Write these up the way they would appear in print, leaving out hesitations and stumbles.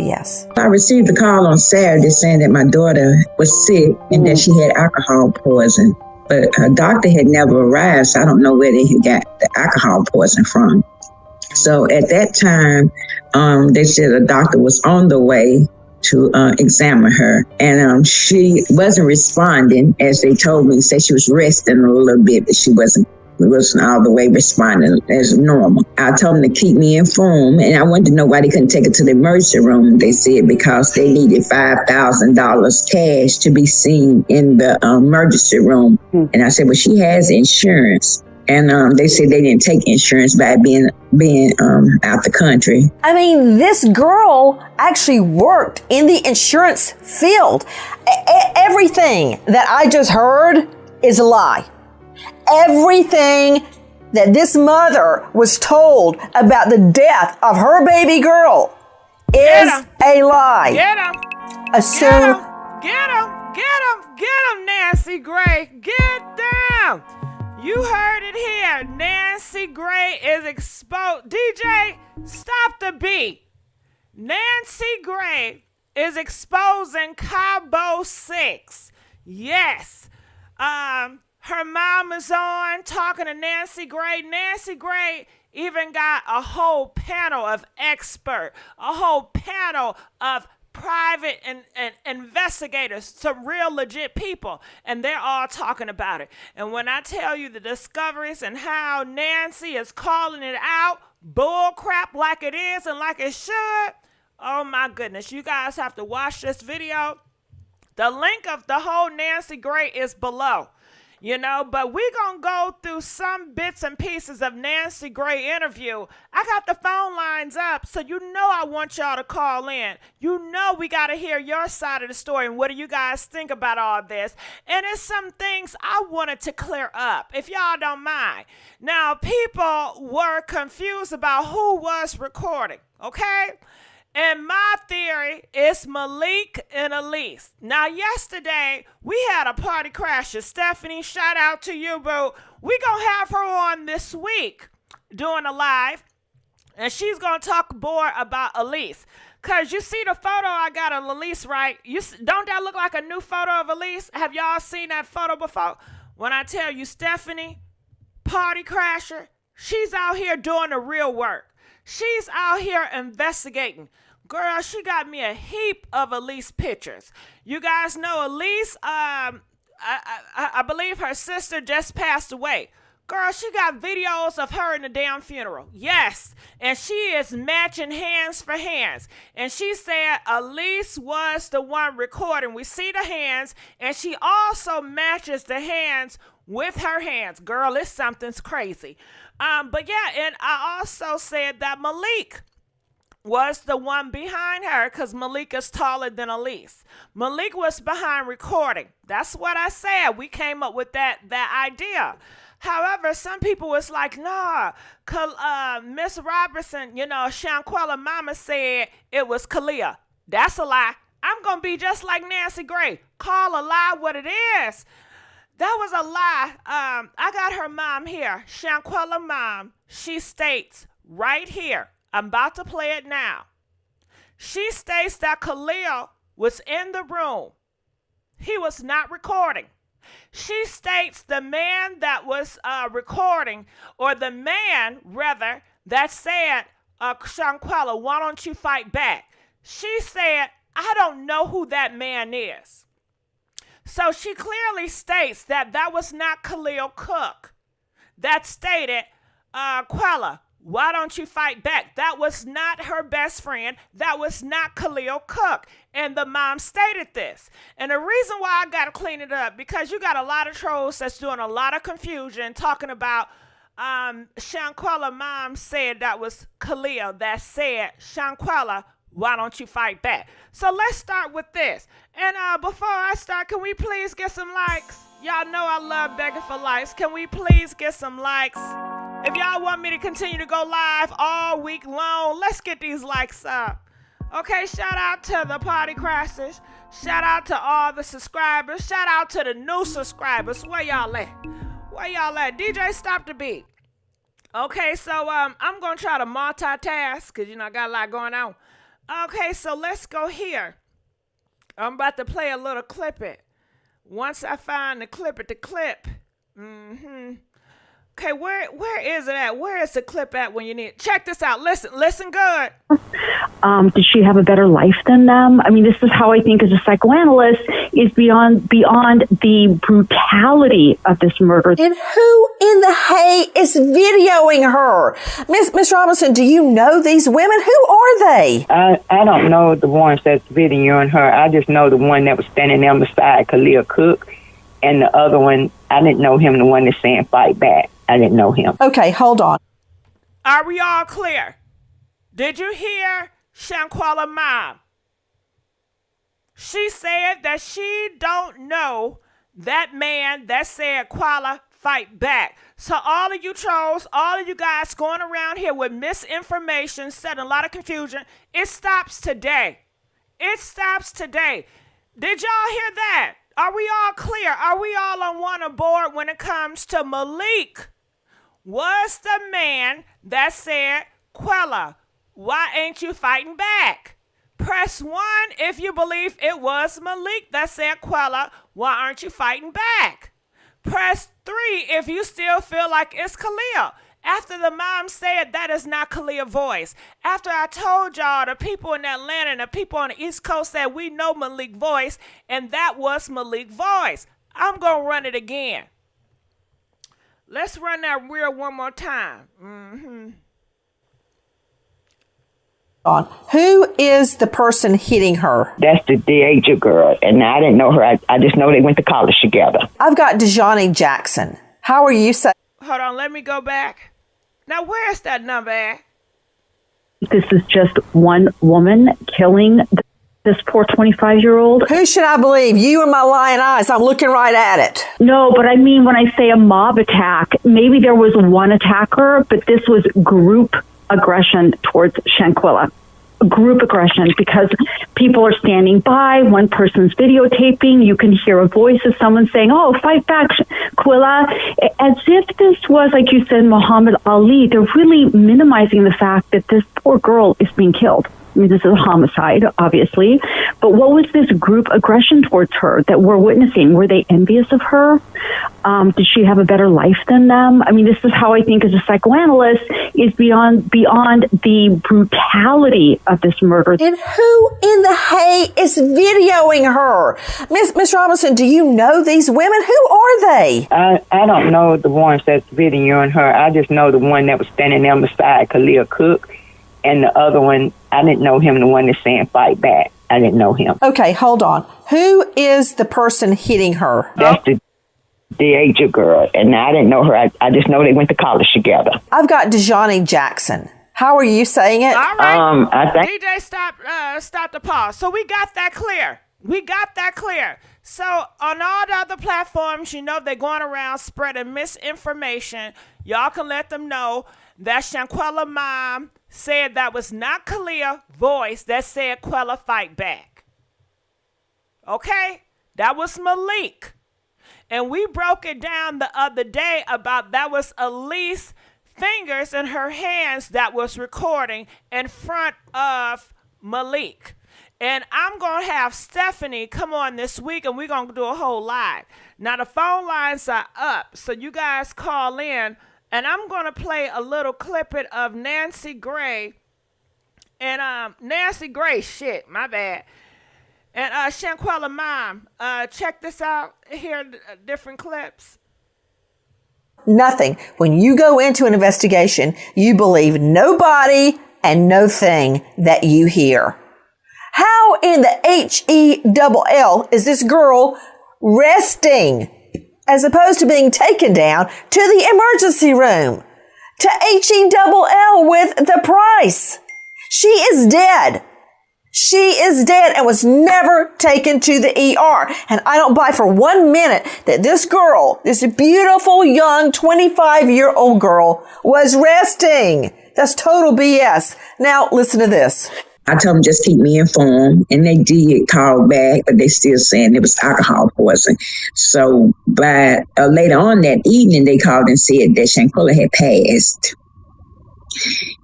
CBS. I received a call on Saturday saying that my daughter was sick and that she had alcohol poison. But her doctor had never arrived, so I don't know where they had got the alcohol poison from. So at that time, they said a doctor was on the way to examine her. And she wasn't responding, as they told me. Said she was resting a little bit, but she wasn't all the way responding as normal. I told them to keep me informed, and I wanted to know why they couldn't take her to the emergency room. They said because they needed $5,000 cash to be seen in the emergency room. And I said, well, she has insurance. And they said they didn't take insurance by being out the country. I mean, this girl actually worked in the insurance field. Everything that I just heard is a lie. Everything that this mother was told about the death of her baby girl is a lie. Get him. Get him, Nancy Gray. Get them. You heard it here. Nancy Gray is exposed. DJ, stop the beat. Nancy Gray is exposing Cabo 6. Yes. Her mom is on talking to Nancy Gray. Nancy Gray even got a whole panel of experts, a whole panel of private and investigators, some real legit people, and they're all talking about it. And when I tell you the discoveries and how Nancy is calling it out, bull crap like it is and like it should, oh my goodness, you guys have to watch this video. The link of the whole Nancy Gray is below. But we're going to go through some bits and pieces of Nancy Gray interview. I got the phone lines up, so I want y'all to call in. We got to hear your side of the story, and what do you guys think about all this? And it's some things I wanted to clear up, if y'all don't mind. Now, people were confused about who was recording, okay? And my theory is Malik and Alysse. Now, yesterday, we had a party crasher. Stephanie, shout out to you, boo. We going to have her on this week doing a live. And she's going to talk more about Alysse. Because you see the photo I got of Alysse, right? Don't that look like a new photo of Alysse? Have y'all seen that photo before? When I tell you, Stephanie, party crasher, she's out here doing the real work. She's out here investigating. Girl, she got me a heap of Alysse pictures. You guys know Alysse, I believe her sister just passed away. Girl, she got videos of her in the damn funeral. Yes. And she is matching hands for hands. And she said Alysse was the one recording. We see the hands, and she also matches the hands with her hands. Girl, it's something's crazy. But yeah, and I also said that Malik was the one behind her because Malik is taller than Alysse. Malik was behind recording. That's what I said. We came up with that idea. However, some people was like, nah, Miss Roberson, Shanquella mama said it was Kalia. That's a lie. I'm going to be just like Nancy Gray. Call a lie what it is. That was a lie. I got her mom here. Shanquella mom. She states right here. I'm about to play it now. She states that Khalil was in the room. He was not recording. She states the man that was recording, or the man, rather, that said, Shanquella, why don't you fight back? She said, I don't know who that man is. So she clearly states that was not Khalil Cook that stated, Quella, why don't you fight back? That was not her best friend. That was not Khalil Cook. And the mom stated this. And the reason why I got to clean it up, because you got a lot of trolls that's doing a lot of confusion talking about Shanquella mom said that was Khalil that said, Shanquella, why don't you fight back? So let's start with this. And before I start, can we please get some likes? Y'all know I love begging for likes. Can we please get some likes? If y'all want me to continue to go live all week long, let's get these likes up. Okay, shout out to the party crashers. Shout out to all the subscribers. Shout out to the new subscribers. Where y'all at? Where y'all at? DJ, stop the beat. Okay, so I'm going to try to multitask because, I got a lot going on. Okay, so let's go here. I'm about to play a little clip it. Once I find the clip it, the clip. Okay, where is it at? Where is the clip at when you need it? Check this out. Listen good. Did she have a better life than them? I mean, this is how I think as a psychoanalyst is beyond the brutality of this murder. And who in the hay is videoing her? Miss Robinson, do you know these women? Who are they? I don't know the ones that's videoing her. I just know the one that was standing there beside Khalil Cook, and the other one, I didn't know him, the one that's saying fight back. I didn't know him. Okay, hold on. Are we all clear? Did you hear Shanquella mom? She said that she don't know that man that said Quala fight back. So all of you trolls, all of you guys going around here with misinformation, setting a lot of confusion, it stops today. It stops today. Did y'all hear that? Are we all clear? Are we all on one accord when it comes to Malik? Was the man that said, Quella, why ain't you fighting back? Press 1 if you believe it was Malik that said, Quella, why aren't you fighting back? Press 3 if you still feel like it's Khalil. After the mom said that is not Khalil's voice. After I told y'all the people in Atlanta and the people on the East Coast said we know Malik's voice, and that was Malik's voice. I'm going to run it again. Let's run that reel one more time. Who is the person hitting her? That's the Daejanae girl, and I didn't know her. I just know they went to college together. I've got Daejanae Jackson. How are you saying? Hold on, let me go back. Now, where's that number at? This is just one woman killing this poor 25-year-old. Who should I believe? You and my lying eyes. I'm looking right at it. No, but I mean, when I say a mob attack, maybe there was one attacker, but this was group aggression towards Shanquella. Group aggression, because people are standing by, one person's videotaping, you can hear a voice of someone saying, oh, fight back, Quilla, as if this was, like you said, Muhammad Ali. They're really minimizing the fact that this poor girl is being killed. I mean, this is a homicide, obviously, but what was this group aggression towards her that we're witnessing? Were they envious of her? Did she have a better life than them? I mean, this is how I think as a psychoanalyst is beyond the brutality of this murder. And who in the hay is videoing her? Miss Robinson, do you know these women? Who are they? I don't know the ones that's videoing her. I just know the one that was standing there beside Khalil Cook, and the other one, I didn't know him, the one that's saying fight back. I didn't know him. Okay, hold on. Who is the person hitting her? That's the Daejanae girl, and I didn't know her. I just know they went to college together. I've got Daejanae Jackson. How are you saying it? All right. I think DJ, stop the pause. So we got that clear. So on all the other platforms, you know, they're going around spreading misinformation. Y'all can let them know that Shanquella mom said that was not Khalil's voice that said Quella fight back. Okay? That was Malik. And we broke it down the other day about that was Alysse fingers in her hands that was recording in front of Malik. And I'm going to have Stephanie come on this week, and we're going to do a whole live. Now, the phone lines are up, so you guys call in. And I'm going to play a little clippet of Nancy Gray. And Nancy Gray, shit, my bad. And Shanquella mom, check this out. Here are different clips. Nothing. When you go into an investigation, you believe nobody and no thing that you hear. How in the HELL is this girl resting as opposed to being taken down to the emergency room to HELL with the price? She is dead. She is dead and was never taken to the ER. And I don't buy for 1 minute that this girl, this beautiful young 25-year-old girl, was resting. That's total BS. Now listen to this. I told them just keep me informed, and they did call back, but they still saying it was alcohol poison. So by later on that evening, they called and said that Shanquella had passed.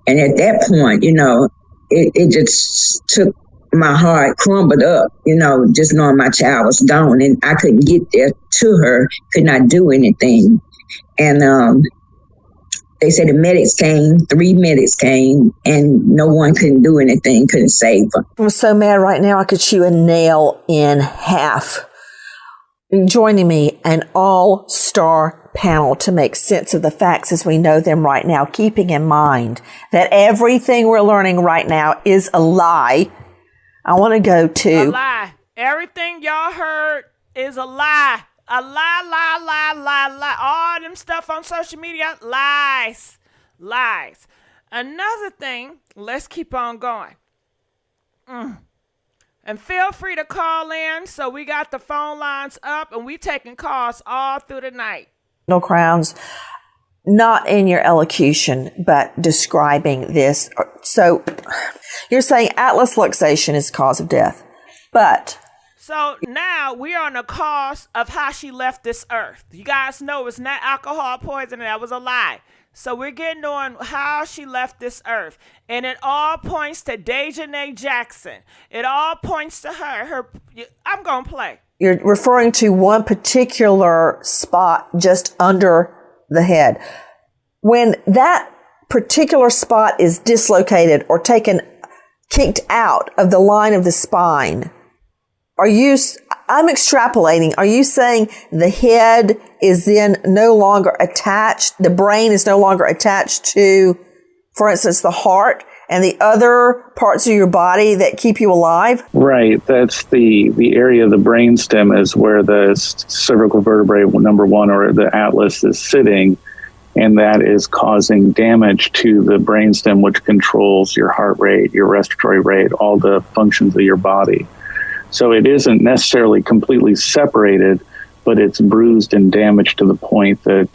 And at that point, you know, it just took my heart, crumbled up, just knowing my child was gone, and I couldn't get there to her, could not do anything. And they said the medics came, 3 medics came, and no one couldn't do anything, couldn't save her. I'm so mad right now I could chew a nail in half. Joining me, an all-star panel to make sense of the facts as we know them right now, keeping in mind that everything we're learning right now is a lie. I want to go to... A lie. Everything y'all heard is a lie. A lie, lie, lie, lie, lie. All them stuff on social media, lies. Lies. Another thing, let's keep on going. And feel free to call in. So we got the phone lines up and we taking calls all through the night. No crowns, not in your elocution, but describing this. So you're saying atlas luxation is the cause of death, but... So now we are on the cause of how she left this earth. You guys know it's not alcohol poisoning. That was a lie. So we're getting on how she left this earth. And it all points to Daejanae Jackson. It all points to her. I'm going to play. You're referring to one particular spot just under the head. When that particular spot is dislocated or kicked out of the line of the spine, I'm extrapolating. Are you saying the head is then no longer attached, the brain is no longer attached to, for instance, the heart and the other parts of your body that keep you alive? Right. That's the area of the brainstem is where the cervical vertebrae number 1 or the atlas is sitting. And that is causing damage to the brainstem, which controls your heart rate, your respiratory rate, all the functions of your body. So it isn't necessarily completely separated, but it's bruised and damaged to the point that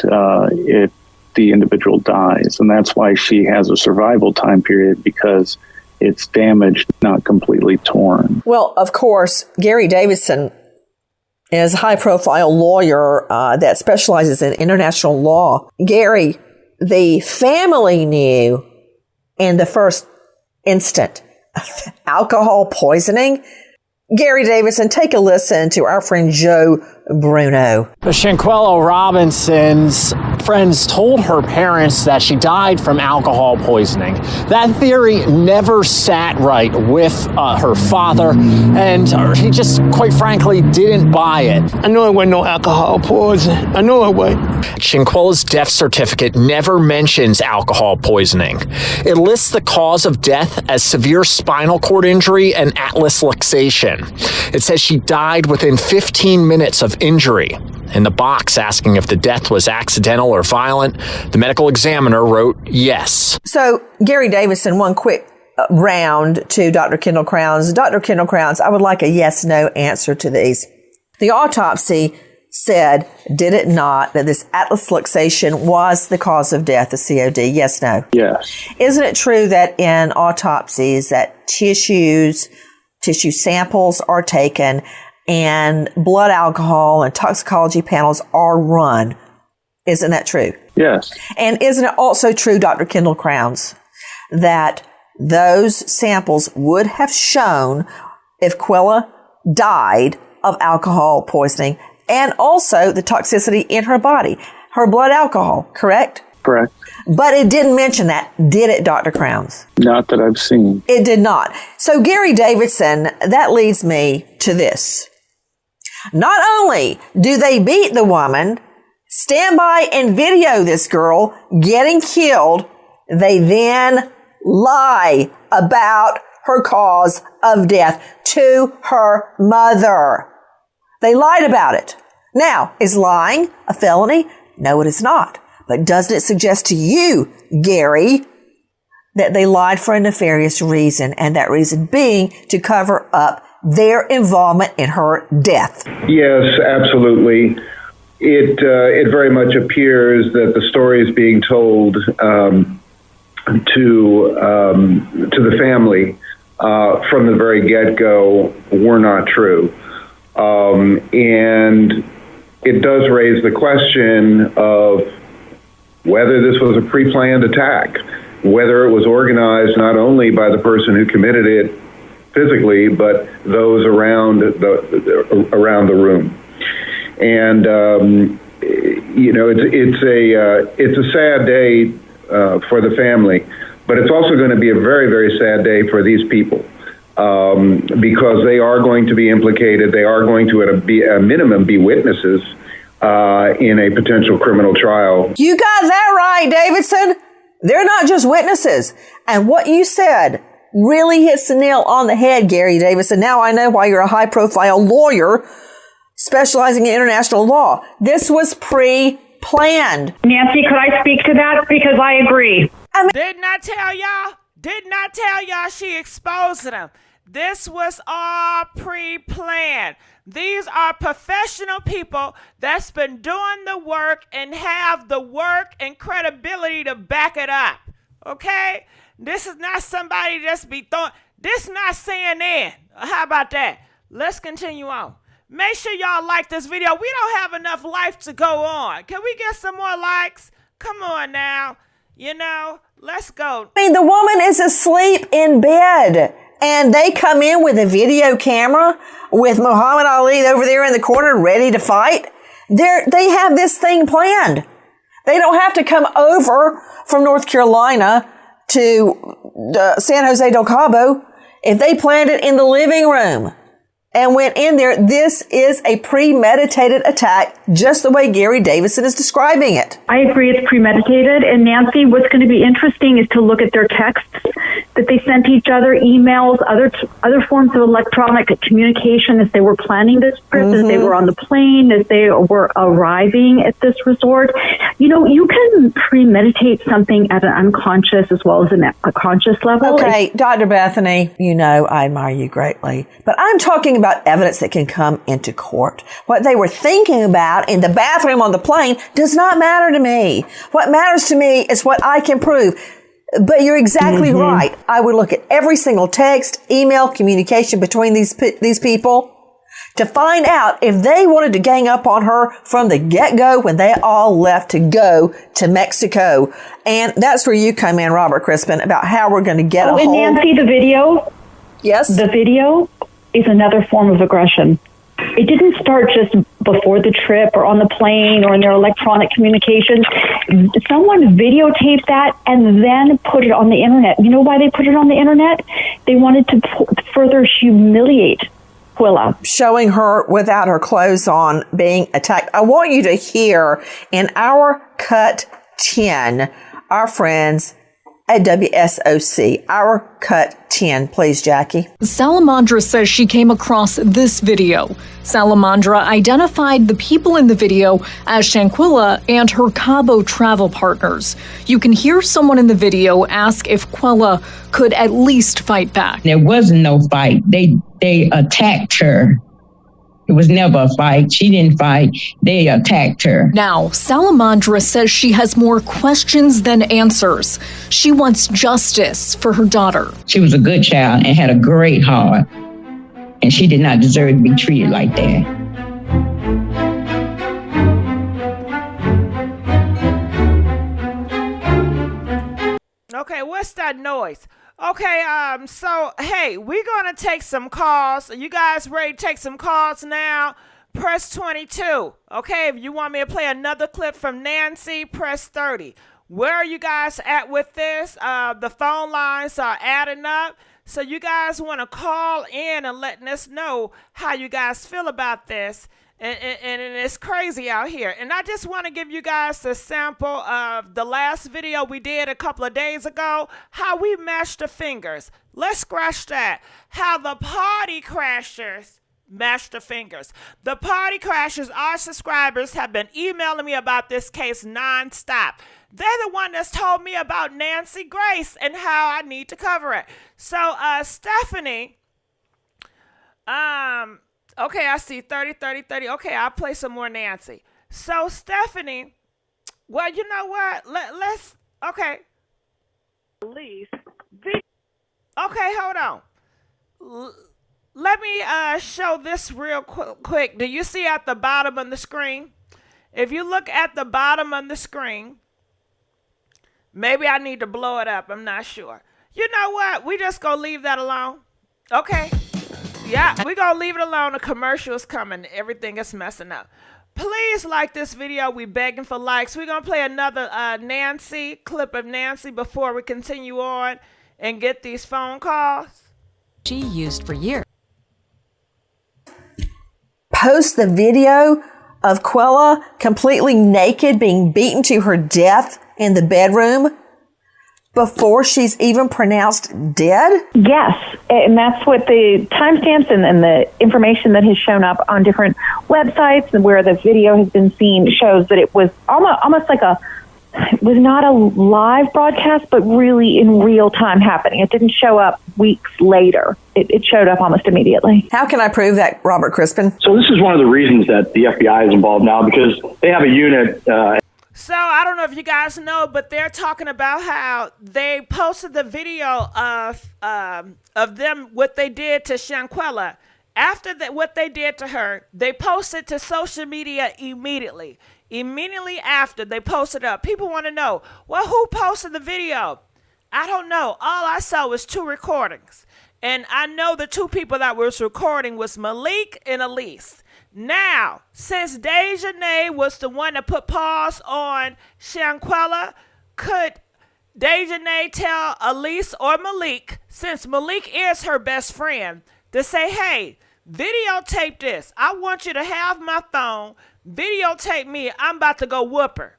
the individual dies. And that's why she has a survival time period, because it's damaged, not completely torn. Well, of course, Gary Davidson is a high-profile lawyer that specializes in international law. Gary, the family knew in the first instant alcohol poisoning. Gary Davidson, take a listen to our friend Joe Bruno. Shanquella Robinson's friends told her parents that she died from alcohol poisoning. That theory never sat right with her father, and he just, quite frankly, didn't buy it. I know it wasn't no alcohol poisoning. I know it wasn't. Shanquella's death certificate never mentions alcohol poisoning. It lists the cause of death as severe spinal cord injury and atlas luxation. It says she died within 15 minutes of injury. In the box asking if the death was accidental or violent, the medical examiner wrote yes. So, Gary Davidson, one quick round to Dr. Kendall Crowns. Dr. Kendall Crowns, I would like a yes-no answer to these. The autopsy said, did it not, that this atlas luxation was the cause of death, the COD? Yes, no? Yes. Isn't it true that in autopsies that tissue samples are taken and blood alcohol and toxicology panels are run? Isn't that true? Yes. And isn't it also true, Dr. Kendall Crowns, that those samples would have shown if Quella died of alcohol poisoning and also the toxicity in her body, her blood alcohol, correct? Correct. But it didn't mention that, did it, Dr. Crowns? Not that I've seen. It did not. So, Gary Davidson, that leads me to this. Not only do they beat the woman, stand by and video this girl getting killed, they then lie about her cause of death to her mother. They lied about it. Now, is lying a felony? No, it is not. But doesn't it suggest to you, Gary, that they lied for a nefarious reason, and that reason being to cover up their involvement in her death? Yes, absolutely. It very much appears that the stories being told to the family from the very get-go were not true. And it does raise the question of whether this was a pre-planned attack. whether it was organized not only by the person who committed it physically, but those around the room. And it's a sad day for the family, but it's also going to be a very, very sad day for these people because they are going to be implicated. They are going to, at a minimum, be witnesses in a potential criminal trial. You got that right, Davidson. They're not just witnesses. And what you said really hits the nail on the head, Gary Davidson. Now I know why you're a high-profile lawyer specializing in international law. This was pre-planned. Nancy, could I speak to that? Because I agree. Didn't I tell y'all? Didn't I tell y'all she exposed them? This was all pre-planned. These are professional people that's been doing the work and have the work and credibility to back it up. Okay? This is not somebody just be throwing. This not CNN. How about that? Let's continue on. Make sure y'all like this video. We don't have enough life to go on. Can we get some more likes? Come on now. Let's go. I mean, the woman is asleep in bed and they come in with a video camera with Muhammad Ali over there in the corner ready to fight. They have this thing planned. They don't have to come over from North Carolina to San Jose del Cabo. If they planned it in the living room and went in there, this is a premeditated attack, just the way Gary Davidson is describing it. I agree it's premeditated. And Nancy, what's going to be interesting is to look at their texts that they sent each other, emails, other forms of electronic communication as they were planning this trip, as they were on the plane, as they were arriving at this resort. You can premeditate something at an unconscious as well as a conscious level. Okay, Dr. Bethany, I admire you greatly, but I'm talking about evidence that can come into court. What they were thinking about in the bathroom on the plane does not matter to me. What matters to me is what I can prove. But you're exactly right. I would look at every single text, email, communication between these people to find out if they wanted to gang up on her from the get-go when they all left to go to Mexico. And that's where you come in, Robert Crispin, about how we're going to get a hold. And Nancy, the video? Yes? The video is another form of aggression. It didn't start just before the trip or on the plane or in their electronic communication. Someone videotaped that and then put it on the internet. You know why they put it on the internet? They wanted to further humiliate Quilla. Showing her without her clothes on being attacked. I want you to hear in our Cut 10, our friends at WSOC, our Cut 10, please, Jackie. Salamandra says she came across this video. Salamandra identified the people in the video as Shanquella and her Cabo travel partners. You can hear someone in the video ask if Quella could at least fight back. There was no fight. They attacked her. It was never a fight. She didn't fight. They attacked her. Now, Salamandra says she has more questions than answers. She wants justice for her daughter. She was a good child and had a great heart. And she did not deserve to be treated like that. Okay, what's that noise? Okay, so, hey, we're going to take some calls. Are you guys ready to take some calls now? Press 22. Okay, if you want me to play another clip from Nancy, press 30. Where are you guys at with this? The phone lines are adding up. So you guys want to call in and letting us know how you guys feel about this. And it's crazy out here. And I just want to give you guys a sample of the last video we did a couple of days ago, how we mashed the fingers. Let's scratch that. How the party crashers mashed the fingers. The party crashers, our subscribers, have been emailing me about this case nonstop. They're the one that's told me about Nancy Grace and how I need to cover it. So, Stephanie, okay, I see 30, 30, 30. Okay, I'll play some more Nancy. So, Stephanie, well, you know what? Let's, okay. Alysse. Okay, hold on. Let me show this real quick. Do you see at the bottom of the screen? If you look at the bottom of the screen, Maybe I need to blow it up. I'm not sure. You know what? We just gonna leave that alone. Okay. Yeah, we gonna leave it alone. The commercial's coming. Everything is messing up. Please like this video. We begging for likes. We're gonna play another Nancy clip of Nancy before we continue on and get these phone calls. She used for years. Post the video of Quella completely naked being beaten to her death in the bedroom before she's even pronounced dead? Yes, and that's what the timestamps and the information that has shown up on different websites and where the video has been seen shows that it was almost like it was not a live broadcast, but really in real time happening. It didn't show up weeks later. It showed up almost immediately. How can I prove that, Robert Crispin? So this is one of the reasons that the FBI is involved now, because they have a unit. So I don't know if you guys know, but they're talking about how they posted the video of them, what they did to Shanquella. After what they did to her, they posted to social media immediately. Immediately after they posted up, people want to know, well, who posted the video? I don't know. All I saw was 2 recordings. And I know the 2 people that was recording was Malik and Alysse. Now, since Daejanae was the one that put pause on Shanquella, could Daejanae tell Alysse or Malik, since Malik is her best friend, to say, hey, videotape this. I want you to have my phone. Videotape me. I'm about to go whoop her.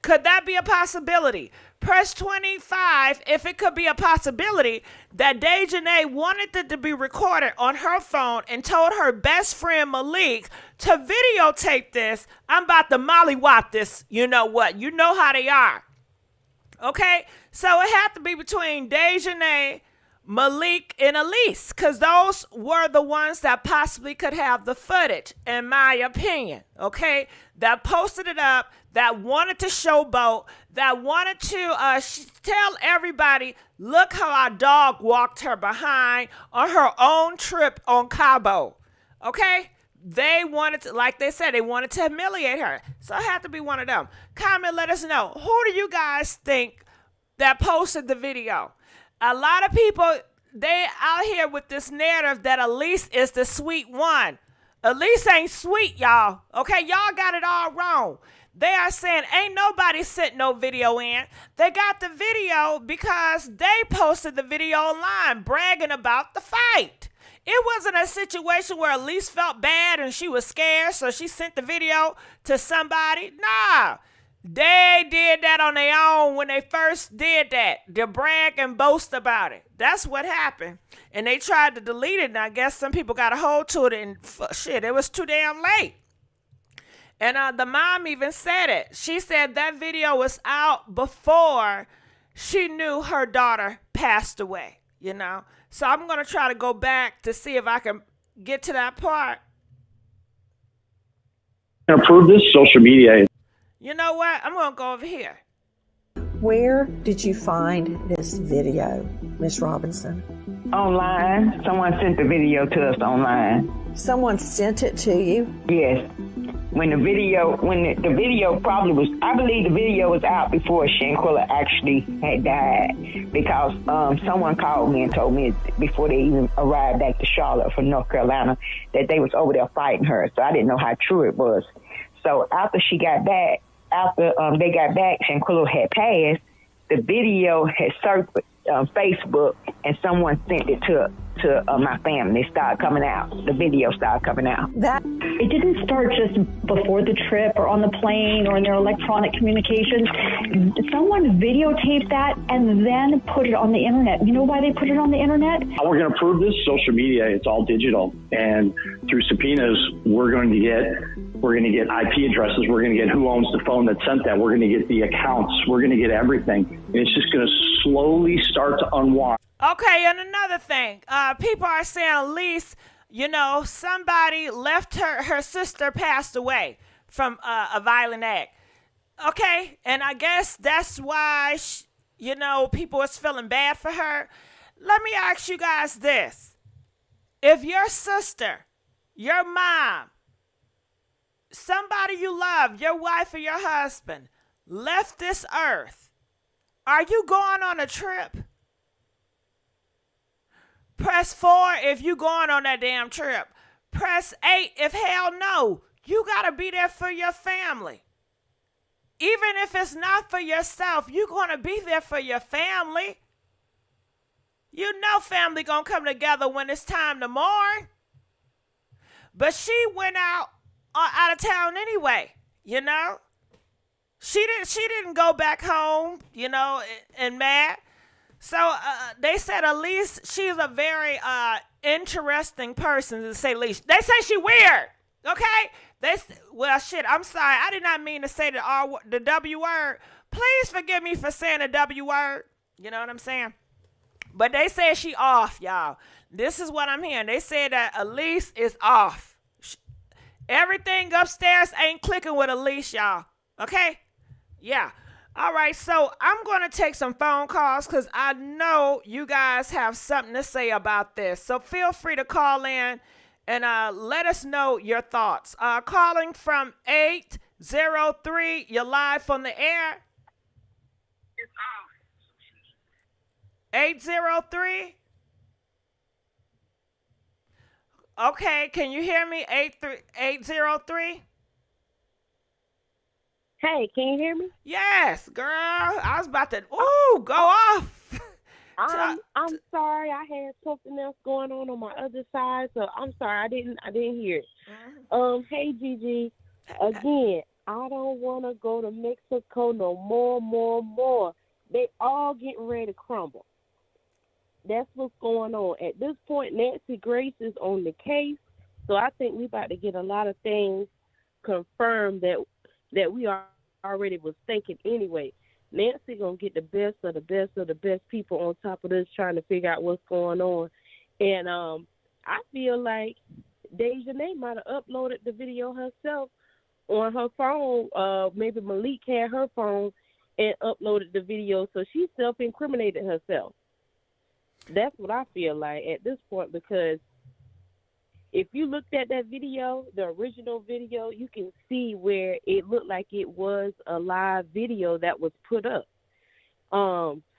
Could that be a possibility? Press 25 if it could be a possibility that Daejanae wanted it to be recorded on her phone and told her best friend Malik to videotape this. I'm about to mollywop this. You know what? You know how they are. Okay? So it had to be between Daejanae, Malik, and Alysse, because those were the ones that possibly could have the footage, in my opinion, okay, that posted it up, that wanted to showboat, that wanted to tell everybody, look how our dog walked her behind on her own trip on Cabo, okay? They wanted to, like they said, they wanted to humiliate her. So it had to be one of them. Comment, let us know. Who do you guys think that posted the video? A lot of people, they out here with this narrative that Alysse is the sweet one. Alysse ain't sweet, y'all. Okay, y'all got it all wrong. They are saying ain't nobody sent no video in. They got the video because they posted the video online bragging about the fight. It wasn't a situation where Alysse felt bad and she was scared, so she sent the video to somebody. Nah. They did that on their own when they first did that, to brag and boast about it. That's what happened. And they tried to delete it, and I guess some people got a hold to it, and shit, it was too damn late. And the mom even said it. She said that video was out before she knew her daughter passed away, you know. So I'm going to try to go back to see if I can get to that part. Approve this social media. You know what? I'm going to go over here. Where did you find this video, Miss Robinson? Online. Someone sent the video to us online. Someone sent it to you? Yes. When the video probably was, I believe the video was out before Shanquella actually had died, because someone called me and told me before they even arrived back to Charlotte from North Carolina that they was over there fighting her. So I didn't know how true it was. So after they got back, Shanquella had passed. The video had surfaced on Facebook, and someone sent it to my family. It started coming out. The video started coming out. It didn't start just before the trip or on the plane or in their electronic communications. Someone videotaped that and then put it on the internet. You know why they put it on the internet? We're going to prove this social media. It's all digital, and through subpoenas, we're going to get IP addresses. We're going to get who owns the phone that sent that. We're going to get the accounts. We're going to get everything. And it's just going to slowly start to unwind. Okay, and another thing, people are saying Alysse, you know, somebody left her sister passed away from a violent act. Okay, and I guess that's why, people was feeling bad for her. Let me ask you guys this. If your sister, your mom, somebody you love, your wife or your husband, left this earth, Are you going on a trip? Press 4 if you going on that damn trip. Press 8 if hell no. You gotta be there for your family. Even if it's not for yourself, you're gonna be there for your family. You know family gonna come together when it's time to mourn. But she went out of town anyway, you know? She didn't go back home, you know, and mad. So they said Alysse, she's a very interesting person, to say least. They say she weird, okay? Well, shit, I'm sorry. I did not mean to say the W word. Please forgive me for saying the W word. You know what I'm saying? But they said she off, y'all. This is what I'm hearing. They said that Alysse is off. Everything upstairs ain't clicking with Alysse, y'all. Okay? Yeah. All right, so I'm going to take some phone calls because I know you guys have something to say about this. So feel free to call in and let us know your thoughts. Calling from 803, you're live on the air. 803? Okay, can you hear me? 803? Hey, can you hear me? Yes, girl. I was about to go off. I'm sorry. I had something else going on my other side, so I'm sorry. I didn't hear it. Hey, Gigi. Again, I don't want to go to Mexico no more. They all getting ready to crumble. That's what's going on. At this point, Nancy Grace is on the case, so I think we about to get a lot of things confirmed that we already was thinking anyway. Nancy gonna get the best of the best people on top of this, trying to figure out what's going on. And I feel like Daejanae might have uploaded the video herself on her phone. Maybe Malik had her phone and uploaded the video, so she self-incriminated herself. That's what I feel like at this point, because if you looked at that video, the original video, you can see where it looked like it was a live video that was put up.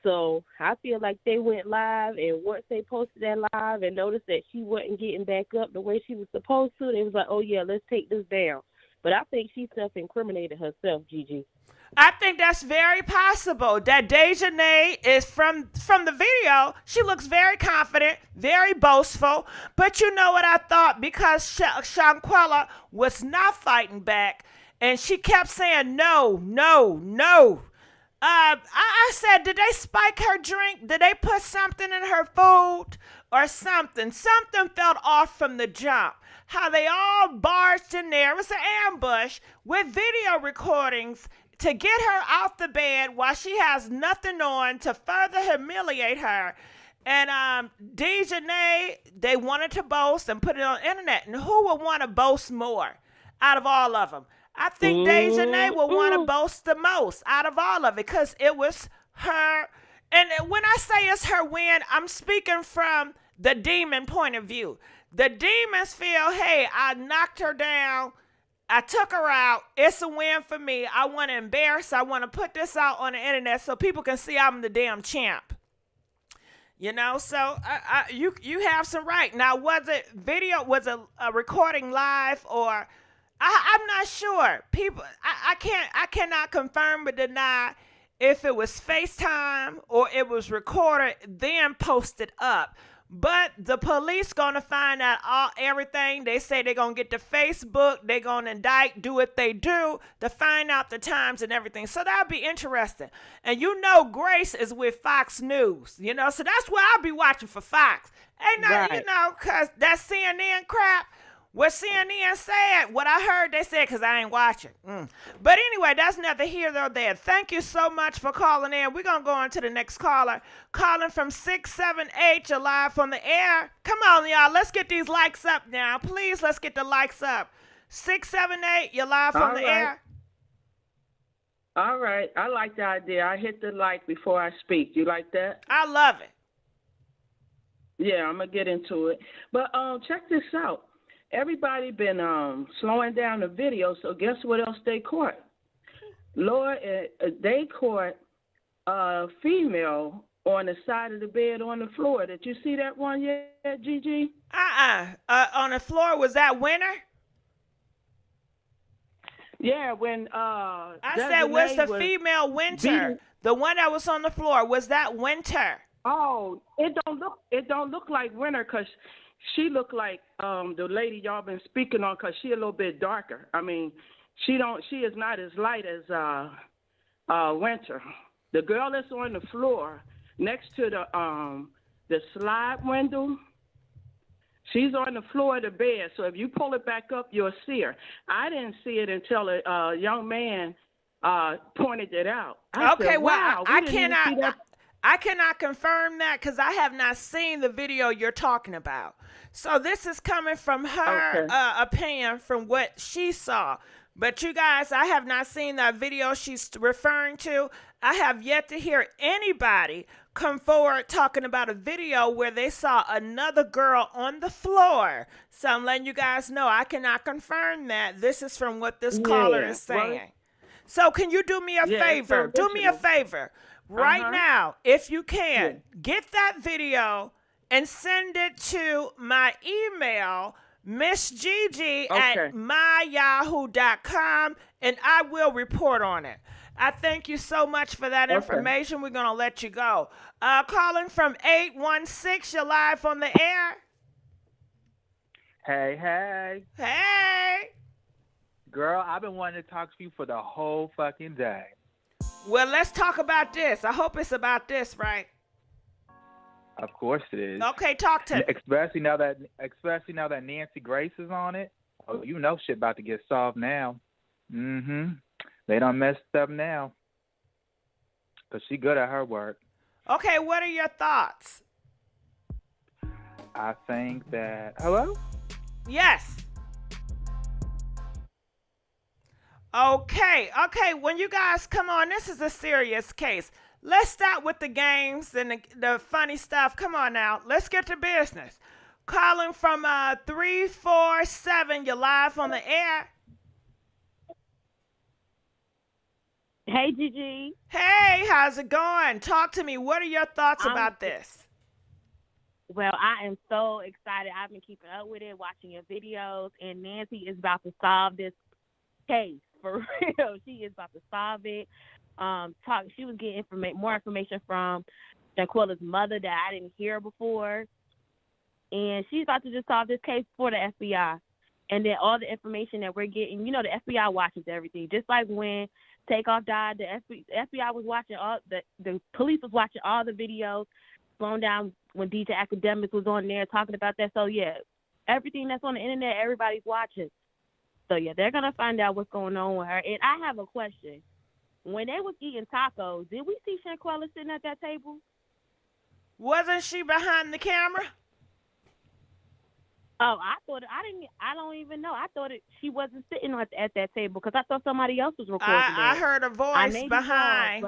So I feel like they went live, and once they posted that live and noticed that she wasn't getting back up the way she was supposed to, they was like, oh yeah, let's take this down. But I think she self-incriminated herself, Gigi. I think that's very possible. That Daejanae is from the video. She looks very confident, very boastful. But you know what I thought? Because Shanquella was not fighting back, and she kept saying no. I said, did they spike her drink? Did they put something in her food or something? Something felt off from the jump. How they all barged in there. It was an ambush with video recordings to get her out the bed while she has nothing on, to further humiliate her. And Daejanae, they wanted to boast and put it on the internet. And who would want to boast more out of all of them? I think Daejanae would want to boast the most out of all of it, because it was her. And when I say it's her win, I'm speaking from the demon point of view. The demons feel, hey, I knocked her down. I took her out. It's a win for me. I want to embarrass. I want to put this out on the internet so people can see I'm the damn champ. You know, so you have some right. Now, was it video? Was a recording live, or I'm not sure. People, I cannot confirm or deny if it was FaceTime or it was recorded then posted up. But the police gonna find out everything. They say they're gonna get to Facebook. They're gonna indict, do what they do to find out the times and everything. So that'll be interesting. And you know, Grace is with Fox News. You know, so that's where I'll be watching for Fox. Ain't nothing, right. You know, cause that CNN crap. What CNN said, what I heard they said, because I ain't watching. But anyway, that's neither here nor there. Thank you so much for calling in. We're going to go on to the next caller. Calling from 678, you're live on the air. Come on, y'all. Let's get these likes up now. Please, let's get the likes up. 678, you're live on the air. All right. I like the idea. I hit the like before I speak. You like that? I love it. Yeah, I'm going to get into it. But check this out. Everybody been slowing down the video, so guess what else they caught? Lord, they caught female on the side of the bed on the floor. Did you see that one yet, Gigi? On the floor, was that winter? Yeah, when I said, was the female winter? The one that was on the floor, was that winter? Oh, it don't look like winter because she looked like the lady y'all been speaking on because she a little bit darker. I mean, she is not as light as winter. The girl that's on the floor next to the slide window, she's on the floor of the bed. So if you pull it back up, you'll see her. I didn't see it until a young man pointed it out. I said, wow, I cannot confirm that because I have not seen the video you're talking about. So this is coming from her opinion from what she saw. But you guys, I have not seen that video she's referring to. I have yet to hear anybody come forward talking about a video where they saw another girl on the floor. So I'm letting you guys know I cannot confirm that. This is from what this caller is saying. Right. So can you do me a favor? Do me a favor. Right now, if you can, get that video and send it to my email, MissGiGi at myyahoo.com, and I will report on it. I thank you so much for that information. We're going to let you go. Calling from 816, you're live on the air. Hey. Hey. Girl, I've been wanting to talk to you for the whole fucking day. Well, let's talk about this. I hope it's about this, right? Of course it is. Okay, talk to me. Especially now that Nancy Grace is on it. Oh, you know shit about to get solved now. They done messed up now. Because she good at her work. Okay, what are your thoughts? I think that... Hello? Yes. Okay, when you guys come on, this is a serious case. Let's start with the games and the funny stuff. Come on now, let's get to business. Calling from 347, you're live on the air. Hey, Gigi. Hey, how's it going? Talk to me. What are your thoughts about this? Well, I am so excited. I've been keeping up with it, watching your videos, and Nancy is about to solve this case. For real, she is about to solve it. She was getting more information from Shanquella's mother that I didn't hear before, and she's about to just solve this case for the FBI. And then all the information that we're getting, the FBI watches everything. Just like when Takeoff died, the FBI was watching the police was watching all the videos, slowing down when DJ Academics was on there talking about that. So yeah, everything that's on the internet, everybody's watching. So, yeah, they're going to find out what's going on with her. And I have a question. When they was eating tacos, did we see Shanquella sitting at that table? Wasn't she behind the camera? Oh, I don't even know. I thought she wasn't sitting at that table because I thought somebody else was recording I heard a voice behind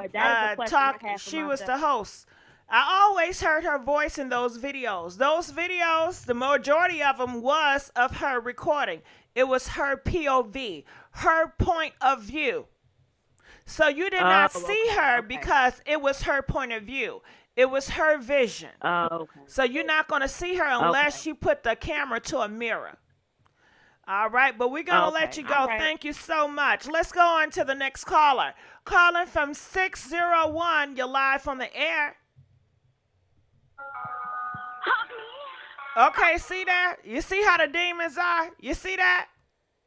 talk. She was the host. I always heard her voice in those videos. Those videos, the majority of them was of her recording. It was her POV, her point of view. So you did not see her because it was her point of view. It was her vision. So you're not going to see her unless you put the camera to a mirror. All right, but we're going to let you go. Thank you so much. Let's go on to the next caller. Calling from 601, you're live on the air. Okay, see that? You see how the demons are? You see that?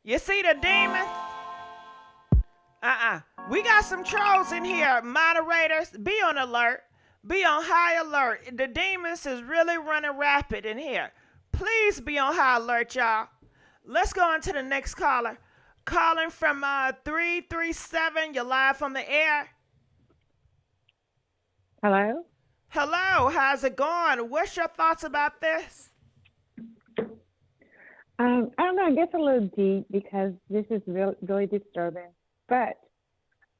You see the demons? We got some trolls in here. Moderators, be on alert. Be on high alert. The demons is really running rapid in here. Please be on high alert, y'all. Let's go on to the next caller. Calling from 337. You're live on the air. Hello? Hello. How's it going? What's your thoughts about this? I don't know. I guess a little deep because this is really disturbing. But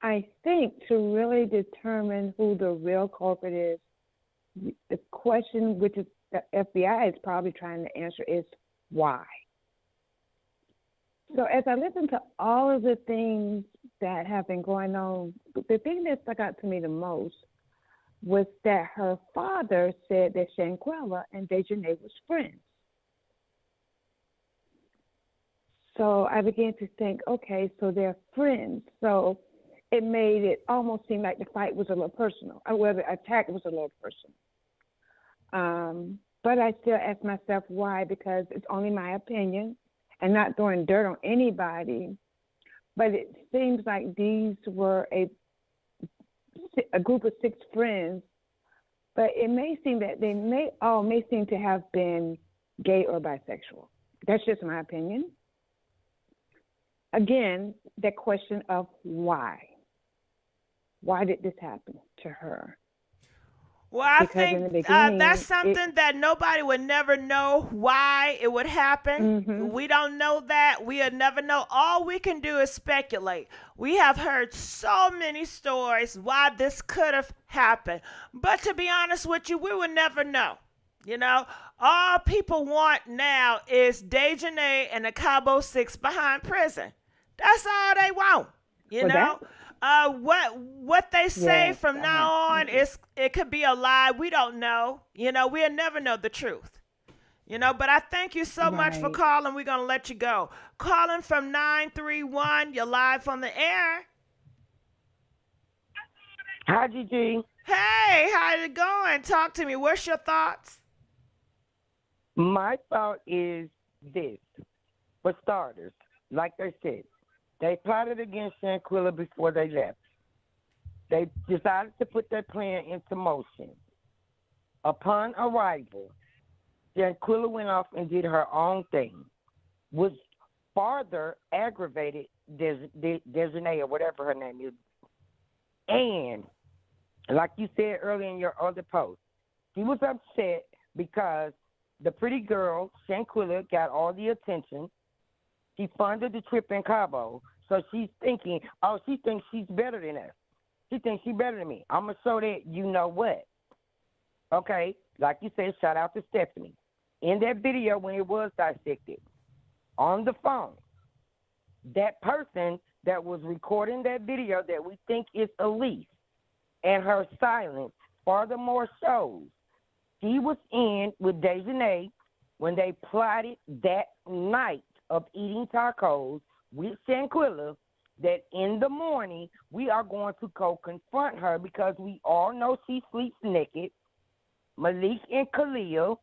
I think to really determine who the real culprit is, the question which is the FBI is probably trying to answer is why. So as I listen to all of the things that have been going on, the thing that stuck out to me the most was that her father said that Shanquella and Daejanae was friends. So I began to think, okay, so they're friends. So it made it almost seem like the fight was a little personal, or whether the attack was a little personal. But I still ask myself why, because it's only my opinion and not throwing dirt on anybody. But it seems like these were a group of 6 friends, but it may seem that they may seem to have been gay or bisexual. That's just my opinion. Again, that question of why. Why did this happen to her? Well, I think that's something that nobody would never know why it would happen. Mm-hmm. We don't know that. We'll never know. All we can do is speculate. We have heard so many stories why this could have happened. But to be honest with you, we will never know. You know, all people want now is Daejanae and the Cabo 6 behind prison. That's all they want, you know. What they say from now on is it could be a lie. We don't know. You know, we'll never know the truth. You know, but I thank you so much for calling. We're gonna let you go. Calling from 931. You're live on the air. Hi, GG. Hey, how's it going? Talk to me. What's your thoughts? My thought is this. For starters, like I said, they plotted against Shanquella before they left. They decided to put their plan into motion. Upon arrival, Shanquella went off and did her own thing, which farther aggravated Daejanae, or whatever her name is. And, like you said earlier in your other post, she was upset because the pretty girl, Shanquella, got all the attention. She funded the trip in Cabo. So she's thinking, she thinks she's better than us. She thinks she's better than me. I'm going to show that you know what. Okay, like you said, shout out to Stephanie. In that video, when it was dissected, on the phone, that person that was recording that video that we think is Alysse, and her silence furthermore shows she was in with Daejanae when they plotted that night of eating tacos with Shanquella, that in the morning we are going to go confront her because we all know she sleeps naked. Malik and Khalil,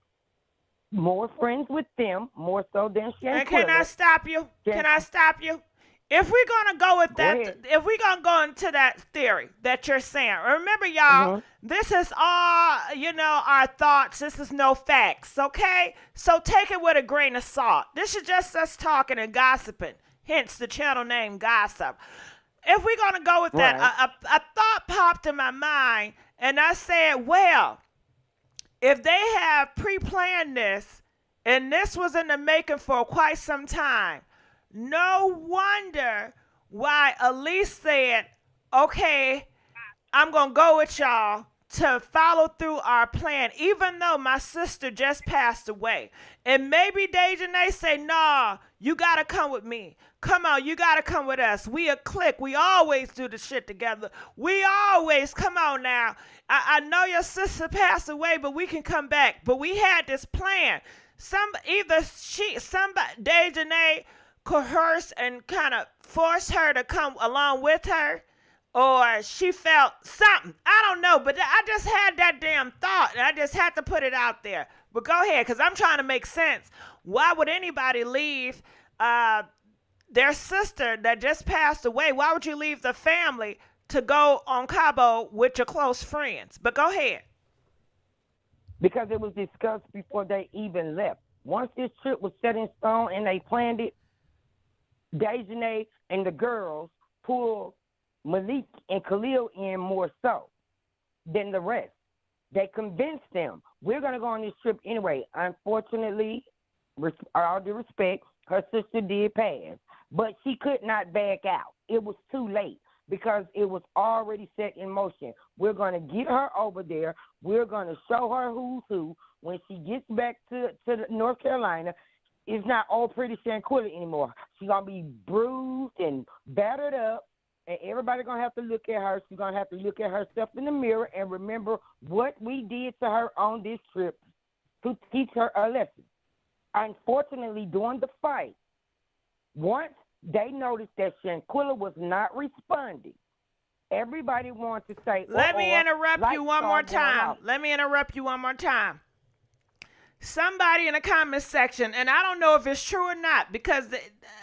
more friends with them, more so than Shanquella. And can I stop you? Can I stop you? If we're going to go with that, if we're going to go into that theory that you're saying, remember, y'all, this is all, our thoughts. This is no facts, okay? So take it with a grain of salt. This is just us talking and gossiping, hence the channel name Gossip. If we're going to go with that, a thought popped in my mind, and I said, well, if they have pre-planned this, and this was in the making for quite some time, no wonder why Alysse said, okay, I'm going to go with y'all to follow through our plan, even though my sister just passed away. And maybe Daejanae say, nah, you got to come with me. Come on, you got to come with us. We a clique. We always do the shit together. We always, come on now. I know your sister passed away, but we can come back. But we had this plan. Daejanae coerce and kind of force her to come along with her, or she felt something. I don't know, but I just had that damn thought, and I just had to put it out there. But go ahead, because I'm trying to make sense. Why would anybody leave their sister that just passed away? Why would you leave the family to go on Cabo with your close friends? But go ahead. Because it was discussed before they even left. Once this trip was set in stone and they planned it, Daejanae and the girls pulled Malik and Khalil in more so than the rest. They convinced them, we're going to go on this trip anyway. Unfortunately, all due respect, her sister did pass, but she could not back out. It was too late because it was already set in motion. We're going to get her over there. We're going to show her who's who. When she gets back to North Carolina, it's not all pretty Shanquella anymore. She's going to be bruised and battered up, and everybody gonna have to look at her. She's gonna have to look at herself in the mirror and remember what we did to her on this trip to teach her a lesson. Unfortunately, during the fight, once they noticed that Shanquella was not responding, everybody wanted to say, Let me interrupt you one more time. Let me interrupt you one more time. Somebody in the comment section, and I don't know if it's true or not because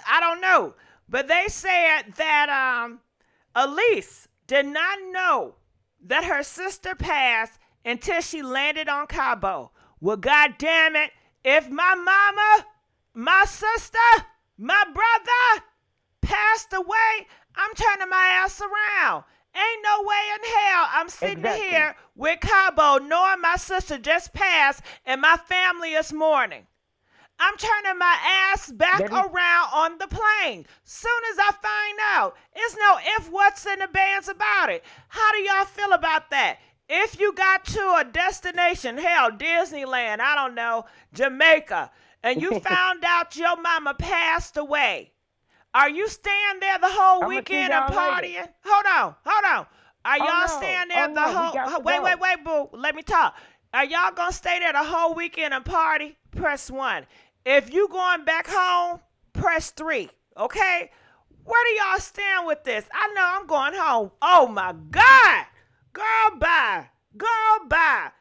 I don't know, but they said that Alysse did not know that her sister passed until she landed on Cabo. Well, God damn it, if my mama, my sister, my brother passed away, I'm turning my ass around. Ain't no way in hell I'm sitting here with Cabo knowing my sister just passed and my family is mourning. I'm turning my ass back around on the plane. Soon as I find out, it's no if, what's, and the bands about it. How do y'all feel about that? If you got to a destination, hell, Disneyland, I don't know, Jamaica, and you found out your mama passed away, are you staying there the whole weekend and partying? Hold on. Are y'all staying there the whole... Wait, boo. Let me talk. Are y'all going to stay there the whole weekend and party? Press 1. If you going back home, press 3. Okay? Where do y'all stand with this? I know I'm going home. Oh, my God. Girl, bye. Girl, bye.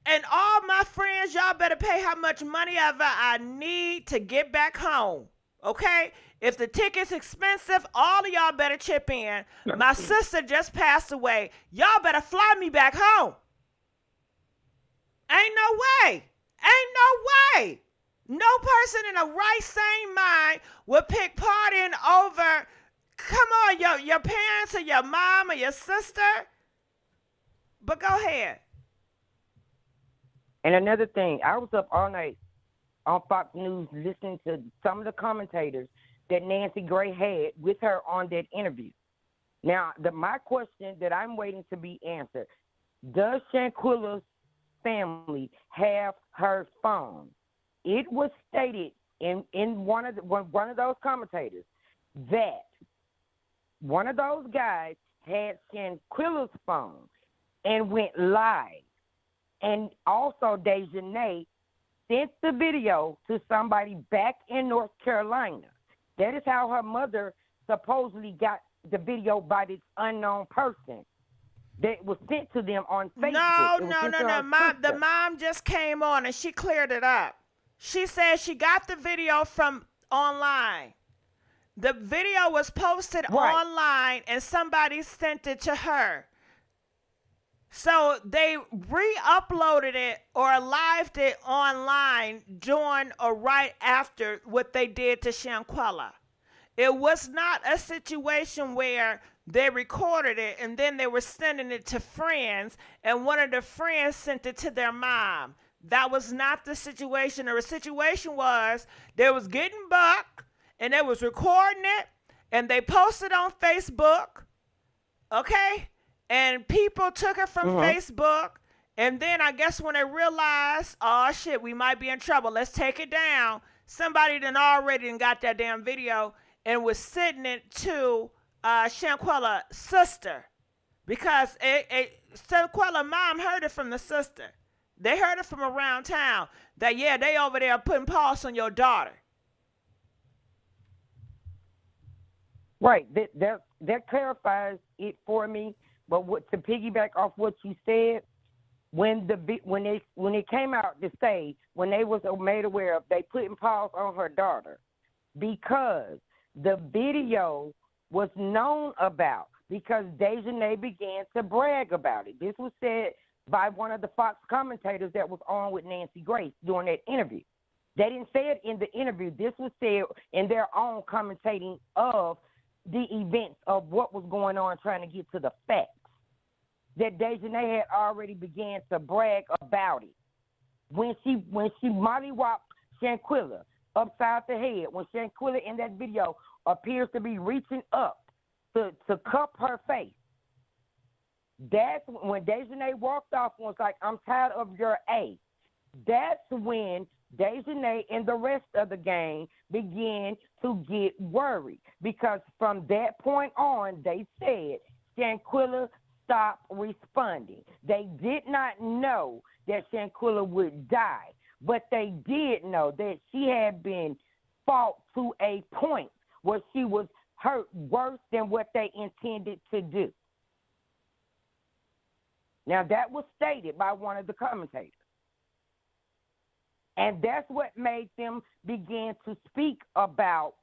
And all my friends, y'all better pay how much money ever I need to get back home. Okay? If the ticket's expensive, all of y'all better chip in. My sister just passed away. Y'all better fly me back home. Ain't no way. No person in a right sane mind would pick partying over, come on, your parents or your mom or your sister. But go ahead. And another thing, I was up all night on Fox News listening to some of the commentators that Nancy Gray had with her on that interview. Now, my question that I'm waiting to be answered, does Shanquella's family have her phone? It was stated in one of those commentators that one of those guys had Shanquella's phone and went live. And also Daejanae sent the video to somebody back in North Carolina. That is how her mother supposedly got the video by this unknown person that was sent to them on Facebook. No. The mom just came on and she cleared it up. She said she got the video from online. The video was posted online and somebody sent it to her. So they re-uploaded it or lived it online during or right after what they did to Shanquella. It was not a situation where they recorded it and then they were sending it to friends and one of the friends sent it to their mom. That was not the situation. The situation was they was getting buck and they was recording it and they posted on Facebook. Okay? And people took it from Facebook. And then I guess when they realized, oh, shit, we might be in trouble. Let's take it down. Somebody done already got that damn video and was sending it to Shanquella's sister. Because Shanquella's mom heard it from the sister. They heard it from around town that, yeah, they over there putting paws on your daughter. Right. That clarifies it for me. But to piggyback off what you said, when it came out to say, when they was made aware of, they putting paws on her daughter because the video was known about because Daejanae began to brag about it. This was said by one of the Fox commentators that was on with Nancy Grace during that interview. They didn't say it in the interview. This was said in their own commentating of the events of what was going on, trying to get to the facts. That Daejanae had already began to brag about it. When she mollywopped Shanquella upside the head, when Shanquella in that video appears to be reaching up to cup her face, that's when Daejanae walked off and was like, I'm tired of your A. That's when Daejanae and the rest of the gang began to get worried because from that point on, they said Shanquella stopped responding. They did not know that Shanquella would die, but they did know that she had been fought to a point where she was hurt worse than what they intended to do. Now, that was stated by one of the commentators. And that's what made them begin to speak about,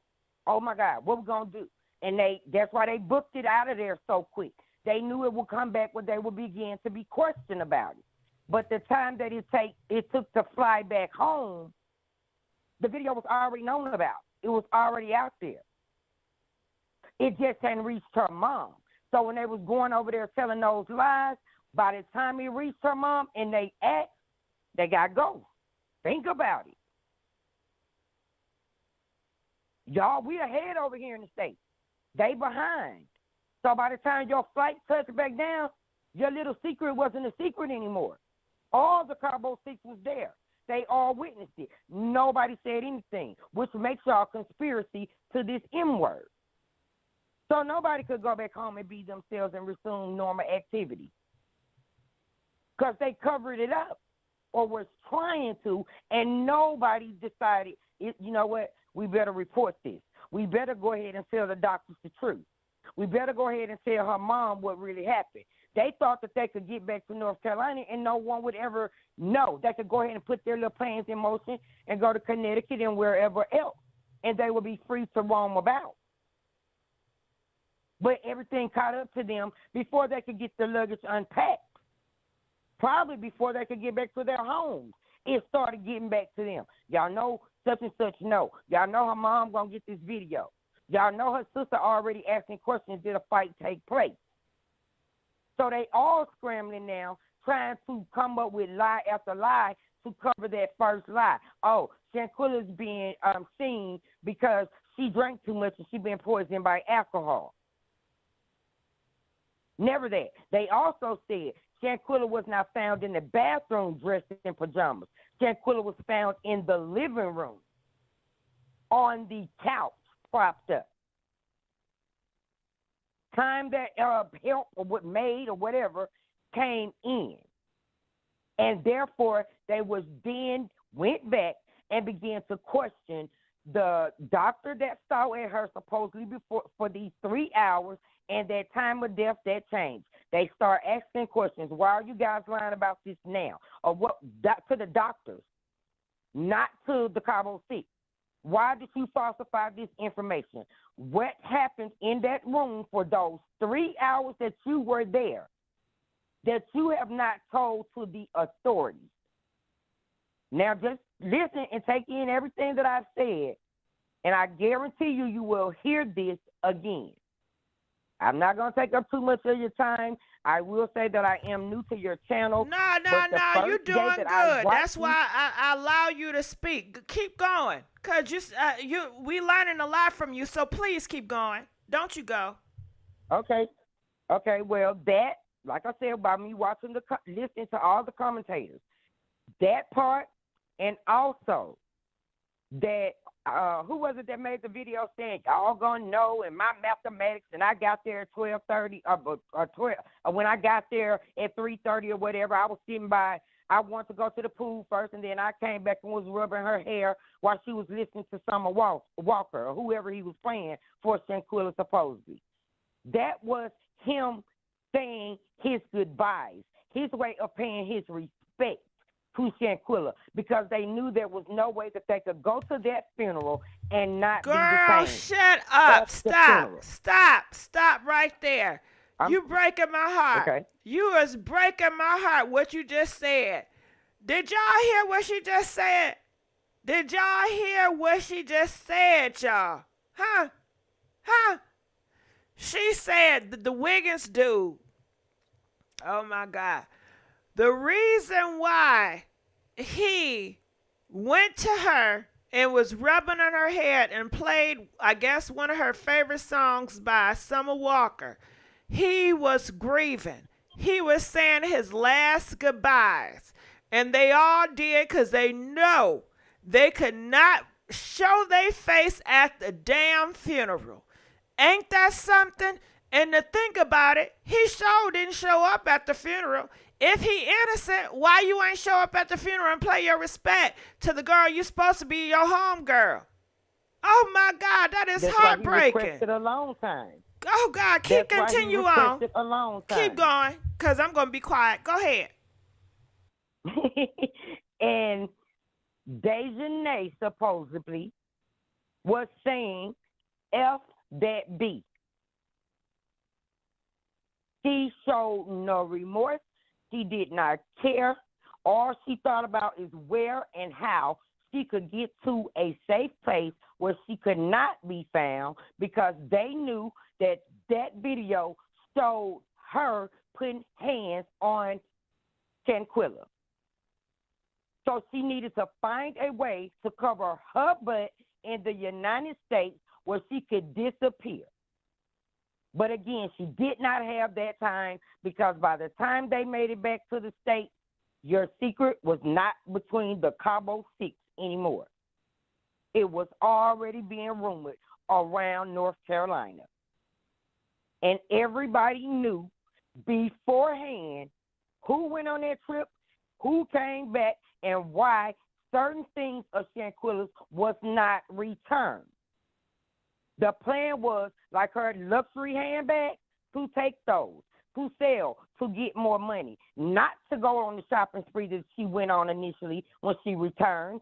oh, my God, what we going to do? And that's why they booked it out of there so quick. They knew it would come back when they would begin to be questioned about it. But the time that it took to fly back home, the video was already known about. It was already out there. It just hadn't reached her mom. So when they was going over there telling those lies, by the time it reached her mom and they asked, they got ghosts. Think about it. Y'all, we ahead over here in the States. They behind. So by the time your flight touched back down, your little secret wasn't a secret anymore. All the Cabo 6 was there. They all witnessed it. Nobody said anything, which makes y'all conspiracy to this M word. So nobody could go back home and be themselves and resume normal activity. Because they covered it up or was trying to, and nobody decided, you know what, we better report this. We better go ahead and tell the doctors the truth. We better go ahead and tell her mom what really happened. They thought that they could get back to North Carolina and no one would ever know. They could go ahead and put their little plans in motion and go to Connecticut and wherever else, and they would be free to roam about. But everything caught up to them before they could get their luggage unpacked. Probably before they could get back to their homes. It started getting back to them. Y'all know such and such no. Y'all know her mom going to get this video. Y'all know her sister already asking questions, did a fight take place? So they all scrambling now, trying to come up with lie after lie to cover that first lie. Oh, Shanquella's being seen because she drank too much and she been poisoned by alcohol. Never that. They also said Shanquella was not found in the bathroom dressed in pajamas. Shanquella was found in the living room on the couch, propped up. Time that help or what maid or whatever came in. And therefore, they was then went back and began to question the doctor that saw at her supposedly before for these 3 hours, and that time of death that changed. They start asking questions. Why are you guys lying about this now? Or what to the doctors, not to the Cabo 6. Why did you falsify this information? What happened in that room for those 3 hours that you were there that you have not told to the authorities? Now just listen and take in everything that I've said, and I guarantee you, you will hear this again. I'm not going to take up too much of your time. I will say that I am new to your channel. No, you're doing good. That's why I allow you to speak. Keep going, because we learning a lot from you, so please keep going. Don't you go. Okay, well, that, like I said, by me watching listening to all the commentators, that part, and also that, who was it that made the video saying y'all gonna know in my mathematics, and I got there at 12:30 or 12 when I got there at 3:30 or whatever. I was sitting by. I wanted to go to the pool first, and then I came back and was rubbing her hair while she was listening to Summer Walker or whoever he was playing for Shanquella supposedly. That was him saying his goodbyes, his way of paying his respect to Shanquella, because they knew there was no way that they could go to that funeral and not be the same. Shut up. Stop right there. You breaking my heart. Okay. You is breaking my heart, what you just said. Did y'all hear what she just said? Did y'all hear what she just said, y'all? Huh? She said the Wiggins dude. Oh, my God. The reason why he went to her and was rubbing on her head and played, I guess, one of her favorite songs by Summer Walker, he was grieving. He was saying his last goodbyes. And they all did because they know They could not show their face at the damn funeral. Ain't that something? And to think about it, he sure didn't show up at the funeral. If he innocent, why you ain't show up at the funeral and play your respect to the girl you supposed to be your home girl? Oh my God, that is That's heartbreaking. Why he requested a long time. Oh God, continue on. A long time. Keep going, cause I'm gonna be quiet. Go ahead. And Daejanae supposedly was saying, "F that B." She showed no remorse. She did not care. All she thought about is where and how she could get to a safe place where she could not be found, because they knew that that video showed her putting hands on Shanquella. So she needed to find a way to cover her butt in the United States where she could disappear. But again, she did not have that time, because by the time they made it back to the state, your secret was not between the Cabo Six anymore. It was already being rumored around North Carolina. And everybody knew beforehand who went on that trip, who came back, and why certain things of Shanquella's was not returned. The plan was, like her luxury handbag, to take those, to sell, to get more money, not to go on the shopping spree that she went on initially when she returned,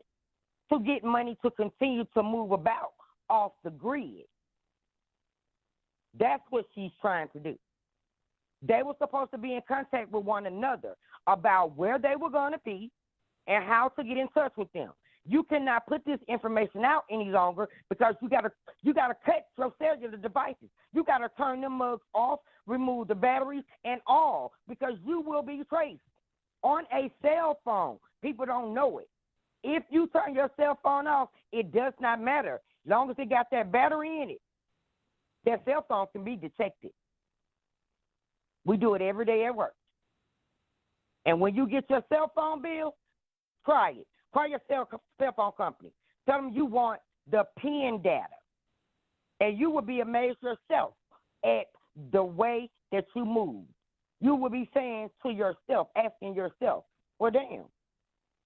to get money to continue to move about off the grid. That's what she's trying to do. They were supposed to be in contact with one another about where they were going to be and how to get in touch with them. You cannot put this information out any longer, because you gotta cut your cellular devices. You gotta turn them mugs off, remove the batteries and all, because you will be traced on a cell phone. People don't know it. If you turn your cell phone off, it does not matter. As long as it got that battery in it, that cell phone can be detected. We do it every day at work. And when you get your cell phone bill, try it. Call your cell phone company. Tell them you want the PIN data. And you will be amazed yourself at the way that you move. You will be saying to yourself, asking yourself, well, damn,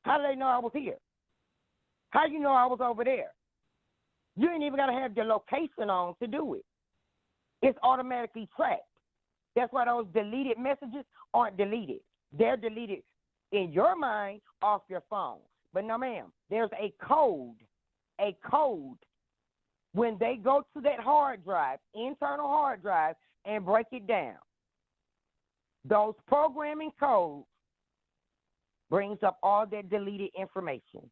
how do they know I was here? How you know I was over there? You ain't even got to have your location on to do it. It's automatically tracked. That's why those deleted messages aren't deleted. They're deleted in your mind off your phone. But no, ma'am, there's a code. When they go to that hard drive, internal hard drive, and break it down, those programming codes brings up all that deleted information.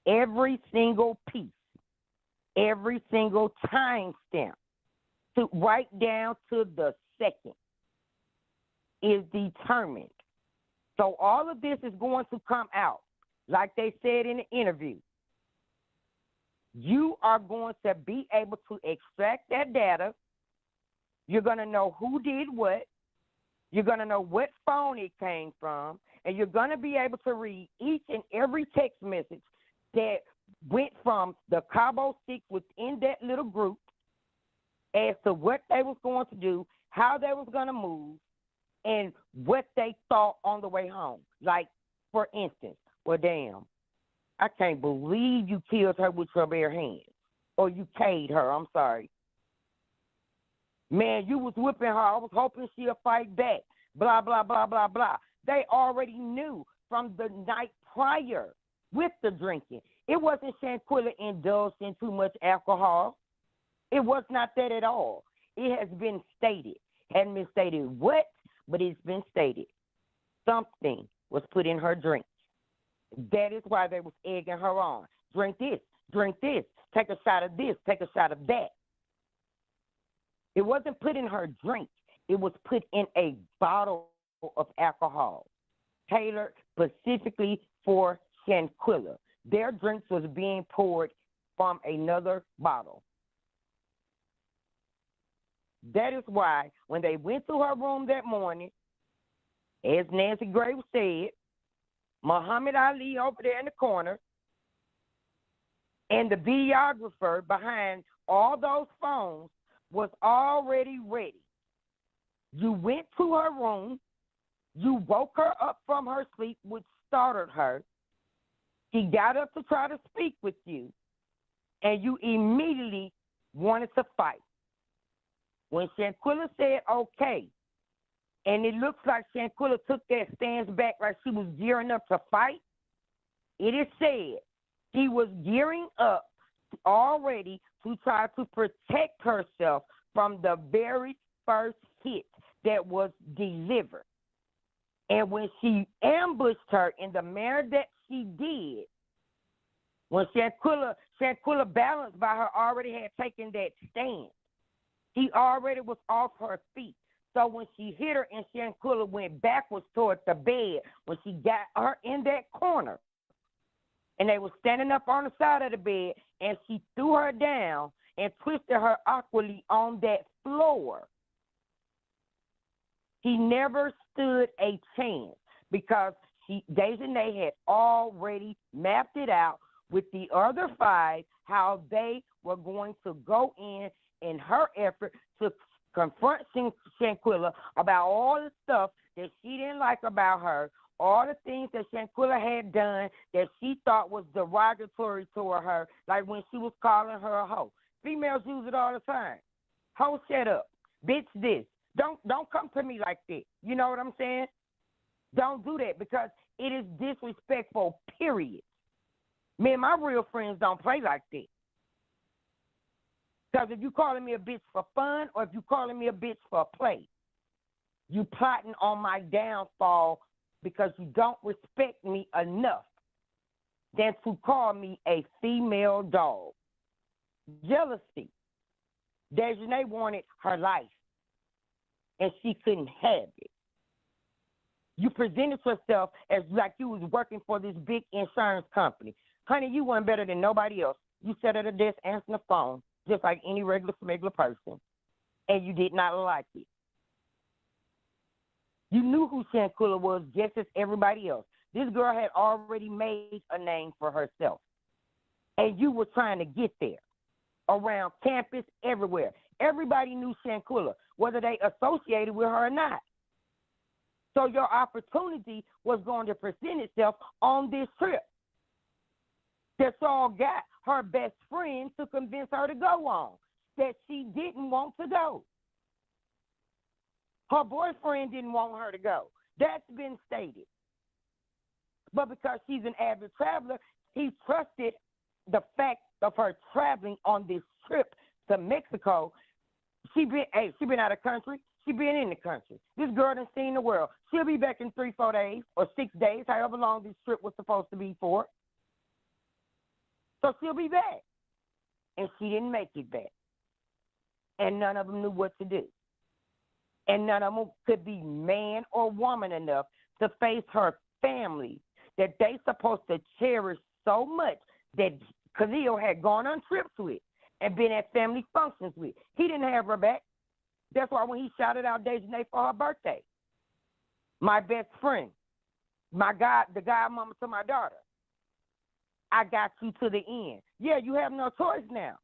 Every single piece, every single timestamp, to right down to the second, is determined. So all of this is going to come out, like they said in the interview. You are going to be able to extract that data. You're going to know who did what. You're going to know what phone it came from. And you're going to be able to read each and every text message that went from the Cabo Six within that little group as to what they was going to do, how they was going to move, and what they thought on the way home. Like, for instance, well, damn, I can't believe you killed her with your bare hands. Or you K'd her, I'm sorry. Man, you was whipping her. I was hoping she'll fight back. Blah, blah, blah, blah, blah. They already knew from the night prior with the drinking. It wasn't Shanquella indulged in too much alcohol. It was not that at all. It has been stated. Hadn't been stated what, but it's been stated. Something was put in her drink. That is why they was egging her on. Drink this, take a shot of this, take a shot of that. It wasn't put in her drink. It was put in a bottle of alcohol, tailored specifically for Shanquella. Their drinks was being poured from another bottle. That is why when they went to her room that morning, as Nancy Graves said, Muhammad Ali over there in the corner, and the videographer behind all those phones was already ready. You went to her room, you woke her up from her sleep, which startled her. She got up to try to speak with you, and you immediately wanted to fight. When Shanquella said okay, and it looks like Shanquella took that stance back like she was gearing up to fight, it is said she was gearing up already to try to protect herself from the very first hit that was delivered. And when she ambushed her in the manner that she did, when Shanquella balanced by her already had taken that stand, she already was off her feet. So when she hit her and Shanquella went backwards towards the bed, when she got her in that corner, and they were standing up on the side of the bed, and she threw her down and twisted her awkwardly on that floor, he never stood a chance because Daejanae had already mapped it out with the other 5 how they were going to go in her effort to confront Shanquella about all the stuff that she didn't like about her, all the things that Shanquella had done that she thought was derogatory toward her, like when she was calling her a hoe. Females use it all the time. Hoe, shut up. Bitch, this. Don't come to me like that. You know what I'm saying? Don't do that because it is disrespectful, period. Me and my real friends don't play like that. Because if you calling me a bitch for fun or if you calling me a bitch for play, you plotting on my downfall because you don't respect me enough than to call me a female dog. Jealousy. Daejanae wanted her life, and she couldn't have it. You presented yourself as like you was working for this big insurance company. Honey, you weren't better than nobody else. You sat at a desk answering the phone just like any regular person, and you did not like it. You knew who Shanquella was just as everybody else. This girl had already made a name for herself, and you were trying to get there around campus, everywhere. Everybody knew Shanquella, whether they associated with her or not. So your opportunity was going to present itself on this trip. That's all got her best friend to convince her to go on, that she didn't want to go. Her boyfriend didn't want her to go. That's been stated. But because she's an avid traveler, he trusted the fact of her traveling on this trip to Mexico. She been out of country. She been in the country. This girl done seen the world. She'll be back in 3-4 days or 6 days, however long this trip was supposed to be for. So she'll be back. And she didn't make it back. And none of them knew what to do. And none of them could be man or woman enough to face her family that they supposed to cherish so much that Khalil had gone on trips with and been at family functions with. He didn't have her back. That's why when he shouted out Daejanae for her birthday, my best friend, the godmama to my daughter, I got you to the end. Yeah, you have no choice now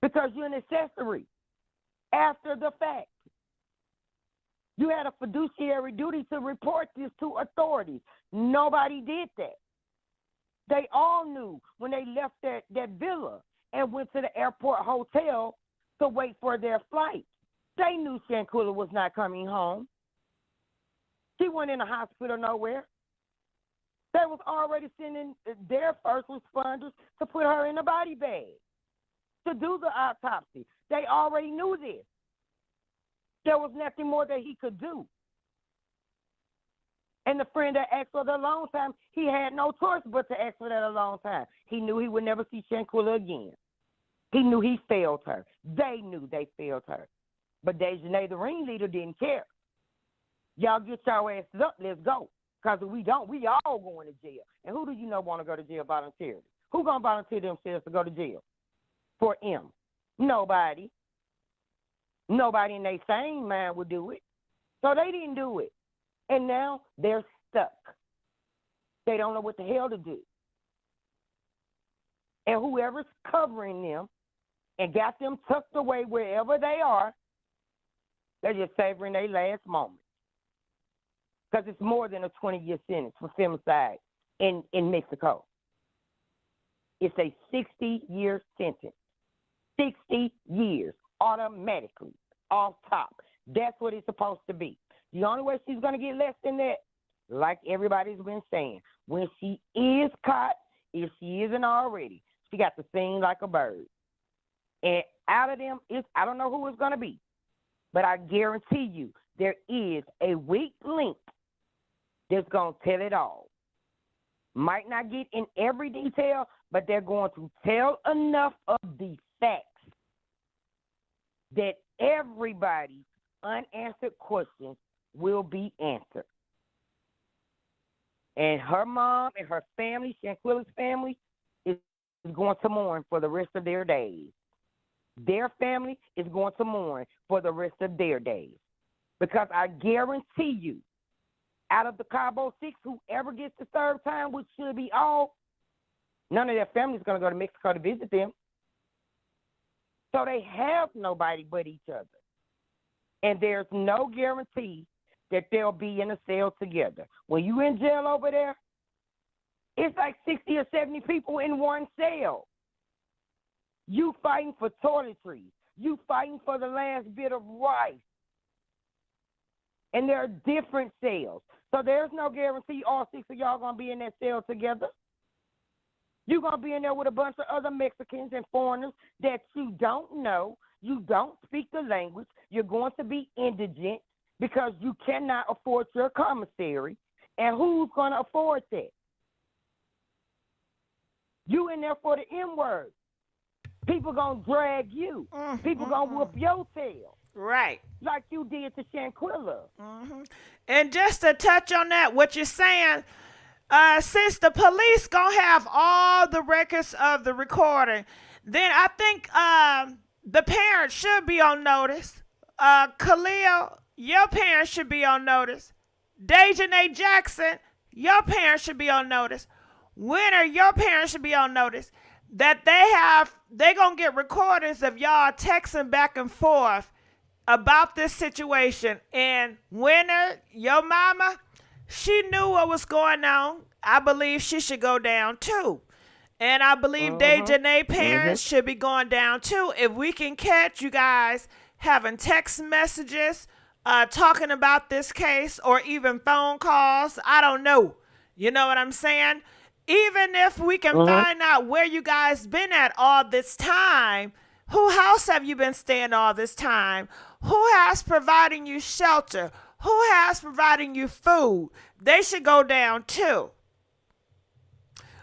because you're an accessory after the fact. You had a fiduciary duty to report this to authorities. Nobody did that. They all knew when they left that villa and went to the airport hotel to wait for their flight. They knew Shanquella was not coming home. She wasn't in a hospital nowhere. They was already sending their first responders to put her in a body bag to do the autopsy. They already knew this. There was nothing more that he could do. And the friend that asked for the alone time, he had no choice but to ask for that alone time. He knew he would never see Shanquella again. He knew he failed her. They knew they failed her. But Daejanae, the ringleader, didn't care. Y'all get your ass up, let's go. Because if we don't, we all going to jail. And who do you know want to go to jail voluntarily? Who going to volunteer themselves to go to jail for M? Nobody. Nobody in their sane mind would do it. So they didn't do it. And now they're stuck. They don't know what the hell to do. And whoever's covering them and got them tucked away wherever they are, they're just savoring their last moment. Because it's more than a 20-year sentence for femicide in Mexico. It's a 60-year sentence. 60 years automatically off top. That's what it's supposed to be. The only way she's going to get less than that, like everybody's been saying, when she is caught, if she isn't already, she got to sing like a bird. And out of them, I don't know who it's going to be, but I guarantee you there is a weak link that's going to tell it all. Might not get in every detail, but they're going to tell enough of the facts that everybody's unanswered questions will be answered. And her mom and her family, Shanquella's family, is going to mourn for the rest of their days. Their family is going to mourn for the rest of their days. Because I guarantee you, out of the Cabo 6, whoever gets the third time, which should be all, none of their family is going to go to Mexico to visit them. So they have nobody but each other. And there's no guarantee that they'll be in a cell together. When you in jail over there, it's like 60 or 70 people in one cell. You fighting for toiletries. You fighting for the last bit of rice. And there are different cells. So there's no guarantee all 6 of y'all going to be in that cell together. You're going to be in there with a bunch of other Mexicans and foreigners that you don't know. You don't speak the language. You're going to be indigent because you cannot afford your commissary. And who's going to afford that? You in there for the M-word. People going to drag you. People going to whoop your tail. Right. Like you did to Shanquella. And just to touch on that, what you're saying, since the police gonna have all the records of the recording, then I think the parents should be on notice. Khalil, your parents should be on notice. Daejanae Jackson, your parents should be on notice. Winter, your parents should be on notice that they gonna get recordings of y'all texting back and forth about this situation. And Winter, your mama, she knew what was going on. I believe she should go down too. And I believe Daejanae parents should be going down too. If we can catch you guys having text messages, talking about this case, or even phone calls, I don't know. You know what I'm saying? Even if we can find out where you guys been at all this time, who house have you been staying all this time? Who has providing you shelter? Who has providing you food? They should go down too.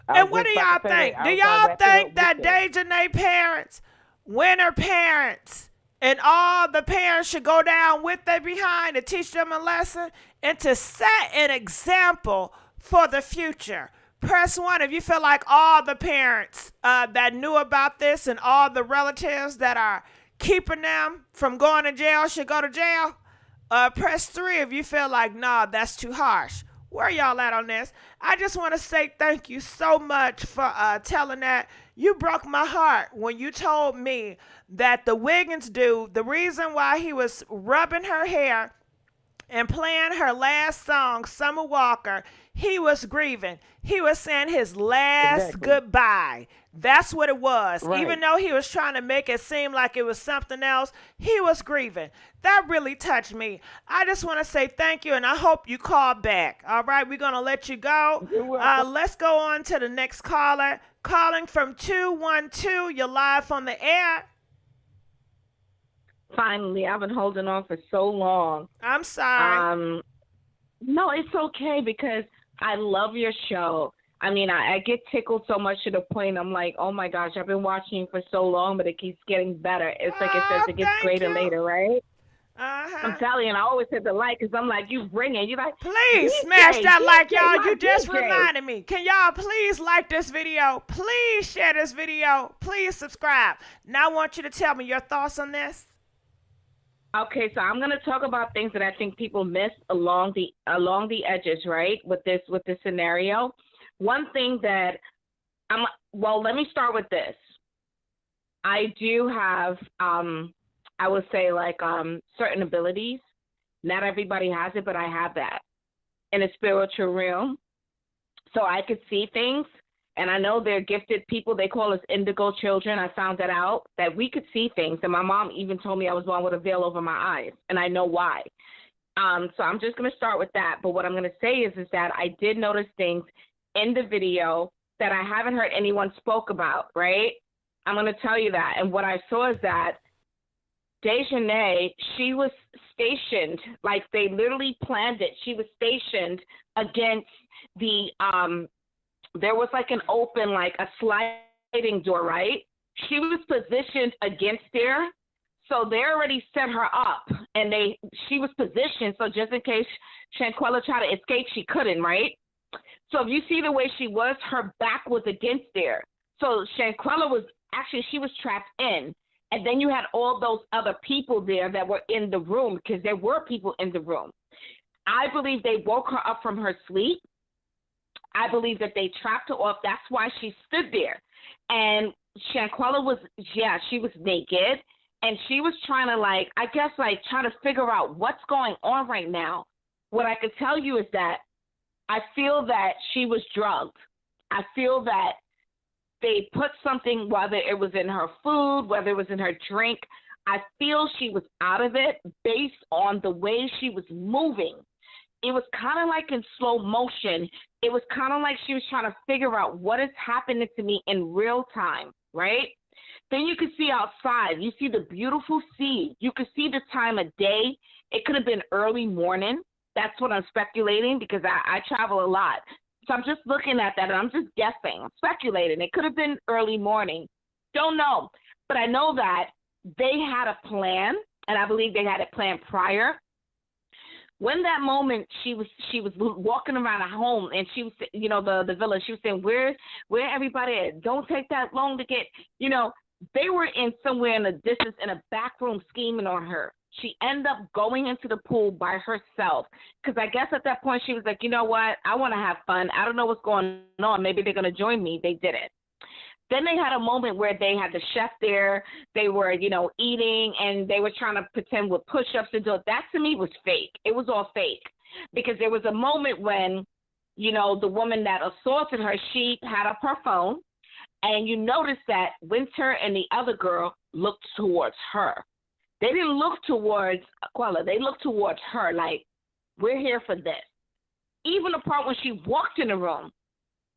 And what do y'all think? Do y'all think that Daejanae parents, Winter parents, and all the parents should go down with their behind to teach them a lesson and to set an example for the future? Press 1 if you feel like all the parents that knew about this and all the relatives that are keeping them from going to jail should go to jail. Press 3 if you feel like, nah, that's too harsh. Where y'all at on this? I just want to say thank you so much for telling that. You broke my heart when you told me that the Wiggins dude, the reason why he was rubbing her hair and playing her last song, Summer Walker, he was grieving. He was saying his last goodbye. That's what it was. Right. Even though he was trying to make it seem like it was something else, he was grieving. That really touched me. I just want to say thank you, and I hope you call back. All right, we're going to let you go. Let's go on to the next caller. Calling from 212. You're live on the air. Finally, I've been holding on for so long. I'm sorry. No, it's okay because I love your show. I mean, I get tickled so much to the point I'm like, oh my gosh, I've been watching for so long, but it keeps getting better. It's like it says, it gets greater later, right? I'm telling you, and I always hit the like because I'm like, you bring it. You're like, please smash that like, y'all. You just reminded me. Can y'all please like this video? Please share this video. Please subscribe. Now I want you to tell me your thoughts on this. Okay, so I'm going to talk about things that I think people miss along the edges, right? With this scenario. one thing that let me start with this. I do have, I would say, like, certain abilities. Not everybody has it, but I have that in a spiritual realm. So I could see things, and I know they're gifted people. They call us indigo children. I found that out, that we could see things. And my mom even told me I was born with a veil over my eyes, and I know why. So I'm just going to start with that. But what I'm going to say is that I did notice things in the video that I haven't heard anyone spoke about, right? I'm going to tell you that. And what I saw is that Daejanae, she was stationed, like they literally planned it. She was stationed against the, there was like an open, like a sliding door, right? She was positioned against there. So they already set her up, and she was positioned, so just in case Shanquella tried to escape, she couldn't, right? So if you see the way she was, her back was against there. So Shanquella was, actually, she was trapped in. And then you had all those other people there that were in the room, because there were people in the room. I believe they woke her up from her sleep. I believe that they trapped her off. That's why she stood there. And Shanquella was, she was naked. And she was trying to, like, I guess, like, trying to figure out what's going on right now. What I could tell you is that I feel that she was drugged. I feel that they put something, whether it was in her food, whether it was in her drink. I feel she was out of it based on the way she was moving. It was kind of like in slow motion. It was kind of like she was trying to figure out what is happening to me in real time, right? Then you can see outside. You see the beautiful sea. You can see the time of day. It could have been early morning. That's what I'm speculating, because I travel a lot. So I'm just looking at that, and I'm just guessing. I'm speculating. It could have been early morning. Don't know. But I know that they had a plan, and I believe they had it planned prior. When that moment she was walking around a home, and she was, the village, she was saying, where everybody at? Don't take that long to get, they were in somewhere in the distance in a back room scheming on her. She ended up going into the pool by herself, because I guess at that point she was like, you know what? I want to have fun. I don't know what's going on. Maybe they're going to join me. They didn't. Then they had a moment where they had the chef there. They were, eating, and they were trying to pretend with push-ups and do it. That to me was fake. It was all fake, because there was a moment when, the woman that assaulted her, she had up her phone, and you notice that Winter and the other girl looked towards her. They didn't look towards Aquila. They looked towards her like, we're here for this. Even the part when she walked in the room,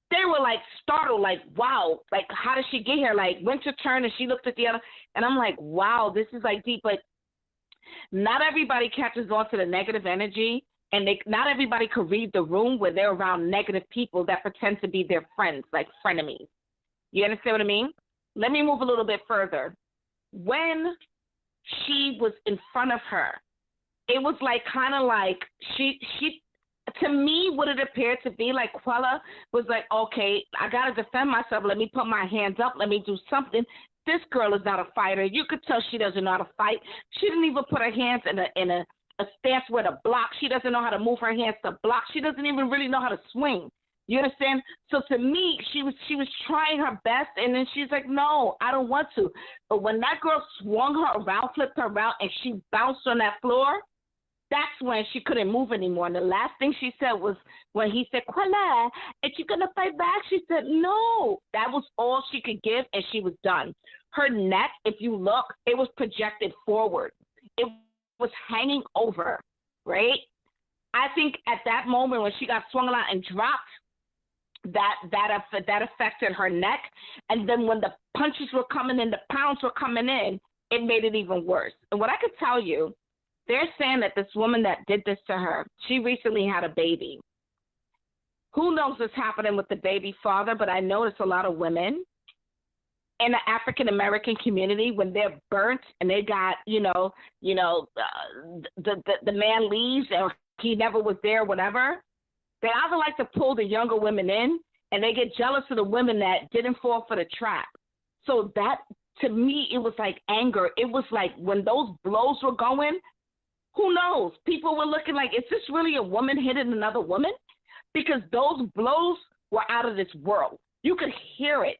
they were like startled, like, wow, like, how did she get here? Like, Winter turned and she looked at the other, and I'm like, wow, this is like deep. But not everybody catches on to the negative energy, and not everybody could read the room where they're around negative people that pretend to be their friends, like frenemies. You understand what I mean? Let me move a little bit further. When she was in front of her, it was like kind of like she to me, what it appeared to be like, Quella was like, okay, I got to defend myself. Let me put my hands up. Let me do something. This girl is not a fighter. You could tell she doesn't know how to fight. She didn't even put her hands in a stance where to block. She doesn't know how to move her hands to block. She doesn't even really know how to swing. You understand? So to me, she was trying her best, and then she's like, no, I don't want to. But when that girl swung her around, flipped her around, and she bounced on that floor, that's when she couldn't move anymore. And the last thing she said was when he said, Quella, are you going to fight back? She said, no. That was all she could give, and she was done. Her neck, if you look, it was projected forward. It was hanging over, right? I think at that moment when she got swung around and dropped, that affected her neck. And then when the punches were coming in, the pounds were coming in, it made it even worse. And what I could tell you, they're saying that this woman that did this to her, she recently had a baby. Who knows what's happening with the baby father, but I notice a lot of women in the African-American community, when they're burnt and they got, the man leaves or he never was there, whatever, they either like to pull the younger women in, and they get jealous of the women that didn't fall for the trap. So that, to me, it was like anger. It was like when those blows were going, who knows? People were looking like, is this really a woman hitting another woman? Because those blows were out of this world. You could hear it.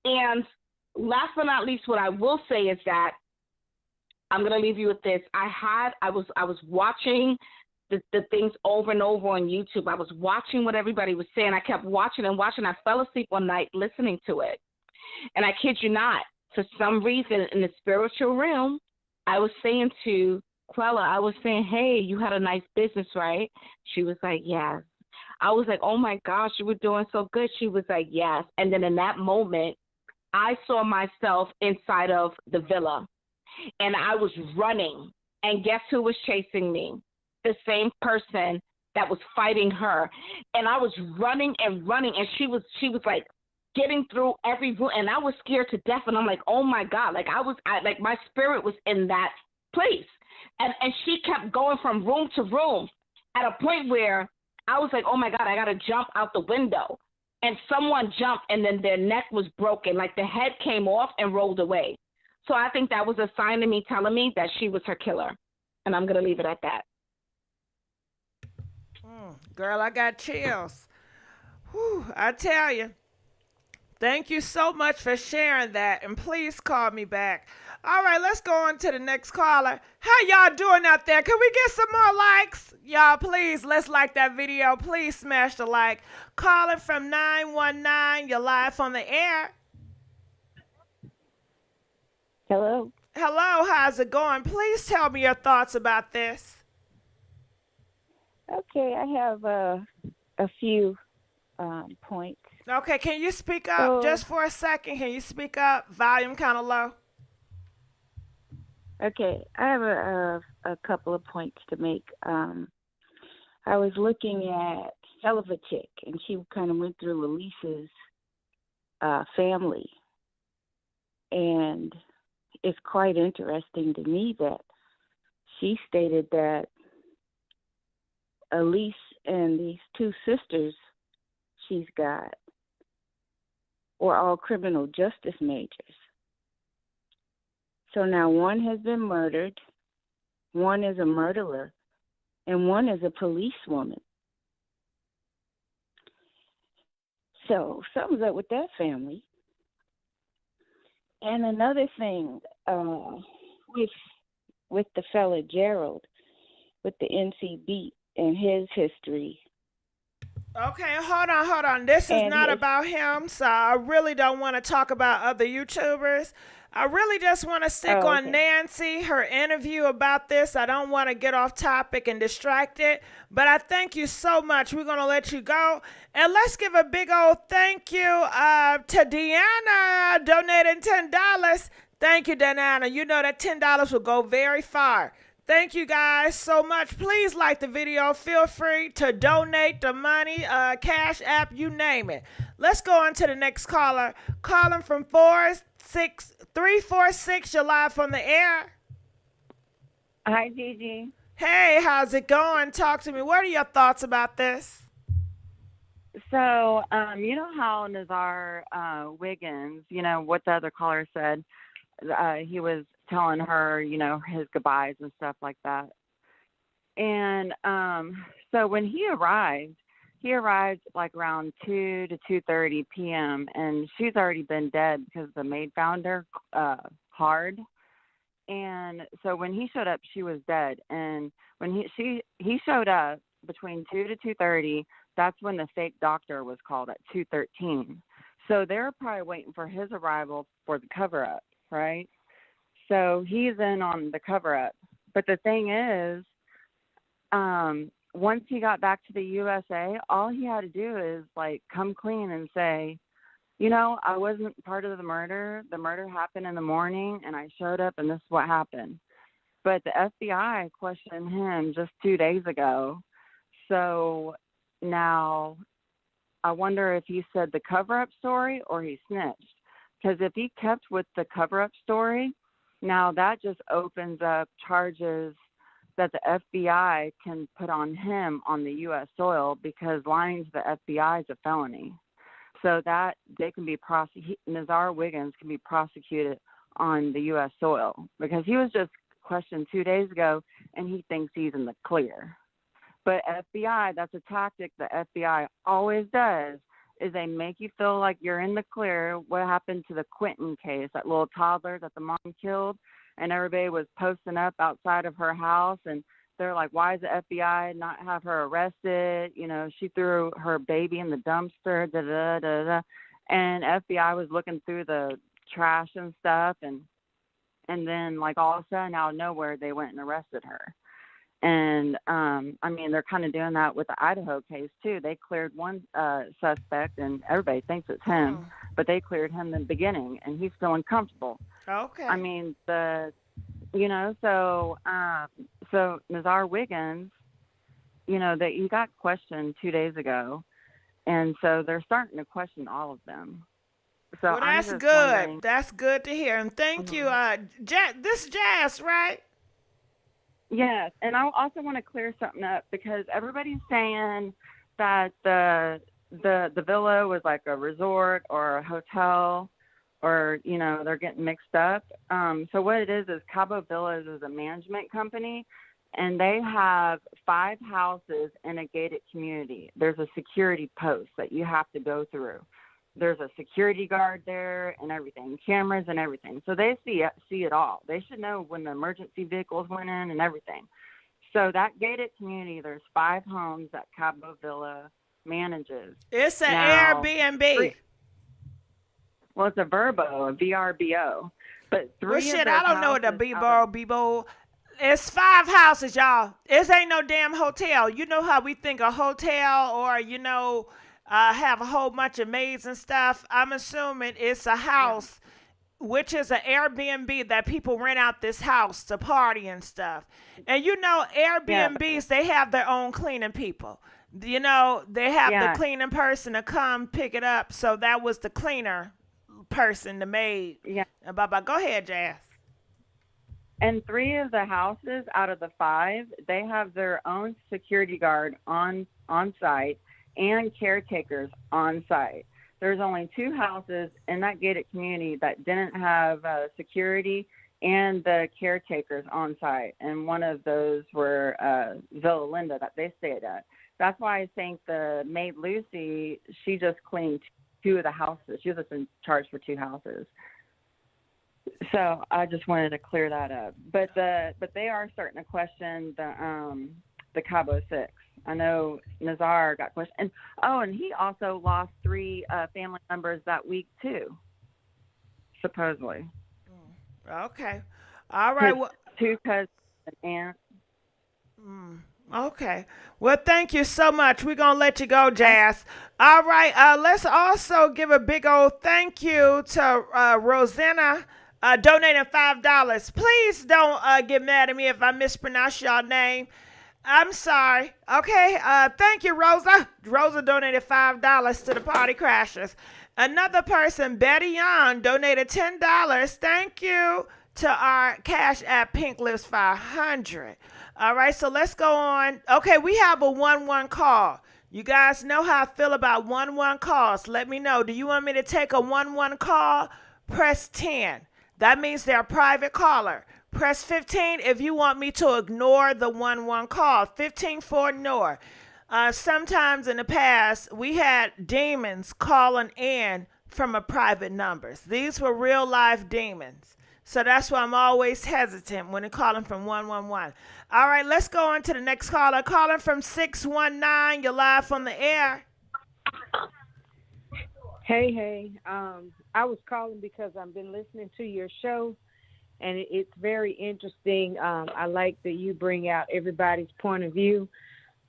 And last but not least, what I will say is that I'm going to leave you with this. I was watching the things over and over on YouTube. I was watching what everybody was saying. I kept watching and watching. I fell asleep one night listening to it. And I kid you not, for some reason in the spiritual realm, I was saying to Quella, I was saying, hey, you had a nice business, right? She was like, yes. I was like, oh my gosh, you were doing so good. She was like, yes. And then in that moment, I saw myself inside of the villa and I was running. And guess who was chasing me? The same person that was fighting her. And I was running and running, and she was like getting through every room, and I was scared to death. And I'm like, oh my God, like like my spirit was in that place. And she kept going from room to room at a point where I was like, oh my God, I got to jump out the window. And someone jumped, and then their neck was broken. Like the head came off and rolled away. So I think that was a sign to me telling me that she was her killer. And I'm going to leave it at that. Girl, I got chills. Whew, I tell you. Thank you so much for sharing that, and please call me back. All right, let's go on to the next caller. How y'all doing out there? Can we get some more likes? Y'all, please, let's like that video. Please smash the like. Calling from 919, you're live on the air. Hello. Hello, how's it going? Please tell me your thoughts about this. Okay, I have a few points. Okay, can you speak up just for a second? Can you speak up? Volume kind of low. Okay, I have a couple of points to make. I was looking at Chick, and she kind of went through Alysse's family. And it's quite interesting to me that she stated that Alysse and these two sisters she's got were all criminal justice majors. So now one has been murdered, one is a murderer, and one is a policewoman. So something's up with that family. And another thing with the fella Gerald, with the NCB and his history. Okay, hold on. This is not about him, so I really don't want to talk about other YouTubers. I really just want to stick on Nancy, her interview about this. I don't want to get off topic and distracted, but I thank you so much. We're going to let you go. And let's give a big old thank you to Deanna, donating $10. Thank you, Deanna. You know that $10 will go very far. Thank you guys so much. Please like the video. Feel free to donate the money, Cash App, you name it. Let's go on to the next caller. Calling from 346. You're live on the air. Hi, Gigi. Hey, how's it going? Talk to me. What are your thoughts about this? So, you know how Nazar Wiggins, you know, what the other caller said, he was telling her, you know, his goodbyes and stuff like that. And so when he arrived like around 2 to 2:30 p.m. and she's already been dead because the maid found her hard. And so when he showed up, she was dead. And when he showed up between 2 to 2:30, that's when the fake doctor was called at 2:13. So they're probably waiting for his arrival for the cover-up, right? So he's in on the cover-up. But the thing is, once he got back to the USA, all he had to do is, like, come clean and say, you know, I wasn't part of the murder. The murder happened in the morning, and I showed up, and this is what happened. But the FBI questioned him just 2 days ago. So now I wonder if he said the cover-up story or he snitched. Because if he kept with the cover-up story, now that just opens up charges that the FBI can put on him on the U.S. soil, because lying to the FBI is a felony. So that they can be Nazar Wiggins can be prosecuted on the U.S. soil, because he was just questioned 2 days ago and he thinks he's in the clear. But FBI, that's a tactic the FBI always does, is they make you feel like you're in the clear. What happened to the Quentin case, that little toddler that the mom killed, and everybody was posting up outside of her house, and they're like, why is the FBI not have her arrested? You know, she threw her baby in the dumpster, da da da da. And FBI was looking through the trash and stuff, and then like all of a sudden out of nowhere they went and arrested her. And I mean, they're kind of doing that with the Idaho case too. They cleared one suspect, and everybody thinks it's him, but they cleared him in the beginning, and he's still uncomfortable. Okay. I mean, so Nazar Wiggins, you know, that he got questioned 2 days ago, and so they're starting to question all of them. So well, that's good. That's good to hear, and thank you. This is Jazz, right? Yes, and I also want to clear something up because everybody's saying that the villa was like a resort or a hotel, or you know, they're getting mixed up. So what it is Cabo Villas is a management company, and they have 5 houses in a gated community. There's a security post that you have to go through. There's a security guard there and everything, cameras and everything. So they see it all. They should know when the emergency vehicles went in and everything. So that gated community, there's 5 homes that Cabo Villa manages. It's an Airbnb. Well, it's a VRBO, a VRBO. But 3 well, shit, I don't know what a VRBO. It's 5 houses, y'all. This ain't no damn hotel. You know how we think a hotel or, you know, have a whole bunch of maids and stuff. I'm assuming it's a house, which is an Airbnb that people rent out this house to party and stuff. And you know, Airbnbs, they have their own cleaning people. You know, they have the cleaning person to come pick it up. So that was the cleaner person, the maid. Yeah. Go ahead, Jazz. And 3 of the houses out of the 5, they have their own security guard on site and caretakers on site. There's only 2 houses in that gated community that didn't have security and the caretakers on site, and one of those were Villa Linda that they stayed at. That's why I think the maid Lucy, she just cleaned 2 of the houses. She was just in charge for 2 houses. So I just wanted to clear that up. But they are starting to question the Cabo 6. I know Nazar got questioned. And he also lost 3 family members that week too, supposedly. Okay. All right. 2 cousins and aunt. Okay. Well, thank you so much. We're going to let you go, Jazz. All right. Let's also give a big old thank you to Rosanna donating $5. Please don't get mad at me if I mispronounce your name. I'm sorry. Okay. Thank you, Rosa. Rosa donated $5 to the Party Crashers. Another person, Betty Young, donated $10. Thank you to our Cash App Pink Lips 500. All right, so let's go on. Okay, we have a 1-1 call. You guys know how I feel about 1-1 calls. Let me know. Do you want me to take a 1-1 call? Press 10. That means they're a private caller. Press 15 if you want me to ignore the 1-1 call. 15 for ignore. Sometimes in the past, we had demons calling in from a private numbers. These were real life demons. So that's why I'm always hesitant when they're calling from 111. All right, let's go on to the next caller. Calling from 619. You're live on the air. Hey. I was calling because I've been listening to your show, and it's very interesting. I like that you bring out everybody's point of view.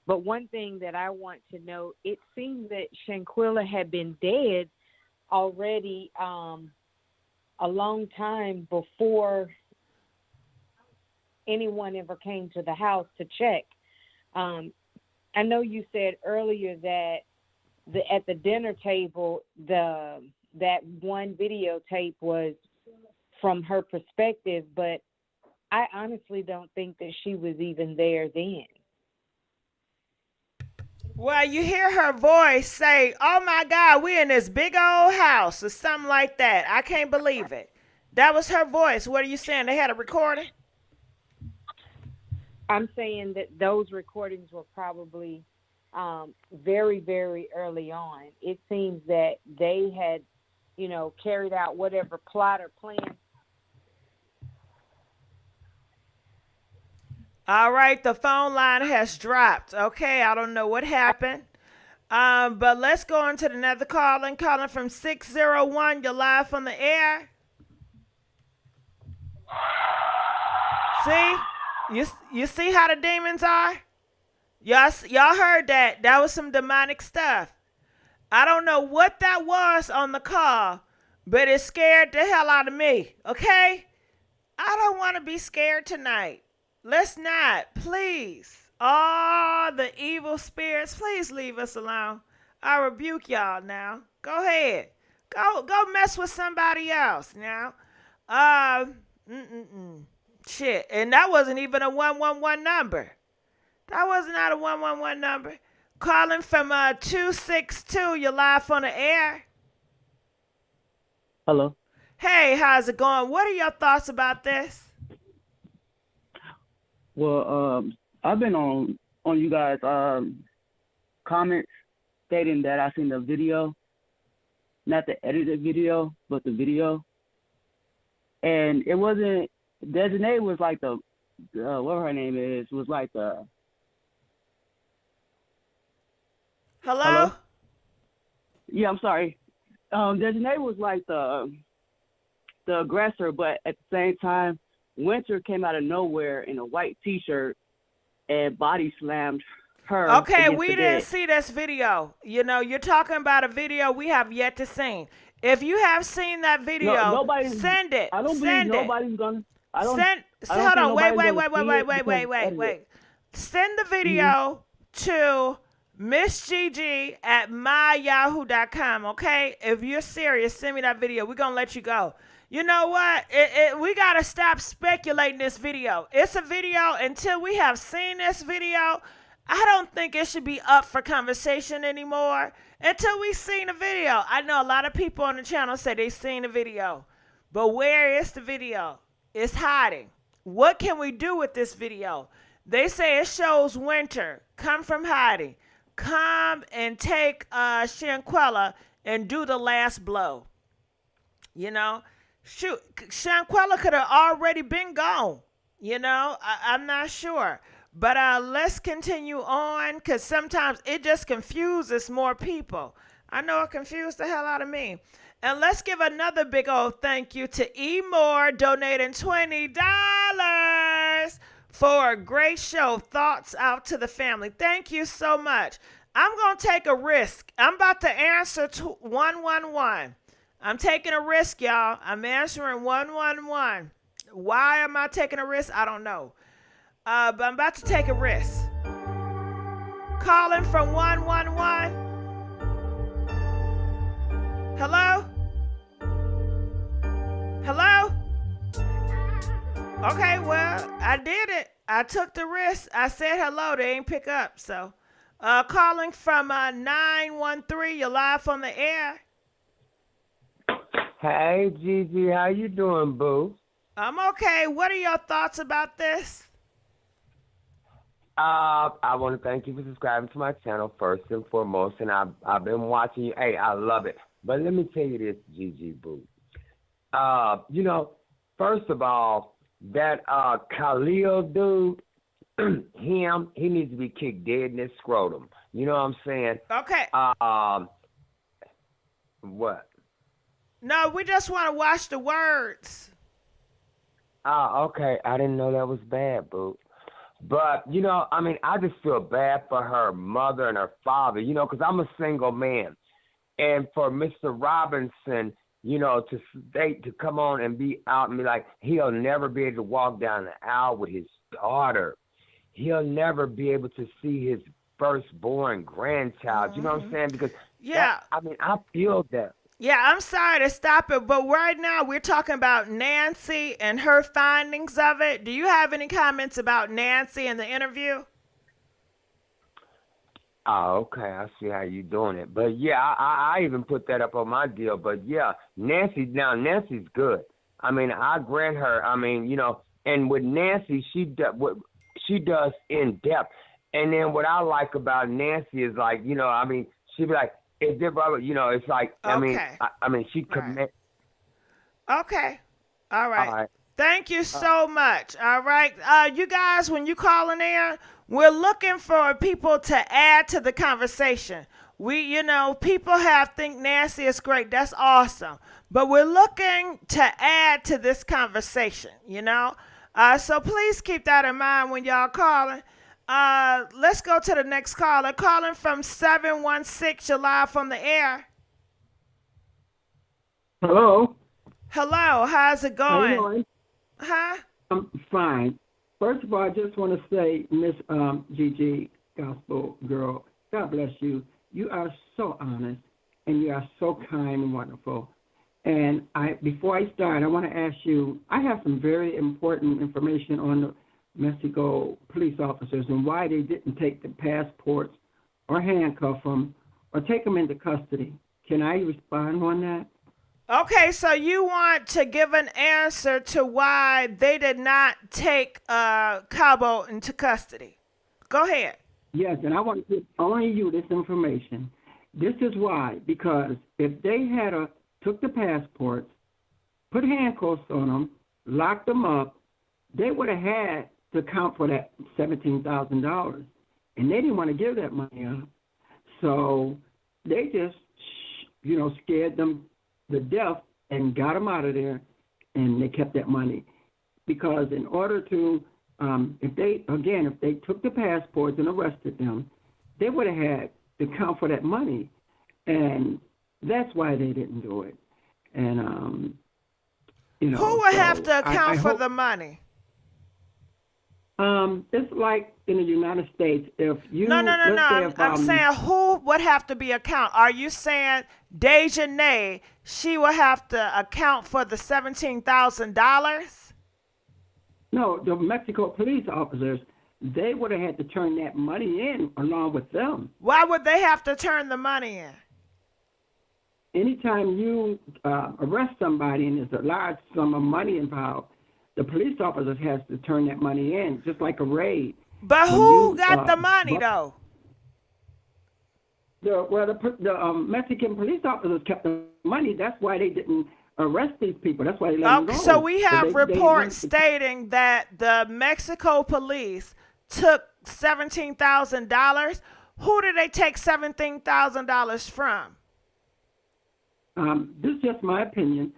But one thing that I want to know, it seems that Shanquella had been dead already a long time before anyone ever came to the house to check. I know you said earlier that at the dinner table, that one videotape was from her perspective, but I honestly don't think that she was even there then. Well, you hear her voice say, "Oh my God, we're in this big old house," or something like that. I can't believe it. That was her voice. What are you saying? They had a recording? I'm saying that those recordings were probably very, very early on. It seems that they had, carried out whatever plot or plan. All right, the phone line has dropped. Okay, I don't know what happened. But let's go on to another calling from 601. You're live on the air. See? You see how the demons are? Y'all heard that. That was some demonic stuff. I don't know what that was on the call, but it scared the hell out of me, okay? I don't want to be scared tonight. Let's not, please. All the evil spirits, please leave us alone. I rebuke y'all now. Go ahead. Go mess with somebody else now. Shit. And that wasn't even a 111 number. That was not a 111 number. Calling from 262. You're live on the air. Hello. Hey, how's it going? What are your thoughts about this? Well, I've been on you guys' comments stating that I seen the video, not the edited video, but the video, and it wasn't. Daejanae was like the what her name is was like the. Hello? Yeah, I'm sorry. Daejanae was like the aggressor, but at the same time, Winter came out of nowhere in a white T-shirt and body slammed her. Okay, we didn't see this video. You're talking about a video we have yet to see. If you have seen that video, send it. I don't believe nobody's gonna. Hold on. Wait. Send the video to MissGiGi at myyahoo.com, okay? If you're serious, send me that video. We're going to let you go. You know what? We got to stop speculating this video. It's a video. Until we have seen this video, I don't think it should be up for conversation anymore until we seen the video. I know a lot of people on the channel say they seen the video, but where is the video? It's hiding. What can we do with this video? They say it shows Winter come from hiding. Come and take Shanquella and do the last blow. Shoot, Shanquella could have already been gone. I'm not sure. But let's continue on, because sometimes it just confuses more people. I know it confused the hell out of me. And let's give another big old thank you to E. Moore donating $20 for a great show. Thoughts out to the family. Thank you so much. I'm going to take a risk. I'm about to answer 111. I'm taking a risk, y'all. I'm answering 111. Why am I taking a risk? I don't know. But I'm about to take a risk. Calling from 111. Hello? Hello? Okay, well, I did it. I took the risk. I said hello. They ain't pick up. So, calling from 913. You're live on the air. Hey, Gigi. How you doing, boo? I'm okay. What are your thoughts about this? I want to thank you for subscribing to my channel first and foremost, and I've been watching you. Hey, I love it. But let me tell you this, Gigi boo. First of all, that Khalil dude, he needs to be kicked dead in his scrotum. You know what I'm saying? Okay. What? No, we just want to watch the words. Okay. I didn't know that was bad, boo. But, I just feel bad for her mother and her father, because I'm a single man. And for Mr. Robinson, to come on and be out and be like, he'll never be able to walk down the aisle with his daughter. He'll never be able to see his firstborn grandchild. You know what I'm saying? Because, I feel that. Yeah, I'm sorry to stop it, but right now we're talking about Nancy and her findings of it. Do you have any comments about Nancy in the interview? Oh, okay. I see how you're doing it. But, yeah, I even put that up on my deal. But, yeah, Nancy's good. I grant her. And with Nancy, what she does in depth. And then what I like about Nancy is like, you know, I mean, she be like, is there, you know, it's like, I mean, Okay. I mean, she commit. Okay. All right. All right. Thank you so much. All right. You guys, when you calling in, we're looking for people to add to the conversation. People think Nancy is great. That's awesome. But we're looking to add to this conversation, So please keep that in mind when y'all calling. Let's go to the next caller. Calling from 716. You're live from the air. Hello. Hello. How's it How going? you doing? Huh? I'm fine. First of all, I just want to say, Miss GG, Gospel Girl, God bless you. You are so honest, and you are so kind and wonderful. And before I start, I want to ask you, I have some very important information on the Mexico police officers and why they didn't take the passports or handcuff them or take them into custody. Can I respond on that? Okay, so you want to give an answer to why they did not take Cabo into custody. Go ahead. Yes, and I want to give only you this information. This is why, because if they had took the passports, put handcuffs on them, locked them up, they would have had to account for that $17,000, and they didn't want to give that money up. So they just, scared them to death and got them out of there, and they kept that money. Because in order to, if they took the passports and arrested them, they would have had to account for that money, and that's why they didn't do it. And who would have to account for the money? It's like in the United States, if you No. I'm saying who would have to be account. Are you saying Daejanae? She will have to account for the $17,000? No, the Mexico police officers, they would have had to turn that money in along with them. Why would they have to turn the money in? Anytime you arrest somebody and there's a large sum of money involved, the police officers has to turn that money in, just like a raid. But who got the money, though? The Mexican police officers kept the money. That's why they didn't arrest these people. That's why they let them go. So we have reports stating that the Mexico police took $17,000. Who did they take $17,000 from? This is just my opinion.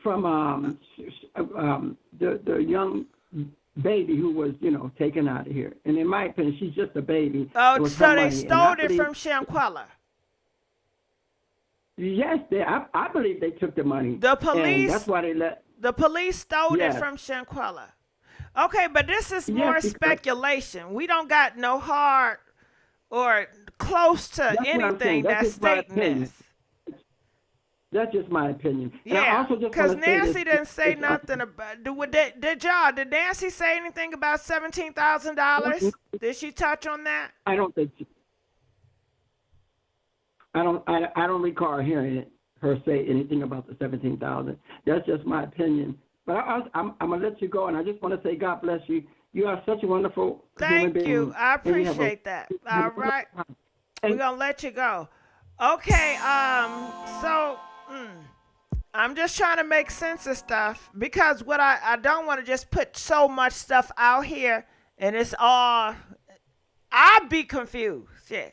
From the young baby who was, taken out of here. And in my opinion, she's just a baby. Oh, so they stole it from Shanquella. Yes, I believe they took the money. The police. And that's why they let. The police stole it from Shanquella. Okay, but this is more speculation. We don't got no hard or close to anything that's stating this. That's just my opinion. Yeah, because Nancy didn't say nothing about. Did Nancy say anything about $17,000? Did she touch on that? I don't think. I don't recall hearing her say anything about the $17,000. That's just my opinion. But I'm gonna let you go, and I just want to say, God bless you. You are such a wonderful human being. Thank you. I appreciate that. All right, we're gonna let you go. Okay. I'm just trying to make sense of stuff because what I don't want to just put so much stuff out here and it's all, I'd be confused. Yeah.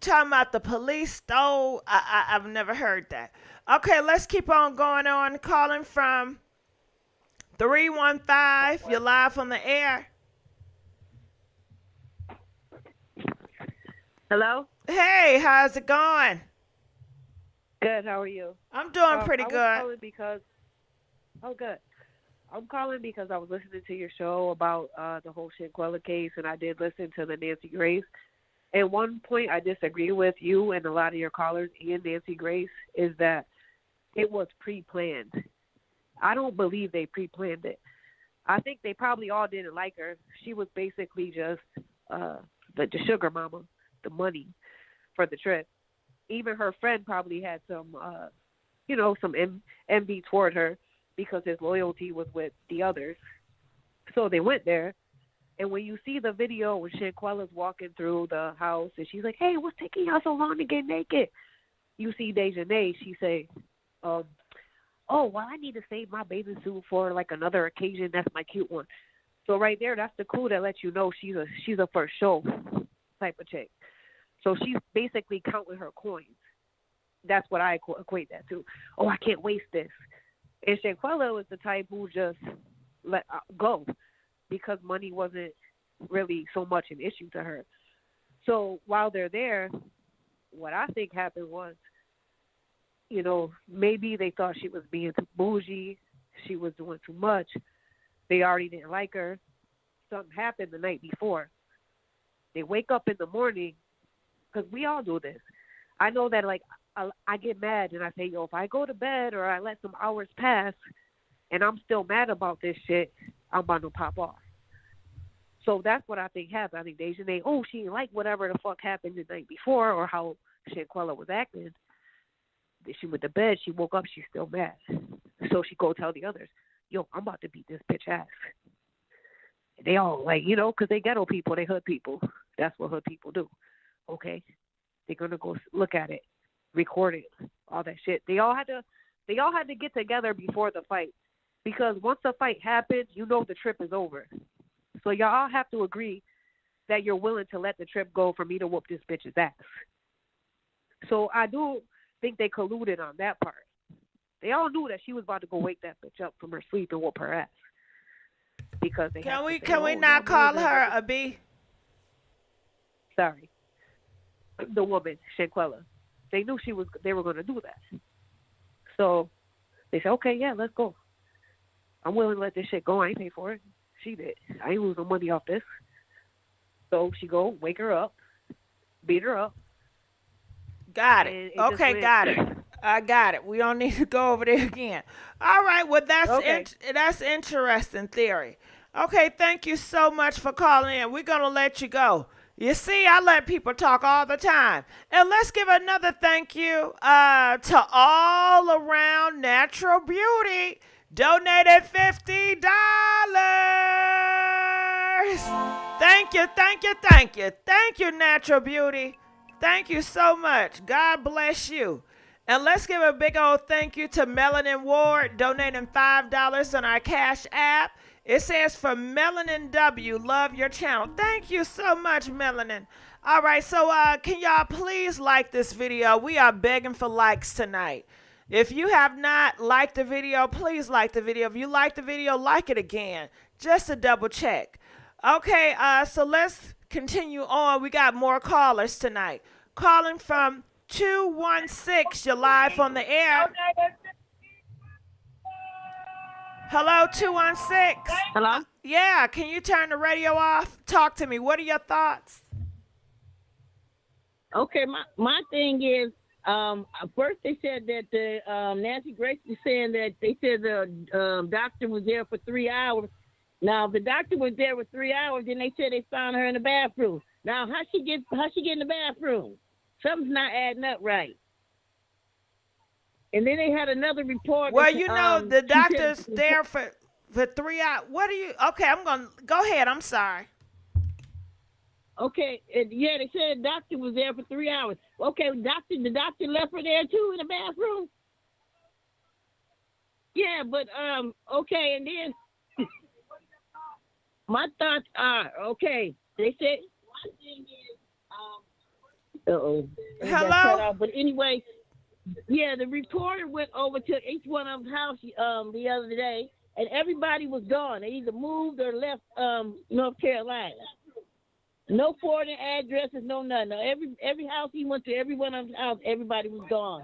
Talking about the police stole, I've never heard that. Okay, let's keep on going on. Calling from 315. You're live on the air. Hello? Hey, how's it going? Good. How are you? I'm doing pretty good. I'm calling because I was listening to your show about the whole Shanquella case, and I did listen to the Nancy Grace. And one point I disagree with you and a lot of your callers and Nancy Grace is that it was pre-planned. I don't believe they pre-planned it. I think they probably all didn't like her. She was basically just the sugar mama, the money for the trip. Even her friend probably had some, some envy toward her because his loyalty was with the others. So they went there, And when you see the video when Shanquella's walking through the house and she's like, "Hey, what's taking y'all so long to get naked?" You see Daejanae, she say, "Oh, well, I need to save my bathing suit for like another occasion. That's my cute one." So right there, that's the clue that lets you know she's a for show type of chick. So she's basically counting her coins. That's what I equate that to. Oh, I can't waste this. And Shanquella was the type who just let go because money wasn't really so much an issue to her. So while they're there, what I think happened was, maybe they thought she was being too bougie. She was doing too much. They already didn't like her. Something happened the night before. They wake up in the morning, because we all do this. I know that, like, I get mad and I say, if I go to bed or I let some hours pass and I'm still mad about this shit, I'm about to pop off. So that's what I think happened. I think Daejanae, she didn't like whatever the fuck happened the night before or how Shanquella was acting. She went to bed, she woke up, she's still mad. So she go tell the others, I'm about to beat this bitch ass. And they all because they ghetto people, they hood people. That's what hood people do. Okay? They're gonna go look at it, record it, all that shit. They all had to get together before the fight. Because once the fight happens, the trip is over. So y'all all have to agree that you're willing to let the trip go for me to whoop this bitch's ass. So I do think they colluded on that part. They all knew that she was about to go wake that bitch up from her sleep and whoop her ass. Because they can we not call her a B? Sorry. The woman, Shanquella. They knew they were going to do that. So they said, okay, yeah, let's go. I'm willing to let this shit go. I ain't pay for it. She did. I ain't losing money off this. So she go, wake her up, beat her up. Got it. Okay, got it. I got it. We don't need to go over there again. All right. Well, that's interesting theory. Okay, thank you so much for calling in. We're going to let you go. You see, I let people talk all the time. And let's give another thank you to All Around Natural Beauty. Donated $50. Thank you, thank you, thank you. Thank you, Natural Beauty. Thank you so much. God bless you. And let's give a big old thank you to Melanin Ward, donating $5 on our Cash App. It says, for Melanin W, love your channel. Thank you so much, Melanin. All right, so can y'all please like this video? We are begging for likes tonight. If you have not liked the video, please like the video. If you like the video, like it again, just to double check. Okay, so let's continue on. We got more callers tonight. Calling from 216, you're live on the air. Hello, 216. Hello? Yeah, can you turn the radio off? Talk to me. What are your thoughts? Okay, my thing is, first they said that the Nancy Grace was saying that they said the doctor was there for 3 hours. Now, if the doctor was there for 3 hours, then they said they found her in the bathroom. Now, how she get in the bathroom? Something's not adding up right. And then they had another report. Well, the doctor's there for 3 hours. What do you? Okay, I'm gonna go ahead. I'm sorry. Okay, yeah, they said the doctor was there for 3 hours. Okay, the doctor left her there too in the bathroom. Yeah, but okay, and then my thoughts are okay. They said one thing is hello. But anyway, yeah, the reporter went over to each one of them house the other day, and everybody was gone. They either moved or left North Carolina. No foreign addresses, no nothing. No, every house he went to, every one of them house, everybody was gone.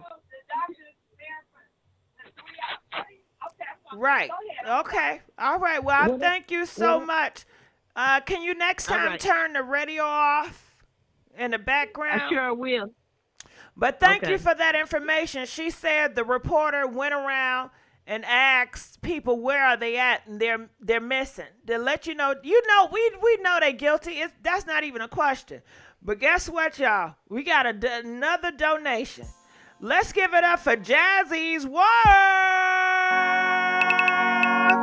Right. Okay. All right. Well, I thank you so much. Can you next time turn the radio off in the background? I sure will. But thank you for that information. She said the reporter went around and asked people where are they at, and they're missing. To let you know, we know they're guilty. That's not even a question. But guess what, y'all? We got another donation. Let's give it up for Jazzy's World.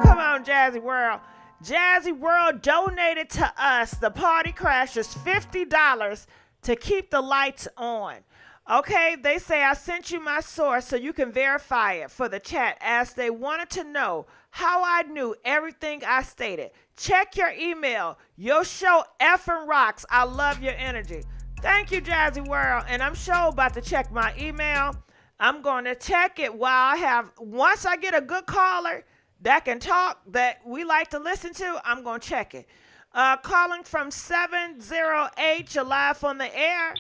Come on, Jazzy World. Jazzy World donated to us, the Party Crashers, $50 to keep the lights on. Okay, they say I sent you my source so you can verify it for the chat, as they wanted to know how I knew everything I stated. Check your email. Your show effing rocks. I love your energy. Thank you, Jazzy World. And I'm sure about to check my email. I'm going to check it once I get a good caller that can talk, that we like to listen to, I'm going to check it. Calling from 708, you're live on the air.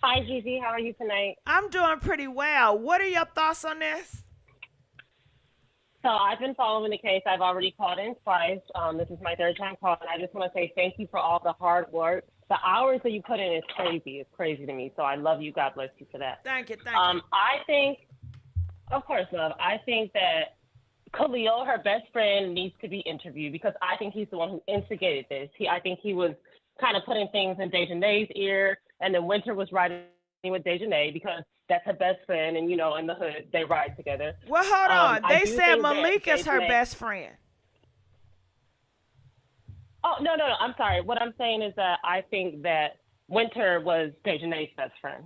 Hi, Gigi. How are you tonight? I'm doing pretty well. What are your thoughts on this? So I've been following the case. I've already called in twice. This is my third time calling. I just want to say thank you for all the hard work. The hours that you put in is crazy. It's crazy to me. So I love you. God bless you for that. Thank you. I think, of course, love. I think that Khalil, her best friend, needs to be interviewed because I think he's the one who instigated this. I think he was kind of putting things in Daejanae's ear, and then Winter was riding with Daejanae because that's her best friend, and, you know, in the hood, they ride together. Well, hold on. They said Malik is her best friend. Oh, no. I'm sorry. What I'm saying is that I think that Winter was Daejanae's best friend.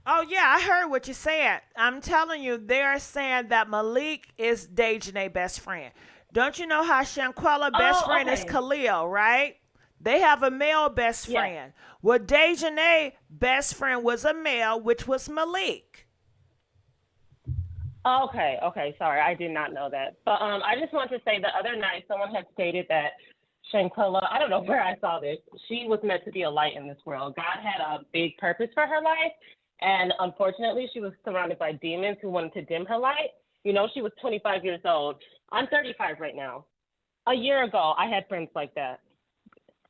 Oh, yeah, I heard what you said. I'm telling you, they're saying that Malik is Daejanae's best friend. Don't you know how Shanquella best friend is Khalil, right? They have a male best friend. Well, Daejanae's best friend was a male, which was Malik. Okay. Sorry, I did not know that. But I just want to say the other night someone had stated that Shanquella, I don't know where I saw this, she was meant to be a light in this world. God had a big purpose for her life, and unfortunately she was surrounded by demons who wanted to dim her light. You know, she was 25 years old. I'm 35 right now. A year ago, I had friends like that.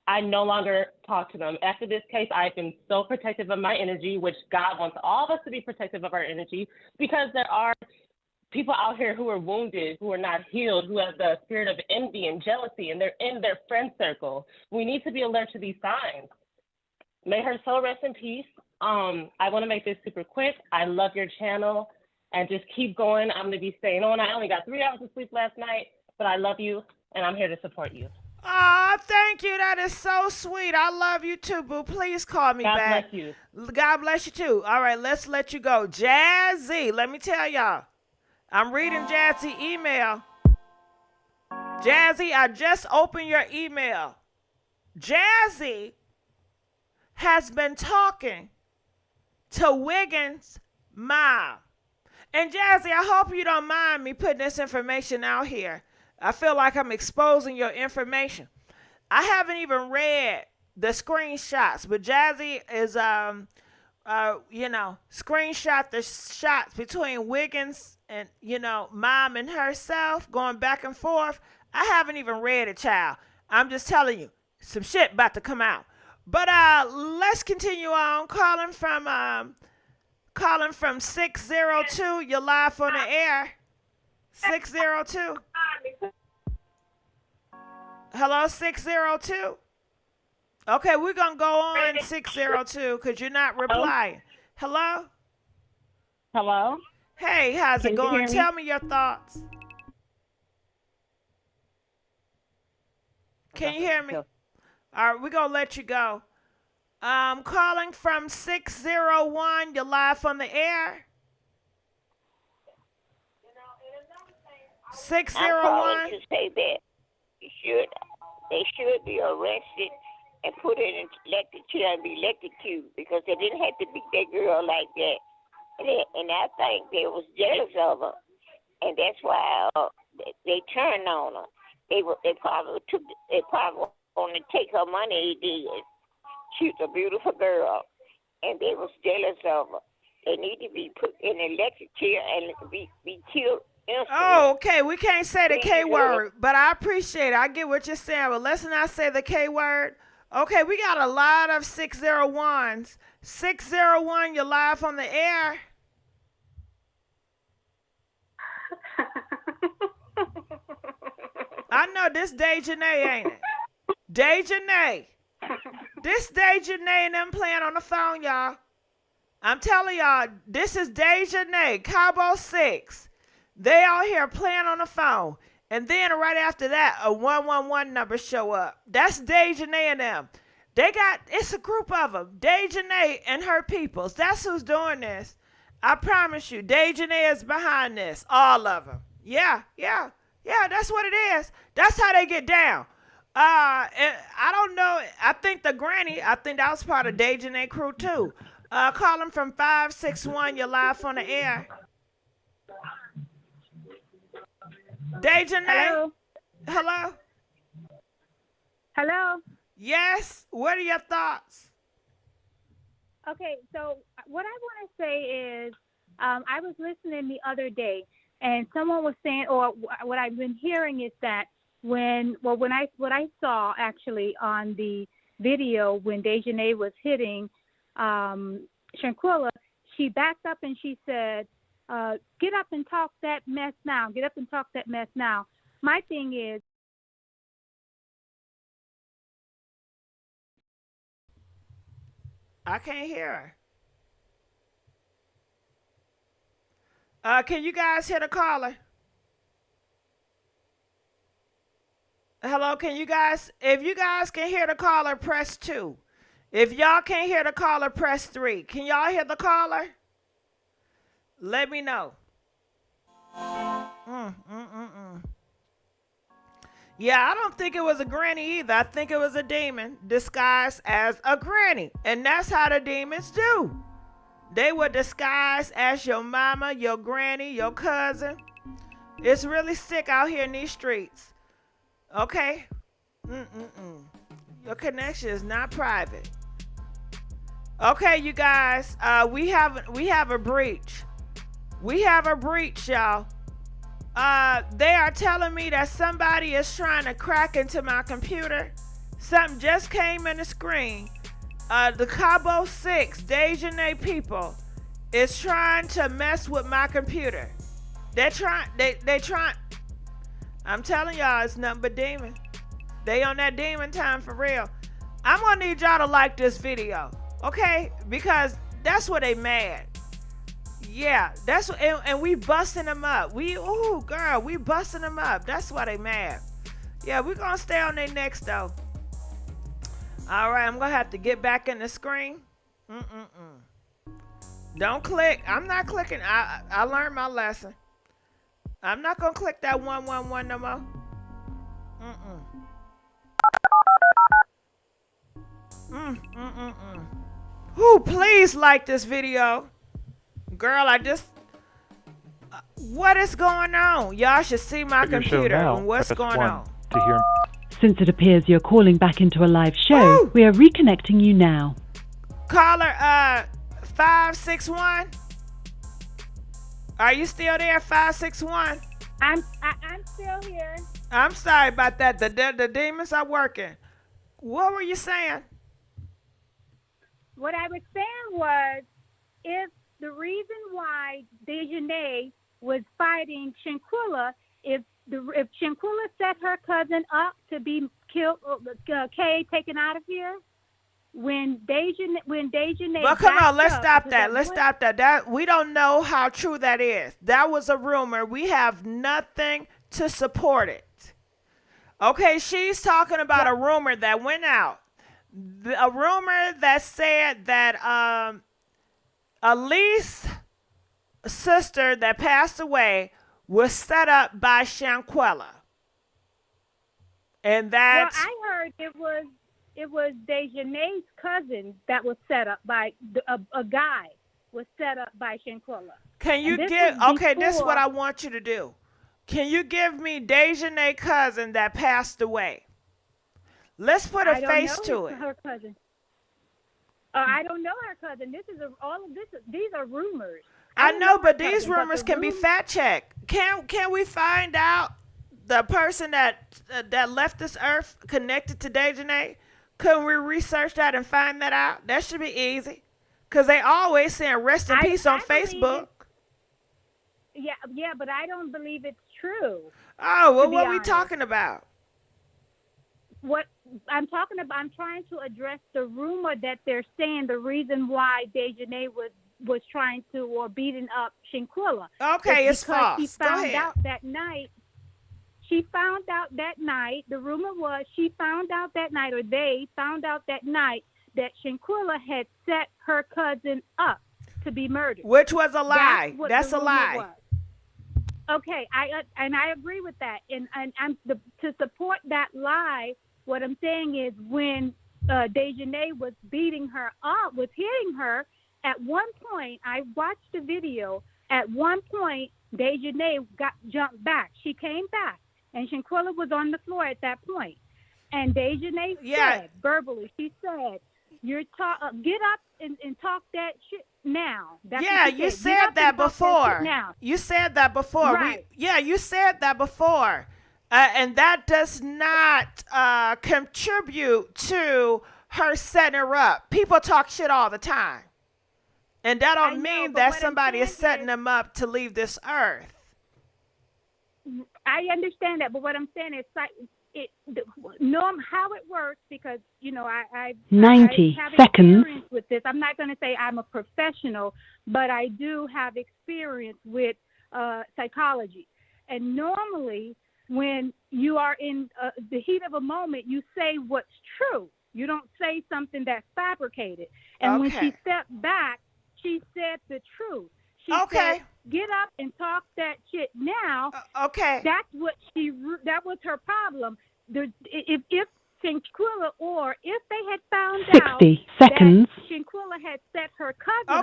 I no longer talk to them. After this case, I've been so protective of my energy, which God wants all of us to be protective of our energy, because there are people out here who are wounded, who are not healed, who have the spirit of envy and jealousy, and they're in their friend circle. We need to be alert to these signs. May her soul rest in peace. I want to make this super quick. I love your channel, and just keep going. I'm going to be staying on. I only got 3 hours of sleep last night, but I love you, and I'm here to support you. Oh, thank you. That is so sweet. I love you too, boo. Please call me back. God bless you. God bless you too. All right, let's let you go. Jazzy, let me tell y'all. I'm reading Jazzy email. Jazzy, I just opened your email. Jazzy has been talking to Wiggins' mom. And Jazzy, I hope you don't mind me putting this information out here. I feel like I'm exposing your information. I haven't even read the screenshots, but Jazzy is, screenshot the shots between Wiggins and, mom and herself going back and forth. I haven't even read it, child. I'm just telling you, some shit about to come out. But let's continue on. Calling from 602. You're live on the air. 602. Hello, 602. Okay, we're going to go on 602 because you're not replying. Hello? Hello? Hey, how's it going? Tell me your thoughts. Can you hear me? All right, we're going to let you go. Calling from 601. You're live on the air. 601. I'm calling to say that they should be arrested and put in an electric chair and be electrocuted because they didn't have to beat that girl like that. And I think they was jealous of her, and that's why they turned on her. They probably want to take her money. They did. She's a beautiful girl, and they was jealous of her. They need to be put in an electric chair and be killed. Oh, okay. We can't say the K word, but I appreciate it. I get what you're saying, but let's not say the K word. Okay, we got a lot of 601s. 601, you're live on the air. I know this Daejanae, ain't it? Daejanae. This Daejanae and them playing on the phone, y'all. I'm telling y'all, this is Daejanae, Cabo 6. They out here playing on the phone. And then right after that, a 111 number show up. That's Daejanae and them. It's a group of them. Daejanae and her peoples. That's who's doing this. I promise you, Daejanae is behind this. All of them. Yeah, that's what it is. That's how they get down. And I don't know. I think that was part of Daejanae crew too. Call them from 561. You're live on the air. Daejanae? Hello? Hello? Yes? What are your thoughts? Okay, so what I want to say is I was listening the other day, and someone was saying, or what I've been hearing is that what I saw actually on the video when Daejanae was hitting Shanquella, she backed up and she said, get up and talk that mess now. Get up and talk that mess now. My thing is, I can't hear her. Can you guys hear the caller? Hello, can you guys? If you guys can hear the caller, press 2. If y'all can't hear the caller, press 3. Can y'all hear the caller? Let me know. Yeah, I don't think it was a granny either. I think it was a demon disguised as a granny. And that's how the demons do. They were disguised as your mama, your granny, your cousin. It's really sick out here in these streets. Okay? Your connection is not private. Okay, you guys. We have a breach. We have a breach, y'all. They are telling me that somebody is trying to crack into my computer. Something just came in the screen. The Cabo 6 Daejanae people is trying to mess with my computer. They trying. I'm telling y'all, it's nothing but demon. They on that demon time for real. I'm gonna need y'all to like this video, okay? Because that's where they mad. Yeah, and we busting them up. We busting them up. That's why they mad. Yeah, we're gonna stay on their necks though. All right, I'm gonna have to get back in the screen. Don't click. I'm not clicking. I learned my lesson. I'm not gonna click that 111 no more. Who please like this video. Girl, what is going on? Y'all should see my computer and what's going on. Since it appears you're calling back into a live show, we are reconnecting you now. Caller 561. Are you still there, 561? I'm still here. I'm sorry about that. The demons are working. What were you saying? What I was saying was, if the reason why Daejanae was fighting Shanquella, if Shanquella set her cousin up to be killed, Kay taken out of here, when Daejanae. Well, come on, let's stop that. Let's stop that. That we don't know how true that is. That was a rumor. We have nothing to support it. Okay, she's talking about a rumor that went out. A rumor that said that Alysse sister that passed away was set up by Shanquella. And that's... Well, I heard it was Daejanae's cousin that was set up by a guy was set up by Shanquella. Can you this is what I want you to do. Can you give me Daejanae's cousin that passed away? Let's put a face to it. Her cousin. I don't know her cousin. These are rumors. I know, but these rumors can be fact checked. Can we find out the person that left this earth connected to Daejanae? Couldn't we research that and find that out? That should be easy. Because they always saying rest in peace on Facebook. Yeah, but I don't believe it's true. Oh, well, what are we talking about? What I'm talking about, I'm trying to address the rumor that they're saying the reason why Daejanae was trying to or beating up Shanquella. Okay, it's false. She found out that night. she found out that night, the rumor was she found out that night, or they found out that night, that Shanquella had set her cousin up to be murdered. Which was a lie. That's a lie. Was. Okay, I agree with that. And to support that lie, what I'm saying is when Daejanae was beating her up, was hitting her, at one point, I watched the video, at one point, Daejanae jumped back. She came back, and Shanquella was on the floor at that point. And Daejanae said, verbally, she said, get up and talk that shit now. That's you said that before. You said that before. Right. You said that before. And that does not contribute to her setting her up. People talk shit all the time. And that don't mean that somebody is setting them up to leave this earth. I understand that, but what I'm saying is how it works, because I 90 have seconds experience with this. I'm not going to say I'm a professional, but I do have experience with psychology. And normally, when you are in the heat of a moment, you say what's true. You don't say something that's fabricated. And when she stepped back, she said the truth. She said, get up and talk that shit now. That was her problem. If Shanquella, or if they had found 60 seconds. that Shanquella had set her cousin I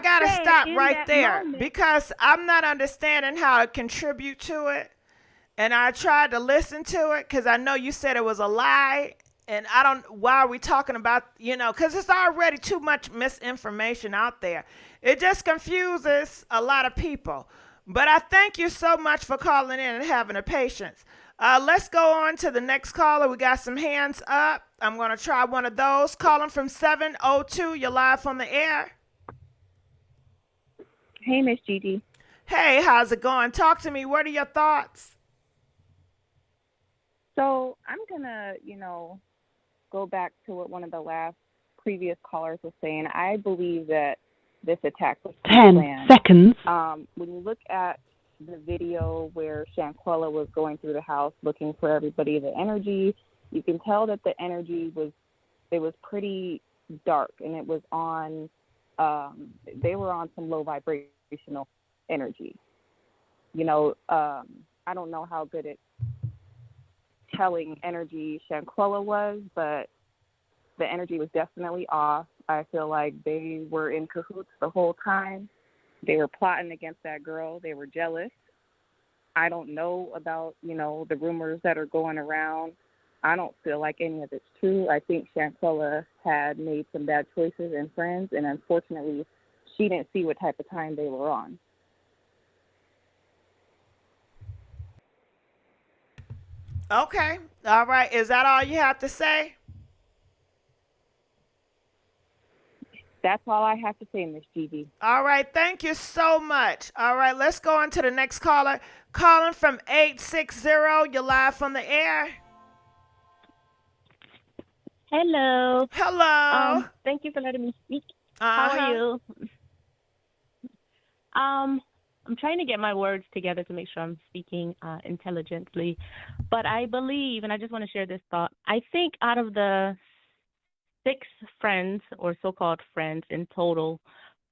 got to stop right there because I'm not understanding how to contribute to it. And I tried to listen to it because I know you said it was a lie. And why are we talking about, because it's already too much misinformation out there. It just confuses a lot of people. But I thank you so much for calling in and having the patience. Let's go on to the next caller. We got some hands up. I'm going to try one of those. Calling from 702. You're live on the air. Hey, Miss Gigi. Hey, how's it going? Talk to me. What are your thoughts? So I'm going to, go back to what one of the previous callers was saying. I believe that this attack was 10 planned. seconds. When you look at the video where Shanquella was going through the house looking for everybody, the energy, you can tell that the energy was pretty dark, and it was on, they were on some low vibrational energy. I don't know how good at telling energy Shanquella was, but the energy was definitely off. I feel like they were in cahoots the whole time. They were plotting against that girl. They were jealous. I don't know about, the rumors that are going around. I don't feel like any of it's true. I think Shanquella had made some bad choices and friends, and unfortunately, she didn't see what type of time they were on. Okay. All right. Is that all you have to say? That's all I have to say, Miss Gigi. All right. Thank you so much. All right. Let's go on to the next caller. Calling from 860. You're live on the air. Hello. Hello. Thank you for letting me speak. Uh-huh. How are you? I'm trying to get my words together to make sure I'm speaking intelligently. But I believe, and I just want to share this thought, I think out of the 6 friends or so-called friends in total,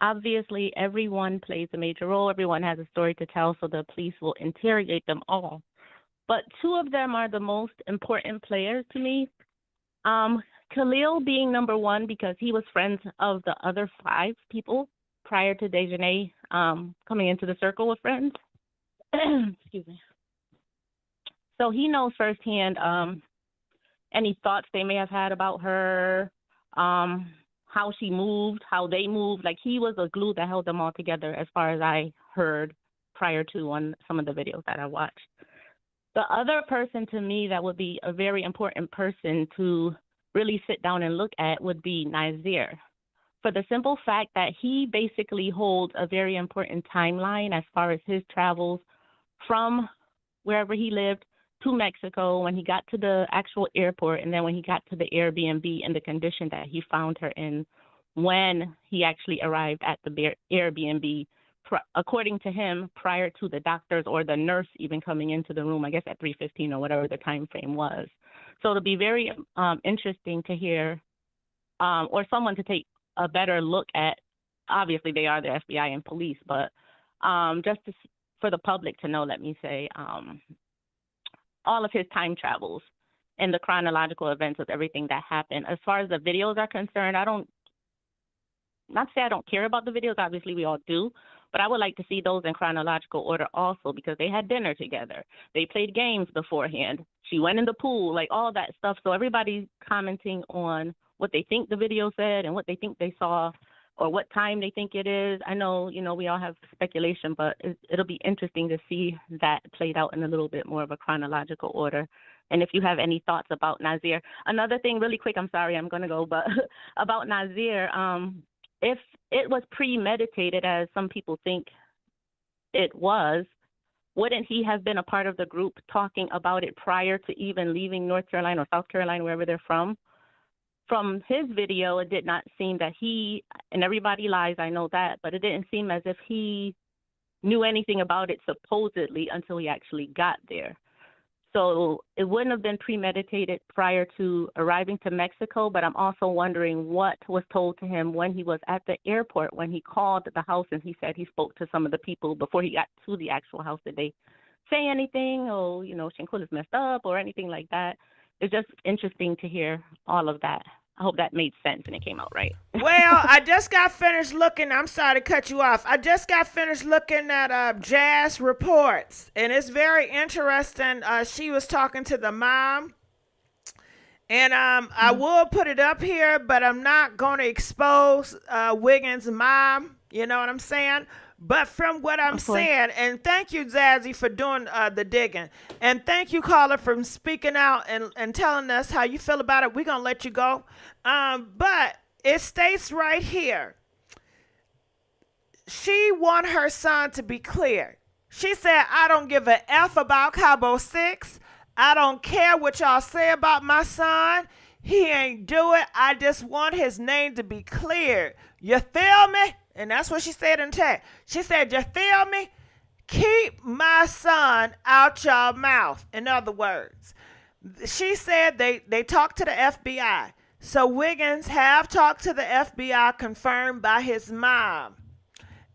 obviously everyone plays a major role. Everyone has a story to tell, so the police will interrogate them all. But 2 of them are the most important players to me. Khalil being number 1 because he was friends of the other 5 people prior to Daejanae coming into the circle of friends. Excuse me. So he knows firsthand any thoughts they may have had about her, how she moved, how they moved. Like, he was a glue that held them all together as far as I heard prior to on some of the videos that I watched. The other person to me that would be a very important person to really sit down and look at would be Nazir, for the simple fact that he basically holds a very important timeline as far as his travels from wherever he lived to Mexico, when he got to the actual airport, and then when he got to the Airbnb and the condition that he found her in when he actually arrived at the Airbnb according to him, prior to the doctors or the nurse even coming into the room, I guess at 3:15 or whatever the time frame was. So it'll be very interesting to hear, or someone to take a better look at. Obviously, they are the FBI and police, but just for the public to know, let me say, all of his time travels and the chronological events of everything that happened. As far as the videos are concerned, not say I don't care about the videos, obviously we all do, but I would like to see those in chronological order also, because they had dinner together. They played games beforehand. She went in the pool, like all that stuff. So everybody's commenting on what they think the video said and what they think they saw or what time they think it is. I know, we all have speculation, but it'll be interesting to see that played out in a little bit more of a chronological order. And if you have any thoughts about Nazir. Another thing really quick, I'm sorry, I'm going to go, but about Nazir, if it was premeditated, as some people think it was, wouldn't he have been a part of the group talking about it prior to even leaving North Carolina or South Carolina, wherever they're from? From his video, it did not seem that he, and everybody lies, I know that, but it didn't seem as if he knew anything about it supposedly until he actually got there. So it wouldn't have been premeditated prior to arriving to Mexico, but I'm also wondering what was told to him when he was at the airport, when he called the house and he said he spoke to some of the people before he got to the actual house. Did they say anything? Oh, Shanquella's messed up or anything like that? It's just interesting to hear all of that. I hope that made sense and it came out right. Well, I just got finished looking. I'm sorry to cut you off. I just got finished looking at Jazz reports, and it's very interesting. She was talking to the mom, and I will put it up here, but I'm not going to expose Wiggins' mom. You know what I'm saying? But from what I'm saying, and thank you, Zazzy, for doing the digging. And thank you, caller, for speaking out and telling us how you feel about it. We're going to let you go. But it states right here, she want her son to be clear. She said, I don't give a F about Cabo 6. I don't care what y'all say about my son. He ain't do it. I just want his name to be cleared. You feel me? And that's what she said in text. She said, you feel me? Keep my son out your mouth. In other words, she said they talked to the FBI. So Wiggins have talked to the FBI, confirmed by his mom.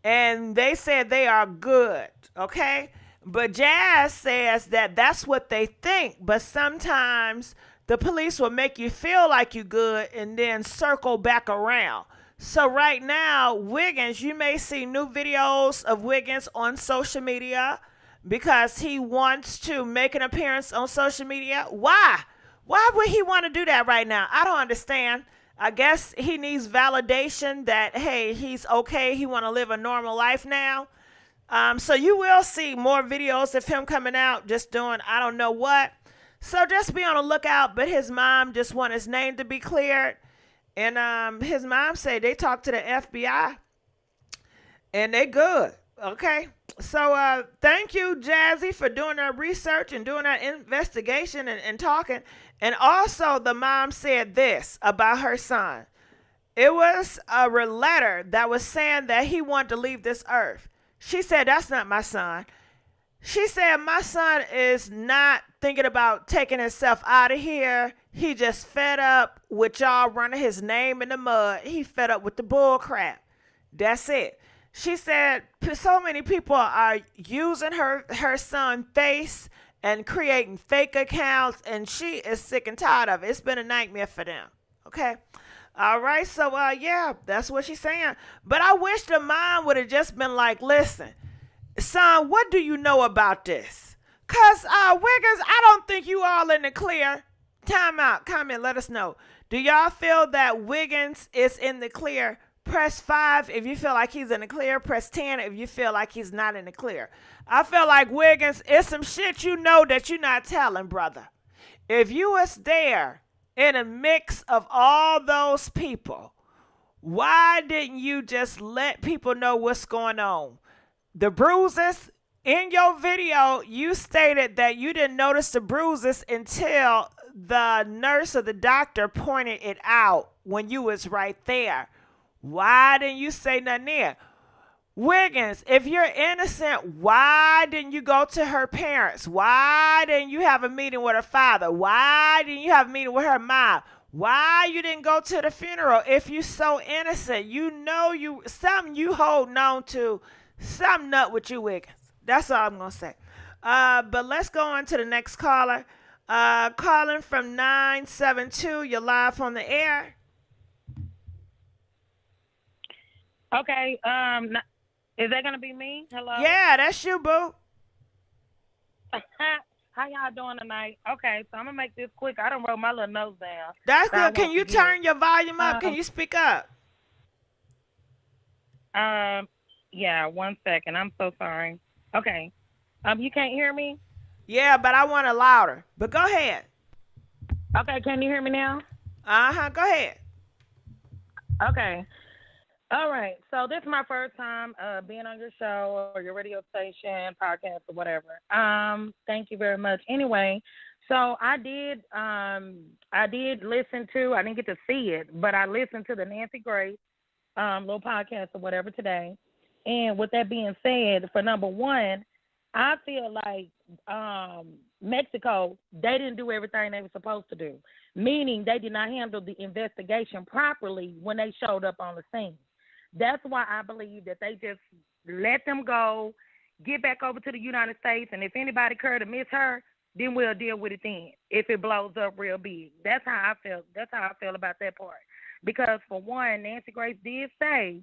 And they said they are good, okay? But Jazz says that that's what they think. But sometimes the police will make you feel like you're good and then circle back around. So right now, Wiggins, you may see new videos of Wiggins on social media because he wants to make an appearance on social media. Why? Why would he want to do that right now? I don't understand. I guess he needs validation that, hey, he's okay. He want to live a normal life now. So you will see more videos of him coming out just doing I don't know what. So just be on the lookout. But his mom just want his name to be cleared. And his mom said they talked to the FBI and they good. Okay. So thank you, Jazzy, for doing that research and doing that investigation and talking. And also the mom said this about her son. It was a letter that was saying that he wanted to leave this earth. She said, that's not my son. She said, my son is not thinking about taking himself out of here. He just fed up with y'all running his name in the mud. He fed up with the bull crap. That's it. She said so many people are using her son's face and creating fake accounts, and she is sick and tired of it. It's been a nightmare for them. Okay? All right, so yeah, that's what she's saying. But I wish the mom would have just been like, listen, son, what do you know about this? Because, Wiggins, I don't think you all in the clear. Time out. Comment. Let us know. Do y'all feel that Wiggins is in the clear? Press 5 if you feel like he's in the clear. Press 10 if you feel like he's not in the clear. I feel like Wiggins, it's some shit you know that you're not telling, brother. If you was there in a mix of all those people, why didn't you just let people know what's going on? The bruises, in your video, you stated that you didn't notice the bruises until the nurse or the doctor pointed it out when you was right there. Why didn't you say nothing there? Wiggins, if you're innocent, why didn't you go to her parents? Why didn't you have a meeting with her father? Why didn't you have a meeting with her mom? Why you didn't go to the funeral if you so innocent? You know something you holding on to, something up with you, Wiggins. That's all I'm gonna say. But let's go on to the next caller. Calling from 972. You're live on the air. Okay. Is that gonna be me? Hello. Yeah, that's you, boo. How y'all doing tonight? Okay, so I'm gonna make this quick. I done wrote my little notes down. That's good. Can you turn your volume up? Can you speak up? Yeah. 1 second. I'm so sorry. Okay. You can't hear me? Yeah, but I want it louder. But go ahead. Okay. Can you hear me now? Go ahead. Okay. All right. So this is my first time being on your show or your radio station, podcast, or whatever. Thank you very much. Anyway, so I did listen to. I didn't get to see it, but I listened to the Nancy Grace little podcast or whatever today. And with that being said, for number one, I feel like Mexico, they didn't do everything they were supposed to do, meaning they did not handle the investigation properly when they showed up on the scene. That's why I believe that they just let them go, get back over to the United States, and if anybody care to miss her, then we'll deal with it then, if it blows up real big. That's how I feel. That's how I feel about that part. Because, for one, Nancy Grace did say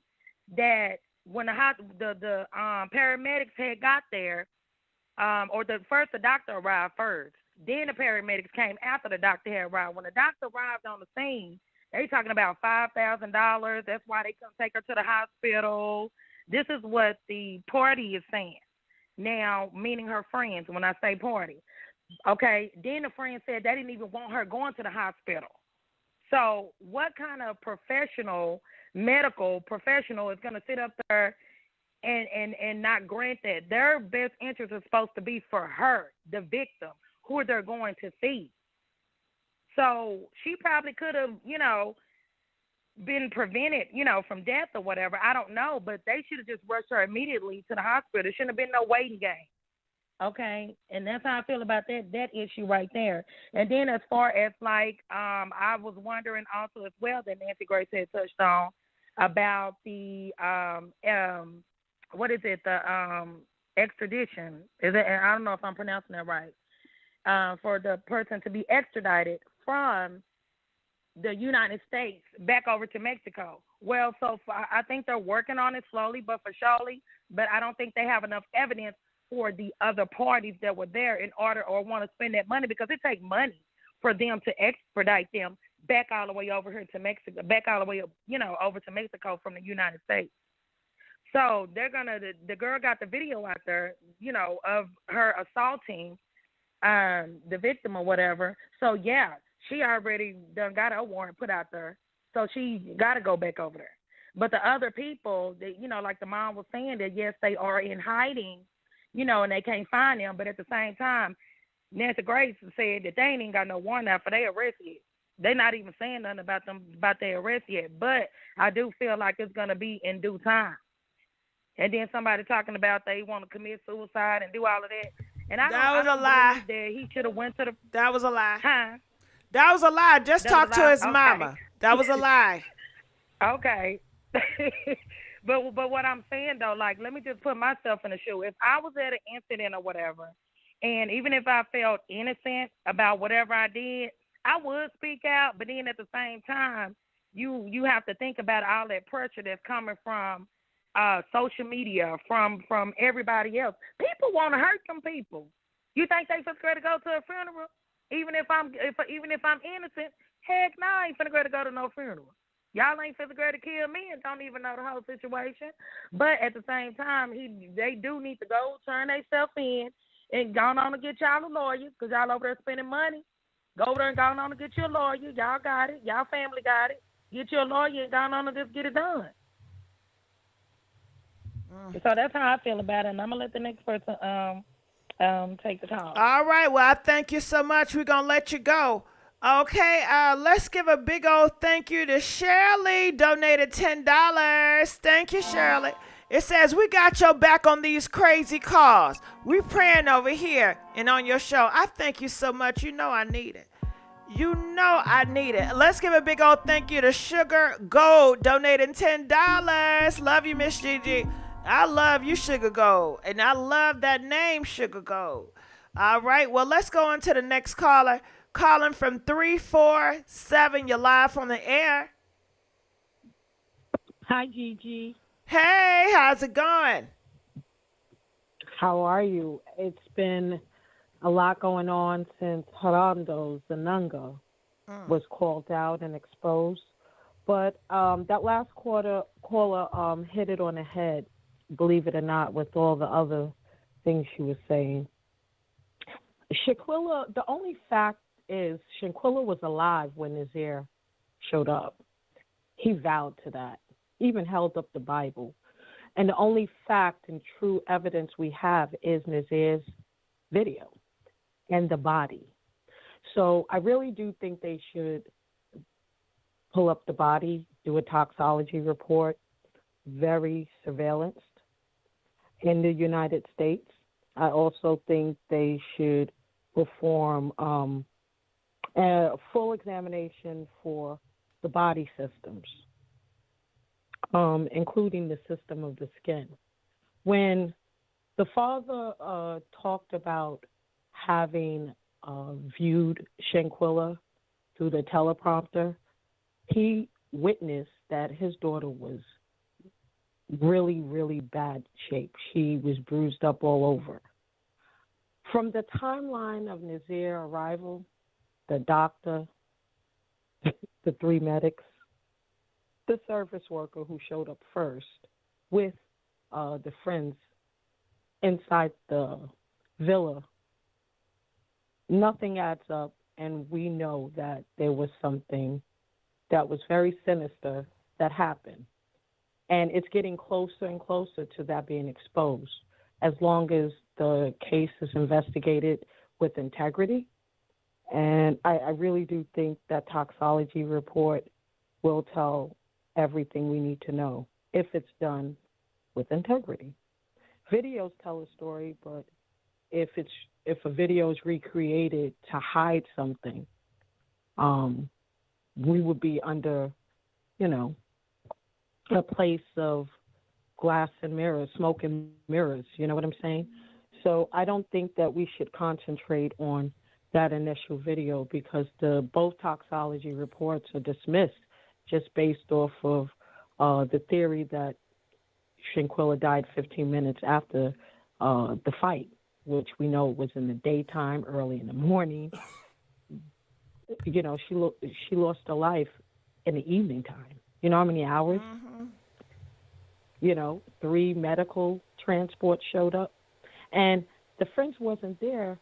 that when the paramedics had got there, or the doctor arrived first. Then the paramedics came after the doctor had arrived. When the doctor arrived on the scene, they talking about $5,000. That's why they couldn't take her to the hospital. This is what the party is saying. Now, meaning her friends, when I say party. Okay, then the friend said they didn't even want her going to the hospital. So what kind of medical professional is going to sit up there and not grant that? Their best interest is supposed to be for her, the victim, who they're going to see. So she probably could have, been prevented, from death or whatever. I don't know, but they should have just rushed her immediately to the hospital. There shouldn't have been no waiting game. Okay, and that's how I feel about that issue right there. And then as far as I was wondering also as well that Nancy Grace had touched on about the extradition. Is it? I don't know if I'm pronouncing that right. For the person to be extradited from the United States back over to Mexico. Well, I think they're working on it slowly but for surely, but I don't think they have enough evidence for the other parties that were there in order or want to spend that money, because it takes money for them to extradite them back all the way over here to Mexico, back all the way, over to Mexico from the United States. So the girl got the video out there, of her assaulting the victim or whatever. So yeah, she already done got a warrant put out there. So she got to go back over there. But the other people, like the mom was saying, that yes, they are in hiding, and they can't find them. But at the same time, Nancy Grace said that they ain't even got no warrant out for their arrest yet. They're not even saying nothing about their arrest yet. But I do feel like it's going to be in due time. And then somebody talking about they want to commit suicide and do all of that. And I was a lie. That he should have went to the. That was a lie. Huh? That was a lie. Just talk to his mama. That was a lie. Okay. But what I'm saying though, let me just put myself in the shoe. If I was at an incident or whatever, and even if I felt innocent about whatever I did, I would speak out. But then at the same time, you have to think about all that pressure that's coming from social media, from everybody else. People want to hurt them people. You think they just ready to go to a funeral? Even if I'm innocent, heck no, I ain't finna go to no funeral. Y'all ain't finna to kill me and don't even know the whole situation. But at the same time, they do need to go turn themselves in and go on and get y'all a lawyer, because y'all over there spending money. Go over there and go on and get you a lawyer. Y'all got it. Y'all family got it. Get you a lawyer and go on and just get it done. So that's how I feel about it, and I'm going to let the next person take the call. All right. Well, I thank you so much. We're going to let you go. Okay, let's give a big old thank you to Shirley, donated $10. Thank you, Shirley. It says, we got your back on these crazy calls. We praying over here and on your show. I thank you so much. You know I need it. You know I need it. Let's give a big old thank you to Sugar Gold donating $10. Love you, Miss Gigi. I love you, Sugar Gold. And I love that name, Sugar Gold. All right, well, let's go on to the next caller. Calling from 347. You're live on the air. Hi, Gigi. Hey, how's it going? How are you? It's been a lot going on since Gerardo Zanunga was called out and exposed. But that last caller hit it on the head, believe it or not, with all the other things she was saying. Shanquella, the only fact is Shanquella was alive when Nazir showed up. He vowed to that, even held up the Bible. And the only fact and true evidence we have is Nazir's video and the body. So I really do think they should pull up the body, do a toxology report, very surveillanced in the United States. I also think they should perform a full examination for the body systems, including the system of the skin. When the father talked about having viewed Shanquella through the teleprompter, he witnessed that his daughter was really, really bad shape. She was bruised up all over. From the timeline of Nazir's arrival, the doctor, the 3 medics, the service worker who showed up first with the friends inside the villa, nothing adds up, and we know that there was something that was very sinister that happened. And it's getting closer and closer to that being exposed. As long as the case is investigated with integrity. And I really do think that toxology report will tell everything we need to know if it's done with integrity. Videos tell a story, but if a video is recreated to hide something, we would be under, a place of glass and mirrors, smoke and mirrors, you know what I'm saying? So I don't think that we should concentrate on that initial video because both toxology reports are dismissed just based off of the theory that Shanquella died 15 minutes after the fight, which we know was in the daytime, early in the morning. She lost her life in the evening time. You know how many hours? Mm-hmm. 3 medical transports showed up. And the friends wasn't there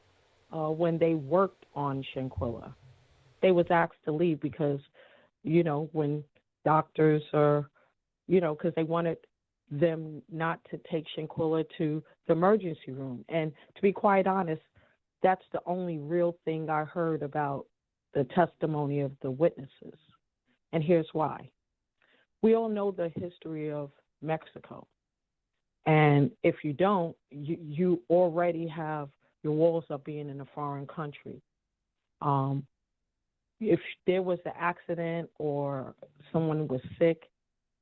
when they worked on Shanquella. They was asked to leave because, when doctors are, because they wanted them not to take Shanquella to the emergency room. And to be quite honest, that's the only real thing I heard about the testimony of the witnesses. And here's why. We all know the history of Mexico. And if you don't, you already have your walls up being in a foreign country. If there was an accident or someone was sick,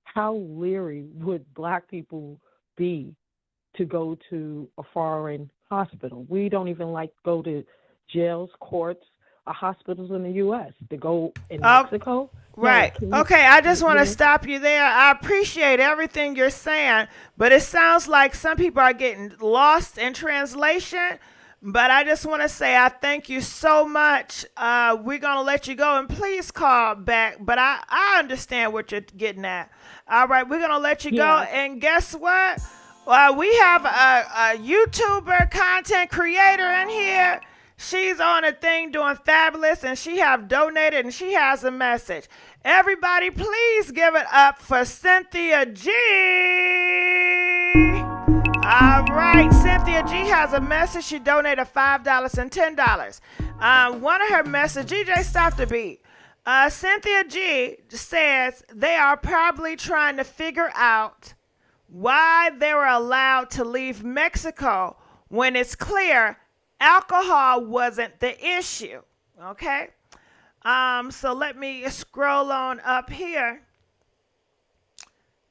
how leery would Black people be to go to a foreign hospital? We don't even go to jails, courts, or hospitals in the U.S. to go in Mexico. Right. Okay, I just want to stop you there. I appreciate everything you're saying, but it sounds like some people are getting lost in translation. But I just want to say I thank you so much. We're going to let you go, and please call back. But I understand what you're getting at. All right, we're going to let you go. And guess what? We have a YouTuber content creator in here. She's on a thing doing fabulous, and she have donated, and she has a message. Everybody, please give it up for Cynthia G. All right, Cynthia G has a message. She donated $5 and $10. One of her messages, DJ, stop the beat. Cynthia G says they are probably trying to figure out why they were allowed to leave Mexico when it's clear alcohol wasn't the issue. Okay? So let me scroll on up here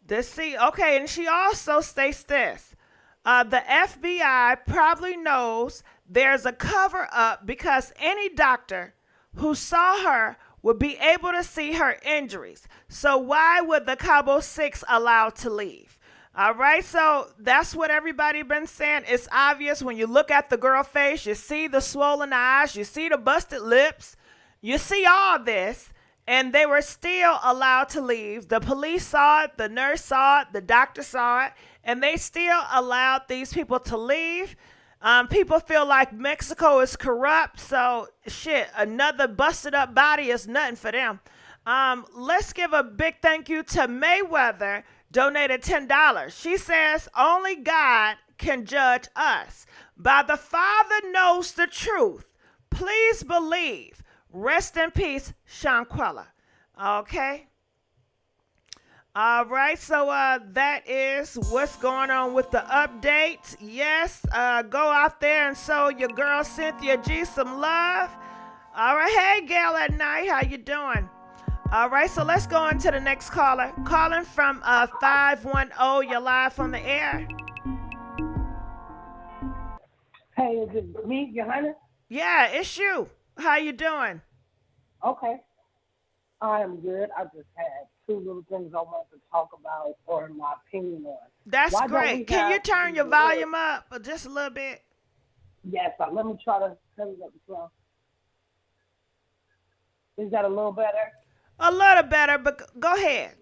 to see. Okay, and she also states this. The FBI probably knows there's a cover up because any doctor who saw her would be able to see her injuries. So why would the Cabo 6 allow to leave? All right, so that's what everybody been saying. It's obvious when you look at the girl face, you see the swollen eyes, you see the busted lips, you see all this, and they were still allowed to leave. The police saw it, the nurse saw it, the doctor saw it, and they still allowed these people to leave. People feel like Mexico is corrupt, so shit, another busted up body is nothing for them. Let's give a big thank you to Mayweather, donated $10. She says, only God can judge us. By the Father knows the truth. Please believe. Rest in peace, Shanquella. Okay. All right, so that is what's going on with the updates. Yes, go out there and show your girl Cynthia G some love. All right, hey, Gail at night, how you doing? All right, so let's go on to the next caller. Calling from 510, you're live on the air. Hey, is it me, Johanna? Yeah, it's you. How you doing? Okay. I am good. I just had two little things I want to talk about or my opinion on. That's great. Can you turn your volume up just a little bit? Yes, let me try to turn it up some. Is that a little better? A little better, but go ahead.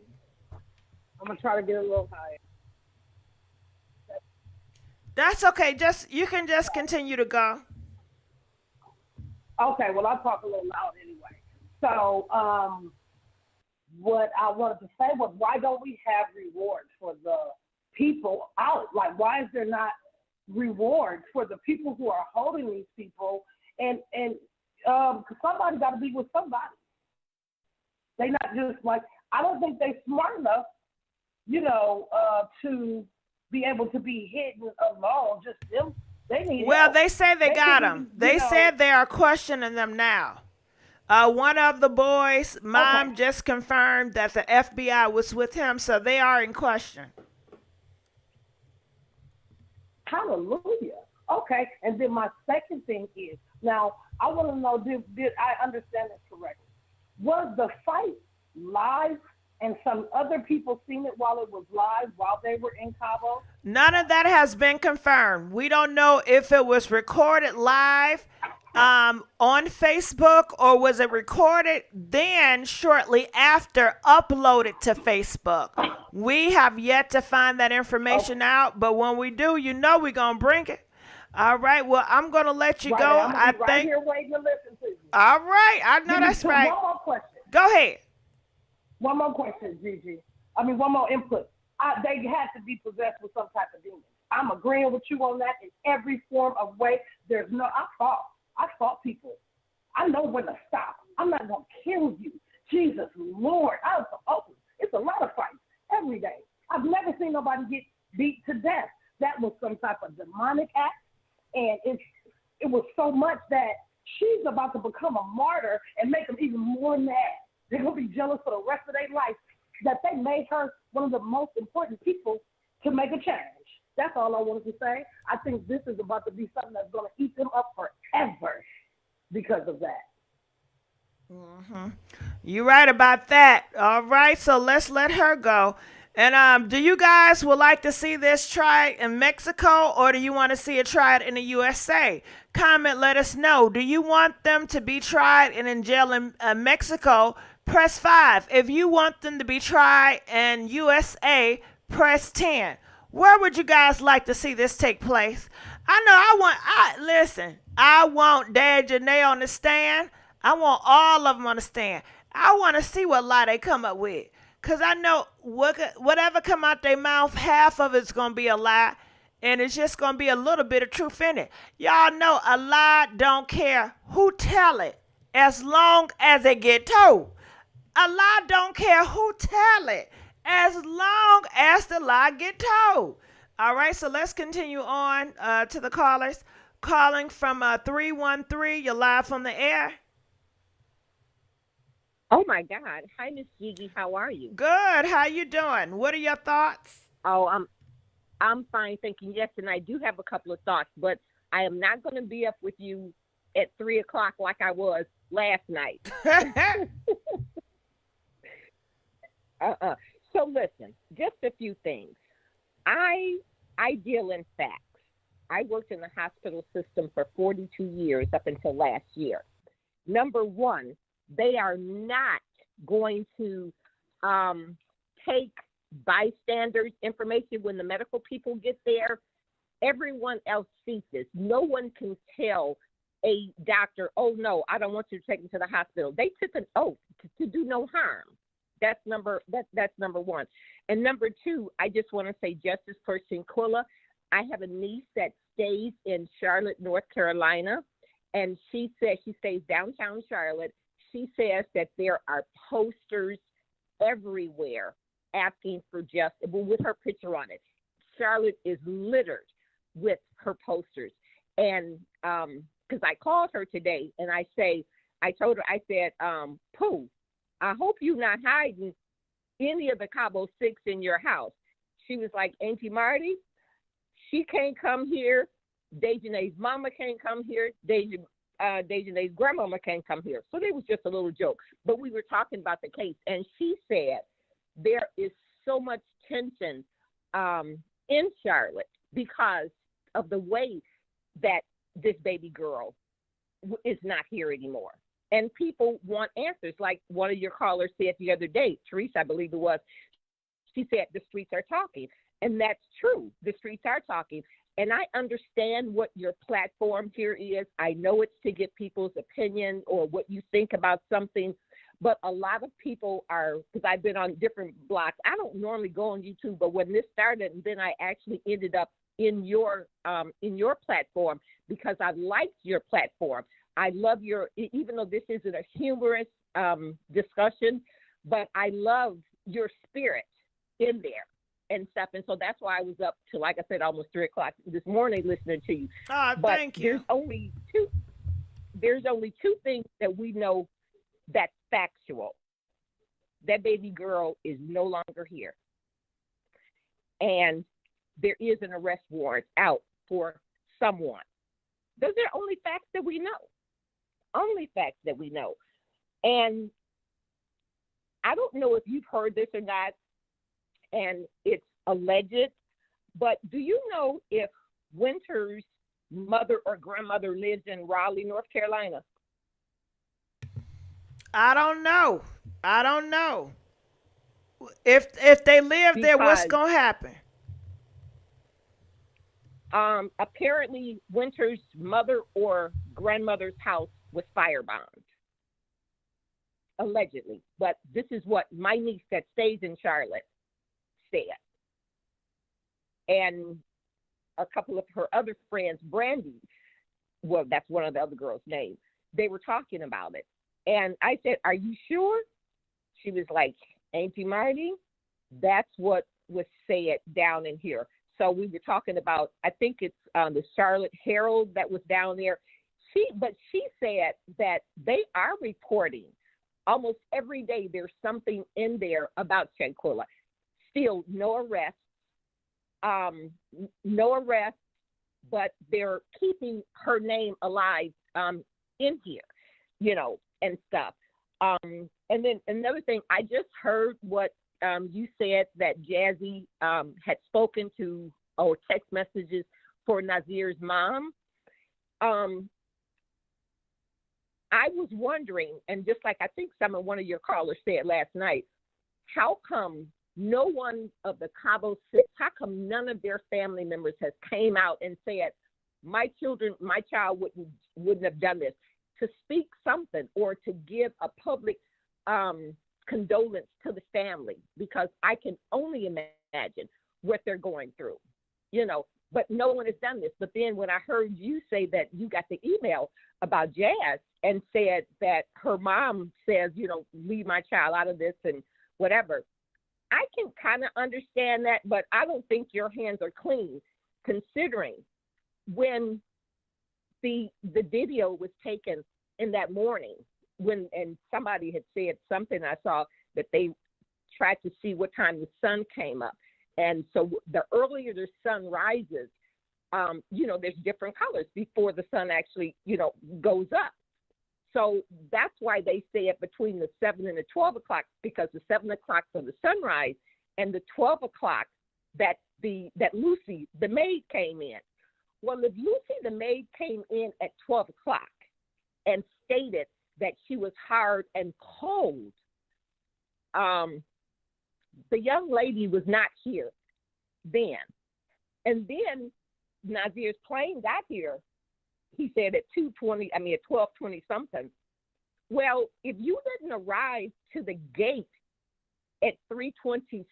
I'm going to try to get a little higher. That's okay. You can just continue to go. Okay, well, I'll talk a little loud anyway. So, what I wanted to say was, why don't we have rewards for the people out? Like, why is there not rewards for the people who are holding these people? And somebody got to be with somebody. They not just like, I don't think they're smart enough, to be able to be hidden alone. Just them. They need help. They say they got them. They said they are questioning them now. One of the boys' mom just confirmed that the FBI was with him, so they are in question. Hallelujah. Okay, and then my second thing is, now I want to know, did I understand this correctly? Was the fight live and some other people seen it while it was live, while they were in Cabo? None of that has been confirmed. We don't know if it was recorded live on Facebook, or was it recorded then shortly after uploaded to Facebook. We have yet to find that information out, but when we do, we're going to bring it. All right, well, I'm going to let you go. I'm right here waiting to listen to you. All right, I know that's right. One more question. Go ahead. One more question, Gigi. One more input. They had to be possessed with some type of demon. I'm agreeing with you on that in every form of way. I fought people. I know when to stop. I'm not going to kill you. Jesus, Lord. It's a lot of fights every day. I've never seen nobody get beat to death. That was some type of demonic act. And it was so much that she's about to become a martyr and make them even more mad. They're going to be jealous for the rest of their life that they made her one of the most important people to make a change. That's all I wanted to say. I think this is about to be something that's going to eat them up forever because of that. Mm-hmm. You're right about that. All right, so let's let her go. And do you guys would like to see this tried in Mexico, or do you want to see it tried in the USA? Comment, let us know. Do you want them to be tried and in jail in Mexico? Press 5. If you want them to be tried in USA, press 10. Where would you guys like to see this take place? I want Daejanae on the stand. I want all of them on the stand. I want to see what lie they come up with. Because I know whatever come out their mouth, half of it's going to be a lie. And it's just going to be a little bit of truth in it. Y'all know a lie don't care who tell it, as long as it get told. A lie don't care who tell it, as long as the lie get told. All right, so let's continue on to the callers. Calling from 313, you're live on the air. Oh my God! Hi, Miss Gigi. How are you? Good. How you doing? What are your thoughts? Oh, I'm fine, thinking. Yes, and I do have a couple of thoughts, but I am not going to be up with you at 3:00 like I was last night. So listen, just a few things. I deal in facts. I worked in the hospital system for 42 years up until last year. Number one, they are not going to take bystanders' information when the medical people get there. Everyone else sees this. No one can tell a doctor, oh, no, I don't want you to take him to the hospital. They took an oath to do no harm. That's number one. And number two, I just want to say justice for Shanquella. I have a niece that stays in Charlotte, North Carolina, and she says she stays downtown Charlotte. She says that there are posters everywhere asking for justice with her picture on it. Charlotte is littered with her posters. And because I called her today and I told her, I said, Pooh, I hope you're not hiding any of the Cabo 6 in your house. She was like, Auntie Marty, she can't come here. Daejanae's mama can't come here. Daejanae's grandmama can't come here. So it was just a little joke. But we were talking about the case, and she said there is so much tension in Charlotte because of the way that this baby girl is not here anymore. And people want answers, like one of your callers said the other day, Teresa, I believe it was. She said the streets are talking. And that's true. The streets are talking. And I understand what your platform here is. I know it's to get people's opinion or what you think about something. But a lot of people are, because I've been on different blogs. I don't normally go on YouTube, but when this started, and then I actually ended up in your platform because I liked your platform. I love your, even though this isn't a humorous discussion, but I love your spirit in there and stuff. And so that's why I was up to, like I said, almost 3:00 this morning listening to you. Oh, but thank you. There's only two things that we know that's factual. That baby girl is no longer here. And there is an arrest warrant out for someone. Those are only facts that we know. Only facts that we know. And I don't know if you've heard this or not, and it's alleged, but do you know if Winter's mother or grandmother lives in Raleigh, North Carolina? I don't know. If they live there, what's going to happen? Apparently, Winter's mother or grandmother's house was firebombed, allegedly. But this is what my niece that stays in Charlotte said. And a couple of her other friends, Brandy, well, that's one of the other girls' names, they were talking about it. And I said, are you sure? She was like, Auntie Marty, that's what was said down in here. So we were talking about, I think it's the Charlotte Herald that was down there. But she said that they are reporting almost every day. There's something in there about Shanquella. Still no arrests, but they're keeping her name alive in here, and stuff. And then another thing, I just heard what you said that Jazzy had spoken to or text messages for Nazir's mom. I was wondering, and just like I think one of your callers said last night, how come no one of the Cabo 6, how come none of their family members has came out and said, my child wouldn't have done this, to speak something or to give a public condolence to the family, because I can only imagine what they're going through, but no one has done this. But then when I heard you say that you got the email about Jazz and said that her mom says, leave my child out of this and whatever, I can kind of understand that, but I don't think your hands are clean, considering when the video was taken in that morning, and somebody had said something, I saw that they tried to see what time the sun came up. And so the earlier the sun rises, there's different colors before the sun actually, goes up. So that's why they say it between the 7 and the 12 o'clock, because the 7 o'clock for the sunrise and the 12 o'clock that Lucy, the maid, came in. Well, if Lucy, the maid, came in at 12 o'clock and stated that she was hard and cold, the young lady was not here then. And then Nazir's plane got here, he said at 12:20 something. Well, if you didn't arrive to the gate at 3:26,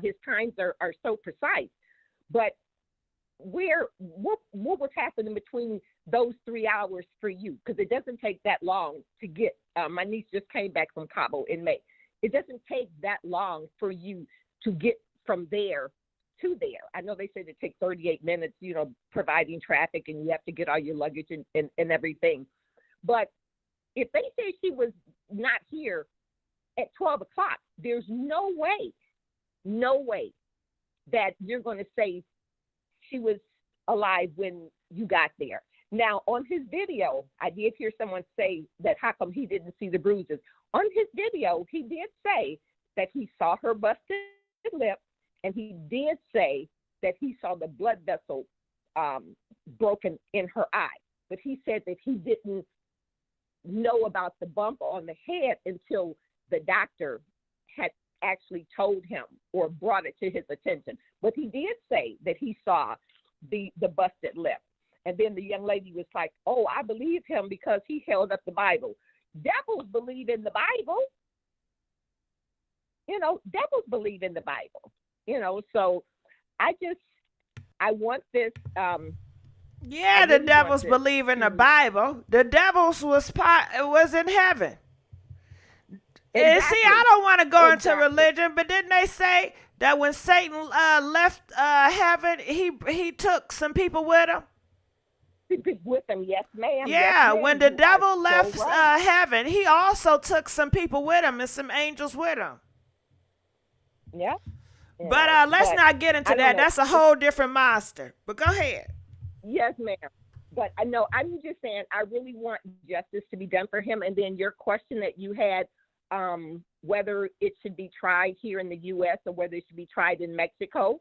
his times are so precise. But what was happening between those 3 hours for you? Because it doesn't take that long to get, my niece just came back from Cabo in May. It doesn't take that long for you to get from there to there. I know they said it takes 38 minutes, providing traffic, and you have to get all your luggage and everything. But if they say she was not here at 12 o'clock, there's no way that you're going to say she was alive when you got there. Now, on his video, I did hear someone say that how come he didn't see the bruises. On his video, he did say that he saw her busted lip, and he did say that he saw the blood vessel broken in her eye. But he said that he didn't know about the bump on the head until the doctor had actually told him or brought it to his attention. But he did say that he saw the busted lip. And then the young lady was like, oh, I believe him because he held up the Bible. Devils believe in the Bible. Devils believe in the Bible. So I want this. The devils believe in the Bible. The devils was in heaven. Exactly. And see, I don't want to go into religion, but didn't they say that when Satan left heaven, he took some people with him? With him, yes, ma'am. Yeah, yes, ma'am. When the devil left heaven, he also took some people with him and some angels with him. Yeah. But let's not get into that. That's a whole different monster. But go ahead. Yes, ma'am. But I know, I'm just saying, I really want justice to be done for him. And then your question that you had, whether it should be tried here in the U.S. or whether it should be tried in Mexico,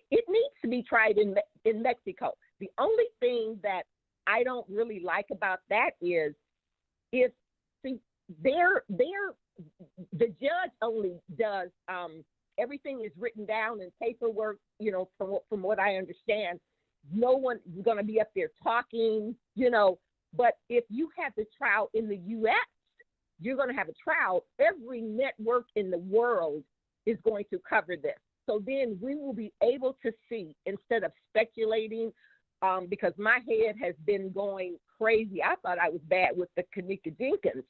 it needs to be tried in Mexico. The only thing that I don't really like about that is the judge only does everything is written down in paperwork, from what I understand. No one is going to be up there talking, but if you have the trial in the U.S., you're going to have a trial. Every network in the world is going to cover this. So then we will be able to see, instead of speculating, because my head has been going crazy. I thought I was bad with the Kanika Jenkins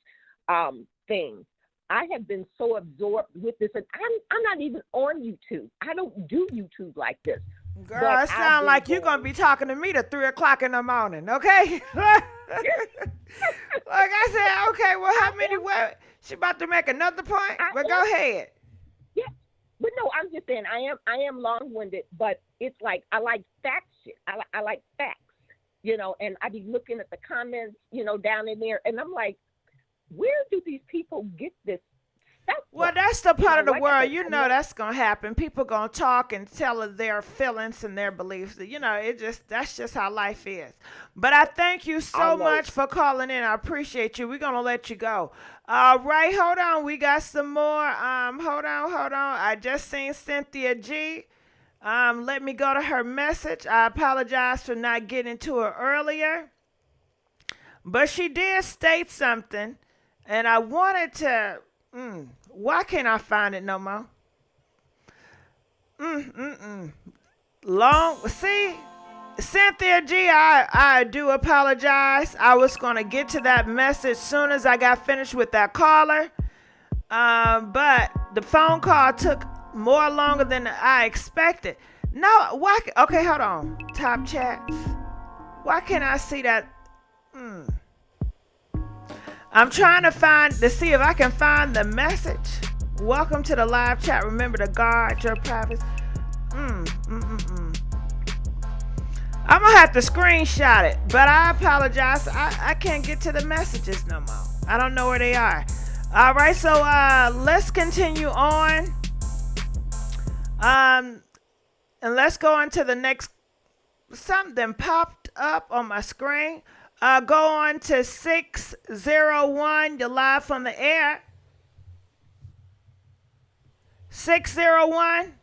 thing. I have been so absorbed with this, and I'm not even on YouTube. I don't do YouTube like this. Girl, it sounds like you're going to be talking to me at 3 o'clock in the morning, okay? Like I said, okay, well, how many? She about to make another point? But go ahead. Yeah, but no, I'm just saying, I am long-winded, but it's like, I like fact shit. I like facts, and I be looking at the comments, down in there, and I'm like, where do these people get this stuff from? Well, that's the part of the world, that's going to happen. People going to talk and tell their feelings and their beliefs. That's just how life is. But I thank you so much for calling in. I appreciate you. We're going to let you go. All right, hold on. We got some more. Hold on. I just seen Cynthia G. Let me go to her message. I apologize for not getting to her earlier. But she did state something. And I wanted to, why can't I find it no more? See, Cynthia G, I do apologize. I was going to get to that message soon as I got finished with that caller. But the phone call took more longer than I expected. No, why? Okay, hold on. Top chats. Why can't I see that? I'm trying to see if I can find the message. Welcome to the live chat. Remember to guard your privacy. I'm gonna have to screenshot it, but I apologize. I can't get to the messages no more. I don't know where they are. All right, so let's continue on. And let's go on to the next. Something popped up on my screen. Go on to 601. You're live from the air. 601.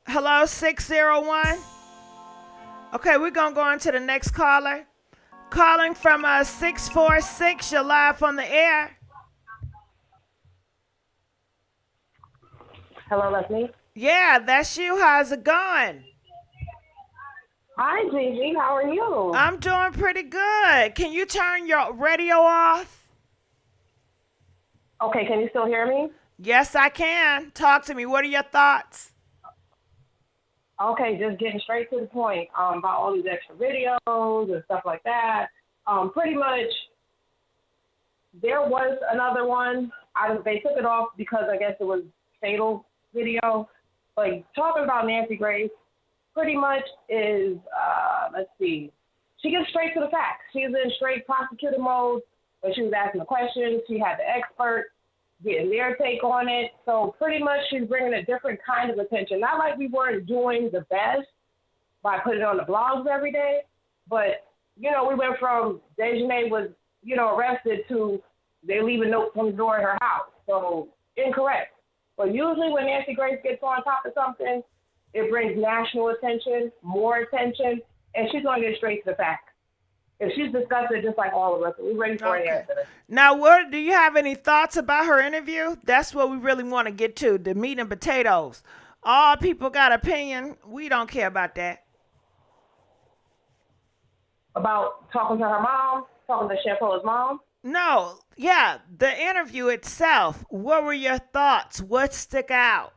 Hello, 601. Okay, we're going to go on to the next caller. Calling from 646. You're live on the air. Hello, that's me? Yeah, that's you. How's it going? Hi, Gigi. How are you? I'm doing pretty good. Can you turn your radio off? Okay, can you still hear me? Yes, I can. Talk to me. What are your thoughts? Okay, just getting straight to the point about all these extra videos and stuff like that. Pretty much, there was another one. They took it off because I guess it was fatal video. Like, talking about Nancy Grace pretty much is, let's see, she gets straight to the facts. She's in straight prosecutor mode. When she was asking the questions, she had the expert getting their take on it. So pretty much she's bringing a different kind of attention. Not like we weren't doing the best by putting it on the blogs every day, but, we went from Daejanae was, arrested to they leave a note on the door at her house. So incorrect. But usually when Nancy Grace gets on top of something, it brings national attention, more attention, and she's going to get straight to the facts. If she's discussed it just like all of us, we're ready for an answer. Now, do you have any thoughts about her interview? That's what we really want to get to, the meat and potatoes. All people got opinion. We don't care about that. About talking to her mom, talking to Shanquella's mom? No, yeah, the interview itself. What were your thoughts? What stuck out?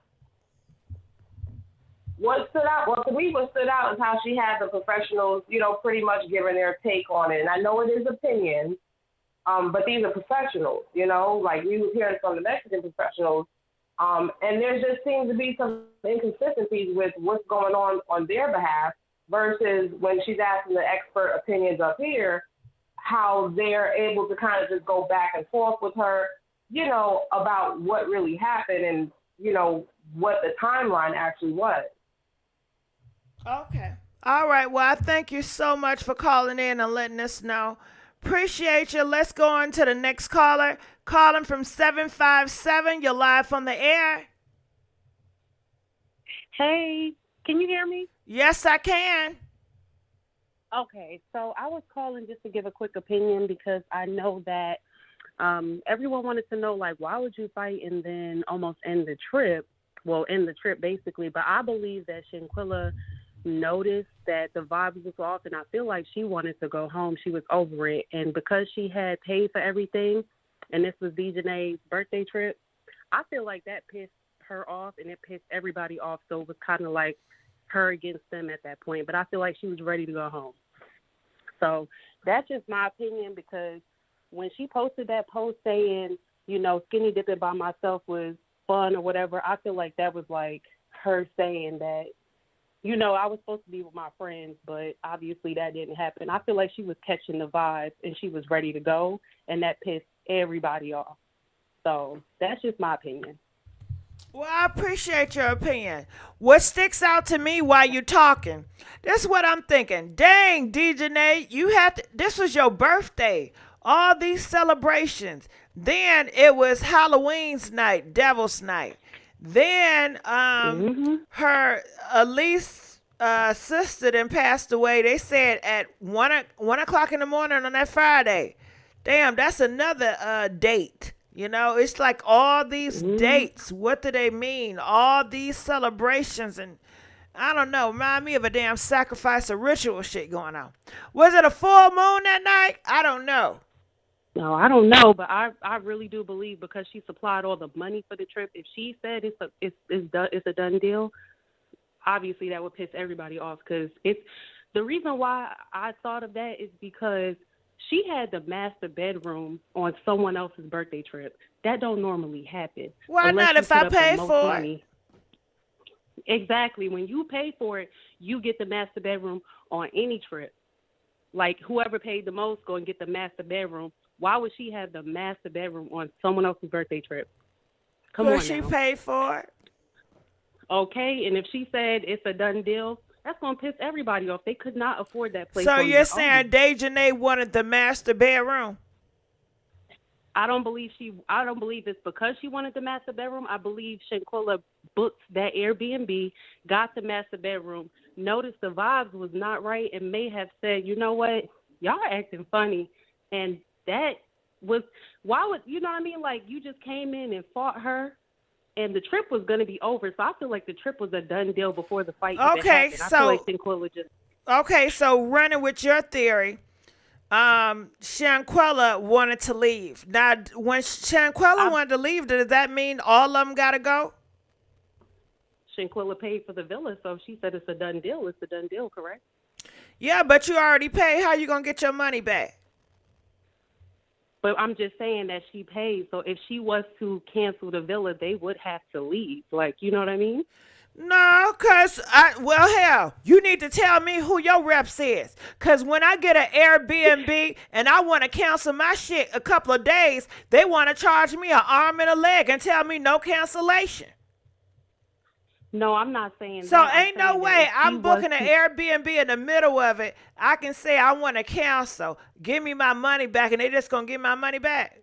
What stood out? Well, to me, what stood out is how she had the professionals, pretty much giving their take on it. And I know it is opinion, but these are professionals, like we were hearing from the Mexican professionals. And there just seems to be some inconsistencies with what's going on their behalf versus when she's asking the expert opinions up here, how they're able to kind of just go back and forth with her, about what really happened and, what the timeline actually was. Okay. All right. Well, I thank you so much for calling in and letting us know. Appreciate you. Let's go on to the next caller. Calling from 757. You're live on the air. Hey, can you hear me? Yes, I can. Okay, so I was calling just to give a quick opinion because I know that everyone wanted to know, like, why would you fight and then almost end the trip? Well, end the trip basically, but I believe that Shanquella noticed that the vibes was off, and I feel like she wanted to go home. She was over it, and because she had paid for everything, and this was Daejanae's birthday trip, I feel like that pissed her off, and it pissed everybody off, so it was kind of like her against them at that point, but I feel like she was ready to go home. So that's just my opinion, because when she posted that post saying, skinny dipping by myself was fun or whatever, I feel like that was like her saying that, I was supposed to be with my friends, but obviously that didn't happen. I feel like she was catching the vibe and she was ready to go, and that pissed everybody off. So that's just my opinion. Well, I appreciate your opinion. What sticks out to me while you're talking, this is what I'm thinking. Dang, Daejanae, this was your birthday. All these celebrations. Then it was Halloween's night, Devil's Night. Then her Alysse sister then passed away. They said at 1 o'clock in the morning on that Friday. Damn, that's another date. It's like all these dates. What do they mean? All these celebrations, and I don't know. Remind me of a damn sacrifice or ritual shit going on. Was it a full moon that night? I don't know. No, I don't know, but I really do believe because she supplied all the money for the trip. If she said it's a done deal, obviously that would piss everybody off. Because it's the reason why I thought of that is because she had the master bedroom on someone else's birthday trip. That don't normally happen. Why not if I pay for it? Exactly. When you pay for it, you get the master bedroom on any trip. Like whoever paid the most going to get the master bedroom. Why would she have the master bedroom on someone else's birthday trip? Come on now. She paid for it. Okay, and if she said it's a done deal, that's going to piss everybody off. They could not afford that place. So you're saying Daejanae wanted the master bedroom? I don't believe it's because she wanted the master bedroom. I believe Shanquella booked that Airbnb, got the master bedroom, noticed the vibes was not right, and may have said, you know what, y'all are acting funny. And that was, why would, you know what I mean? Like, you just came in and fought her, and the trip was going to be over. So I feel like the trip was a done deal before the fight even happened. I feel like Shanquella just... Okay, so running with your theory, Shanquella wanted to leave. Now, when Shanquella wanted to leave, does that mean all of them got to go? Shanquella paid for the villa, so if she said it's a done deal, it's a done deal, correct? Yeah, but you already paid. How you going to get your money back? But I'm just saying that she paid, so if she was to cancel the villa, they would have to leave. Like, you know what I mean? No, because, hell, you need to tell me who your reps is. Because when I get an Airbnb and I want to cancel my shit a couple of days, they want to charge me an arm and a leg and tell me no cancellation. No, I'm not saying so that. So ain't no way I'm booking an Airbnb in the middle of it. I can say I want to cancel. Give me my money back, and they just going to give my money back.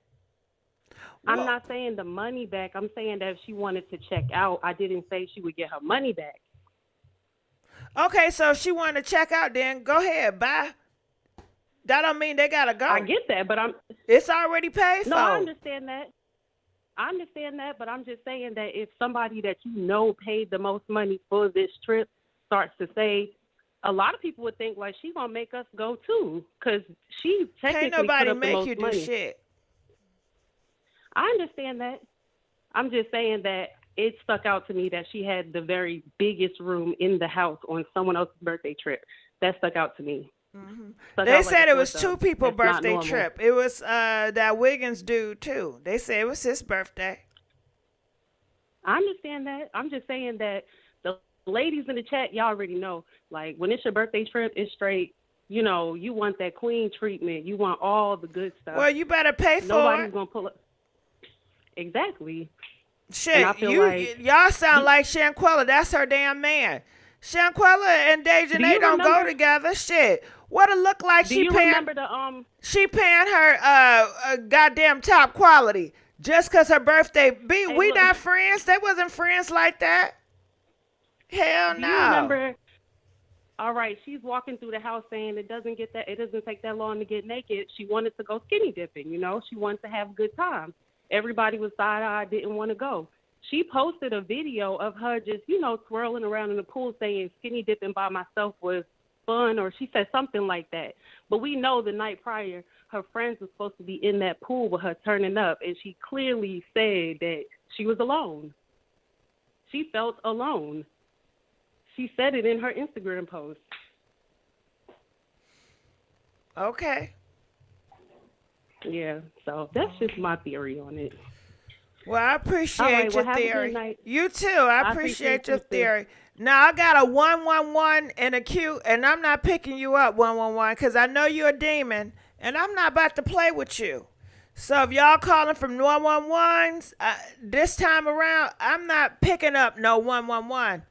I'm not saying the money back. I'm saying that if she wanted to check out, I didn't say she would get her money back. Okay, so if she wanted to check out, then go ahead, bye. That don't mean they got to go. I get that, but it's already paid for. No, I understand that. But I'm just saying that if somebody that you know paid the most money for this trip starts to say, a lot of people would think like she's gonna make us go too, because she technically can't nobody put up make the most you do money. Shit. I understand that. I'm just saying that it stuck out to me that she had the very biggest room in the house on someone else's birthday trip. That stuck out to me. Mm-hmm. They said it was two people's birthday trip. It was that Wiggins dude too. They said it was his birthday. I understand that. I'm just saying that the ladies in the chat, y'all already know. Like when it's your birthday trip, it's straight. You know, you want that queen treatment. You want all the good stuff. Well, you better pay for Nobody's it. Gonna pull up. Exactly. Shit, y'all sound like Shanquella. That's her damn man. Shanquella and Daejanae don't go together. Shit. What it look like she paying her goddamn top quality just because her birthday. We not friends. They wasn't friends like that. Hell no. Do you remember? All right, she's walking through the house saying it doesn't take that long to get naked. She wanted to go skinny dipping. You know, she wanted to have a good time. Everybody was side-eyed, didn't want to go. She posted a video of her just, you know, twirling around in the pool saying skinny dipping by myself was fun, or she said something like that. But we know the night prior, her friends were supposed to be in that pool with her turning up, and she clearly said that she was alone. She felt alone. She said it in her Instagram post. Okay. Yeah, so that's just my theory on it. Well, I appreciate your theory. You too. I appreciate your theory. Now, I got a 111 in a queue, and I'm not picking you up, 111, because I know you're a demon, and I'm not about to play with you. So if y'all calling from 111s, this time around, I'm not picking up no 111.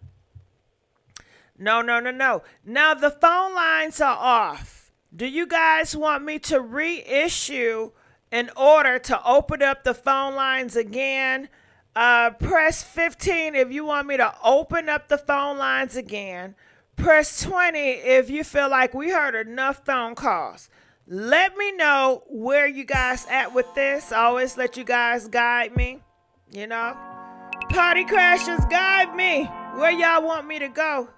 No. Now, the phone lines are off. Do you guys want me to reissue in order to open up the phone lines again? Press 15 if you want me to open up the phone lines again. Press 20 if you feel like we heard enough phone calls. Let me know where you guys at with this. I always let you guys guide me. You know? Party crashers, guide me. Where y'all want me to go?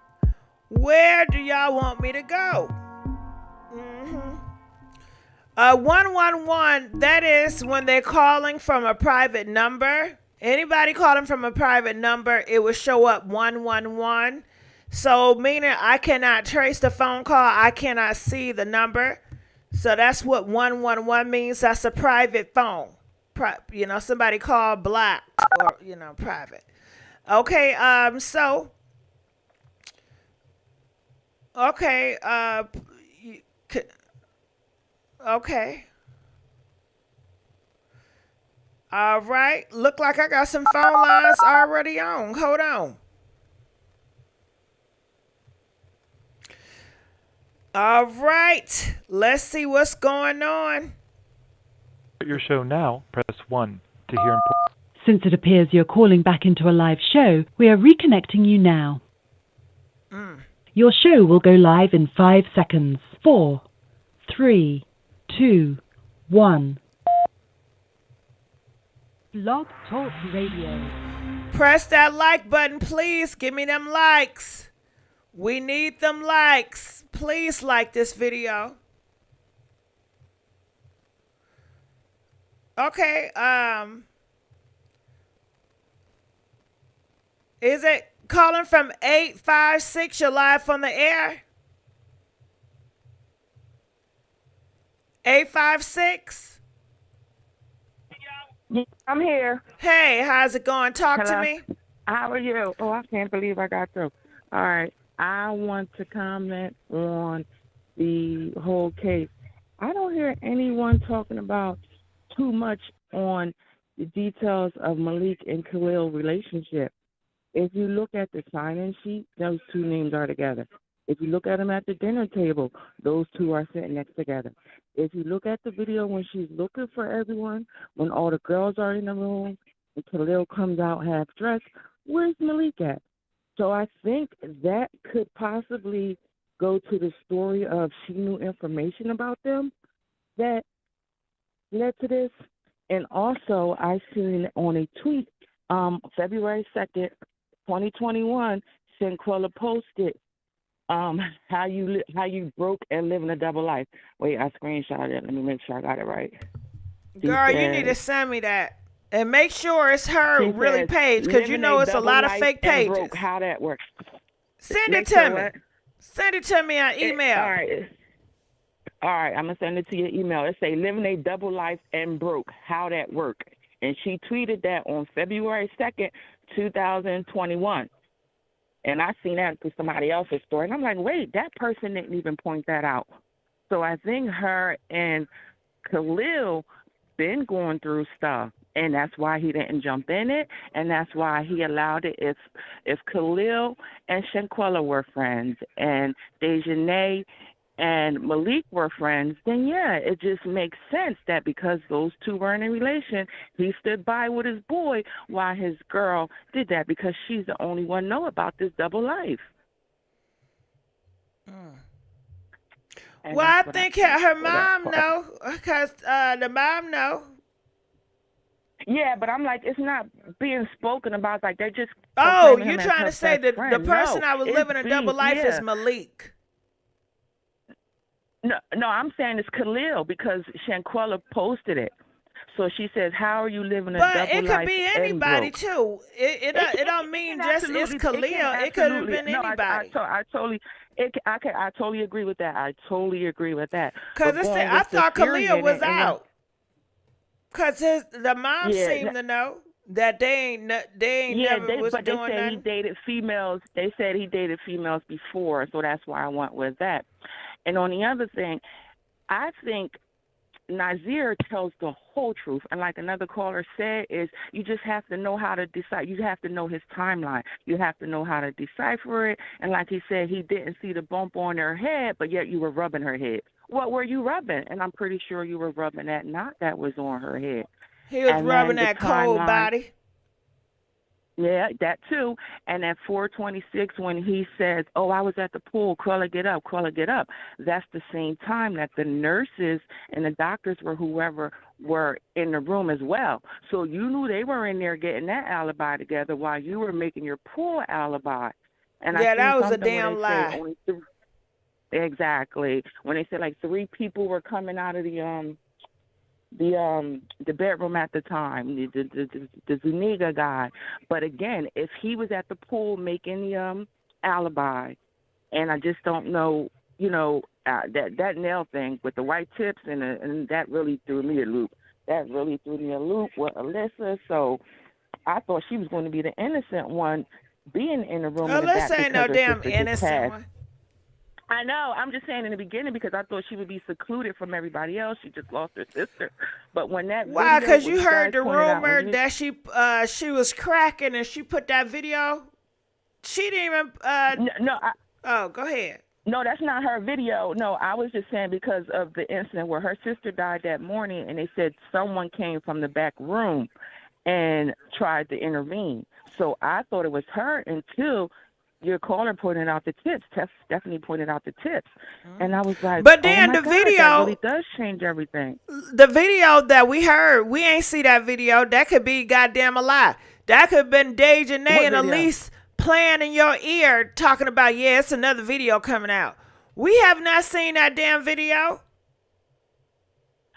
Where do y'all want me to go? 111, that is when they're calling from a private number. Anybody calling from a private number, it will show up 111. So meaning I cannot trace the phone call. I cannot see the number. So that's what 111 means. That's a private phone. Somebody called blocked or, private. Okay, okay, okay. All right. Look like I got some phone lines already on. Hold on. All right. Let's see what's going on. Your show now, press 1 to hear important. Since it appears you're calling back into a live show, we are reconnecting you now. Your show will go live in 5 seconds. 4, 3, 2, 1. Blog Talk Radio. Press that like button, please. Give me them likes. We need them likes. Please like this video. Okay, is it calling from 856? You're live on the air. 856? I'm here. Hey, how's it going? Talk to Hello. me. How are you? Oh, I can't believe I got through. All right. I want to comment on the whole case. I don't hear anyone talking about too much on the details of Malik and Khalil's relationship. If you look at the sign-in sheet, those two names are together. If you look at them at the dinner table, those two are sitting next together. If you look at the video when she's looking for everyone, when all the girls are in the room, and Khalil comes out half dressed, where's Malik at? So I think that could possibly go to the story of she knew information about them that led to this. And also, I seen on a tweet, February 2nd, 2021, Shanquella posted how you broke and living a double life. Wait, I screenshot it. Let me make sure I got it right. Girl, you need to send me that. And make sure it's her really page, because you know it's a lot of fake pages. Broke, how that works. Send it to me. Send it to me on email. All right, I'm going to send it to your email. It say living a double life and broke, how that work. And she tweeted that on February 2nd, 2021. And I seen that through somebody else's story. And I'm like, wait, that person didn't even point that out. So I think her and Khalil been going through stuff. And that's why he didn't jump in it. And that's why he allowed it. If Khalil and Shanquella were friends and Daejanae and Malik were friends, then yeah, it just makes sense that because those two were in a relation, he stood by with his boy while his girl did that, because she's the only one know about this double life. Well, I think her mom know, because the mom know. Yeah, but I'm like, it's not being spoken about. Like, they're just. Oh, you're trying to say that the person I was living a double life is Malik. No, I'm saying it's Khalil, because Shanquella posted it. So she says, "How are you living a double life?" But it could be anybody too. It don't mean just it's Khalil. It could have been anybody. I totally agree with that. I totally agree with that. Because I thought Khalil was out. Because the mom seemed to know that they ain't never was doing they said he dated females. They said he dated females before, so that's why I went with that. And on the other thing, I think Nazir tells the whole truth. And like another caller said, is you just have to know how to decide. You have to know his timeline. You have to know how to decipher it. And like he said, he didn't see the bump on her head, but yet you were rubbing her head. What were you rubbing? And I'm pretty sure you were rubbing that knot that was on her head. He was rubbing that cold body. Yeah, that too. And at 4:26, when he says, "Oh, I was at the pool, Cruella, get up, Cruella, get up," that's the same time that the nurses and the doctors were whoever were in the room as well. So you knew they were in there getting that alibi together while you were making your pool alibi. And yeah, that was a damn lie. exactly. When they said like 3 people were coming out of the bedroom at the time, the Zuniga guy. But again, if he was at the pool making the alibi, and I just don't know, that nail thing with the white tips and that really threw me a loop. That really threw me a loop with Alyssa. So I thought she was going to be the innocent one being in the room in the back Alyssa ain't no because her damn sister just innocent passed. one. I know. I'm just saying in the beginning because I thought she would be secluded from everybody else. She just lost her sister. But when that Why? video, Because you heard the rumor when that she was cracking and she put that video. She didn't even. Oh, go ahead. No, that's not her video. No, I was just saying because of the incident where her sister died that morning, and they said someone came from the back room and tried to intervene. So I thought it was her until your caller pointed out the tips. Stephanie pointed out the tips, and I was like, but then oh my the God, video that really does change everything. The video that we heard, we ain't see that video. That could be goddamn a lie. That could have been Daejanae and Alysse playing in your ear talking about, yeah, it's another video coming out. We have not seen that damn video.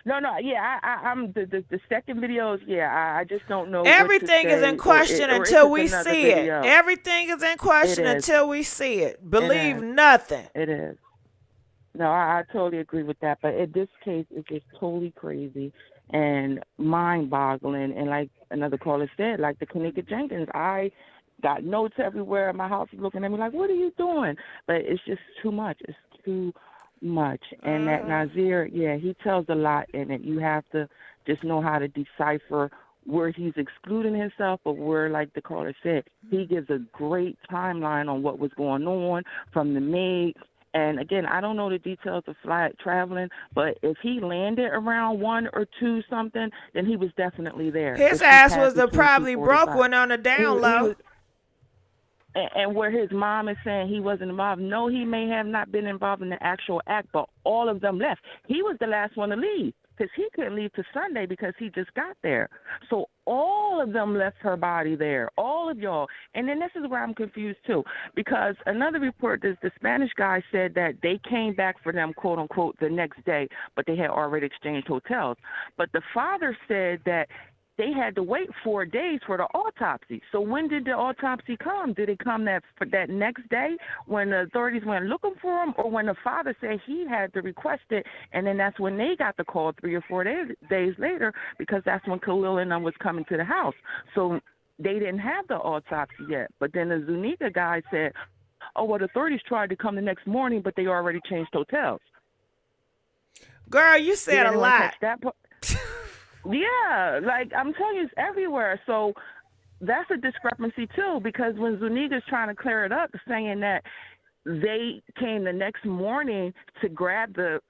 No, yeah, I'm the second videos. Yeah, I just don't know. Everything is in question until we see it. Everything is in question until we see it. Believe nothing. It is. No, I totally agree with that. But in this case, it's just totally crazy and mind-boggling. And like another caller said, like the Kanika Jenkins, I got notes everywhere. My house is looking at me like, what are you doing? But it's just too much. It's too much. And that Nazir, yeah, he tells a lot in it. You have to just know how to decipher where he's excluding himself, but where, like the caller said, he gives a great timeline on what was going on from the maid. And again, I don't know the details of flight traveling, but if he landed around 1 or 2 something, then he was definitely there. His ass was the probably broke one on the down low. And where his mom is saying he wasn't involved, no, he may have not been involved in the actual act, but all of them left. He was the last one to leave because he couldn't leave till Sunday because he just got there. So all of them left her body there, all of y'all. And then this is where I'm confused too, because another report, the Spanish guy said that they came back for them, quote unquote, the next day, but they had already exchanged hotels. But the father said that they had to wait 4 days for the autopsy. So when did the autopsy come? Did it come that next day when the authorities went looking for him, or when the father said he had to request it, and then that's when they got the call 3 or 4 days later, because that's when Khalil and them was coming to the house. So they didn't have the autopsy yet. But then the Zuniga guy said, oh, well, the authorities tried to come the next morning, but they already changed hotels. Girl, you said a lot. Yeah, like I'm telling you, it's everywhere. So that's a discrepancy too, because when Zuniga's trying to clear it up, saying that they came the next morning to grab the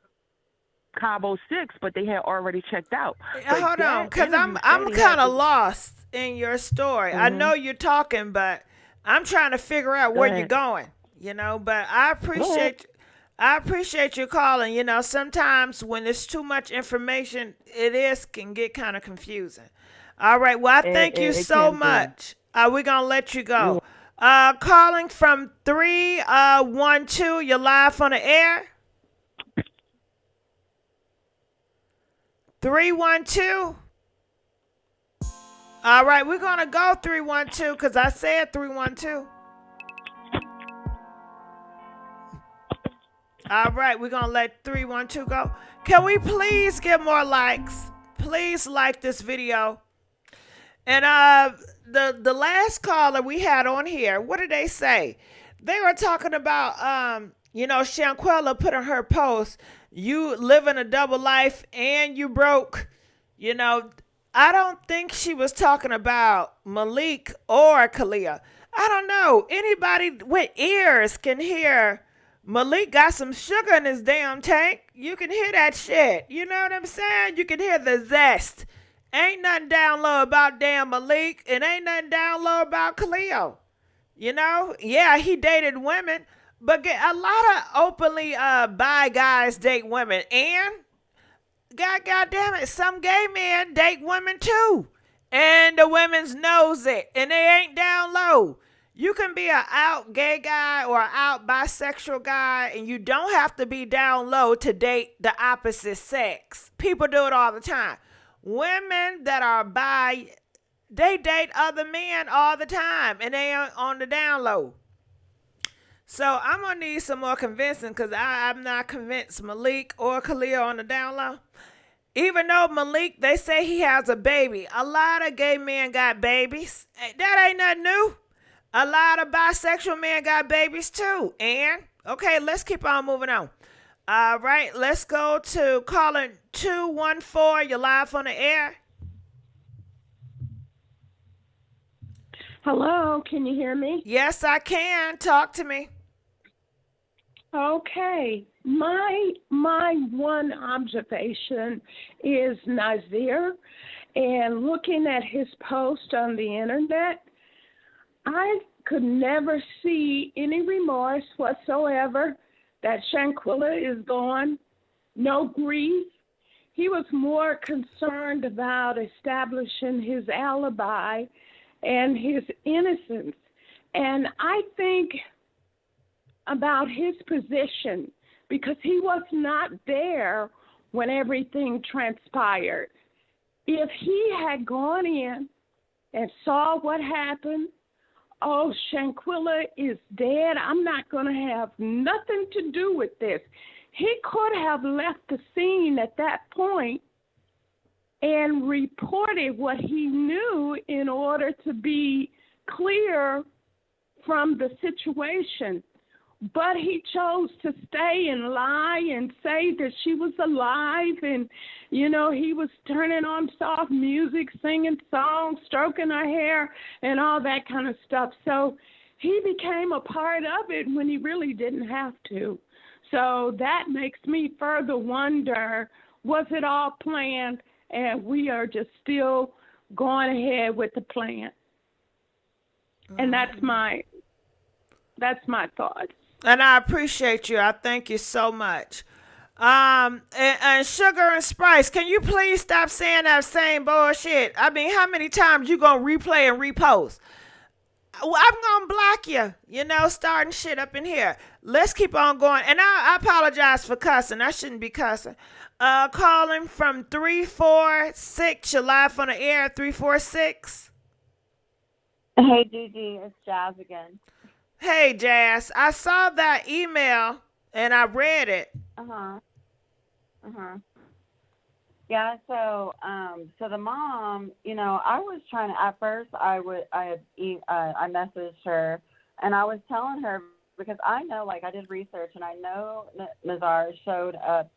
Cabo 6, but they had already checked out. Hold on, because I'm kind of lost in your story. I know you're talking, but I'm trying to figure out where you're going. But I appreciate you calling. Sometimes when there's too much information, can get kind of confusing. All right. Well, I thank you so much. We're going to let you go. Calling from 312. You're live on the air. 312. All right. We're going to go 312 because I said 312. All right, we're going to let 312 go. Can we please get more likes? Please like this video. And the last caller we had on here, what did they say? They were talking about, Shanquella put on her post, you living a double life and you broke. I don't think she was talking about Malik or Kalia. I don't know. Anybody with ears can hear Malik got some sugar in his damn tank. You can hear that shit. You know what I'm saying? You can hear the zest. Ain't nothing down low about damn Malik. It ain't nothing down low about Khalil. Yeah, he dated women, but a lot of openly bi guys date women. And, God damn it, some gay men date women too. And the women's knows it. And they ain't down low. You can be an out gay guy or an out bisexual guy, and you don't have to be down low to date the opposite sex. People do it all the time. Women that are bi, they date other men all the time, and they are on the down low. So I'm gonna need some more convincing because I'm not convinced Malik or Khalil on the down low. Even though Malik, they say he has a baby. A lot of gay men got babies. That ain't nothing new. A lot of bisexual men got babies too. And, okay, let's keep on moving on. All right, let's go to calling 214. You're live on the air. Hello, can you hear me? Yes, I can. Talk to me. Okay. My one observation is Nazir, and looking at his post on the internet, I could never see any remorse whatsoever that Shanquella is gone. No grief. He was more concerned about establishing his alibi and his innocence. And I think about his position because he was not there when everything transpired. If he had gone in and saw what happened, oh, Shanquella is dead, I'm not going to have nothing to do with this. He could have left the scene at that point and reported what he knew in order to be clear from the situation. But he chose to stay and lie and say that she was alive, and, you know, he was turning on soft music, singing songs, stroking her hair, and all that kind of stuff. So he became a part of it when he really didn't have to. So that makes me further wonder, was it all planned, and we are just still going ahead with the plan? And that's my thoughts. And I appreciate you. I thank you so much. And Sugar and Spice, can you please stop saying that same bullshit? I mean, how many times you gonna replay and repost? I'm gonna block you, starting shit up in here. Let's keep on going. And I apologize for cussing. I shouldn't be cussing. Calling from 346. You're live on the air, 346. Hey, Gigi, it's Jazz again. Hey, Jazz. I saw that email and I read it. Yeah, so the mom, I was trying to, at first I messaged her and I was telling her, because I know, I did research and I know Nazar showed up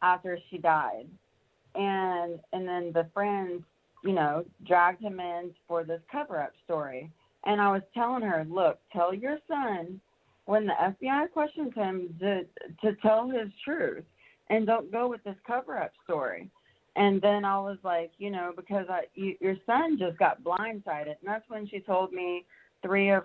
after she died. And then the friends, dragged him in for this cover-up story. And I was telling her, look, tell your son when the FBI questions him to tell his truth and don't go with this cover-up story. And then I was like, because your son just got blindsided. And that's when she told me 3 of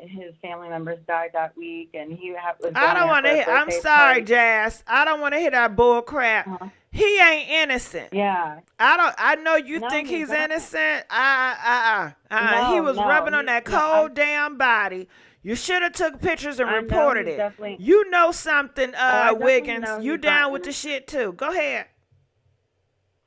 his family members died that week, and he was. I don't want to hear. I'm sorry, Jazz. I don't want to hear that bull crap. He ain't innocent. Yeah. I know you think he's innocent. No, he was rubbing on that cold damn body. You should have took pictures and reported it. You know something, Wiggins. You down with the shit too. Go ahead.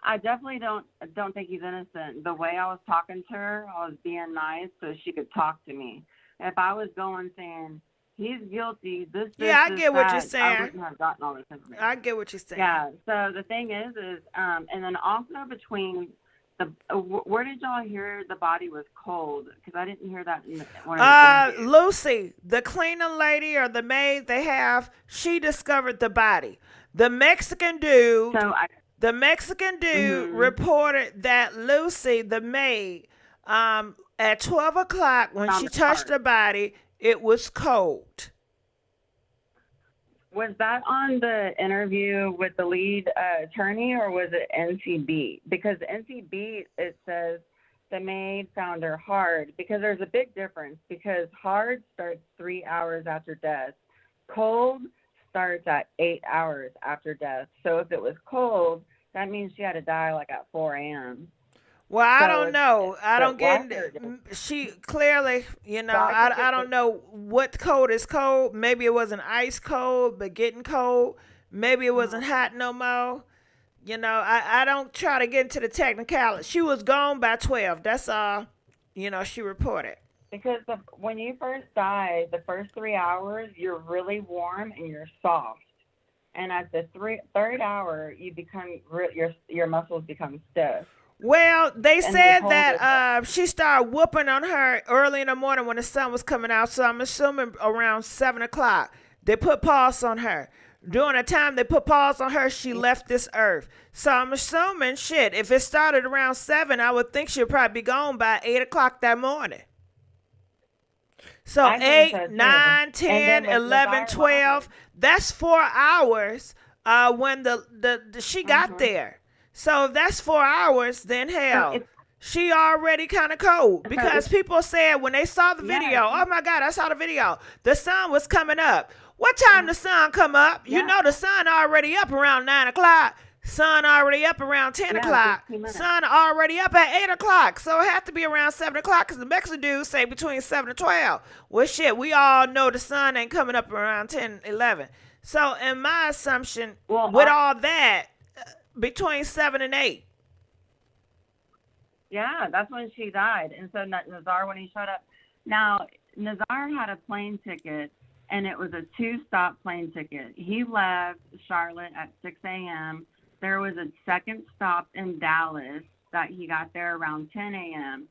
I definitely don't think he's innocent. The way I was talking to her, I was being nice so she could talk to me. If I was going saying he's guilty, I get what you're saying. I wouldn't have gotten all this information. I get what you're saying. Yeah. So the thing is, and then also between where did y'all hear the body was cold? Because I didn't hear that in one of the interviews. Lucy, the cleaning lady or the maid she discovered the body. The Mexican dude. Reported that Lucy, the maid, at 12 o'clock when she touched the body, it was cold. Was that on the interview with the lead attorney, or was it NCB? Because NCB, it says the maid found her hard, because there's a big difference, because hard starts 3 hours after death. Cold starts at 8 hours after death. So if it was cold, that means she had to die at 4 a.m. Well, I So don't know. I but don't last get. year, She clearly, you know, so I think I it's don't know what cold is cold. Maybe it wasn't ice cold, but getting cold. Maybe it wasn't hot no more. You know, I don't try to get into the technicality. She was gone by 12. That's all. You know, she reported. because when you first die, the first 3 hours you're really warm and you're soft, and at the third hour you become your muscles become stiff. Well, they And they said told that us that. she started whooping on her early in the morning when the sun was coming out. So I'm assuming around 7 o'clock. They put pause on her. During the time they put pause on her, she left this earth. So I'm assuming, shit, if it started around 7, I would think she'd probably be gone by 8 o'clock that morning. So I think 8, so too. 9, And 10, then with 11, Dyer 12. That's 4 hours when the she got there. So if that's 4 hours, then hell, she already kind of cold. Because people said when they saw the video, oh my God, I saw the video. The sun was coming up. What time the sun come up? You know the sun already up around 9 o'clock. Sun already up around 10 o'clock. Sun already up at 8 o'clock. So it had to be around 7 o'clock because the Mexican dudes say between 7 and 12. Well, shit, we all know the sun ain't coming up around 10, 11. So in my assumption, with all that, between 7 and 8. Yeah, that's when she died. And so Nazar, when he showed up, now Nazar had a plane ticket, and it was a 2-stop plane ticket. He left Charlotte at 6 a.m. There was a second stop in Dallas that he got there around 10 a.m.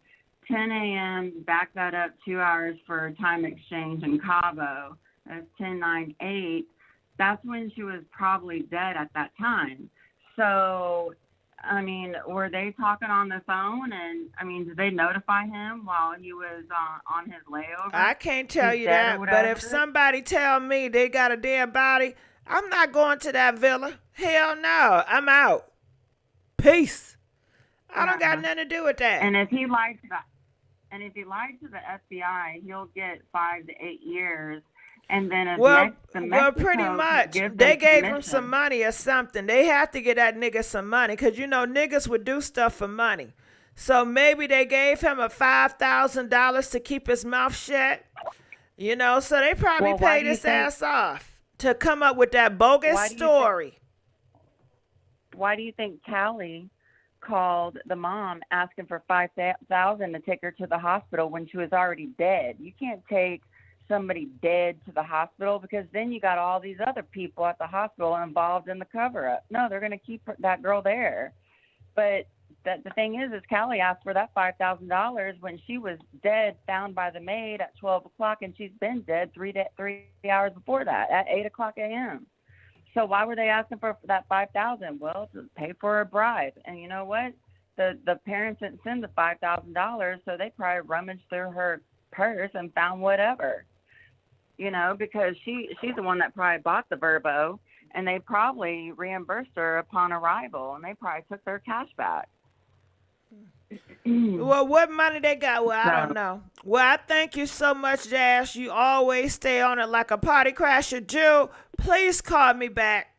10 a.m. back that up 2 hours for a time exchange in Cabo. That's 10, 9, 8. That's when she was probably dead at that time. So, I mean, were they talking on the phone? And, I mean, did they notify him while he was on his layover? I can't tell you that, but if somebody tell me they got a dead body, I'm not going to that villa. Hell no, I'm out. Peace. I don't got nothing to do with that. And if he lied to the FBI, he'll get 5 to 8 years. And then if well, Mexico pretty much. They gave him some money or something. They have to get that nigga some money because, you know, niggas would do stuff for money. So maybe they gave him a $5,000 to keep his mouth shut. You know, so they probably paid his ass off to come up with that bogus story. Why do you think Callie called the mom asking for $5,000 to take her to the hospital when she was already dead? You can't take somebody dead to the hospital because then you got all these other people at the hospital involved in the cover-up. No, they're going to keep that girl there. But the thing is Callie asked for that $5,000 when she was dead, found by the maid at 12 o'clock, and she's been dead 3 hours before that at 8 o'clock a.m. So why were they asking for that $5,000? Well, to pay for a bribe. And you know what? The parents didn't send the $5,000, so they probably rummaged through her purse and found whatever. You know, because she's the one that probably bought the Verbo, and they probably reimbursed her upon arrival, and they probably took their cash back. Well, what money they got? Well, I don't know. Well, I thank you so much, Dash. You always stay on it like a party crasher. Jill, please call me back.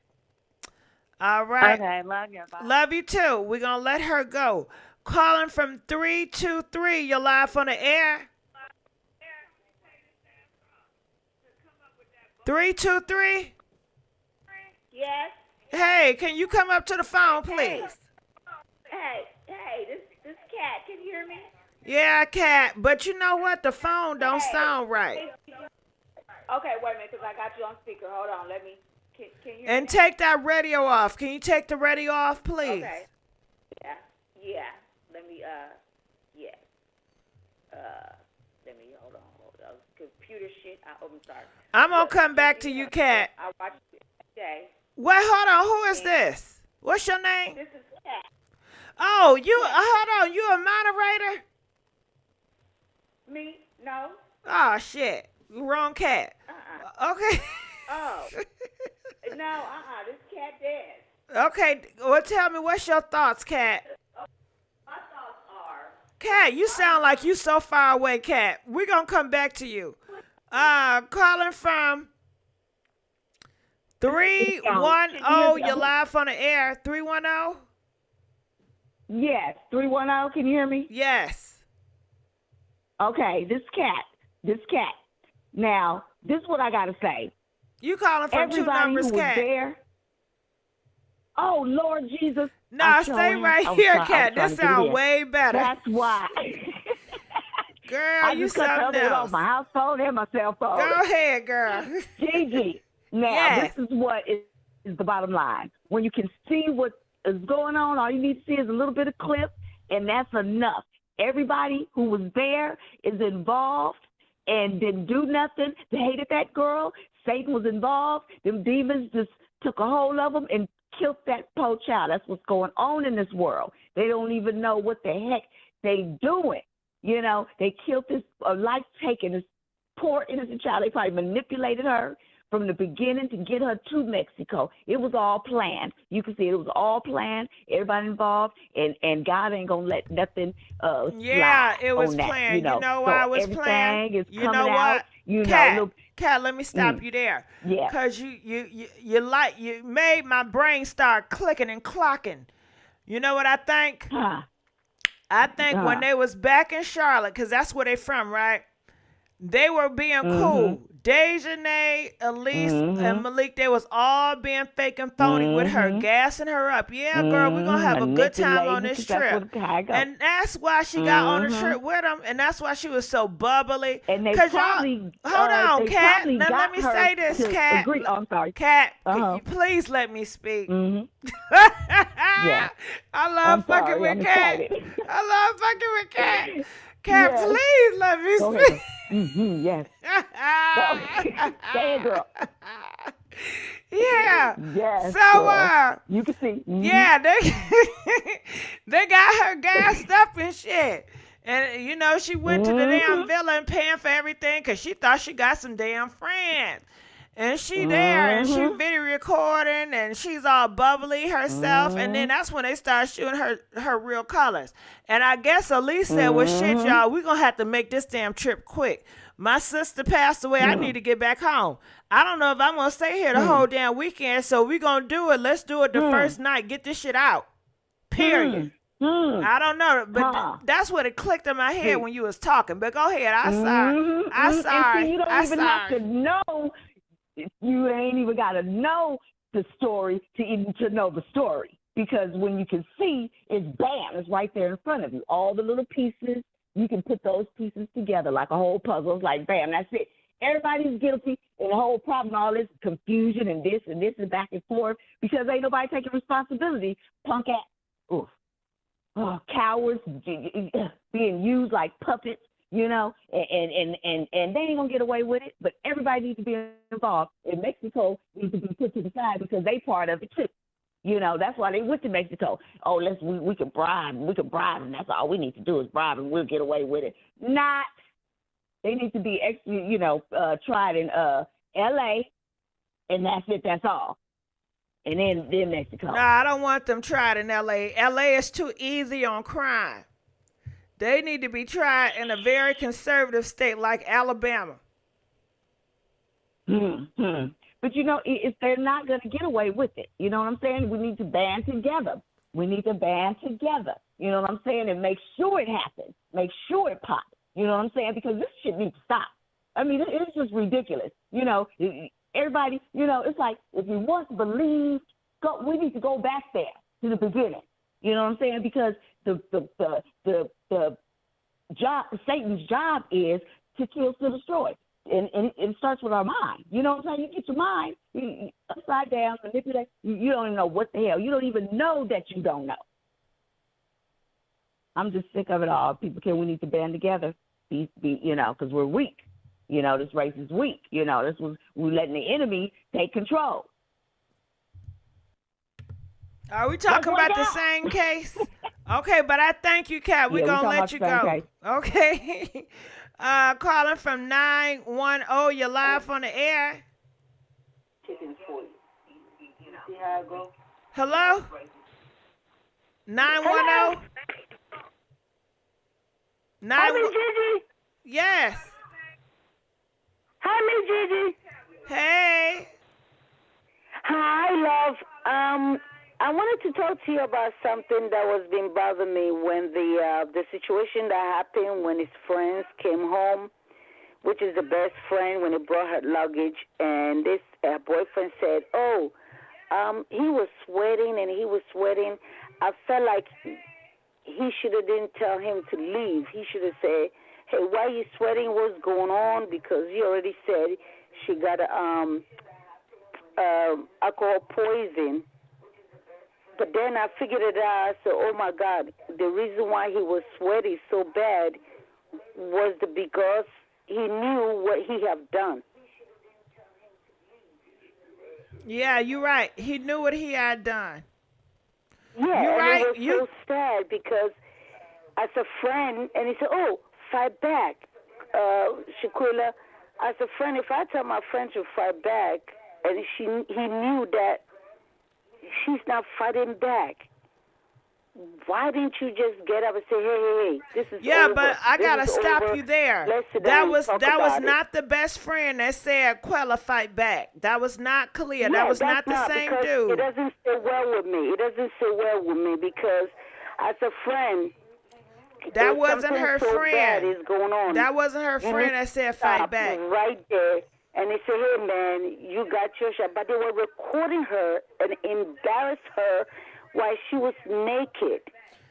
All right. Okay, love you. Bye. Love you too. We're going to let her go. Calling from 323. You're live on the air. 323? Yes. Hey, can you come up to the phone, please? Hey, this cat can hear me? Yeah, Cat. But you know what? The phone don't sound right. Okay, wait a minute, because I got you on speaker. Hold on, let me. Can you hear And me? take that radio off. Can you take the radio off, please? Okay. Yeah. Let me, let me, hold on. Computer shit. I'm sorry. I'm going to come back to you, Cat. I watched it today. Wait, hold on. Who is this? What's your name? This is Cat. Oh, hold on. You a moderator? Me? No. Oh, shit. Wrong Cat. Okay. Oh. No, this cat dead. Okay. Well, tell me, what's your thoughts, Cat? My thoughts are... Cat, you sound like you so far away, Cat. We're going to come back to you. Calling from 310. You're live on the air. 310? Yes, 310. Can you hear me? Yes. Okay, this cat. Now, this is what I gotta say. You calling from Everybody two numbers, who was Cat? there. Oh Lord Jesus. No, stay right here, Cat. This sounds way better. That's why. Girl, I you just cut the something other one else. off my house phone and my cell phone. Go ahead, girl. GIGI. Now, Yes. this is what is the bottom line. When you can see what is going on, all you need to see is a little bit of clip, and that's enough. Everybody who was there is involved and didn't do nothing. They hated that girl. Satan was involved. Them demons just took a hold of them and killed that poor child. That's what's going on in this world. They don't even know what the heck they doing. You know, they killed this life-taking, this poor innocent child. They probably manipulated her from the beginning to get her to Mexico. It was all planned. You can see it was all planned. Everybody involved, and God ain't gonna let nothing Yeah, slide it was on that, planned. You know, why it so was everything planned? is You coming know out. what? You Cat, know, Cat, let me stop you there. Yeah. Cause you made my brain start clicking and clocking. You know what I think? I think when they was back in Charlotte, cause that's where they from, right? They were being cool. Daejanae, Alysse, and Malik, they was all being fake and phony with her, gassing her up. Yeah, girl, we're going to have a good time on this trip. And that's why she got on the trip with them, and that's why she was so bubbly. And they Cause probably, hold on, they Cat. probably Now, got let me her say this, to Cat. agree. Oh, I'm sorry. Cat, can you please let me speak. Yeah. I love I'm fucking sorry, with I'm Cat. excited. I love fucking with Cat. Cat, Yes. please let me Go speak. ahead. Yes. Say it, girl. Yeah. Yes. So girl. You can see. Yeah, they got her gassed up and shit. And you know, she went to the damn villa and paying for everything because she thought she got some damn friends. And she there and she video recording and she's all bubbly herself. And then that's when they start shooting her real colors. And I guess Alysse said, well, shit, y'all, we're going to have to make this damn trip quick. My sister passed away. I need to get back home. I don't know if I'm going to stay here the whole damn weekend. So we're going to do it. Let's do it the first night. Get this shit out. Period. I don't know. But that's what it clicked in my head when you was talking. But go ahead. I'm sorry. I'm sorry. And see, you don't even have to know. You ain't even got to know the story to know the story, because when you can see, it's bam, it's right there in front of you. All the little pieces, you can put those pieces together like a whole puzzle. It's like bam, that's it. Everybody's guilty, and the whole problem, all this confusion and this and back and forth, because ain't nobody taking responsibility. Punk ass, cowards being used like puppets. You know, and they ain't gonna get away with it. But everybody needs to be involved. And Mexico needs to be put to the side because they part of it too. You know, that's why they went to Mexico. Oh, we can bribe, and that's all we need to do is bribe, and we'll get away with it. Not. They need to be tried in L.A. and that's it. That's all. And then Mexico. No, I don't want them tried in L.A. L.A. is too easy on crime. They need to be tried in a very conservative state like Alabama. But, you know, if they're not going to get away with it, you know what I'm saying? We need to band together. You know what I'm saying? And make sure it happens. Make sure it pops. You know what I'm saying? Because this shit needs to stop. I mean, it's just ridiculous. You know, everybody, you know, it's like if you once believed, we need to go back there to the beginning. You know what I'm saying? Because the job, Satan's job is to kill, to destroy. And it starts with our mind. You know what I'm saying? You get your mind upside down, manipulate. You don't even know what the hell. You don't even know that you don't know. I'm just sick of it all. We need to band together, you know, because we're weak. You know, this race is weak. You know, we're letting the enemy take control. Are we talking about the same case? Okay, but I thank you, Kat. We're going to let you go. Okay. Calling from 910. You're live on the air. Hello? 910? Hi, MissGiGi. Yes. Hi, MissGiGi. Hey. Hi, love. I wanted to talk to you about something that was been bothering me when the situation that happened when his friends came home, which is the best friend, when he brought her luggage, and this boyfriend said, "Oh, he was sweating and he was sweating." I felt like he should have didn't tell him to leave. He should have said, "Hey, why are you sweating? What's going on?" Because he already said she got alcohol poison. But then I figured it out. I said, "Oh my God, the reason why he was sweating so bad was because he knew what he had done." Yeah, you're right. He knew what he had done. Yeah, you're and right. it was so sad because as a friend, and he said, "Oh, fight back, Shanquella." As a friend, if I tell my friend to fight back, and he knew that she's not fighting back, why didn't you just get up and say, "Hey, this is over. But I This gotta is stop over. you there. Let's sit That down and was talk that was about it." not the best friend that said Quella fight back. That was not clear. Yeah, that was that's not the same because dude. It doesn't sit well with me. It doesn't sit well with me because as a friend, That if wasn't something her so bad friend. is going on, That wasn't her you friend need that to said stop fight back. right there. And they say, "Hey, man, you got your shot." But they were recording her and embarrassed her while she was naked.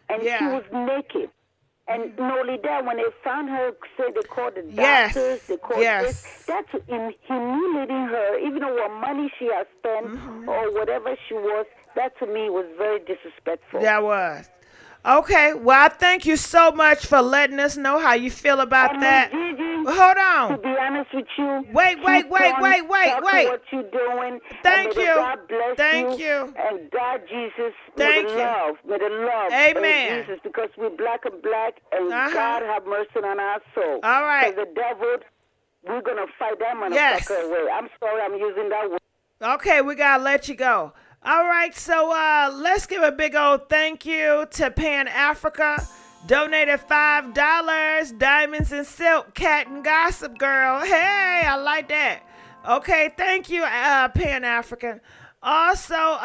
And she was naked. And not only that, when they found her, say they called the doctors, they called this, that's humiliating her, even though what money she has spent or whatever she was, that to me was very disrespectful. That was. Okay, well, I thank you so much for letting us know how you feel about that. Hold on. To be honest with you, wait. What you're doing. Thank and may you. God bless Thank you. And God, Jesus, Thank may you. the love Amen. of Jesus, because we're black and black, and God have mercy on our soul. All right. Because the devil, we're going to fight that motherfucker away. I'm sorry I'm using that word. Okay, we got to let you go. All right, so let's give a big old thank you to Pan Africa. Donated $5. Diamonds and Silk, Cat and Gossip Girl. Hey, I like that. Okay, thank you, Pan African. Also,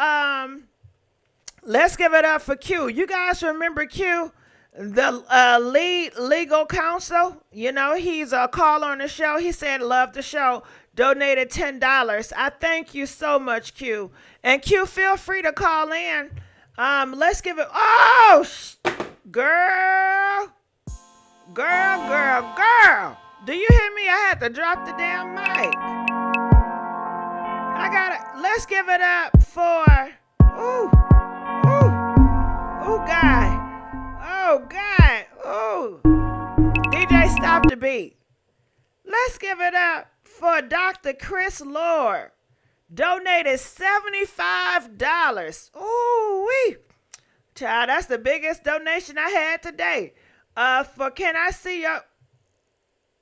let's give it up for Q. You guys remember Q, the lead legal counsel? You know, he's a caller on the show. He said, "Love the show." Donated $10. I thank you so much, Q. And Q, feel free to call in. Let's give it. Oh, girl. Do you hear me? I had to drop the damn mic. I got it. Let's give it up for. DJ, stop the beat. Let's give it up for Dr. Chris Lord. Donated $75. Ooh-wee. Child, that's the biggest donation I had today. For can I see your...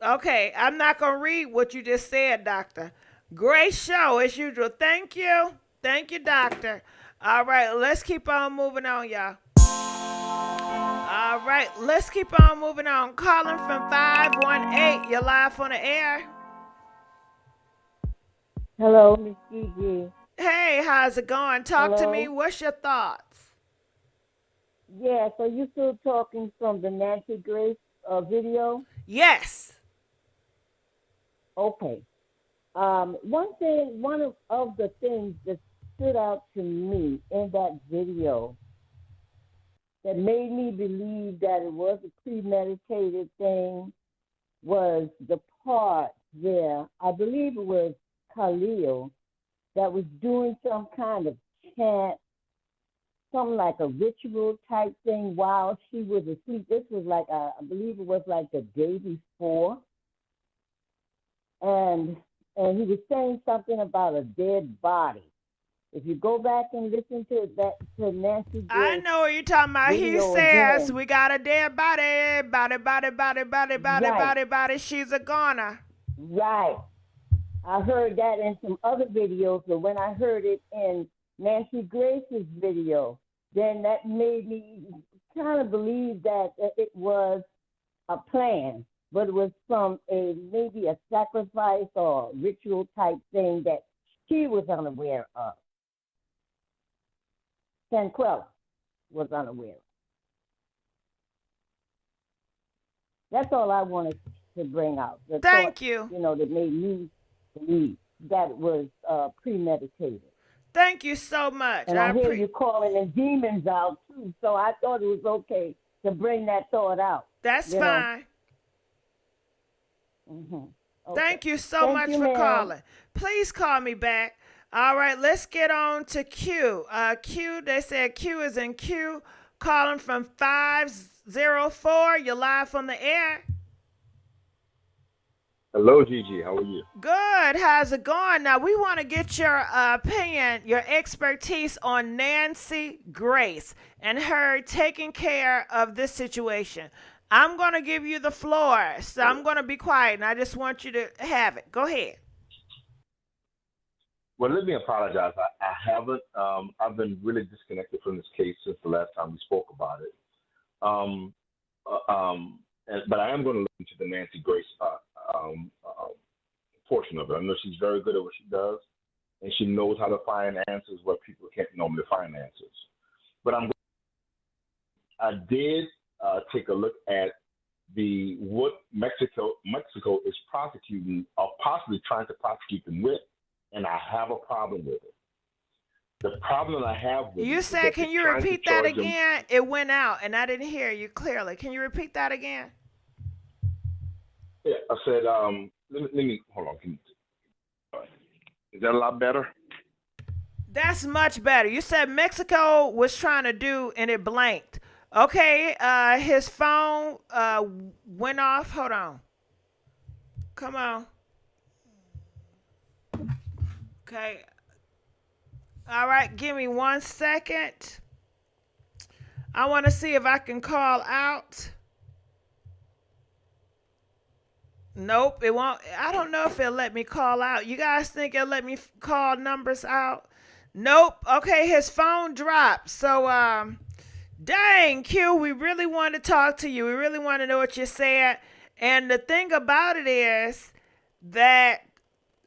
Okay, I'm not going to read what you just said, Doctor. Great show, as usual. Thank you. Thank you, Doctor. All right, let's keep on moving on, y'all. All right, let's keep on moving on. Calling from 518. You're live on the air. Hello, Miss Gigi. Hey, how's it going? Talk to me. What's your thoughts? Yeah, so you still talking from the Nancy Grace video? Yes. Okay. One of the things that stood out to me in that video that made me believe that it was a premeditated thing was the part where I believe it was Khalil that was doing some kind of chant, something like a ritual type thing while she was asleep. This was like, I believe it was like the day before. And he was saying something about a dead body. If you go back and listen to that, to Nancy Grace, I know what you're talking about. He says, we got a dead body, body. She's a goner. Right. I heard that in some other videos, but when I heard it in Nancy Grace's video, then that made me kind of believe that it was a plan, but it was from maybe a sacrifice or ritual type thing that she was unaware of. Shanquella was unaware. That's all I wanted to bring out. The Thank thought, you. That made me believe that it was premeditated. Thank you so much. And I hear you calling the demons out too, so I thought it was okay to bring that thought out. That's fine. Mm-hmm. Okay. Thank you so much for calling. Please call me back. All right, let's get on to Q. Q, they said Q is in Q. Calling from 504. You're live on the air. Hello, Gigi. How are you? Good. How's it going? Now, we want to get your opinion, your expertise on Nancy Grace and her taking care of this situation. I'm going to give you the floor, so I'm going to be quiet, and I just want you to have it. Go ahead. Well, let me apologize. I haven't. I've been really disconnected from this case since the last time we spoke about it. But I am going to look into the Nancy Grace portion of it. I know she's very good at what she does, and she knows how to find answers where people can't normally find answers. But I did take a look at what Mexico is prosecuting or possibly trying to prosecute them with, and I have a problem with it. The problem I have with you said, can you repeat that again? It went out, and I didn't hear you clearly. Can you repeat that again? Yeah, I said, let me hold on. Is that a lot better? That's much better. You said Mexico was trying to do, and it blanked. Okay, his phone went off. Hold on. Come on. Okay. All right, give me 1 second. I want to see if I can call out. Nope, it won't. I don't know if it'll let me call out. You guys think it'll let me call numbers out? Nope. Okay, his phone dropped. So, dang, Q, we really want to talk to you. We really want to know what you said. And the thing about it is that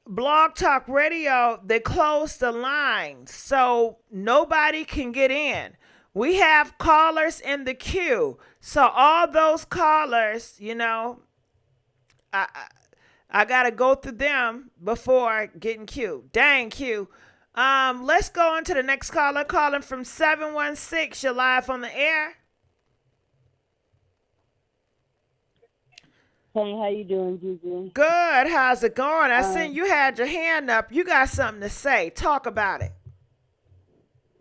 Blog Talk Radio, they closed the lines, so nobody can get in. We have callers in the queue. So all those callers, I got to go through them before getting queued. Dang, Q. Let's go on to the next caller. Calling from 716. You're live on the air. Hey, how you doing, Gigi? Good. How's it going? I seen you had your hand up. You got something to say. Talk about it.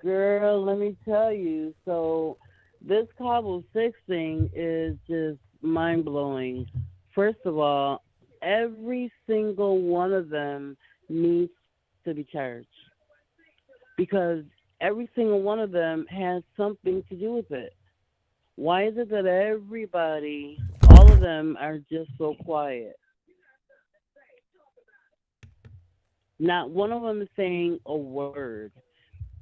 Girl, let me tell you. So this Cabo 6 thing is just mind-blowing. First of all, every single one of them needs to be charged because every single one of them has something to do with it. Why is it that everybody, all of them, are just so quiet? Not one of them is saying a word.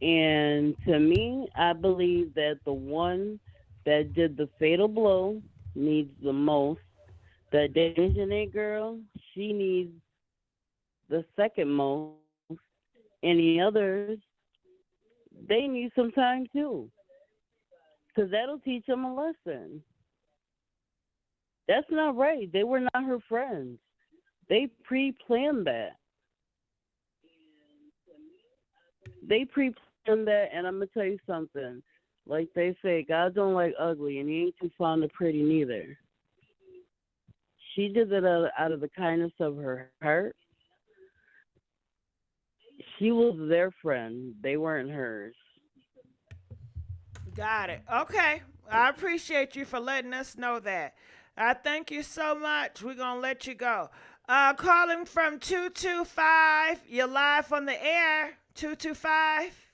And to me, I believe that the one that did the fatal blow needs the most. The Daejanae girl, she needs the second most. And the others, they need some time too. Because that'll teach them a lesson. That's not right. They were not her friends. They pre-planned that. And I'm going to tell you something. Like they say, God don't like ugly, and he ain't too fond of pretty neither. She did it out of the kindness of her heart. She was their friend. They weren't hers. Got it. Okay. I appreciate you for letting us know that. I thank you so much. We're going to let you go. Calling from 225. You're live on the air. 225.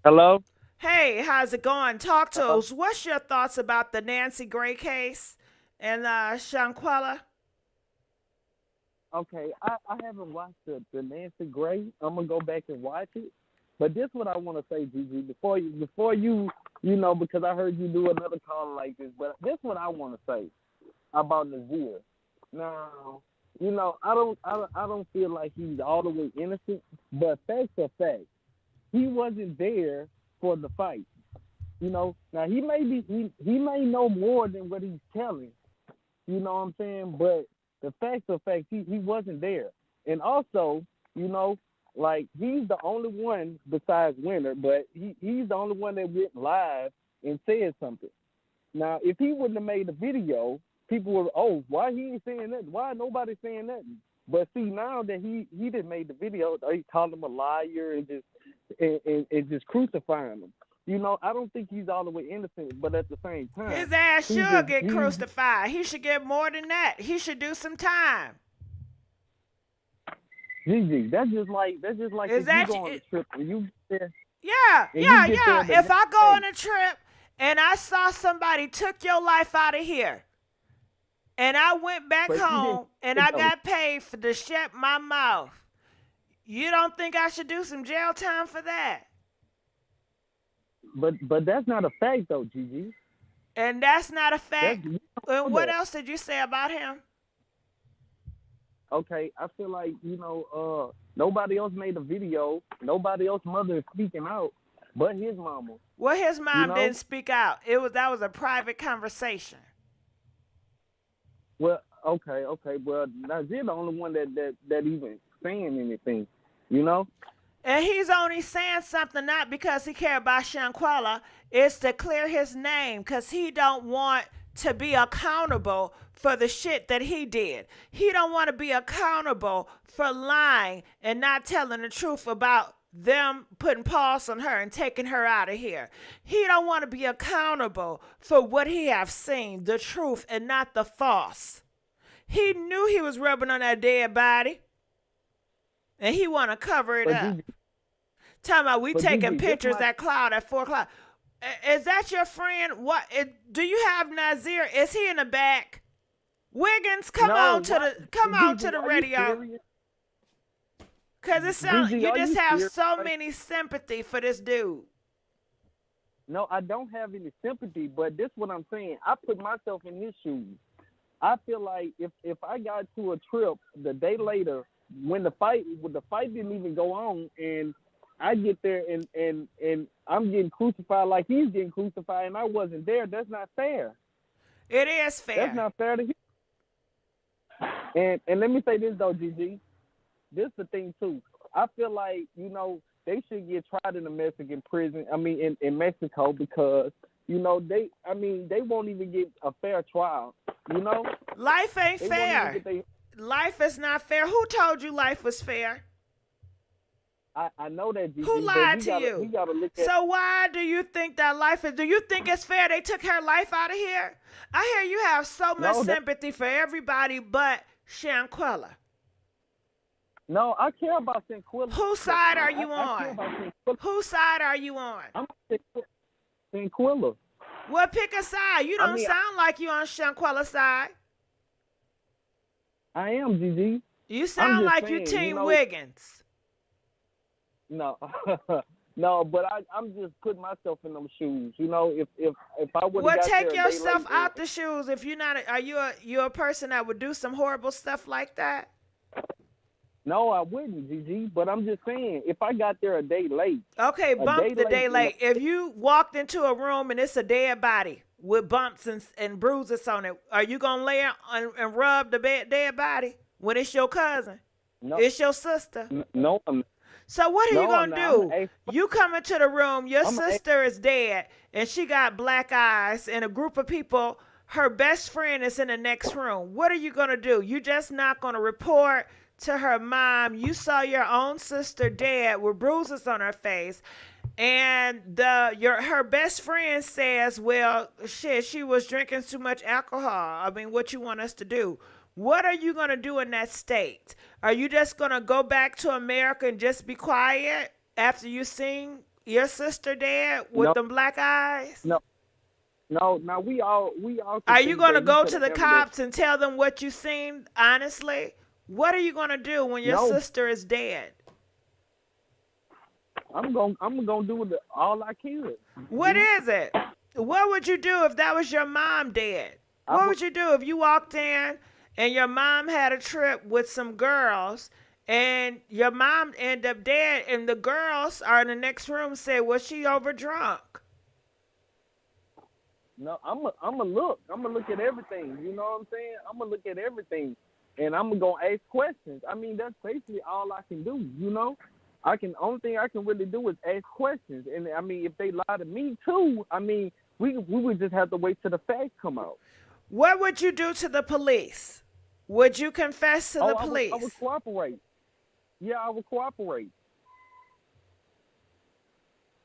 Hello? Hey, how's it going? Talk to us. What's your thoughts about the Nancy Gray case and Shanquella? Okay, I haven't watched the Nancy Gray. I'm going to go back and watch it. But this is what I want to say, Gigi, before you because I heard you do another call like this. But this is what I want to say about Nazir. Now, I don't feel like he's all the way innocent, but facts are facts. He wasn't there for the fight. You know, now he may know more than what he's telling. You know what I'm saying? But the facts are facts. He wasn't there. And also, you know, like he's the only one besides Winter, but he's the only one that went live and said something. Now, if he wouldn't have made the video, people were, oh, why he ain't saying that? Why nobody saying nothing? But see, now that he didn't make the video, they called him a liar and just crucifying him. You know, I don't think he's all the way innocent, but at the same time, his ass should get crucified. He should get more than that. He should do some time. GG, that's just like if you go on a trip and you get there. Yeah. If I go on a trip and I saw somebody took your life out of here, and I went back home and I got paid to shut my mouth, you don't think I should do some jail time for that? But that's not a fact though, GG. And that's not a fact. And what else did you say about him? Okay, I feel like, you know, nobody else made a video. Nobody else's mother is speaking out but his mama. Well, his mom didn't speak out. That was a private conversation. Well, okay. Well, Nazir the only one that even saying anything, you know? And he's only saying something not because he cares about Shanquella. It's to clear his name because he don't want to be accountable for the shit that he did. He don't want to be accountable for lying and not telling the truth about them putting pause on her and taking her out of here. He don't want to be accountable for what he have seen, the truth and not the false. He knew he was rubbing on that dead body. And he want to cover it up. Talking about we taking pictures at Cloud at 4 o'clock. Is that your friend? Do you have Nazir? Is he in the back? Wiggins, come on to the radio. Cause it sounds you just have so many sympathy for this dude. No, I don't have any sympathy, but this is what I'm saying. I put myself in his shoes. I feel like if I got to a trip the day later when the fight didn't even go on, and I get there and I'm getting crucified like he's getting crucified and I wasn't there, that's not fair. It is fair. That's not fair to him. And let me say this though, GG. This is the thing too. I feel like, you know, they should get tried in a Mexican prison. I mean, in Mexico, because, you know, they won't even get a fair trial. You know, life ain't fair. Life is not fair. Who told you life was fair? I know that. GG, who lied to you? So why do you think that life is? Do you think it's fair they took her life out of here? I hear you have so much sympathy for everybody but Shanquella. No, I care about Shanquella. Whose side are you on? Whose side are you on? I'm Shanquella. Well, pick a side. You don't sound like you on Shanquella's side. I am, GG. You sound like saying, you Team Wiggins. No, no, but I'm just putting myself in them shoes. You know, if I would. Well, take yourself out the shoes. If you're not, are you a person that would do some horrible stuff like that? No, I wouldn't, GG. But I'm just saying, if I got there a day late. Okay, bump the day late. If you walked into a room and it's a dead body with bumps and bruises on it, are you gonna lay and rub the dead body when it's your cousin? No. It's your sister? No. So what are you gonna do? You come into the room, your sister is dead, and she got black eyes, and a group of people, her best friend is in the next room. What are you gonna do? You just not gonna report to her mom you saw your own sister dead with bruises on her face, and her best friend says, well, shit, she was drinking too much alcohol. I mean, what you want us to do? What are you going to do in that state? Are you just going to go back to America and just be quiet after you seen your sister dead with them black eyes? No. Now we all. Are you going to go to the cops and tell them what you seen? Honestly, what are you going to do when your sister is dead? I'm gonna do all I can. What is it? What would you do if that was your mom dead? What would you do if you walked in and your mom had a trip with some girls And your mom ended up dead, and the girls are in the next room said, was she over drunk? No, I'm a look. I'm gonna look at everything. You know what I'm saying? I'm gonna look at everything, and I'm gonna ask questions. I mean, that's basically all I can do. You know, only thing I can really do is ask questions. And I mean, if they lie to me too, I mean, we would just have to wait till the facts come out. What would you do to the police? Would you confess to the police? I would cooperate. Yeah, I would cooperate.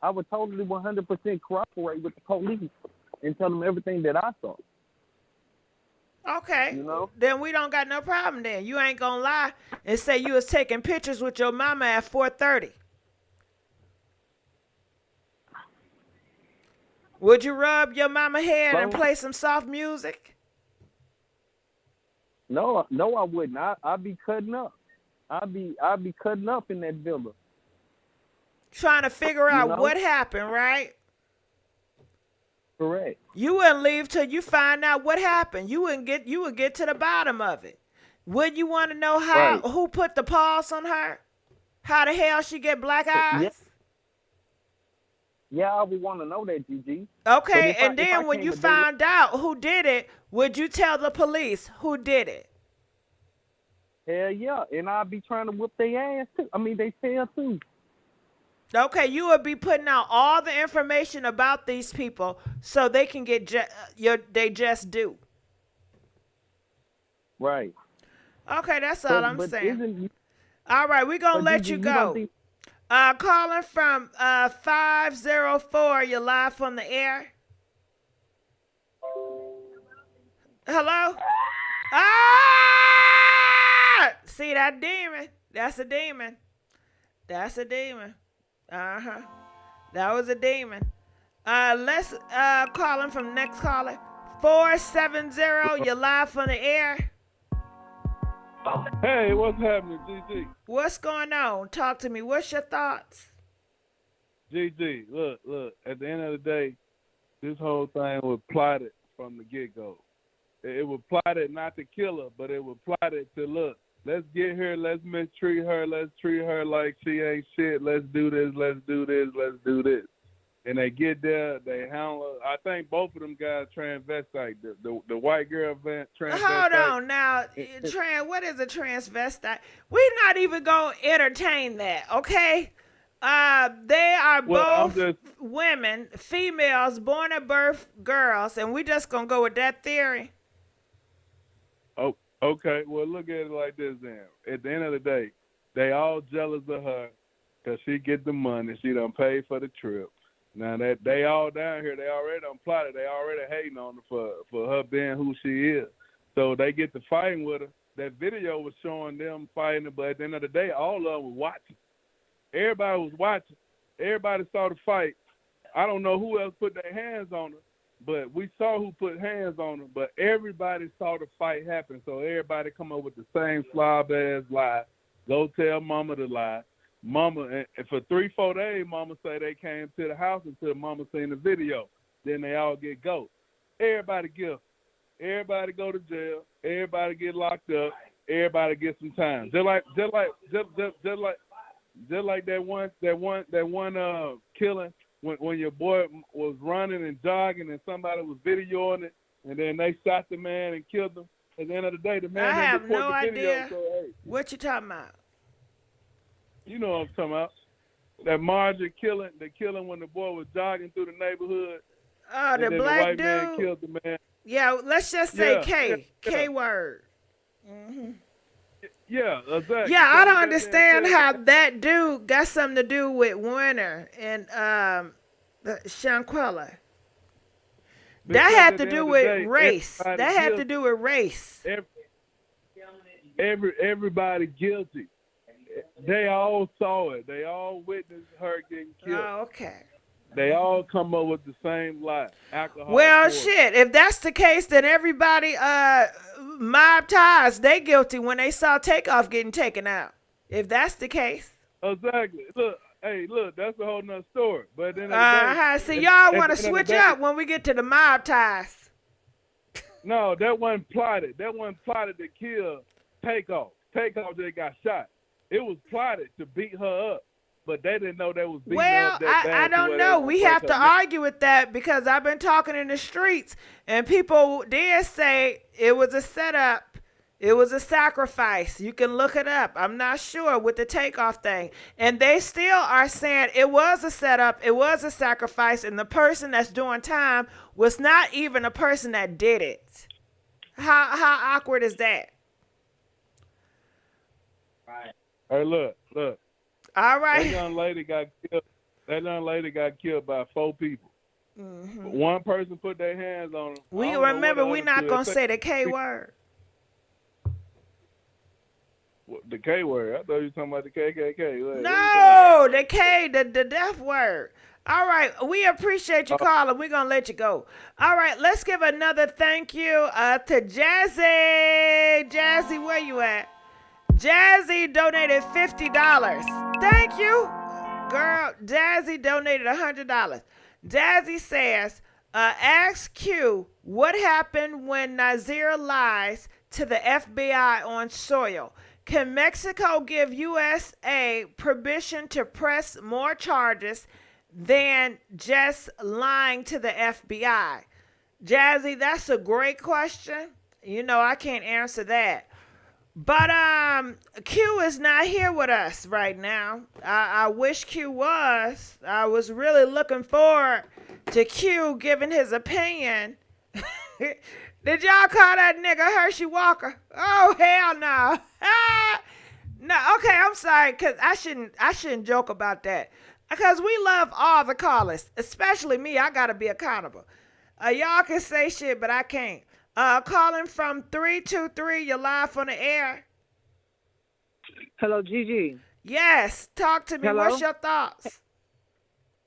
I would totally 100% cooperate with the police and tell them everything that I saw. Okay. You know? Then we don't got no problem then. You ain't gonna lie and say you was taking pictures with your mama at 4:30. Would you rub your mama head and play some soft music? No, I wouldn't. I'd be cutting up. I'd be cutting up in that villa. Trying to figure out what happened, right? Correct. You wouldn't leave till you find out what happened. You would get to the bottom of it. Would you want to know who put the paws on her? How the hell she get black eyes? Yeah, I would want to know that, GG. Okay, and then when you found out who did it, would you tell the police who did it? Hell yeah, and I'd be trying to whip their ass too. I mean, they tail too. Okay, you would be putting out all the information about these people so they can get they just do. Right. Okay, that's all I'm saying. All right, we're going to let you go. Calling from 504, you're live on the air. Hello? Ah! See that demon? That's a demon. That's a demon. Uh-huh. That was a demon. Let's call him from next caller. 470, you're live on the air. Hey, what's happening, GG? What's going on? Talk to me. What's your thoughts? GG, look, at the end of the day, this whole thing was plotted from the get-go. It was plotted not to kill her, but it was plotted to, look, let's get her, let's mistreat her, let's treat her like she ain't shit, let's do this, let's do this, let's do this. And they get there, they handle her. I think both of them guys transvestite. The white girl transvestite. Hold on now. What is a transvestite? We're not even going to entertain that, okay? They are both women, females, born at birth girls, and we just going to go with that theory. Oh, okay. Well, look at it like this then. At the end of the day, they all jealous of her because she get the money. She done paid for the trip. Now that they all down here, they already done plotted. They already hating on her for her being who she is. So they get to fighting with her. That video was showing them fighting, but at the end of the day, all of them was watching. Everybody was watching. Everybody saw the fight. I don't know who else put their hands on her, but we saw who put hands on her. But everybody saw the fight happen. So everybody come up with the same slob-ass lie. Go tell mama the lie. Mama, and for 3-4 days, mama say they came to the house until mama seen the video. Then they all get ghost. Everybody guilty. Everybody go to jail. Everybody get locked up. Everybody get some time. Just like that one killing when your boy was running and jogging and somebody was videoing it and then they shot the man and killed him. At the end of the day, the man I have didn't no report the video. idea So, hey, what you talking about. you know what I'm talking about. That Marjorie killing, the killing when the boy was jogging through the neighborhood. Oh, the and then black the white dude. man killed the man. Yeah, let's just say Yeah, K. yeah. K word. Mm-hmm. Yeah, exactly. Yeah, I So don't that understand man how killed- that dude got something to do with Winter and Shanquella. That Because had at to the do end of the with day, race. everybody That had to guilty. do with race. Everybody guilty. They all saw it. They all witnessed her getting killed. Oh, okay. They all come up with the same lie. Alcohol. Well, poisoning. shit. If that's the case, then everybody, mob ties, they guilty when they saw Takeoff getting taken out. If that's the case. Exactly. Look, that's a whole nother story. But at the end of the day, See, at- y'all at want to the end of the switch day- up when we get to the mob ties. No, that wasn't plotted. That wasn't plotted to kill Takeoff. Takeoff just got shot. it was plotted to beat her up, but they didn't know they was beating her Well, up that bad. I don't know. We have to argue with that because I've been talking in the streets and people did say it was a setup. It was a sacrifice. You can look it up. I'm not sure with the takeoff thing. And they still are saying it was a setup. It was a sacrifice. And the person that's doing time was not even a person that did it. How awkward is that? Right. Hey, look. All right. That young lady got killed by 4 people. Mm-hmm. One person put their hands on her. We remember we're not going to say the K word. The K word. I thought you were talking about the KKK. No, the K, the death word. All right, we appreciate you calling. We're going to let you go. All right, let's give another thank you to Jazzy. Jazzy, where you at? Jazzy donated $50. Thank you, girl. Jazzy donated $100. Jazzy says, ask Q what happened when Nazir lies to the FBI on soil. Can Mexico give USA permission to press more charges than just lying to the FBI? Jazzy, that's a great question. You know, I can't answer that. But Q is not here with us right now. I wish Q was. I was really looking forward to Q giving his opinion. Did y'all call that nigga Hershey Walker? Oh, hell no. No, okay, I'm sorry, because I shouldn't joke about that. Because we love all the callers, especially me. I got to be accountable. Y'all can say shit, but I can't. Calling from 323, you're live on the air. Hello, Gigi. Yes, talk to me. Hello? What's your thoughts?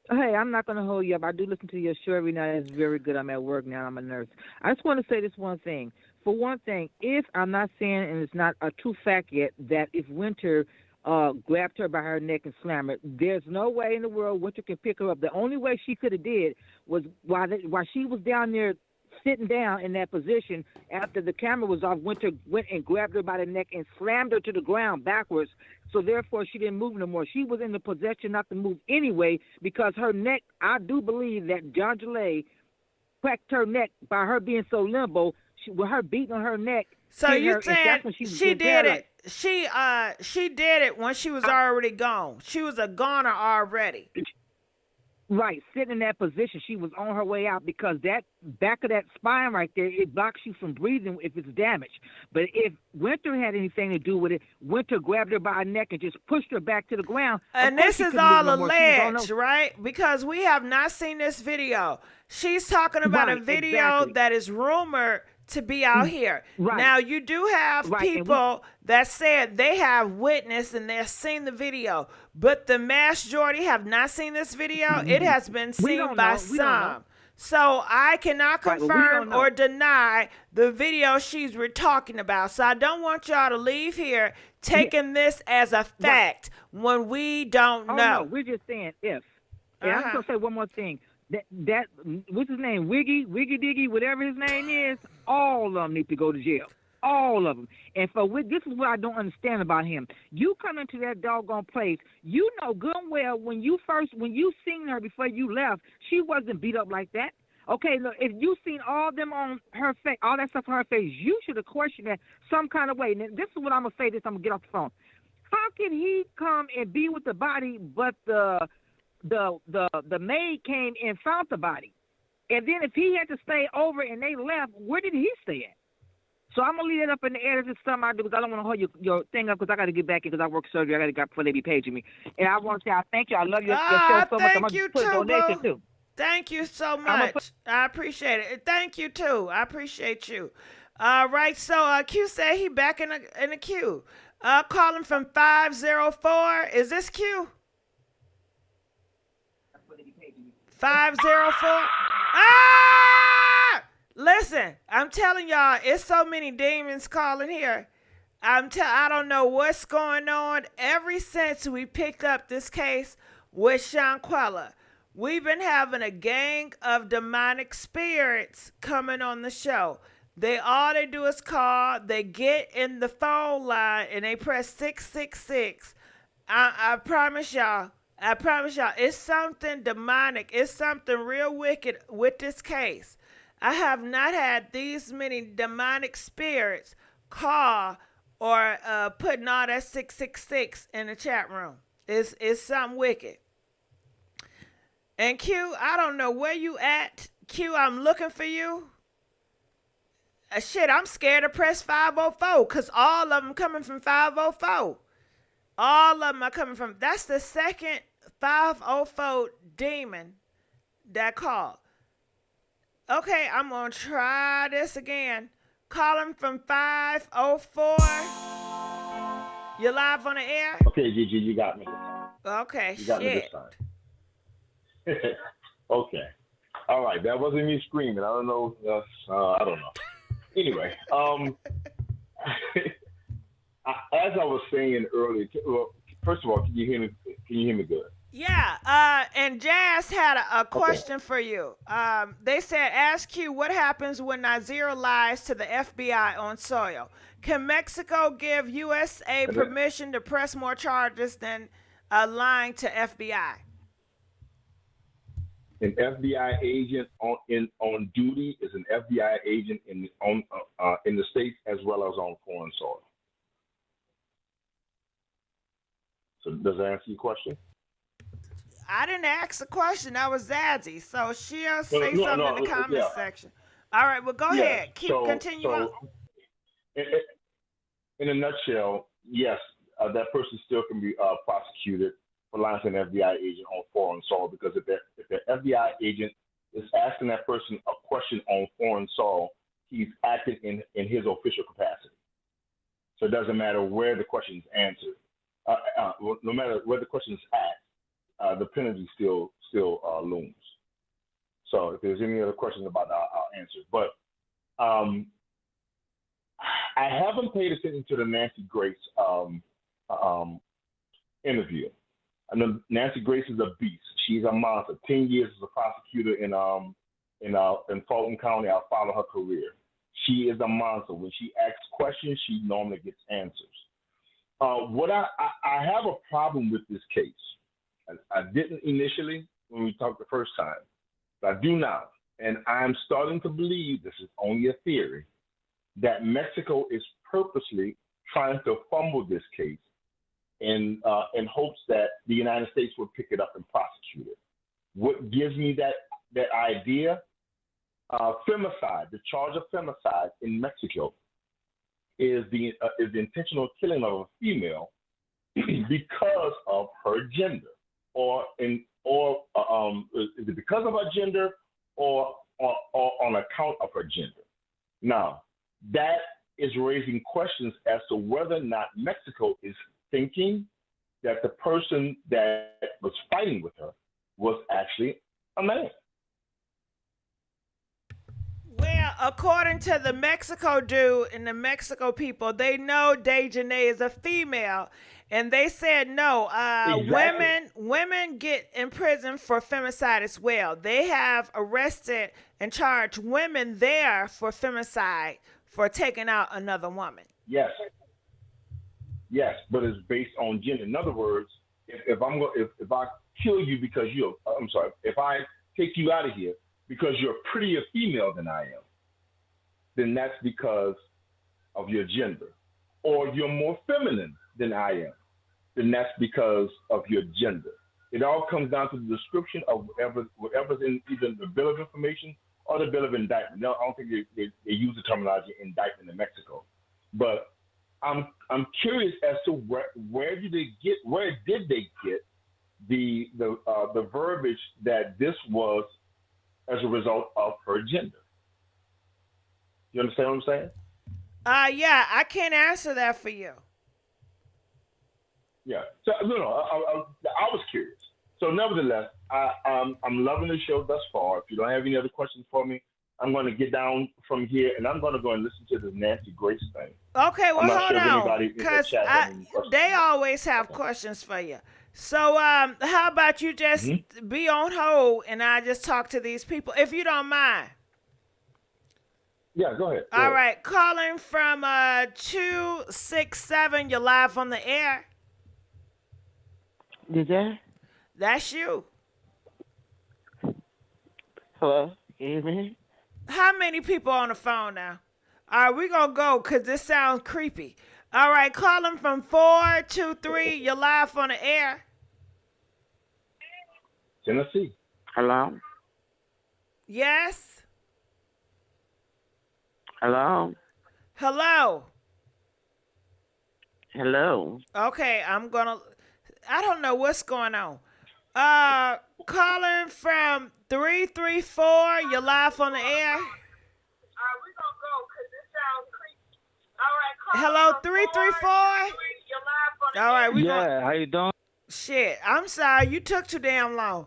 Hey, I'm not going to hold you up. I do listen to your show every night. It's very good. I'm at work now. I'm a nurse. I just want to say this one thing. For one thing, if I'm not saying, and it's not a true fact yet, that if Winter grabbed her by her neck and slammed her, there's no way in the world Winter can pick her up. The only way she could have did was while she was down there sitting down in that position after the camera was off, Winter went and grabbed her by the neck and slammed her to the ground backwards. So therefore, she didn't move no more. She was in the possession not to move anyway because her neck, I do believe that John Delay cracked her neck by her being so limbo, with her beating on her neck. So you saying she did it? She did it when she was already gone. She was a goner already. Right, sitting in that position, she was on her way out because that back of that spine right there, it blocks you from breathing if it's damaged. But if Winter had anything to do with it, Winter grabbed her by her neck and just pushed her back to the ground. And this is all alleged, right? Because we have not seen this video. She's talking about a video that is rumored to be out here. Right. Now, you do have people that said they have witnessed and they've seen the video, but the majority have not seen this video. It has been seen by some. So I cannot confirm or deny the video she's talking about. So I don't want y'all to leave here taking this as a fact when we don't know. No, we're just saying if. And I'm going to say one more thing. That what's his name? Wiggy Diggy, whatever his name is, all of them need to go to jail. All of them. And this is what I don't understand about him. You come into that doggone place, you know good and well when you seen her before you left, she wasn't beat up like that. Okay, look, if you seen all them on her face, all that stuff on her face, you should have questioned that some kind of way. Now, this is what I'm gonna say. I'm gonna get off the phone. How can he come and be with the body, but the maid came and found the body? And then if he had to stay over and they left, where did he stay at? So I'm going to leave that up in the air. This is something I do because I don't want to hold your thing up because I got to get back in because I work surgery. I got to go before they be paging me. And I want to say I thank you. I love your show so much. I'm going to put a donation too. Thank you so much. I appreciate it. Thank you too. I appreciate you. All right. So Q said he back in the queue. Calling from 504. Is this Q? 504. Ah! Listen, I'm telling y'all, it's so many demons calling here. I don't know what's going on. Ever since we picked up this case with Shanquella, we've been having a gang of demonic spirits coming on the show. All they do is call. They get in the phone line and they press 666. I promise y'all. It's something demonic. It's something real wicked with this case. I have not had these many demonic spirits call or putting all that 666 in the chat room. It's something wicked. And Q, I don't know where you at. Q, I'm looking for you. Shit, I'm scared to press 504 because all of them coming from 504. All of them are coming from. That's the second 504 demon that called. Okay, I'm going to try this again. Calling from 504. You're live on the air? Okay, Gigi, you got me. Okay, you got me this time. Okay. All right, that wasn't me screaming. I don't know. I don't know. Anyway, as I was saying earlier, well, first of all, can you hear me? Can you hear me good? Yeah. And Jazz had a question for you. They said, ask you what happens when Nazir lies to the FBI on soil. Can Mexico give USA permission to press more charges than lying to FBI? An FBI agent on duty is an FBI agent in the States as well as on foreign soil. So does that answer your question? I didn't ask a question. That was Zadzy. So she'll say something in the comment section. All right, well, go ahead. Continue on. In a nutshell, yes, that person still can be prosecuted for lying to an FBI agent on foreign soil, because if the FBI agent is asking that person a question on foreign soil, he's acting in his official capacity. So it doesn't matter where the question is answered. No matter where the question is asked, the penalty still looms. So if there's any other questions about that, I'll answer. But I haven't paid attention to the Nancy Grace interview. I know Nancy Grace is a beast. She's a monster. 10 years as a prosecutor in Fulton County. I follow her career. She is a monster. When she asks questions, she normally gets answers. What I have a problem with this case. I didn't initially when we talked the first time, but I do now. And I'm starting to believe, this is only a theory, that Mexico is purposely trying to fumble this case in hopes that the United States will pick it up and prosecute it. What gives me that idea? Femicide, the charge of femicide in Mexico is the intentional killing of a female because of her gender, or is it because of her gender or on account of her gender? Now, that is raising questions as to whether or not Mexico is thinking that the person that was fighting with her was actually a man. Well, according to the Mexico dude and the Mexico people, they know Daejanae is a female, and they said no. Exactly. Women get in prison for femicide as well. They have arrested and charged women there for femicide for taking out another woman. Yes, but it's based on gender. In other words, if I kill you because if I take you out of here because you're a prettier female than I am, then that's because of your gender. Or you're more feminine than I am, then that's because of your gender. It all comes down to the description of whatever's in either the Bill of Information or the Bill of Indictment. No, I don't think they use the terminology indictment in Mexico. But I'm curious as to where did they get the verbiage that this was as a result of her gender. You understand what I'm saying? Yeah, I can't answer that for you. Yeah. So I was curious. So nevertheless, I'm loving the show thus far. If you don't have any other questions for me, I'm going to get down from here and I'm going to go and listen to this Nancy Grace thing. Okay, well, hold on, because they always have questions for you. So how about you just be on hold and I just talk to these people, if you don't mind? Yeah, go ahead. All right, calling from 267. You're live on the air. Did that? That's you. Hello? Can you hear me? How many people on the phone now? All right, we're going to go because this sounds creepy. All right, calling from 423. You're live on the air. Tennessee. Hello? Yes? Hello? Hello? Hello? Okay, I don't know what's going on. Calling from 334. You're live on the air. Hello, 334. All right, how you doing? Shit, I'm sorry. You took too damn long.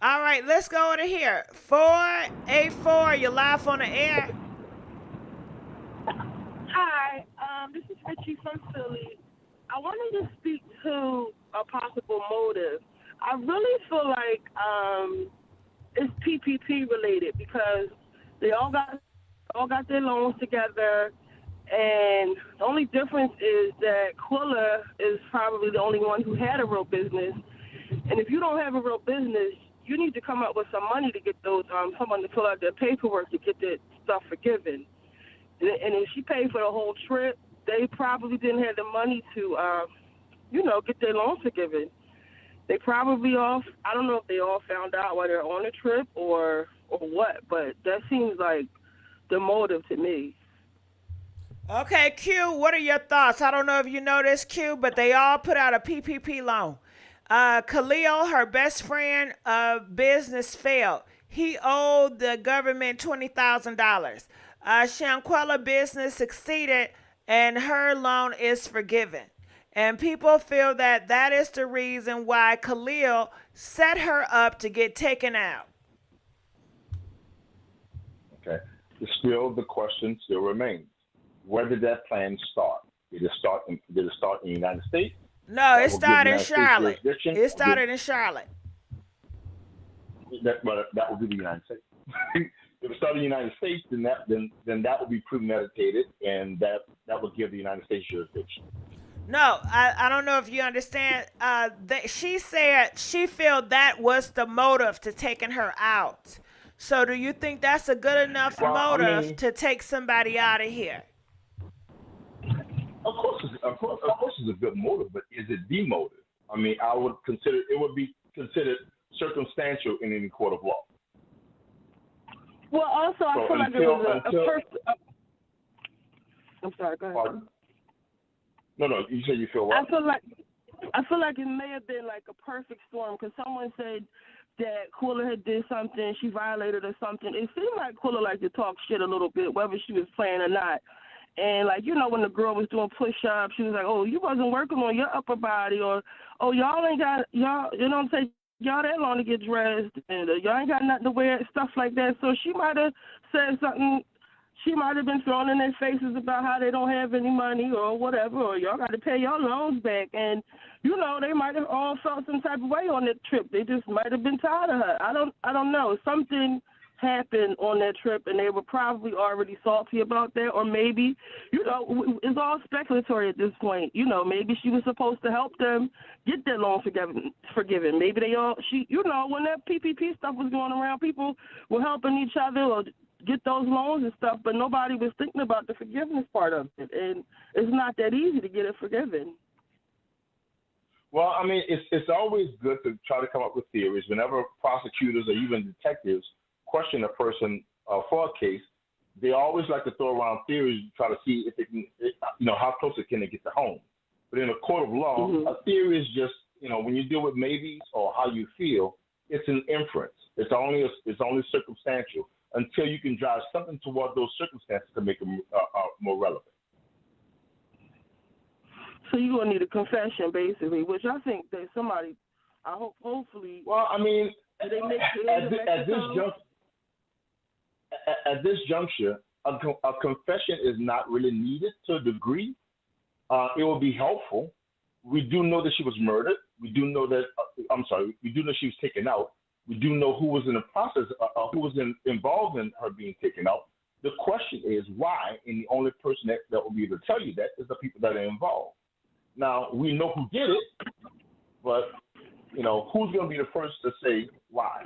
All right, let's go over here. 484. You're live on the air. Hi, this is Richie from Philly. I wanted to speak to a possible motive. I really feel like it's PPP related because they all got their loans together, and the only difference is that Quilla is probably the only one who had a real business. And if you don't have a real business, you need to come up with some money to get those someone to fill out their paperwork to get that stuff forgiven. And if she paid for the whole trip, they probably didn't have the money to, get their loans forgiven. They probably I don't know if they all found out while they're on the trip or what, but that seems like the motive to me. Okay, Q, what are your thoughts? I don't know if you know this, Q, but they all put out a PPP loan. Khalil, her best friend, business failed. He owed the government $20,000. Shanquella business succeeded, and her loan is forgiven. And people feel that that is the reason why Khalil set her up to get taken out. Okay. The question still remains. Where did that plan start? Did it start in the United States? No, it started in Charlotte. It started in Charlotte. That would be the United States. If it started in the United States, then that would be premeditated, and that would give the United States jurisdiction. No, I don't know if you understand. She said she felt that was the motive to taking her out. So do you think that's a good enough motive to take somebody out of here? Of course, it's a good motive, but is it the motive? I mean, I would consider it would be considered circumstantial in any court of law. Well, also, I feel like it was a first. I'm sorry. Go ahead. Pardon? No. You said you feel what? I feel like it may have been like a perfect storm because someone said that Quilla had did something, she violated or something. It seemed like Quilla liked to talk shit a little bit, whether she was playing or not. And like, when the girl was doing push-ups, she was like, "Oh, you wasn't working on your upper body," or "Oh, y'all ain't got y'all," y'all that long to get dressed, and y'all ain't got nothing to wear, stuff like that. So she might have said something. She might have been thrown in their faces about how they don't have any money or whatever, or y'all got to pay your loans back. And, they might have all felt some type of way on that trip. They just might have been tired of her. I don't know. Something happened on that trip, and they were probably already salty about that, or maybe, it's all speculatory at this point. Maybe she was supposed to help them get their loan forgiven. Maybe when that PPP stuff was going around, people were helping each other or get those loans and stuff, but nobody was thinking about the forgiveness part of it, and it's not that easy to get it forgiven. Well, I mean, it's always good to try to come up with theories. Whenever prosecutors or even detectives question a person for a case, they always like to throw around theories to try to see if it can, how close it can get to home. But in a court of law, a theory is just, when you deal with maybes or how you feel, it's an inference. It's only circumstantial until you can drive something toward those circumstances to make them more relevant. So you're going to need a confession, basically, which I think that somebody, I hope, hopefully. Well, I mean, at this juncture, a confession is not really needed to a degree. It will be helpful. We do know that she was murdered. We do know that, we do know she was taken out. We do know who was in the process, who was involved in her being taken out. The question is why, and the only person that will be able to tell you that is the people that are involved. Now, we know who did it, but, who's going to be the first to say why?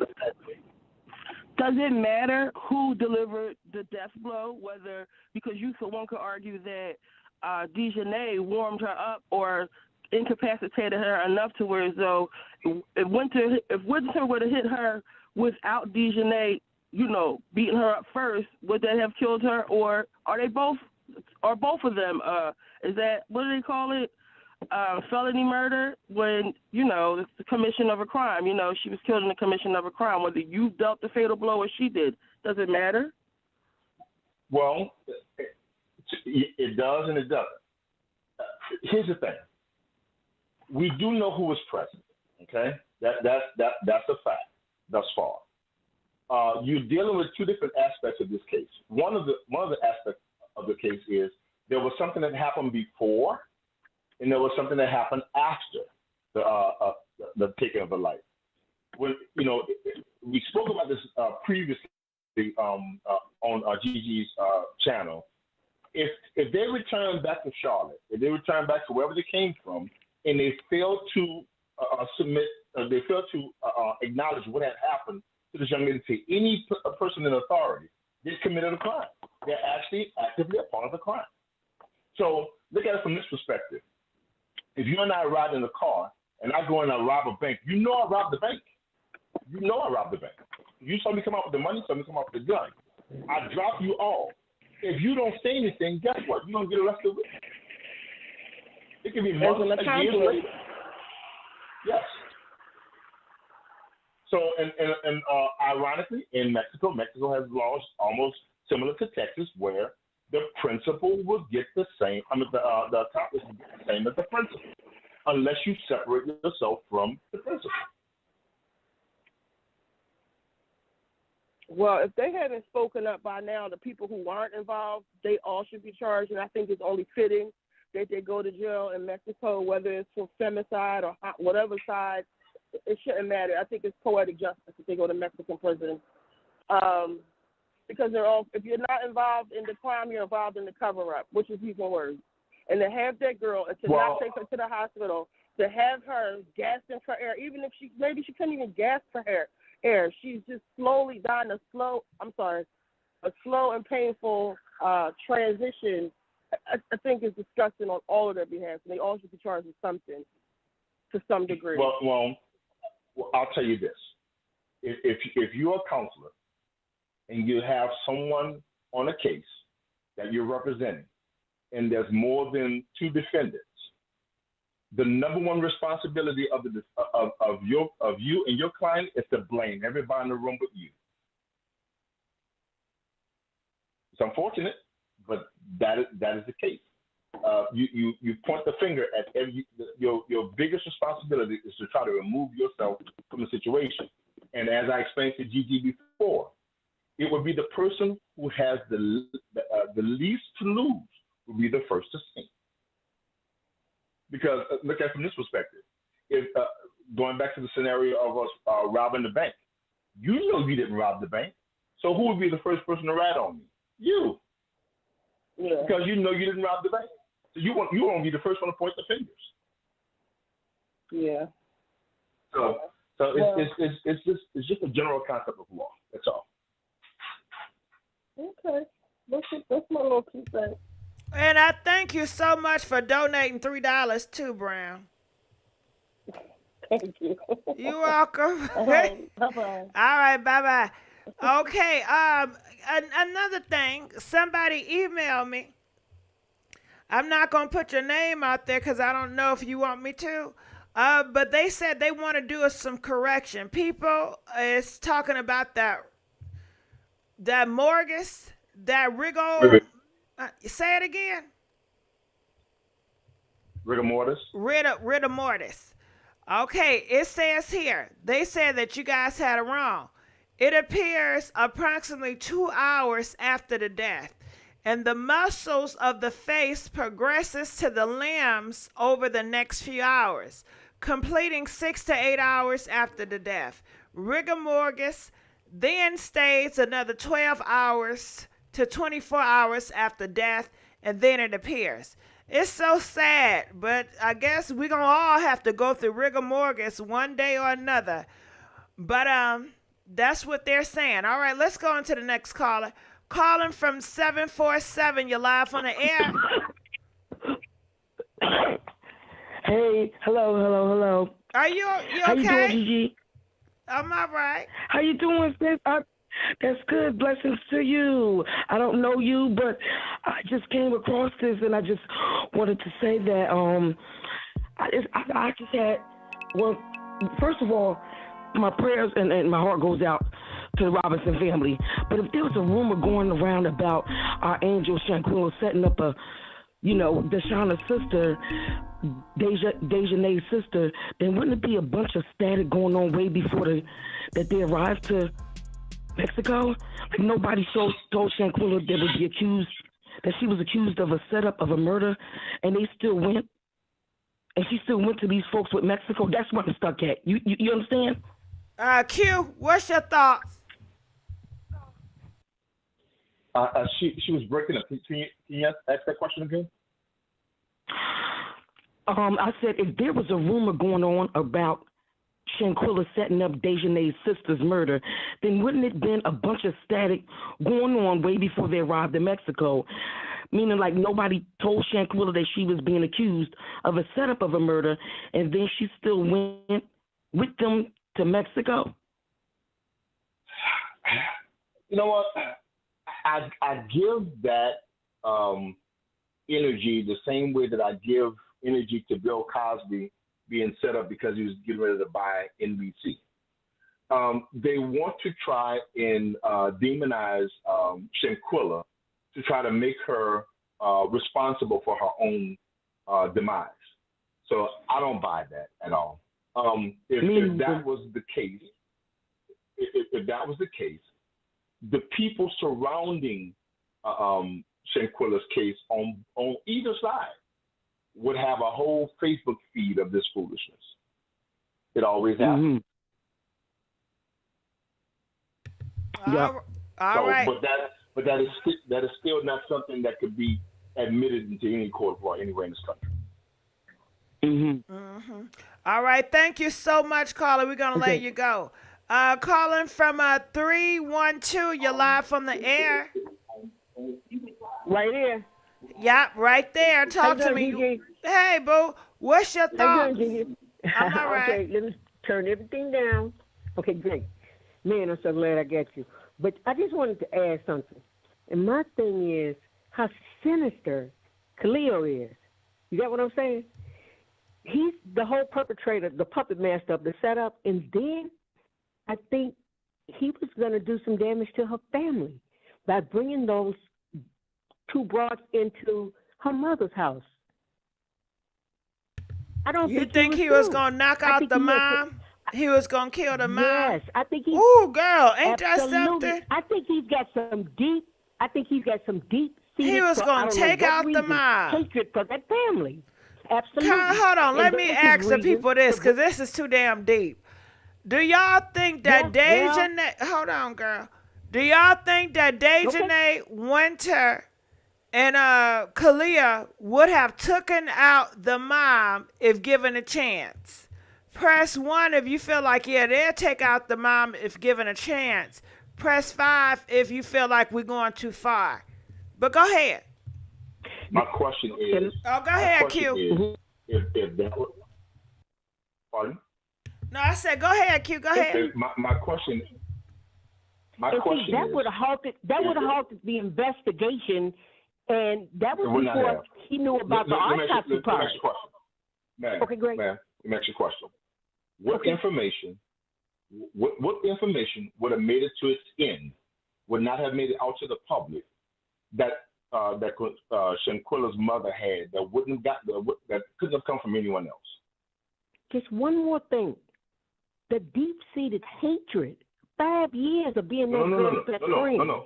Does it matter who delivered the death blow? Whether, because one could argue that Daejanae warmed her up or incapacitated her enough to where, as though if Winter would have hit her without Daejanae, beating her up first, would that have killed her? Or are they both? Or both of them? Is that, what do they call it? Felony murder, when, it's the commission of a crime. She was killed in the commission of a crime. Whether you dealt the fatal blow or she did, does it matter? Well, it does and it doesn't. Here's the thing. We do know who was present, okay? That's a fact thus far. You're dealing with two different aspects of this case. One of the aspects of the case is there was something that happened before, and there was something that happened after the taking of the life. When we spoke about this previously on GG's channel. If they return back to Charlotte, if they return back to wherever they came from, and they fail to they fail to acknowledge what had happened to this young lady to any person in authority, they committed a crime. They're actually actively a part of the crime. So look at it from this perspective. If you and I ride in a car and I go in and rob a bank, you know I robbed the bank. You know I robbed the bank. You saw me come out with the money, saw me come out with the gun. I drop you all. If you don't say anything, guess what? You're going to get arrested with it. It can be months or years later. Yes. So, and ironically, in Mexico has laws almost similar to Texas, where the principal will get the same. The accomplice will get the same as the principal, unless you separate yourself from the principal. Well, if they hadn't spoken up by now, the people who aren't involved, they all should be charged, and I think it's only fitting that they go to jail in Mexico, whether it's for femicide or whatever side. It shouldn't matter. I think it's poetic justice if they go to Mexican prison. Because they're all, if you're not involved in the crime, you're involved in the cover-up, which is even worse. And to have that girl, and to not take her to the hospital, to have her gasping for air, even if she couldn't even gasp for air. She's just slowly dying a slow and painful transition. I think is disgusting on all of their behalf, and they all should be charged with something to some degree. Well, I'll tell you this: if you're a counselor and you have someone on a case that you're representing, and there's more than two defendants, the number one responsibility of you and your client is to blame everybody in the room but you. It's unfortunate, but that is the case. You point the finger at your biggest responsibility is to try to remove yourself from the situation. And as I explained to GG before, it would be the person who has the least to lose will be the first to sink. Because look at it from this perspective. If going back to the scenario of us robbing the bank, you know you didn't rob the bank, so who would be the first person to rat on me? You. Yeah. Because you know you didn't rob the bank, so you want to be the first one to point the fingers. Yeah. So it's just a general concept of law. That's all. Okay, that's my little 2 cents. And I thank you so much for donating $3 too, Brown. Thank you. You're welcome. All right, bye-bye. All right, bye-bye. Okay, another thing, somebody emailed me. I'm not going to put your name out there because I don't know if you want me to. But they said they want to do some correction. People is talking about that Morgus, that rigor. Say it again. Rigor mortis. Rigor mortis. Okay, it says here, they said that you guys had it wrong. It appears approximately 2 hours after the death, and the muscles of the face progresses to the limbs over the next few hours, completing 6 to 8 hours after the death. Rigor mortis then stays another 12 hours to 24 hours after death, and then it appears. It's so sad, but I guess we're going to all have to go through rigor mortis one day or another. But that's what they're saying. All right, let's go on to the next caller. Calling from 747. You're live on the air. Hey, hello. Are you okay? How you doing, Gigi? I'm all right. How you doing, sis? That's good. Blessings to you. I don't know you, but I just came across this, and I just wanted to say that I just had, well, first of all, my prayers and my heart goes out to the Roberson family. But if there was a rumor going around about our angel Shanquella setting up a, Deshauna's sister, Daejanae's sister, then wouldn't it be a bunch of static going on way before that they arrived to Mexico? Like nobody told Shanquella that she was accused of a setup of a murder, and they still went, and she still went to these folks with Mexico. That's what I'm stuck at. You understand? Q, what's your thoughts? She was breaking up. Can you ask that question again? I said if there was a rumor going on about Shanquella setting up Daejanae's sister's murder, then wouldn't it been a bunch of static going on way before they arrived in Mexico? Meaning like nobody told Shanquella that she was being accused of a setup of a murder, and then she still went with them to Mexico? You know what? I give that energy the same way that I give energy to Bill Cosby being set up because he was getting ready to buy NBC. They want to try and demonize Shanquella to try to make her responsible for her own demise. So I don't buy that at all. If that was the case, the people surrounding Shanquella's case on either side would have a whole Facebook feed of this foolishness. It always happens. Yeah. All right. But that is still not something that could be admitted into any court of law anywhere in this country. All right. Thank you so much, caller. We're gonna let you go. Calling from 312. You're live from the air. Right here. Yep, right there. Talk to me. Gigi? Hey, boo. What's your How thoughts? you doing, Gigi? I'm all right. Okay, let me turn everything down. Okay, great. Man, I'm so glad I got you. But I just wanted to add something. And my thing is how sinister Khalil is. You got what I'm saying? He's the whole perpetrator, the puppet master of the setup, and then I think he was going to do some damage to her family by bringing those two broads into her mother's house. I don't You think think he was going to knock out the mom? He was going to kill the mom? Yes, I think he. Ooh, girl, ain't absolutely. that something? I think he's got some deep. He was going to take out the mom. Hatred for that family. Absolutely. Hold on. Let me ask the people this, because this is too damn deep. Do y'all think that Daejanae... Hold on, girl. Do y'all think that Daejanae, Winter, and Kalia would have taken out the mom if given a chance? Press 1 if you feel like, yeah, they'll take out the mom if given a chance. Press 5 if you feel like we're going too far. But go ahead. My question is... Oh, go ahead, Q. If that was... Pardon? No, I said go ahead, Q. Go ahead. My question... that would have halted the investigation, and that was before he knew about the autopsy part. Ma'am, okay, great. Ma'am, let me ask you a question. What information would have made it to its end, would not have made it out to the public, that Shanquella's mother had, that wouldn't have that couldn't have come from anyone else? Just one more thing. The deep-seated hatred. 5 years of being that girl's best friend. No.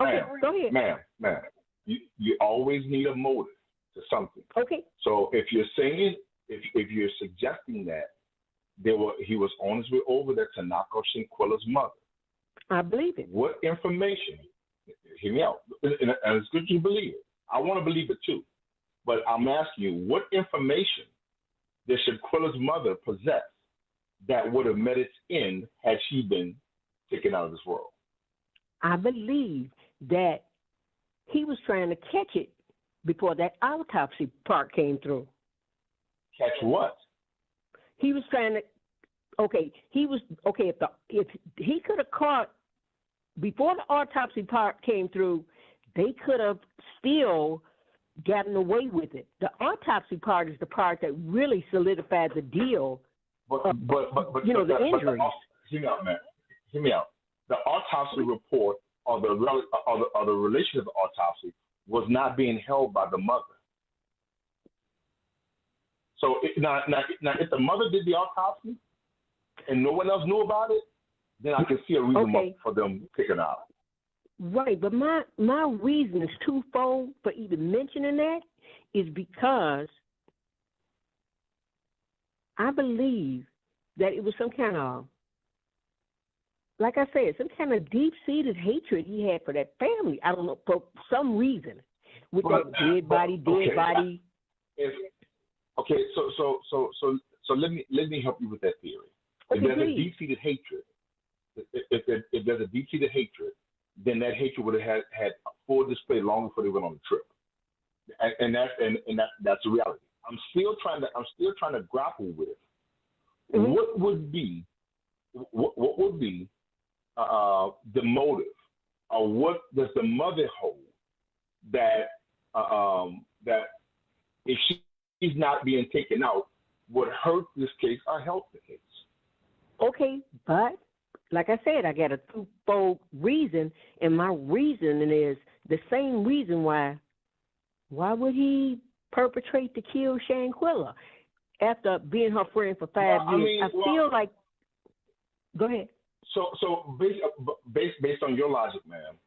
Okay, go ahead. Ma'am, you always need a motive to something. Okay. So if you're saying, if you're suggesting that he was on his way over there to knock off Shanquella's mother, I believe it. What information? hear me out. And it's good you believe it. I want to believe it too. But I'm asking you, what information did Shanquella's mother possess that would have met its end had she been taken out of this world? I believe that he was trying to catch it before that autopsy part came through. Catch what? He was trying to. If he could have caught before the autopsy part came through, they could have still gotten away with it. The autopsy part is the part that really solidified the deal. But the injuries. Hear me out, man. Hear me out. The autopsy report or the relation of the autopsy was not being held by the mother. So now, if the mother did the autopsy and no one else knew about it, then I can see a reason for them picking out. Right, but my reason is twofold for even mentioning that is because I believe that it was some kind of, like I said, some kind of deep-seated hatred he had for that family. I don't know, for some reason, with that dead body. So let me help you with that theory. If there's a deep-seated hatred, if there's a deep-seated hatred, then that hatred would have had a full display long before they went on the trip, and that's the reality. I'm still trying to grapple with what would be the motive, or what does the mother hold that if she's not being taken out would hurt this case or help the case. Okay, but like I said, I got a twofold reason, and my reason is the same reason why would he perpetrate to kill Shanquella after being her friend for 5 years? Feel like. Go ahead. So based on your logic, ma'am,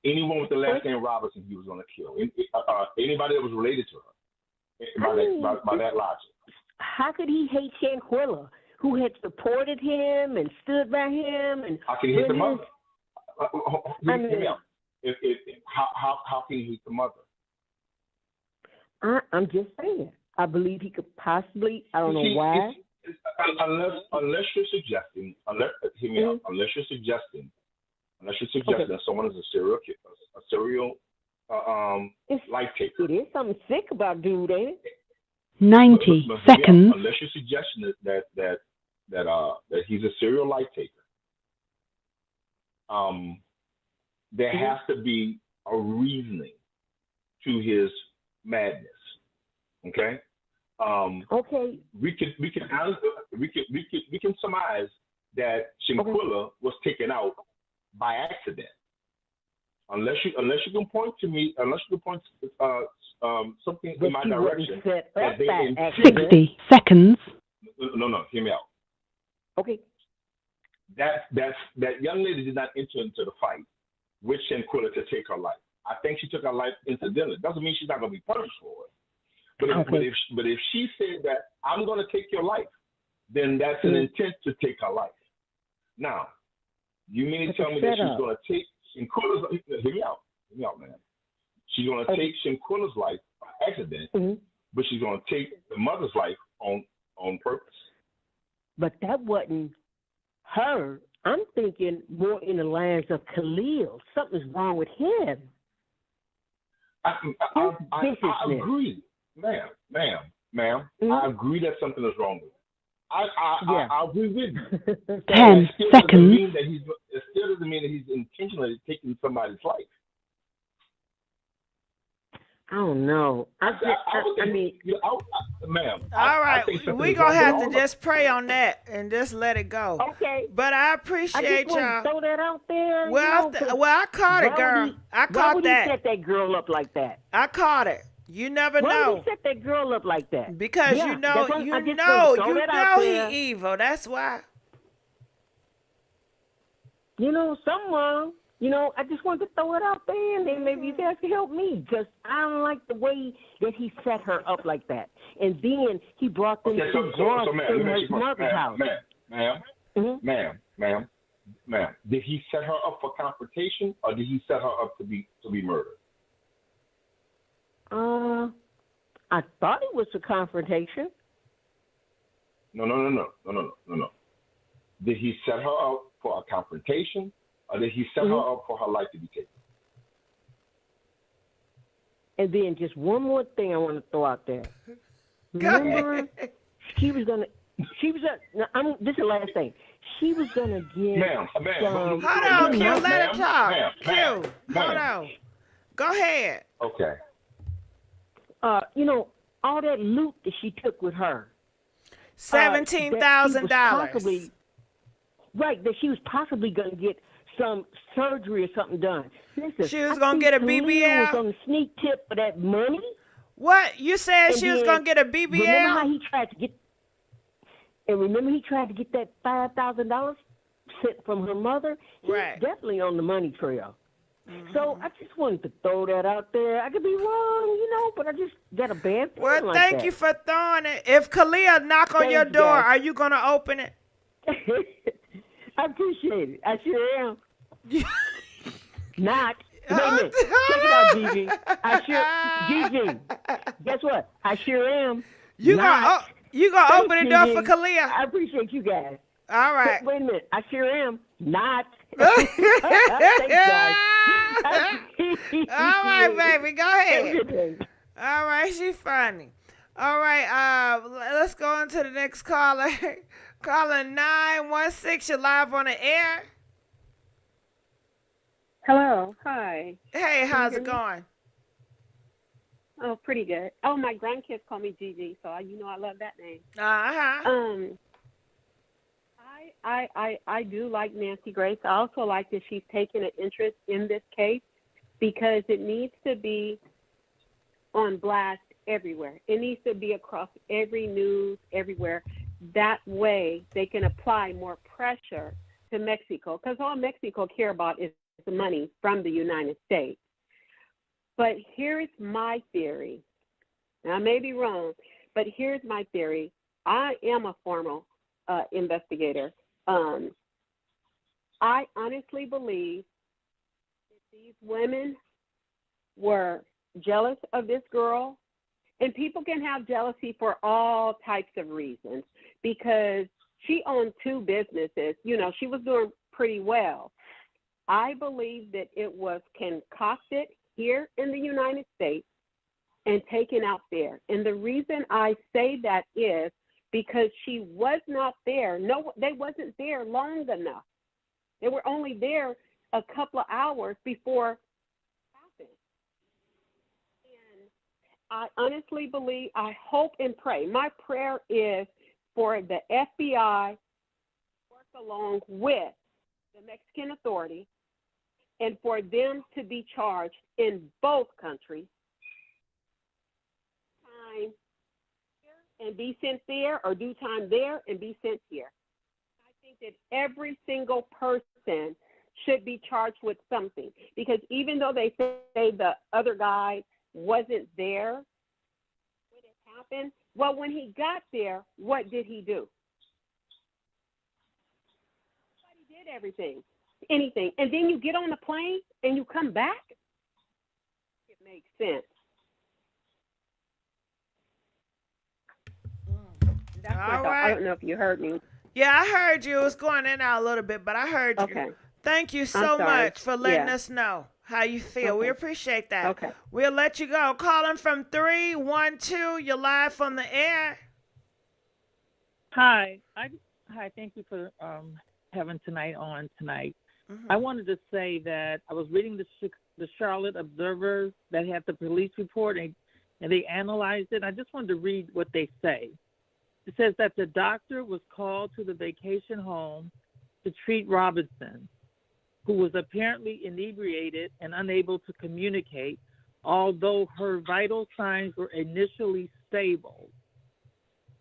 anyone with the last name Roberson, he was going to kill. Anybody that was related to her, by that logic. How could he hate Shanquella, who had supported him and stood by him? And how can he hate the mother? Hear me out. How can he hate the mother? I'm just saying. I believe he could possibly. I don't know why. Unless you're suggesting, hear me out. Unless you're suggesting that someone is a serial life taker. It is something sick about dude, ain't it? 90 seconds. Unless you're suggesting that he's a serial life taker, there has to be a reasoning to his madness. Okay. We can surmise that Shanquella was taken out by accident. Unless you can point to me, something in my direction that they 60 seconds. No, hear me out. Okay. That young lady did not enter into the fight with Shanquella to take her life. I think she took her life incidentally. Doesn't mean she's not going to be punished for it. But if she said that I'm going to take your life, then that's an intent to take her life. Now, you mean to tell me that she's going to take Shanquella's life? Hear me out, man. She's going to take Shanquella's life by accident, but she's going to take the mother's life on purpose. But that wasn't her. I'm thinking more in the lines of Khalil. Something's wrong with him. I agree. Ma'am, I agree that something is wrong with him. I agree with you. 10 seconds. It still doesn't mean that he's intentionally taking somebody's life. I don't know. Ma'am. All right, we're going to have to just pray on that and just let it go. Okay. But I appreciate y'all. Throw that out there. Well, I caught it, girl. I caught that. Why would he set that girl up like that? I caught it. You never know. Why would he set that girl up like that? Because you know he evil. That's why. Someone. I just wanted to throw it out there, and then maybe you guys can help me, because I don't like the way that he set her up like that. And then he brought them to his mother's house. Ma'am, ma'am, did he set her up for confrontation or did he set her up to be murdered? I thought it was a confrontation. No. Did he set her up for a confrontation or did he set her up for her life to be taken? And then just one more thing I want to throw out there. Remember, this is the last thing. She was gonna get Hold on, Q, let her talk. Q, hold on. Go ahead. Okay. All that loot that she took with her. $17,000. Right, that she was possibly gonna get some surgery or something done. Listen, she was gonna get a BBL. Was on the sneak tip for that money. What you said? She was gonna get a BBL. Remember how he tried to get? And remember he tried to get that $5,000 sent from her mother. He's definitely on the money trail. So I just wanted to throw that out there. I could be wrong, but I just got a bad feeling. Well, thank you for throwing it. If Kalia knock on your door, are you gonna open it? I appreciate it. I sure am. Not. Wait a minute. Check it out, Gigi. Gigi. Guess what? I sure am. You gonna open the door for Kalia? I appreciate you guys. All right. Wait a minute. I sure am. Not. Thanks, guys. All right, baby. Go ahead. All right, she's funny. All right, let's go on to the next caller. Caller 916, you're live on the air. Hello. Hi. Hey, how's it going? Oh, pretty good. Oh, my grandkids call me Gigi, so I love that name. I do like Nancy Grace. I also like that she's taken an interest in this case because it needs to be on blast everywhere. It needs to be across every news, everywhere. That way they can apply more pressure to Mexico because all Mexico care about is the money from the United States. But here's my theory. Now, I may be wrong, but here's my theory. I am a former investigator. I honestly believe that these women were jealous of this girl. And people can have jealousy for all types of reasons because she owned 2 businesses. She was doing pretty well. I believe that it was concocted here in the United States and taken out there. And the reason I say that is because she was not there. No, they wasn't there long enough. They were only there a couple of hours before it happened. And I honestly believe, I hope and pray. My prayer is for the FBI to work along with the Mexican authority and for them to be charged in both countries. Time here and be sent there, or do time there and be sent here. I think that every single person should be charged with something because even though they say the other guy wasn't there when it happened, well, when he got there, what did he do? He did anything. And then you get on the plane and you come back? It makes sense. That's what I thought. I don't know if you heard me. Yeah, I heard you. It was going in and out a little bit, but I heard you. Thank you so much for letting us know how you feel. We appreciate that. Okay. We'll let you go. Calling from 312. You're live on the air. Hi. Hi. Thank you for having tonight on tonight. I wanted to say that I was reading the Charlotte Observer that had the police report and they analyzed it. I just wanted to read what they say. It says that the doctor was called to the vacation home to treat Roberson, who was apparently inebriated and unable to communicate, although her vital signs were initially stable.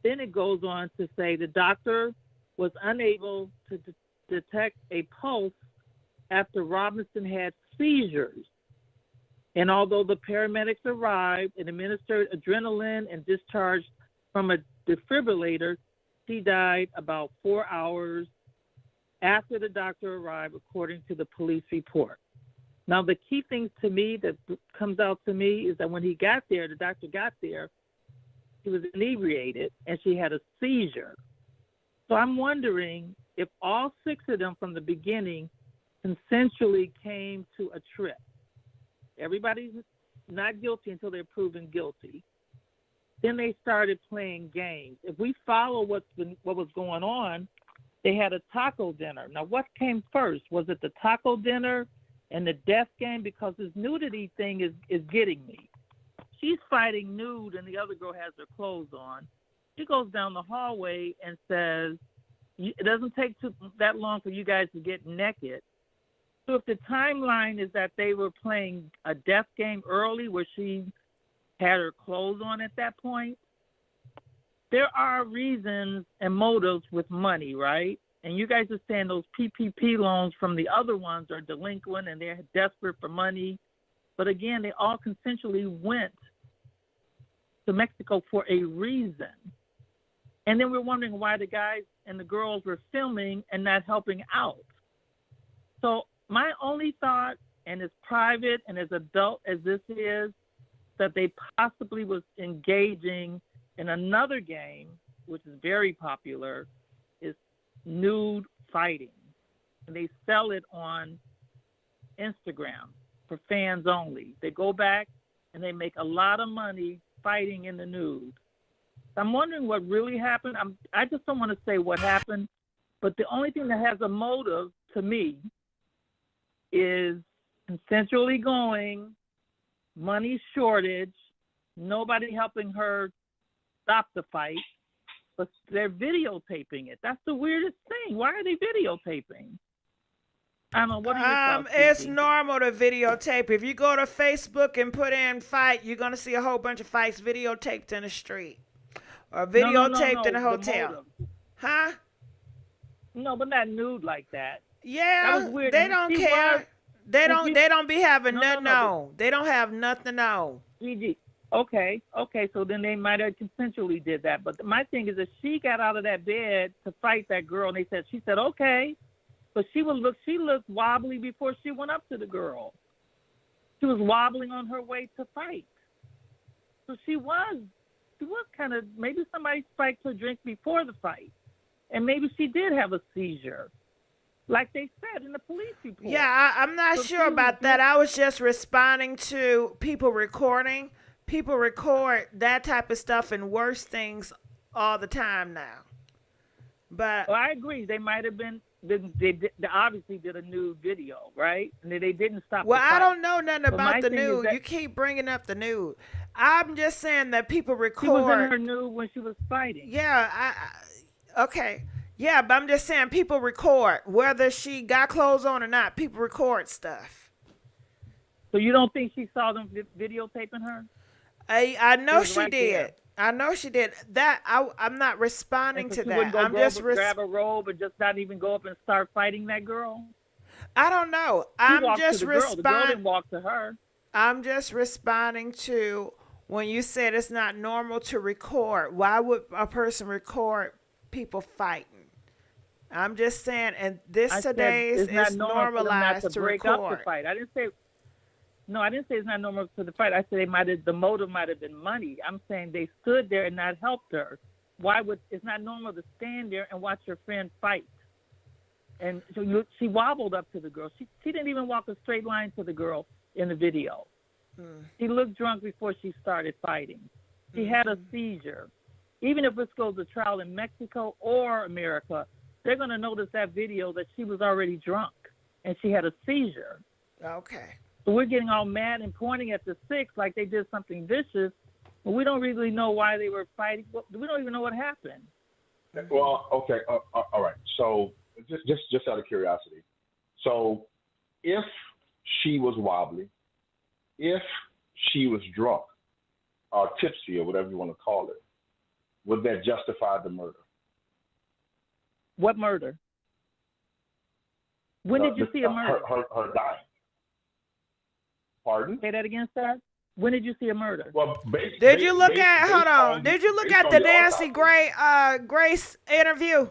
Then it goes on to say the doctor was unable to detect a pulse after Roberson had seizures. And although the paramedics arrived and administered adrenaline and discharged from a defibrillator, she died about 4 hours after the doctor arrived, according to the police report. Now, the key thing to me that comes out to me is that when he got there, the doctor got there, he was inebriated and she had a seizure. So I'm wondering if all 6 of them from the beginning consensually came to a trip. Everybody's not guilty until they're proven guilty. Then they started playing games. If we follow what was going on, they had a taco dinner. Now, what came first? Was it the taco dinner and the death game? Because this nudity thing is getting me. She's fighting nude and the other girl has her clothes on. She goes down the hallway and says, it doesn't take that long for you guys to get naked. So if the timeline is that they were playing a death game early where she had her clothes on at that point, there are reasons and motives with money, right? And you guys are saying those PPP loans from the other ones are delinquent and they're desperate for money. But again, they all consensually went to Mexico for a reason. And then we're wondering why the guys and the girls were filming and not helping out. So my only thought, and as private and as adult as this is, that they possibly was engaging in another game, which is very popular, is nude fighting. And they sell it on Instagram for fans only. They go back and they make a lot of money fighting in the nude. I'm wondering what really happened. I just don't want to say what happened, but the only thing that has a motive to me is consensually going, money shortage, nobody helping her stop the fight, but they're videotaping it. That's the weirdest thing. Why are they videotaping? I don't know. What are your thoughts? It's normal to videotape. If you go to Facebook and put in fight, you're going to see a whole bunch of fights videotaped in the street or videotaped in a hotel. Huh? No, but not nude like that. Yeah, that was weird. They don't care. They don't be having nothing on. They don't have nothing on. GG. Okay, so then they might have consensually did that. But my thing is that she got out of that bed to fight that girl, and she said, okay. But she looked wobbly before she went up to the girl. She was wobbling on her way to fight. So she was kind of, maybe somebody spiked her drink before the fight. And maybe she did have a seizure, like they said in the police report. Yeah, I'm not sure about that. I was just responding to people recording. People record that type of stuff and worse things all the time now. But well, I agree. They might have been. They obviously did a nude video, right? And they didn't stop. Well, I don't know nothing about the nude. You keep bringing up the nude. I'm just saying that people record. She was in her nude when she was fighting. Yeah, okay. Yeah, but I'm just saying people record whether she got clothes on or not. People record stuff. So you don't think she saw them videotaping her? I know she did. There. I know she did. That I'm not responding to that. I'm just grab a robe and just not even go up and start fighting that girl. I don't know. I'm just responding. The girl didn't walk to her. I'm just responding to when you said it's not normal to record. Why would a person record people fighting? I'm just saying, and today's is normalized to break record. Up the fight. I didn't say it's not normal to the fight. I said the motive might have been money. I'm saying they stood there and not helped her. It's not normal to stand there and watch your friend fight. And so she wobbled up to the girl. She didn't even walk a straight line to the girl in the video. She looked drunk before she started fighting. She had a seizure. Even if this goes to trial in Mexico or America, they're going to notice that video that she was already drunk and she had a seizure. Okay. So we're getting all mad and pointing at the 6 like they did something vicious, but we don't really know why they were fighting. We don't even know what happened. Well, okay, all right. So just out of curiosity, so if she was wobbly, if she was drunk or tipsy or whatever you want to call it, would that justify the murder? What murder? When did you see a murder? Her dying. Pardon? Say that again, sir. When did you see a murder? Well, did you look at the Nancy Grace interview?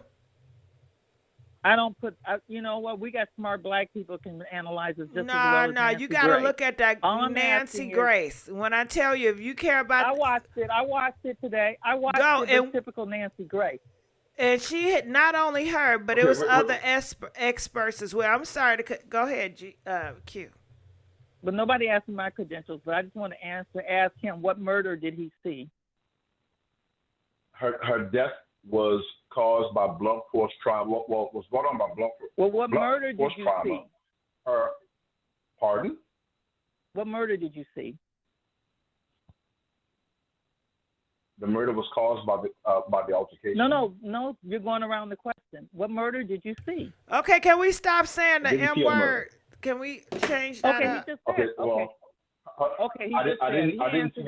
I don't put. You know what? We got smart black people can analyze it just as well as No, Nancy you got to Grace. look at that All I'm Nancy asking is- Grace. When I tell you, if you care about, I watched it today. I watched Go, it. It's and- typical Nancy Grace. and she had not only her, but it was other experts as well. I'm sorry to go ahead, Q. But nobody asked me my credentials. But I just want to ask him what murder did he see? Her death was caused by blunt force trauma. Well, was brought on by blunt force. Well, what murder did you trauma. see? Pardon? What murder did you see? The murder was caused by the altercation. No. You're going around the question. What murder did you see? Okay, can we stop saying the Didn't M see a word? murder. Can we change that Okay, up? he just said. Okay, well, Okay, I didn't see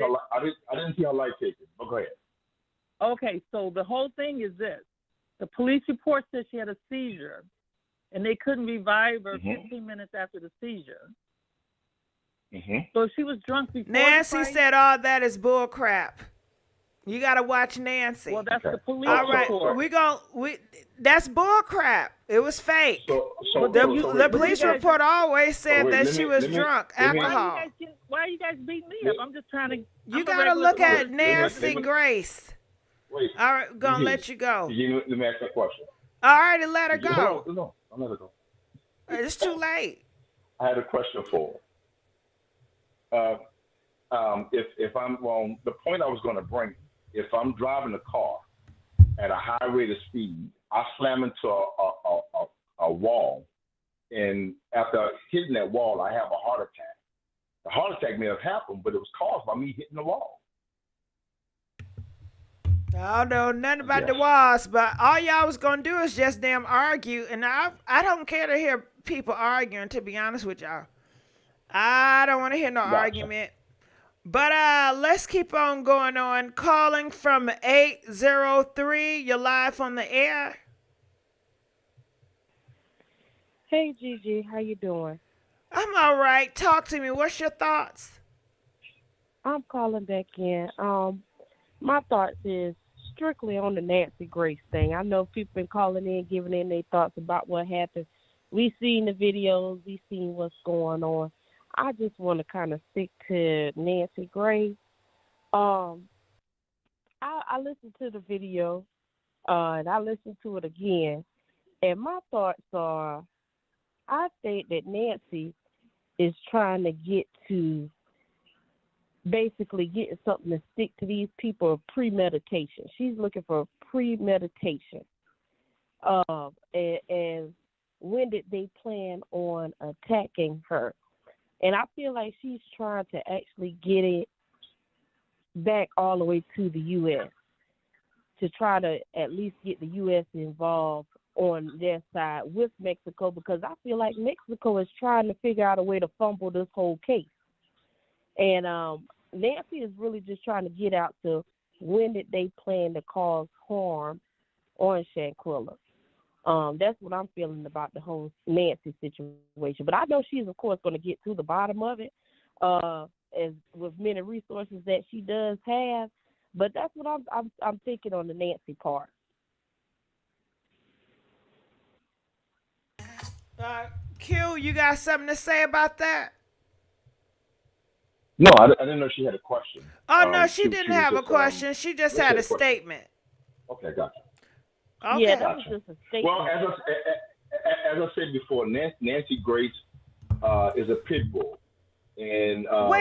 her life taken. But go ahead. Okay, so the whole thing is this. The police report said she had a seizure, and they couldn't revive her 15 minutes after the seizure. So she was drunk before Nancy the fight? said all that is bull crap. You got to watch Nancy. Well, that's the police all right, report. that's bull crap. It was fake. So the police report always said that she was drunk, alcohol. Why are you guys beating me up? I'm just trying to. You got to look at Nancy Grace. Wait. All right, gonna let you go. Let me ask that question. All right, let her go. No, I'll let her go. It's too late. I had a question for her. If I'm the point I was going to bring, if I'm driving a car at a high rate of speed, I slam into a wall, and after hitting that wall, I have a heart attack. The heart attack may have happened, but it was caused by me hitting the wall. I don't know nothing about the walls, but all y'all was gonna do is just damn argue, and I don't care to hear people arguing. To be honest with y'all, I don't want to hear no argument. But let's keep on going on. Calling from 803. You're live on the air. Hey Gigi, how you doing? I'm all right. Talk to me. What's your thoughts? I'm calling back in. My thoughts is strictly on the Nancy Grace thing. I know people been calling in, giving in their thoughts about what happened. We seen the videos. We seen what's going on. I just want to kind of stick to Nancy Grace. I listened to the video, and I listened to it again. And my thoughts are, I think that Nancy is trying to get to basically getting something to stick to these people of premeditation. She's looking for premeditation. And when did they plan on attacking her? And I feel like she's trying to actually get it back all the way to the U.S. to try to at least get the U.S. involved on their side with Mexico, because I feel like Mexico is trying to figure out a way to fumble this whole case. And Nancy is really just trying to get out to when did they plan to cause harm on Shanquella. That's what I'm feeling about the whole Nancy situation. But I know she's, of course, going to get to the bottom of it, as with many resources that she does have. But that's what I'm thinking on the Nancy part. Q, you got something to say about that? No, I didn't know she had a question. Oh, no, she didn't have a question. She just had a statement. Okay, gotcha. Okay. Yeah, that was just a statement. Well, as I said before, Nancy Grace is a pit bull. And hold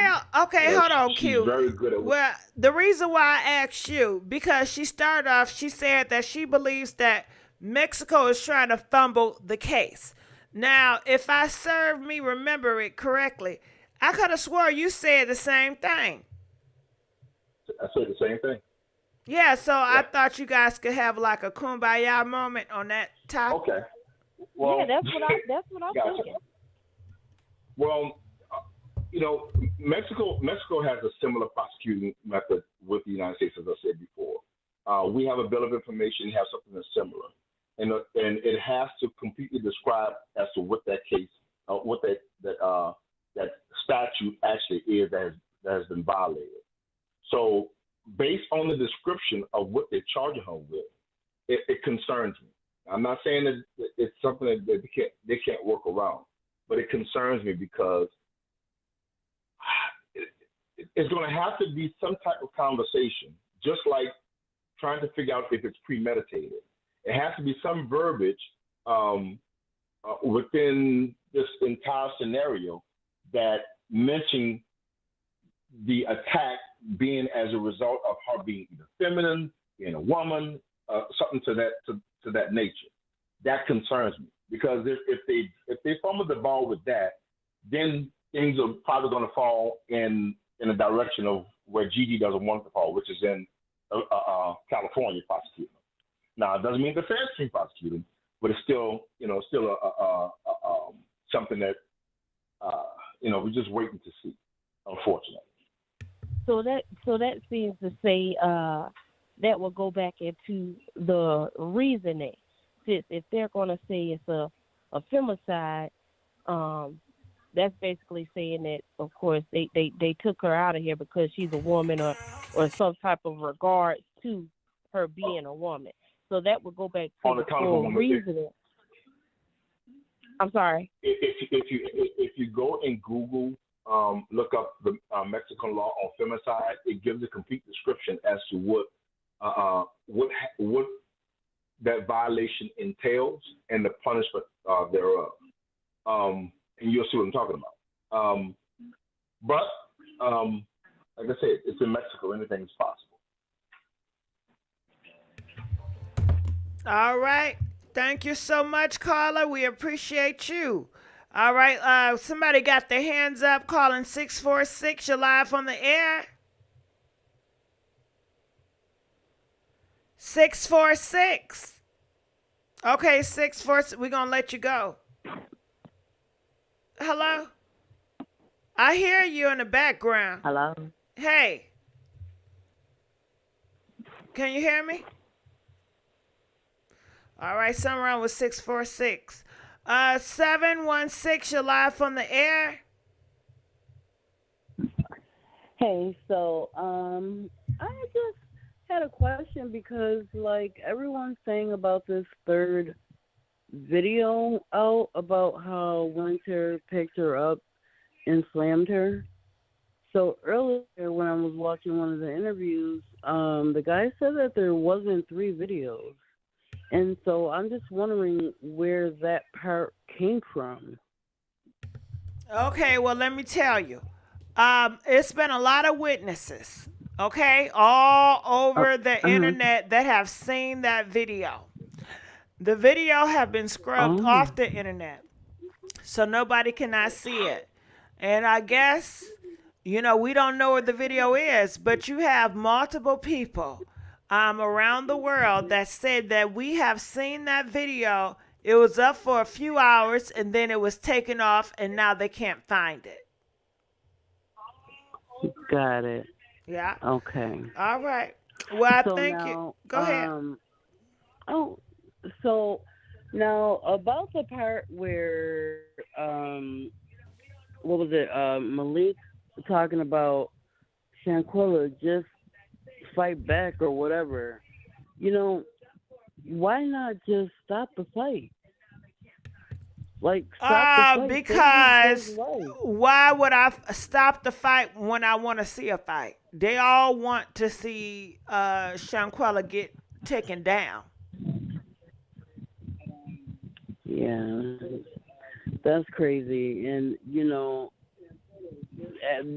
on, she's Q. very good at Well, the reason why I asked you, because she started off, she said that she believes that Mexico is trying to fumble the case. Now, if I remember it correctly, I could have swore you said the same thing. I said the same thing. Yeah, so I thought you guys could have like a kumbaya moment on that topic. Okay. Well, yeah, that's what I'm thinking. Well, Mexico has a similar prosecuting method with the United States, as I said before. We have a bill of information, have something that's similar, and it has to completely describe as to what that case, what that statute actually is that has been violated. So, based on the description of what they're charging her with, it concerns me. I'm not saying that it's something that they can't work around, but it concerns me because it's going to have to be some type of conversation, just like trying to figure out if it's premeditated. It has to be some verbiage within this entire scenario that mention the attack being as a result of her being either feminine, being a woman, something to that nature. That concerns me because if they fumble the ball with that, then things are probably going to fall in the direction of where GIGI doesn't want it to fall, which is in California prosecuting them. Now, it doesn't mean the feds can prosecute them, but it's still, something that, we're just waiting to see, unfortunately. So that seems to say that will go back into the reasoning. Since if they're going to say it's a femicide, that's basically saying that, of course, they took her out of here because she's a woman or some type of regards to her being a woman. So that would go back to the full reasoning. I'm sorry. If you go and Google, look up the Mexican law on femicide, it gives a complete description as to what that violation entails and the punishment thereof. And you'll see what I'm talking about. But like I said, it's in Mexico. Anything is possible. All right. Thank you so much, caller. We appreciate you. All right. Somebody got their hands up calling 646. You're live on the air. 646. Okay, 646. We're going to let you go. Hello? I hear you in the background. Hello? Hey. Can you hear me? All right, something wrong with 646. 716, you're live on the air. Hey, so I just had a question because like everyone's saying about this third video out about how Winter picked her up and slammed her. So earlier when I was watching one of the interviews, the guy said that there wasn't 3 videos. And so I'm just wondering where that part came from. Okay, well, let me tell you. It's been a lot of witnesses, okay, all over the internet that have seen that video. The video have been scrubbed off the internet, so nobody cannot see it. And I guess, we don't know where the video is, but you have multiple people around the world that said that we have seen that video. It was up for a few hours and then it was taken off and now they can't find it. Got it. Yeah. Okay. All right. Well, so thank now, you. Go ahead. So now about the part where what was it? Malik talking about Shanquella just fight back or whatever. Why not just stop the fight? Like stop the fight. Because why would I stop the fight when I want to see a fight? They all want to see Shanquella get taken down. Yeah, that's crazy. And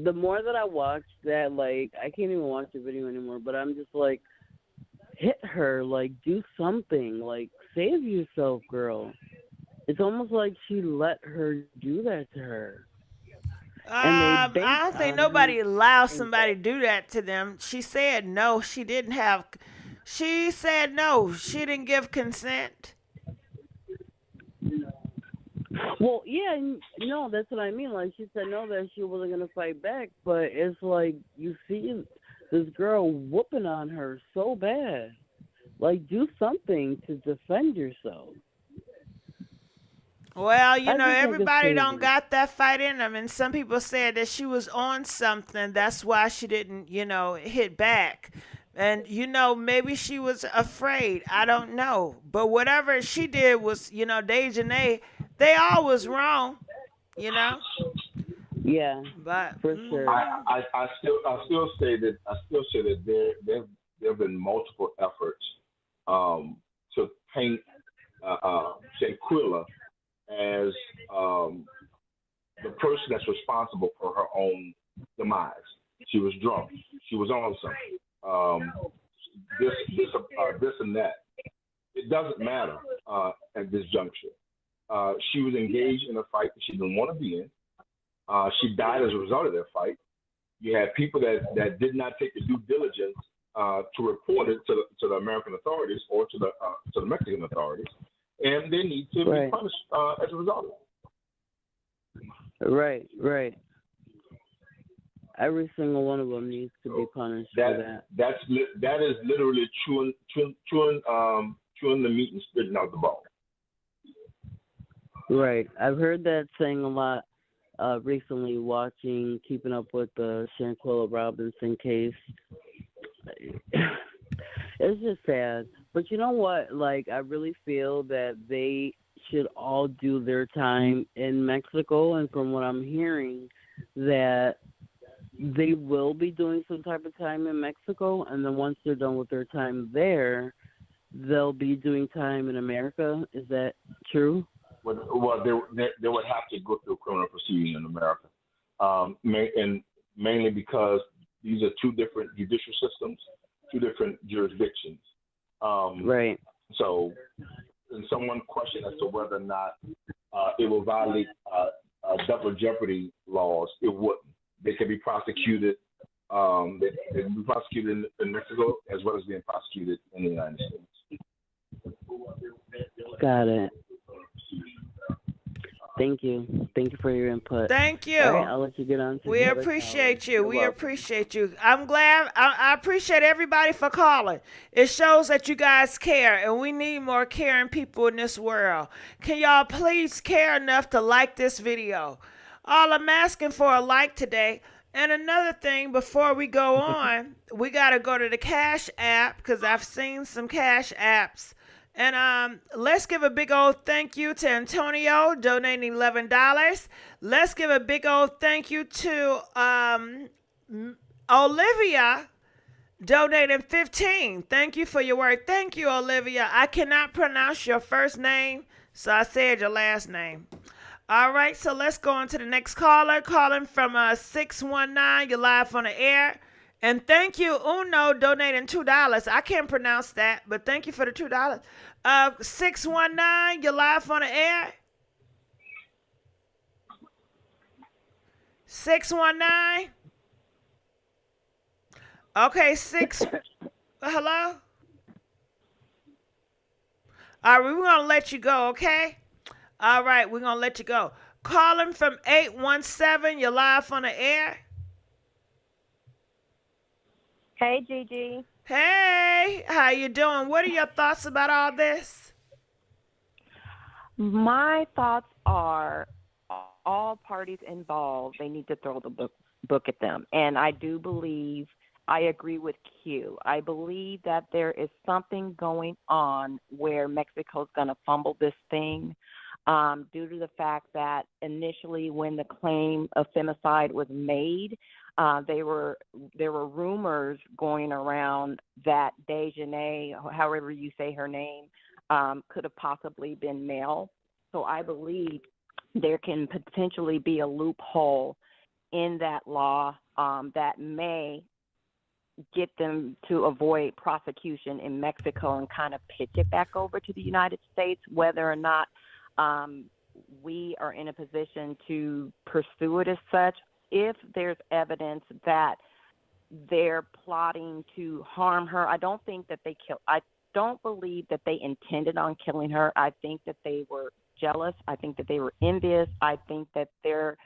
the more that I watch that, like, I can't even watch the video anymore, but I'm just like, hit her, like, do something, like, save yourself, girl. It's almost like she let her do that to her. I don't think nobody allowed somebody to do that to them. She said no, she didn't have. She said no, she didn't give consent. Well, yeah, no, that's what I mean. Like, she said no, that she wasn't going to fight back, but it's like you see this girl whooping on her so bad. Like, do something to defend yourself. Well, everybody don't got that fight in them, and some people said that she was on something. That's why she didn't, hit back. And, maybe she was afraid. I don't know. But whatever she did was, Daejanae, they all was wrong, Yeah, But for sure. I still say that there have been multiple efforts to paint Shanquella as the person that's responsible for her own demise. She was drunk. She was on something. This and that. It doesn't matter at this juncture. She was engaged in a fight that she didn't want to be in. She died as a result of that fight. You had people that did not take the due diligence to report it to the American authorities or to the Mexican authorities, and they need to be punished as a result of it. Right. Every single one of them needs to be punished for that. That is literally chewing the meat and spitting out the bone. Right. I've heard that saying a lot recently, keeping up with the Shanquella Robinson case. It's just sad. But you know what? I really feel that they should all do their time in Mexico. And from what I'm hearing, that they will be doing some type of time in Mexico. And then once they're done with their time there, they'll be doing time in America. Is that true? Well, they would have to go through criminal proceedings in America, and mainly because these are two different judicial systems, two different jurisdictions. Right. So, and someone questioned as to whether or not it will violate double jeopardy laws. It wouldn't. They can be prosecuted. They can be prosecuted in Mexico as well as being prosecuted in the United States. Got it. Thank you. Thank you for your input. Thank you. All right, I'll let you get on to We appreciate you. We appreciate you. I'm glad. I appreciate everybody for calling. It shows that you guys care, and we need more caring people in this world. Can y'all please care enough to like this video? All I'm asking for a like today. And another thing, before we go on, we got to go to the Cash App because I've seen some Cash Apps. And let's give a big old thank you to Antonio donating $11. Let's give a big old thank you to Olivia donating $15. Thank you for your work. Thank you, Olivia. I cannot pronounce your first name, so I said your last name. All right, so let's go on to the next caller. Calling from 619. You're live on the air. And thank you, Uno, donating $2. I can't pronounce that, but thank you for the $2. 619, you're live on the air. 619. Okay, hello? All right, we're going to let you go, okay? All right, we're going to let you go. Calling from 817, you're live on the air. Hey, Gigi. Hey, how you doing? What are your thoughts about all this? My thoughts are all parties involved, they need to throw the book at them. And I do believe, I agree with Q. I believe that there is something going on where Mexico's going to fumble this thing due to the fact that initially when the claim of femicide was made, there were rumors going around that Daejanae, however you say her name, could have possibly been male. So I believe there can potentially be a loophole in that law that may get them to avoid prosecution in Mexico and kind of pitch it back over to the United States, whether or not we are in a position to pursue it as such. If there's evidence that they're plotting to harm her, I don't think that I don't believe that they intended on killing her. I think that they were jealous. I think that they were envious. I think that their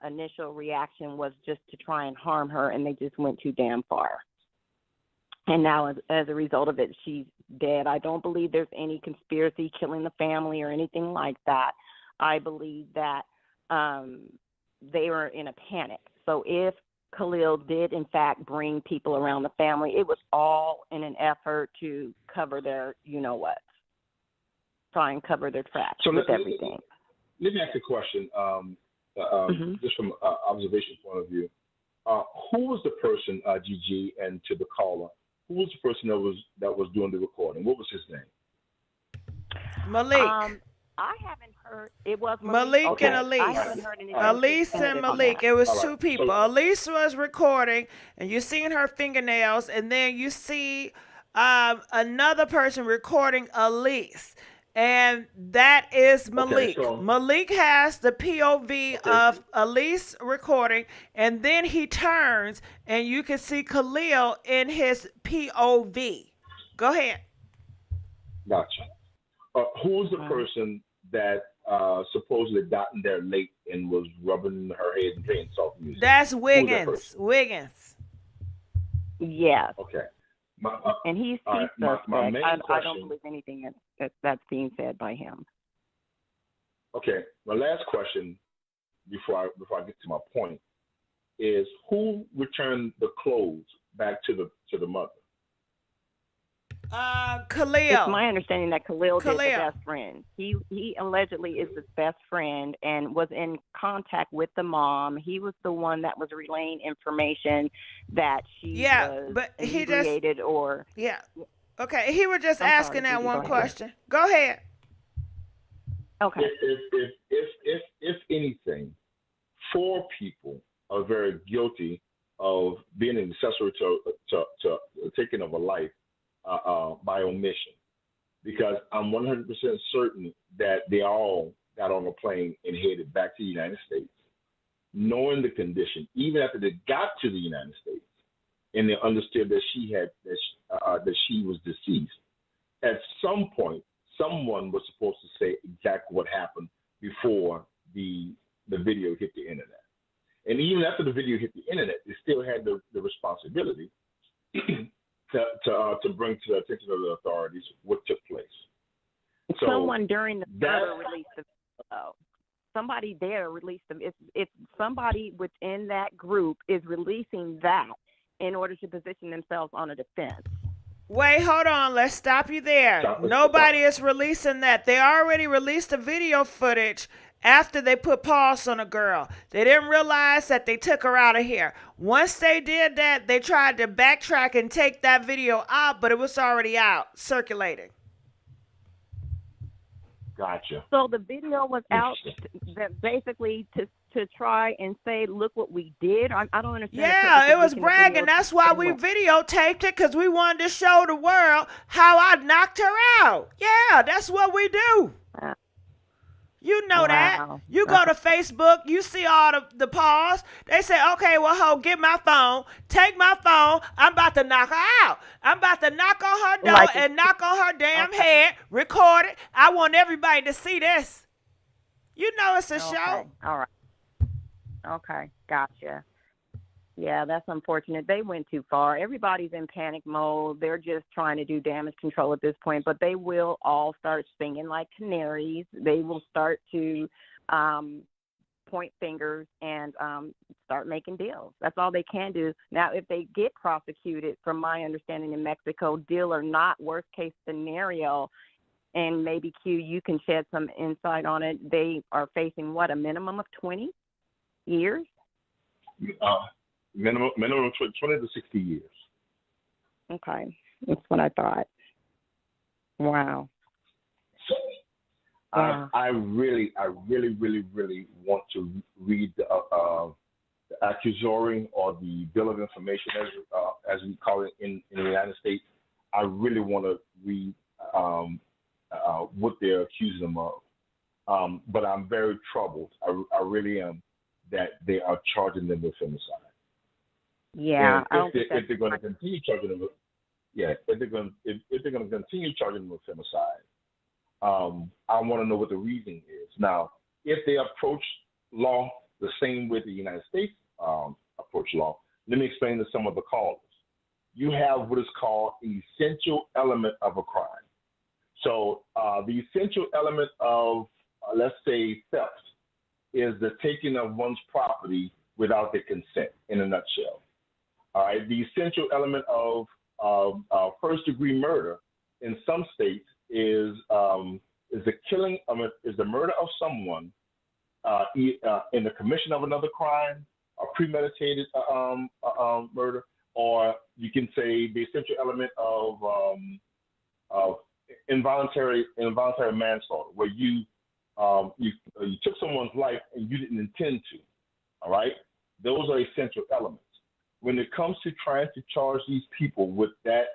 initial reaction was just to try and harm her, and they just went too damn far. And now, as a result of it, she's dead. I don't believe there's any conspiracy killing the family or anything like that. I believe that they were in a panic. So if Khalil did, in fact, bring people around the family. It was all in an effort to cover their, you-know-what, try and cover their tracks with everything. Let me ask you a question, just from observation point of view. Who was the person, GG, and to the caller, who was the person that was doing the recording? What was his name? Malik. I haven't heard. It was Malik okay. and Alysse. I haven't heard anything. Alysse and Malik. It was two people. Alysse was recording, and you seen her fingernails, and then you see another person recording Alysse. And that is Malik. Okay, so, Malik has the POV of Alysse recording, and then he turns, and you can see Khalil in his POV. Go ahead. Gotcha. Who's the person that supposedly got in there late and was rubbing her head and playing soft music? That's Wiggins. Wiggins. Yes. Okay. And he's right, suspect. my main I question, don't believe anything that's being said by him. Okay. My last question before I get to my point is who returned the clothes back to the mother? Khalil. It's my understanding that Khalil is the best friend. He allegedly is his best friend and was in contact with the mom. He was the one that was relaying information that she was inebriated or... Yeah. Okay, he was just I'm asking sorry, that one go question. Go ahead. Okay. If anything, 4 people are very guilty of being an accessory to taking of a life by omission, because I'm 100% certain that they all got on a plane and headed back to the United States, knowing the condition, even after they got to the United States, and they understood that she was deceased. At some point, someone was supposed to say exactly what happened before the video hit the internet. And even after the video hit the internet, they still had the responsibility to bring to the attention of the authorities what took place. So someone during the murder released the video. Somebody there released them. If somebody within that group is releasing that in order to position themselves on a defense. Wait, hold on. Let's stop you there. Nobody is releasing that. They already released the video footage after they put pause on a girl. They didn't realize that they took her out of here. Once they did that, they tried to backtrack and take that video out, but it was already out, circulating. Gotcha. So the video was out that basically to try and say, look what we did. I don't understand. Yeah, it was bragging. That's why we videotaped it, because we wanted to show the world how I knocked her out. Yeah, that's what we do. You know that. You go to Facebook, you see all the pause. They say, okay, well, ho, get my phone. Take my phone. I'm about to knock her out. I'm about to knock on her door and knock on her damn head. Record it. I want everybody to see this. You know it's a show. All right. Okay, gotcha. Yeah, that's unfortunate. They went too far. Everybody's in panic mode. They're just trying to do damage control at this point, but they will all start singing like canaries. They will start to point fingers and start making deals. That's all they can do. Now, if they get prosecuted, from my understanding in Mexico, deal or not, worst case scenario, and maybe Q, you can shed some insight on it, they are facing, what, a minimum of 20 years? Minimum 20 to 60 years. Okay, that's what I thought. Wow. I really want to read the accusatory or the bill of information, as we call it in the United States. I really want to read what they're accusing them of. But I'm very troubled. I really am that they are charging them with homicide. Yeah, if they're going to continue charging them with, if they're going to continue charging them with homicide, I want to know what the reasoning is. Now, if they approach law the same way the United States approach law, let me explain to some of the callers. You have what is called an essential element of a crime. So the essential element of, let's say, theft is the taking of one's property without their consent, in a nutshell. All right, the essential element of first-degree murder in some states is the killing is the murder of someone in the commission of another crime, a premeditated murder, or you can say the essential element of involuntary manslaughter, where you took someone's life and you didn't intend to. All right, those are essential elements. When it comes to trying to charge these people with that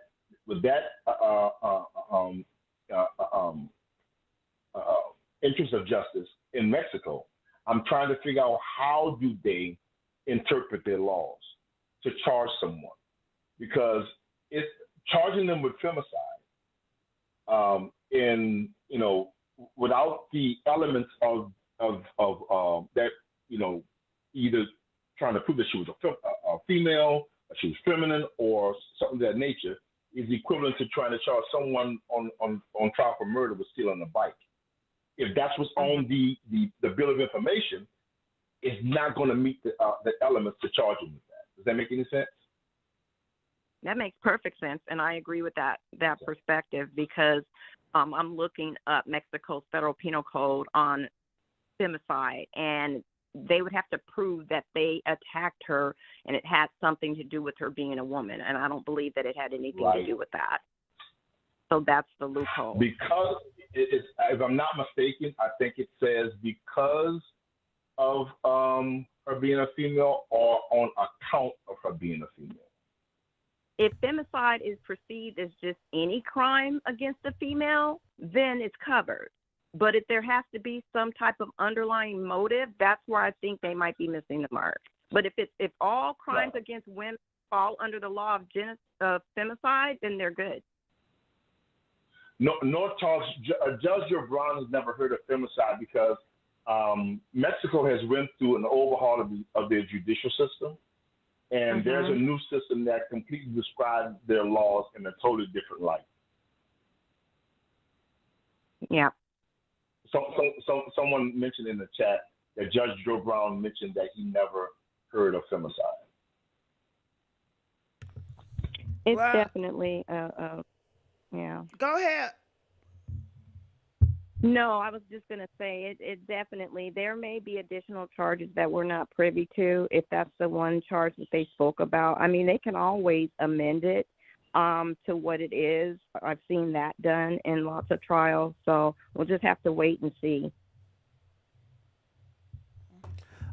interest of justice in Mexico, I'm trying to figure out how do they interpret their laws to charge someone, because it's charging them with femicide without the elements of that, either trying to prove that she was a female, or she was feminine, or something of that nature, is equivalent to trying to charge someone on trial for murder with stealing a bike. If that's what's on the bill of information, it's not going to meet the elements to charge them with that. Does that make any sense? That makes perfect sense, and I agree with that perspective, because I'm looking up Mexico's federal penal code on femicide, and they would have to prove that they attacked her and it had something to do with her being a woman, and I don't believe that it had anything to do with that. So that's the loophole. Because if I'm not mistaken, I think it says because of her being a female, or on account of her being a female. If femicide is perceived as just any crime against a female, then it's covered. But if there has to be some type of underlying motive, that's where I think they might be missing the mark. But if all crimes against women fall under the law of femicide, then they're good. No, Judge Brown has never heard of femicide because Mexico has went through an overhaul of their judicial system, and there's a new system that completely describes their laws in a totally different light. Yeah. Someone mentioned in the chat that Judge Joe Brown mentioned that he never heard of femicide. It's definitely, yeah. Go ahead. No, I was just going to say it definitely, there may be additional charges that we're not privy to, if that's the one charge that they spoke about. I mean, they can always amend it to what it is. I've seen that done in lots of trials, so we'll just have to wait and see.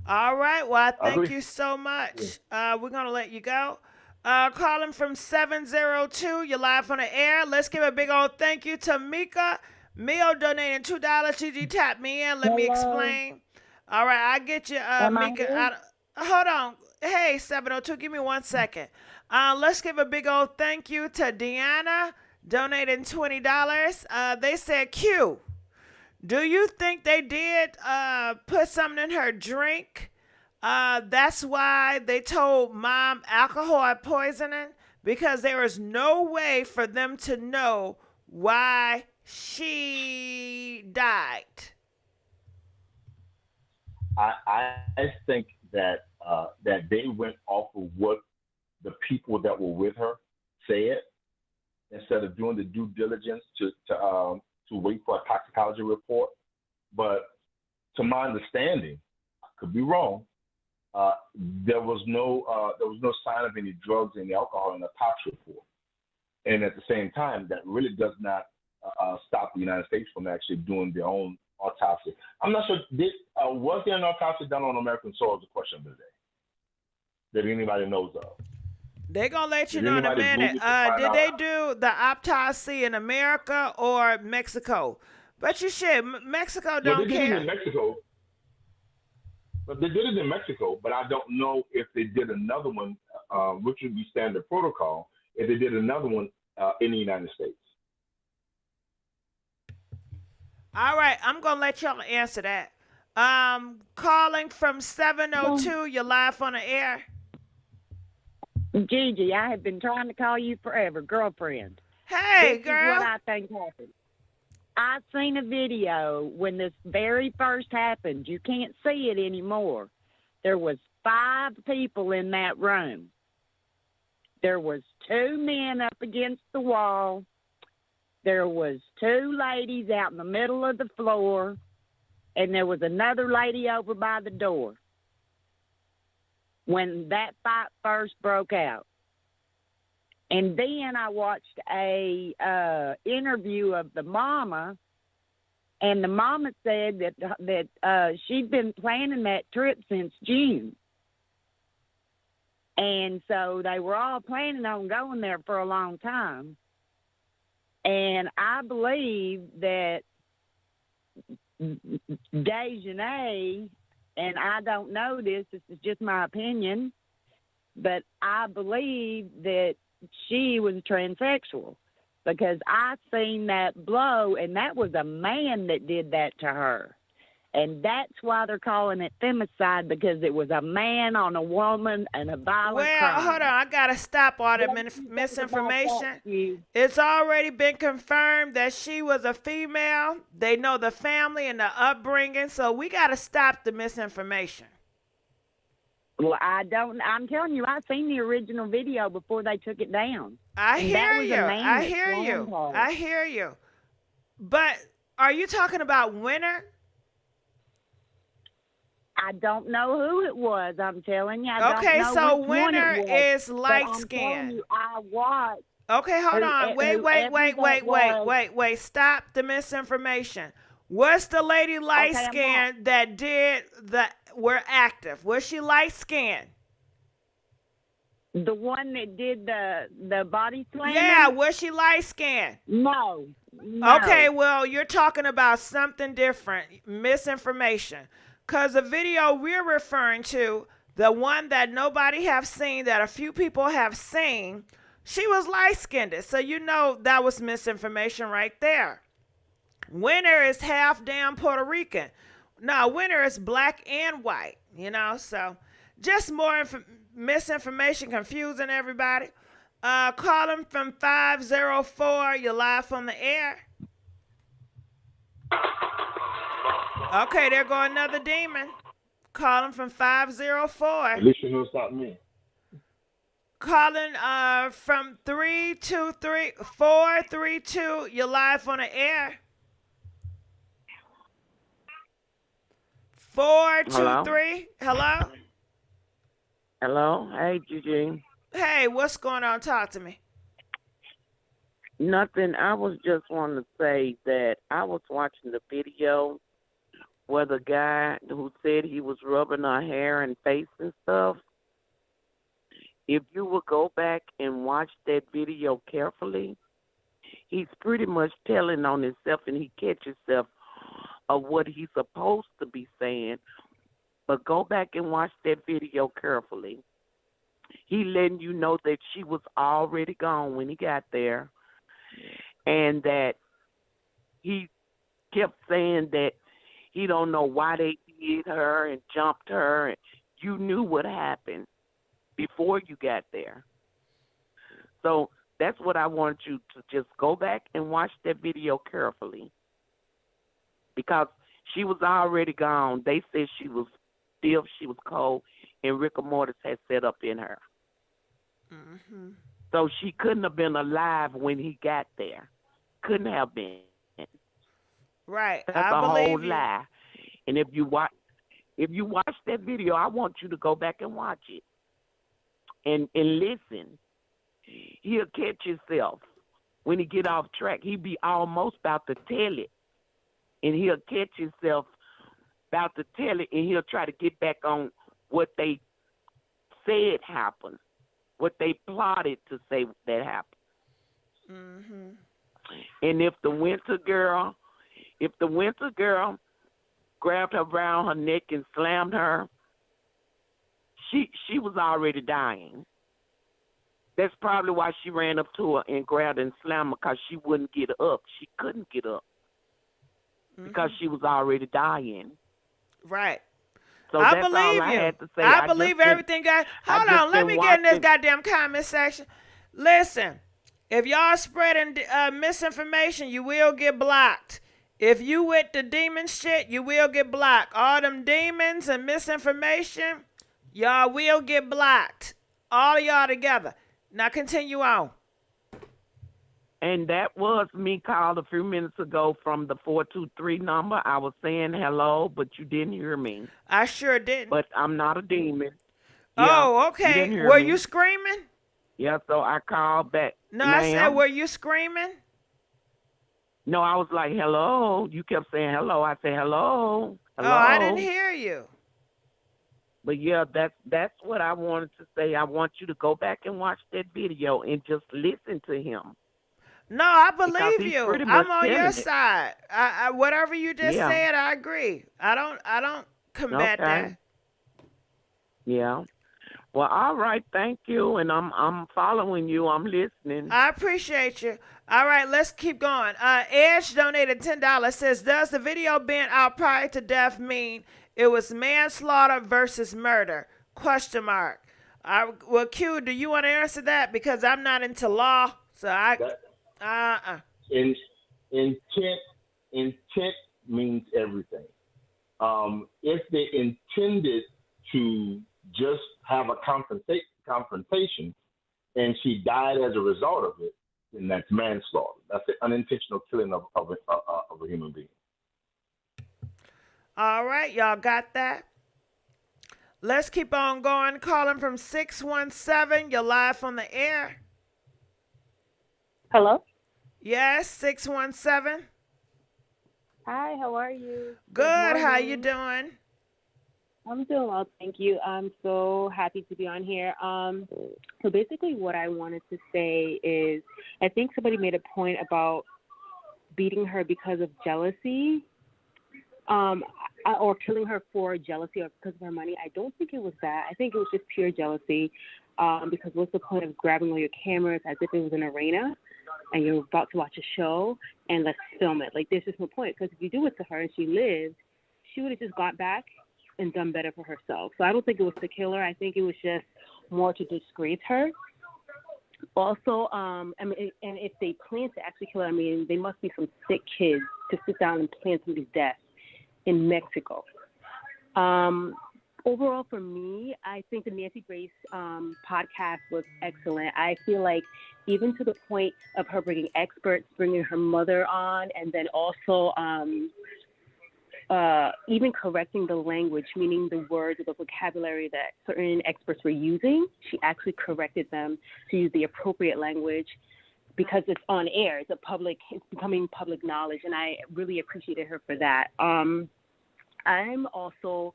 All right. Well, thank you so much. We're going to let you go. Calling from 702. You're live on the air. Let's give a big old thank you to Mika. Mio donating $2. GG, tap me in. Let me explain. All right. I'll get you, Mika. Hold on. Hey, 702. Give me 1 second. Let's give a big old thank you to Deanna donating $20. They said, Q, do you think they did put something in her drink? That's why they told mom alcohol poisoning, because there is no way for them to know why she died. I think that they went off of what the people that were with her said, instead of doing the due diligence to wait for a toxicology report. But to my understanding, I could be wrong, there was no sign of any drugs and alcohol in the tox report. And at the same time, that really does not stop the United States from actually doing their own autopsy. I'm not sure, was there an autopsy done on American soil is the question of the day that anybody knows of. They're going to let you know in a minute. Did they do the autopsy in America or Mexico? But you should. Mexico don't care. They did it in Mexico. But they did it in Mexico, but I don't know if they did another one, which would be standard protocol, if they did another one in the United States. All right. I'm going to let y'all answer that. Calling from 702. You're live on the air. Gigi, I have been trying to call you forever, girlfriend. Hey, this girl. Is what I think happened. I seen a video when this very first happened. You can't see it anymore. There was 5 people in that room. There was 2 men up against the wall. There was 2 ladies out in the middle of the floor, and there was another lady over by the door when that fight first broke out. And then I watched a interview of the mama, and the mama said that she'd been planning that trip since June. And so they were all planning on going there for a long time. And I believe that Daejanae, and I don't know this is just my opinion, but I believe that she was transsexual because I seen that blow, and that was a man that did that to her. And that's why they're calling it femicide, because it was a man on a woman and a violent crime. Hold on. I got to stop all the misinformation. It's already been confirmed that she was a female. They know the family and the upbringing, so we got to stop the misinformation. Well, I'm telling you, I seen the original video before they took it down. I hear you. But are you talking about Winter? I don't know who it was. I'm telling you. I don't know so which one Winter it was, is light skinned. I watched. Okay, hold on. Wait. Stop the misinformation. What's the lady light skinned that were active? Was she light skinned? The one that did the body slam? Yeah, was she light skinned? No. Okay, well, you're talking about something different. Misinformation. Because the video we're referring to, the one that nobody have seen, that a few people have seen, she was light-skinned. So you know that was misinformation right there. Winter is half damn Puerto Rican. No, Winter is black and white, so just more misinformation, confusing everybody. Calling from 504, you're live on the air. Okay, there go another demon. Calling from 504. At least you know it's not me. Calling from 432. You're live on the air. 423. Hello? Hello? Hey, GIGI. Hey, what's going on? Talk to me. Nothing. I was just wanting to say that I was watching the video where the guy who said he was rubbing her hair and face and stuff. If you would go back and watch that video carefully, he's pretty much telling on himself, and he catches himself of what he's supposed to be saying. But go back and watch that video carefully. He letting you know that she was already gone when he got there, and that he kept saying that he don't know why they hit her and jumped her. And you knew what happened before you got there. So that's what I want you to just go back and watch that video carefully. Because she was already gone. They said she was stiff, she was cold, and rigor mortis had set up in her. Mm-hmm. So she couldn't have been alive when he got there. Couldn't have been. Right. That's I a believe whole you. lie. And if you watch that video, I want you to go back and watch it. And listen. He'll catch himself when he get off track. He be almost about to tell it. And he'll catch himself about to tell it, and he'll try to get back on what they said happened, what they plotted to say that happened. Mm-hmm. And if the winter girl grabbed her around her neck and slammed her, she was already dying. That's probably why she ran up to her and grabbed her and slammed her, because she wouldn't get up. She couldn't get up because she was already dying. Right. So I that's believe all I you. had to say. I believe everything, guys. Hold on, let me get in this goddamn comment section. Listen, if y'all spreading misinformation, you will get blocked. If you with the demon shit, you will get blocked. All them demons and misinformation, Y'all will get blocked. All of y'all together. Now continue on. And that was me called a few minutes ago from the 423 number. I was saying hello, but you didn't hear me. I sure didn't. But I'm not a demon. Oh, You okay. didn't hear Were me. you screaming? Yeah, so I called back. No, Ma'am. I said, were you screaming? No, I was like, hello. You kept saying hello. I said, hello. Hello. Oh, I didn't hear you. But yeah, that's what I wanted to say. I want you to go back and watch that video and just listen to him. No, I Because believe he's you. pretty much I'm on your telling it. side. Whatever you just Yeah. said, I agree. I don't combat that. Yeah. Well, all right, thank you, and I'm following you. I'm listening. I appreciate you. All right, let's keep going. Edge donated $10. Says, does the video being out prior to death mean it was manslaughter versus murder? Question mark. Well, Q, do you want to answer that? Because I'm not into law, so Intent means everything. If they intended to just have a confrontation and she died as a result of it, then that's manslaughter. That's the unintentional killing of a human being. All right, y'all got that? Let's keep on going. Calling from 617. You're live on the air. Hello? Yes, 617. Hi, how are you? Good. How you doing? I'm doing well, thank you. I'm so happy to be on here. So basically what I wanted to say is I think somebody made a point about beating her because of jealousy, or killing her for jealousy or because of her money. I don't think it was that. I think it was just pure jealousy, because what's the point of grabbing all your cameras as if it was an arena and you're about to watch a show and let's film it? Like, there's just no point, because if you do it to her and she lived, she would have just got back and done better for herself. So I don't think it was to kill her. I think it was just more to disgrace her. Also, I mean, and if they plan to actually kill her, I mean, they must be some sick kids to sit down and plan somebody's death in Mexico. Overall, for me, I think the Nancy Grace podcast was excellent. I feel like even to the point of her bringing experts, bringing her mother on, and then also even correcting the language, meaning the words or the vocabulary that certain experts were using, she actually corrected them to use the appropriate language because it's on air. It's becoming public knowledge, and I really appreciated her for that. I'm also,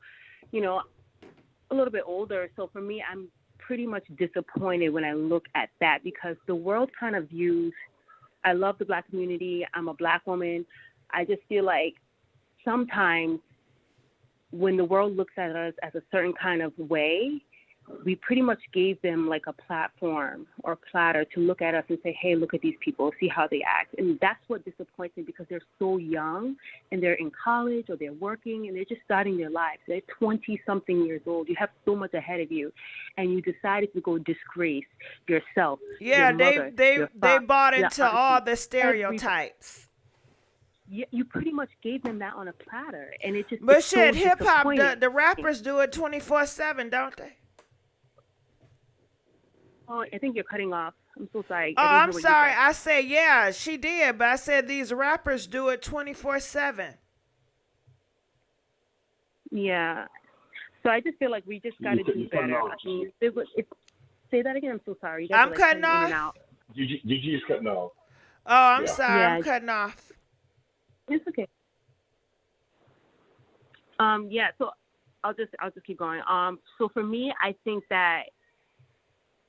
a little bit older, so for me, I'm pretty much disappointed when I look at that because the world kind of views, I love the Black community, I'm a Black woman, I just feel like sometimes when the world looks at us as a certain kind of way, we pretty much gave them like a platform or platter to look at us and say, hey, look at these people, see how they act. And that's what disappoints me because they're so young and they're in college or they're working and they're just starting their lives. They're 20-something years old. You have so much ahead of you and you decided to go disgrace yourself, Yeah, your mother, they bought your into auntie, all the stereotypes. You pretty much gave them that on a platter, and it just. But shit, so hip hop, disappointing. the rappers do it 24/7, don't they? Oh, I think you're cutting off. I'm so sorry. Oh, I didn't hear I'm what you sorry. said. I said yeah, she did, but I said these rappers do it 24/7. Yeah. So I just feel like we just got to do better. I mean, say that again. I'm so sorry. You guys I'm are, cutting in off. and out. GG is cutting off. Oh, I'm Yeah. sorry. Yeah. I'm cutting off. It's okay. Yeah. So I'll just keep going. So for me, I think that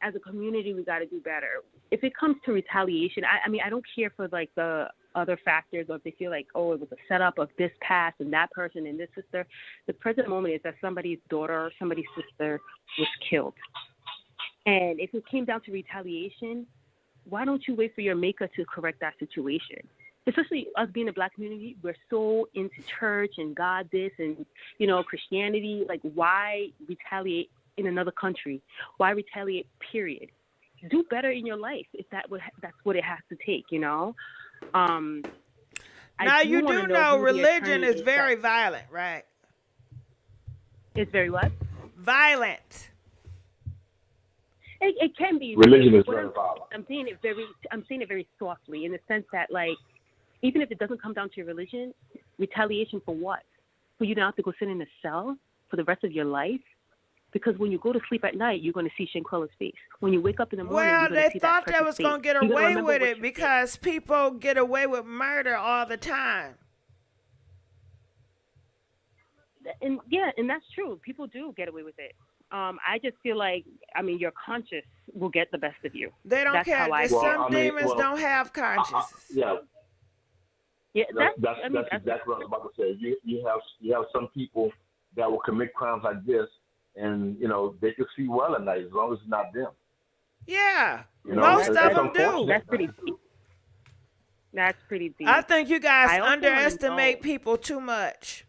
as a community, we got to do better. If it comes to retaliation, I mean, I don't care for like the other factors or if they feel like, oh, it was a setup of this past and that person and this sister. The present moment is that somebody's daughter or somebody's sister was killed. And if it came down to retaliation, why don't you wait for your maker to correct that situation? Especially us being a Black community, we're so into church and God this and, Christianity. Like, why retaliate in another country? Why retaliate, period? Do better in your life if that's what it has to take, Now, you do know religion is very violent, right? It's very what? violent. It can be. Religion is very violent. I'm saying it very softly, in the sense that, like, even if it doesn't come down to your religion, retaliation for what? For you to have to go sit in a cell for the rest of your life? Because when you go to sleep at night, you're going to see Shanquella's face. When you wake up in the morning, Well, you're going to they see thought that they person's was going to face. get You're gonna away remember with what it you because people get away with murder all the time. did. And that's true. People do get away with it. I just feel like, your conscience will get the best of you. They don't That's care. how I Some feel. demons don't have consciences. Yeah. Yeah, that's exactly what I was about to say. You have some people that will commit crimes like this, and they can see well at night as long as it's not them. Yeah, most of them do. That's pretty deep. That's pretty deep. I think you guys also underestimate people too much.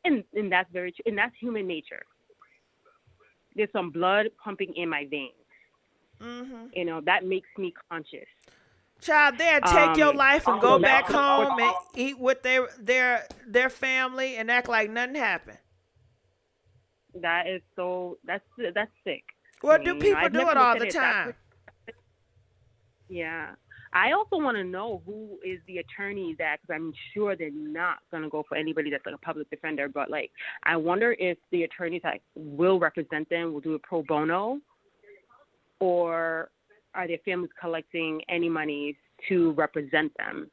And that's very true. And that's human nature. There's some blood pumping in my veins. Mm-hmm. That makes me conscious. Child, they'll take your life and go back home and eat with their family and act like nothing happened. That is that's sick. Well, do people do it all the time? Yeah. I also want to know who is the attorney because I'm sure they're not going to go for anybody that's like a public defender. But, like, I wonder if the attorneys that will represent them will do it pro bono, or are their families collecting any money to represent them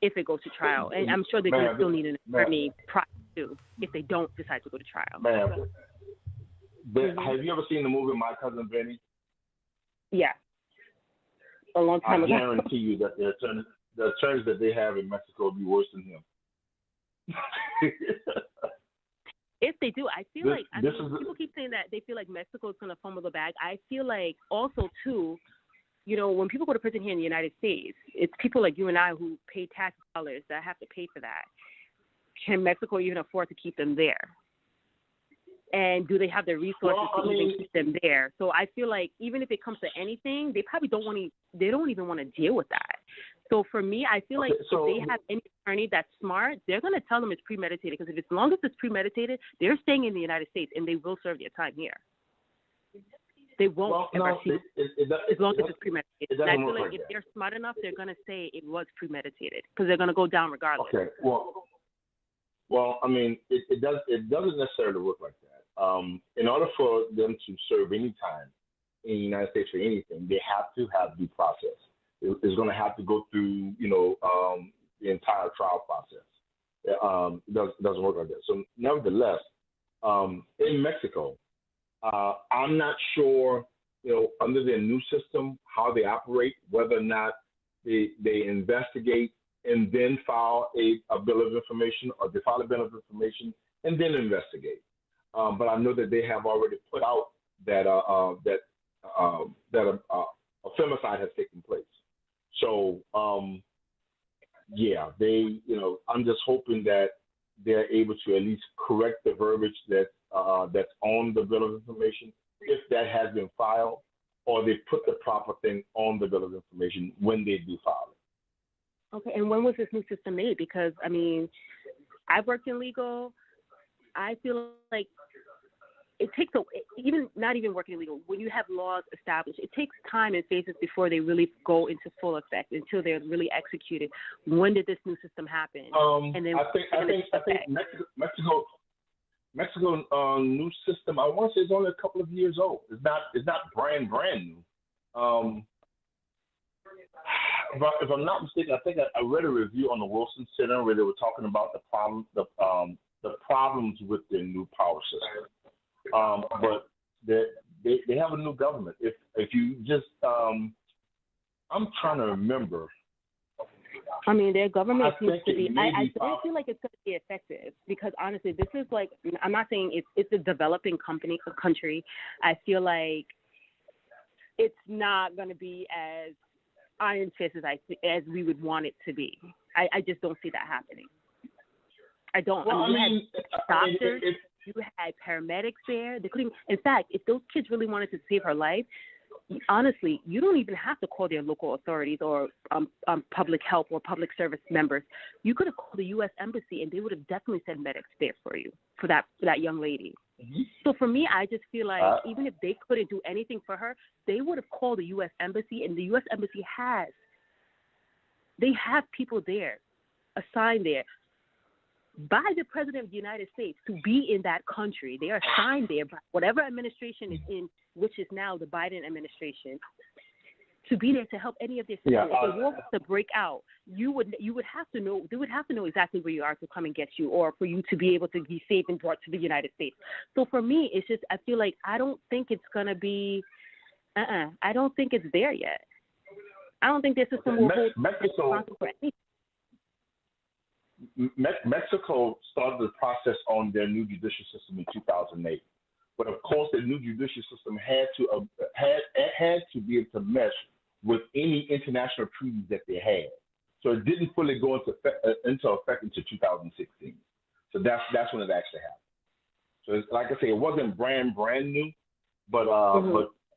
if it goes to trial? And I'm sure they're going to still need an attorney prior to if they don't decide to go to trial. Ma'am, have you ever seen the movie My Cousin Vinny? Yeah. A long time ago. I guarantee you that the attorneys that they have in Mexico will be worse than him. If they do, I feel people keep saying that they feel like Mexico is going to fumble the bag. I feel like also, too, when people go to prison here in the United States, it's people like you and I who pay tax dollars that have to pay for that. Can Mexico even afford to keep them there? And do they have the resources to even keep them there? So I feel like even if it comes to anything, they probably don't even want to deal with that. So for me, I feel like if they have any attorney that's smart, they're going to tell them it's premeditated. Because as long as it's premeditated, they're staying in the United States and they will serve their time here. They won't ever see as long as it's premeditated. And I feel like if they're smart enough, they're going to say it was premeditated because they're going to go down regardless. Okay. Well, I mean, it doesn't necessarily work like that. In order for them to serve any time in the United States for anything, they have to have due process. It's going to have to go through, the entire trial process. It doesn't work like that. So, nevertheless, in Mexico, I'm not sure, under their new system, how they operate, whether or not they investigate and then file a bill of information, or they file a bill of information and then investigate. But I know that they have already put out that a femicide has taken place. So I'm just hoping that they're able to at least correct the verbiage that's on the bill of information, if that has been filed, or they put the proper thing on the bill of information when they do file it. Okay, and when was this new system made? Because, I've worked in legal. I feel like it takes not even working in legal, when you have laws established, it takes time and phases before they really go into full effect, until they're really executed. When did this new system happen? And then I think Mexico new system, I want to say it's only a couple of years old. It's not brand new. If I'm not mistaken, I think I read a review on the Wilson Center where they were talking about the problems with their new power system. But they have a new government. If you just I'm trying to remember. Their government seems to be. I don't feel like it's going to be effective because honestly, this is like, I'm not saying it's a developing country. I feel like it's not going to be as iron fist as we would want it to be. I just don't see that happening. I don't. Well, you had doctors, you had paramedics there. They couldn't. In fact, if those kids really wanted to save her life, honestly, you don't even have to call their local authorities or public help or public service members. You could have called the U.S. Embassy, and they would have definitely sent medics there for you, for that young lady. So for me, I just feel like even if they couldn't do anything for her, they would have called the U.S. Embassy, and the U.S. Embassy they have people there, assigned there by the President of the United States to be in that country. They are assigned there by whatever administration is in, which is now the Biden administration, to be there to help any of their citizens. If the war was to break out, you would have to know. They would have to know exactly where you are to come and get you, or for you to be able to be safe and brought to the United States. So for me, it's just I feel like I don't think it's gonna be. I don't think it's there yet. I don't think their system will hold responsible for anything. Mexico started the process on their new judicial system in 2008, but of course the new judicial system had to be able to mesh with any international treaties that they had. So it didn't fully go into effect until 2016. So that's when it actually happened. So it's, like I say, it wasn't brand new, but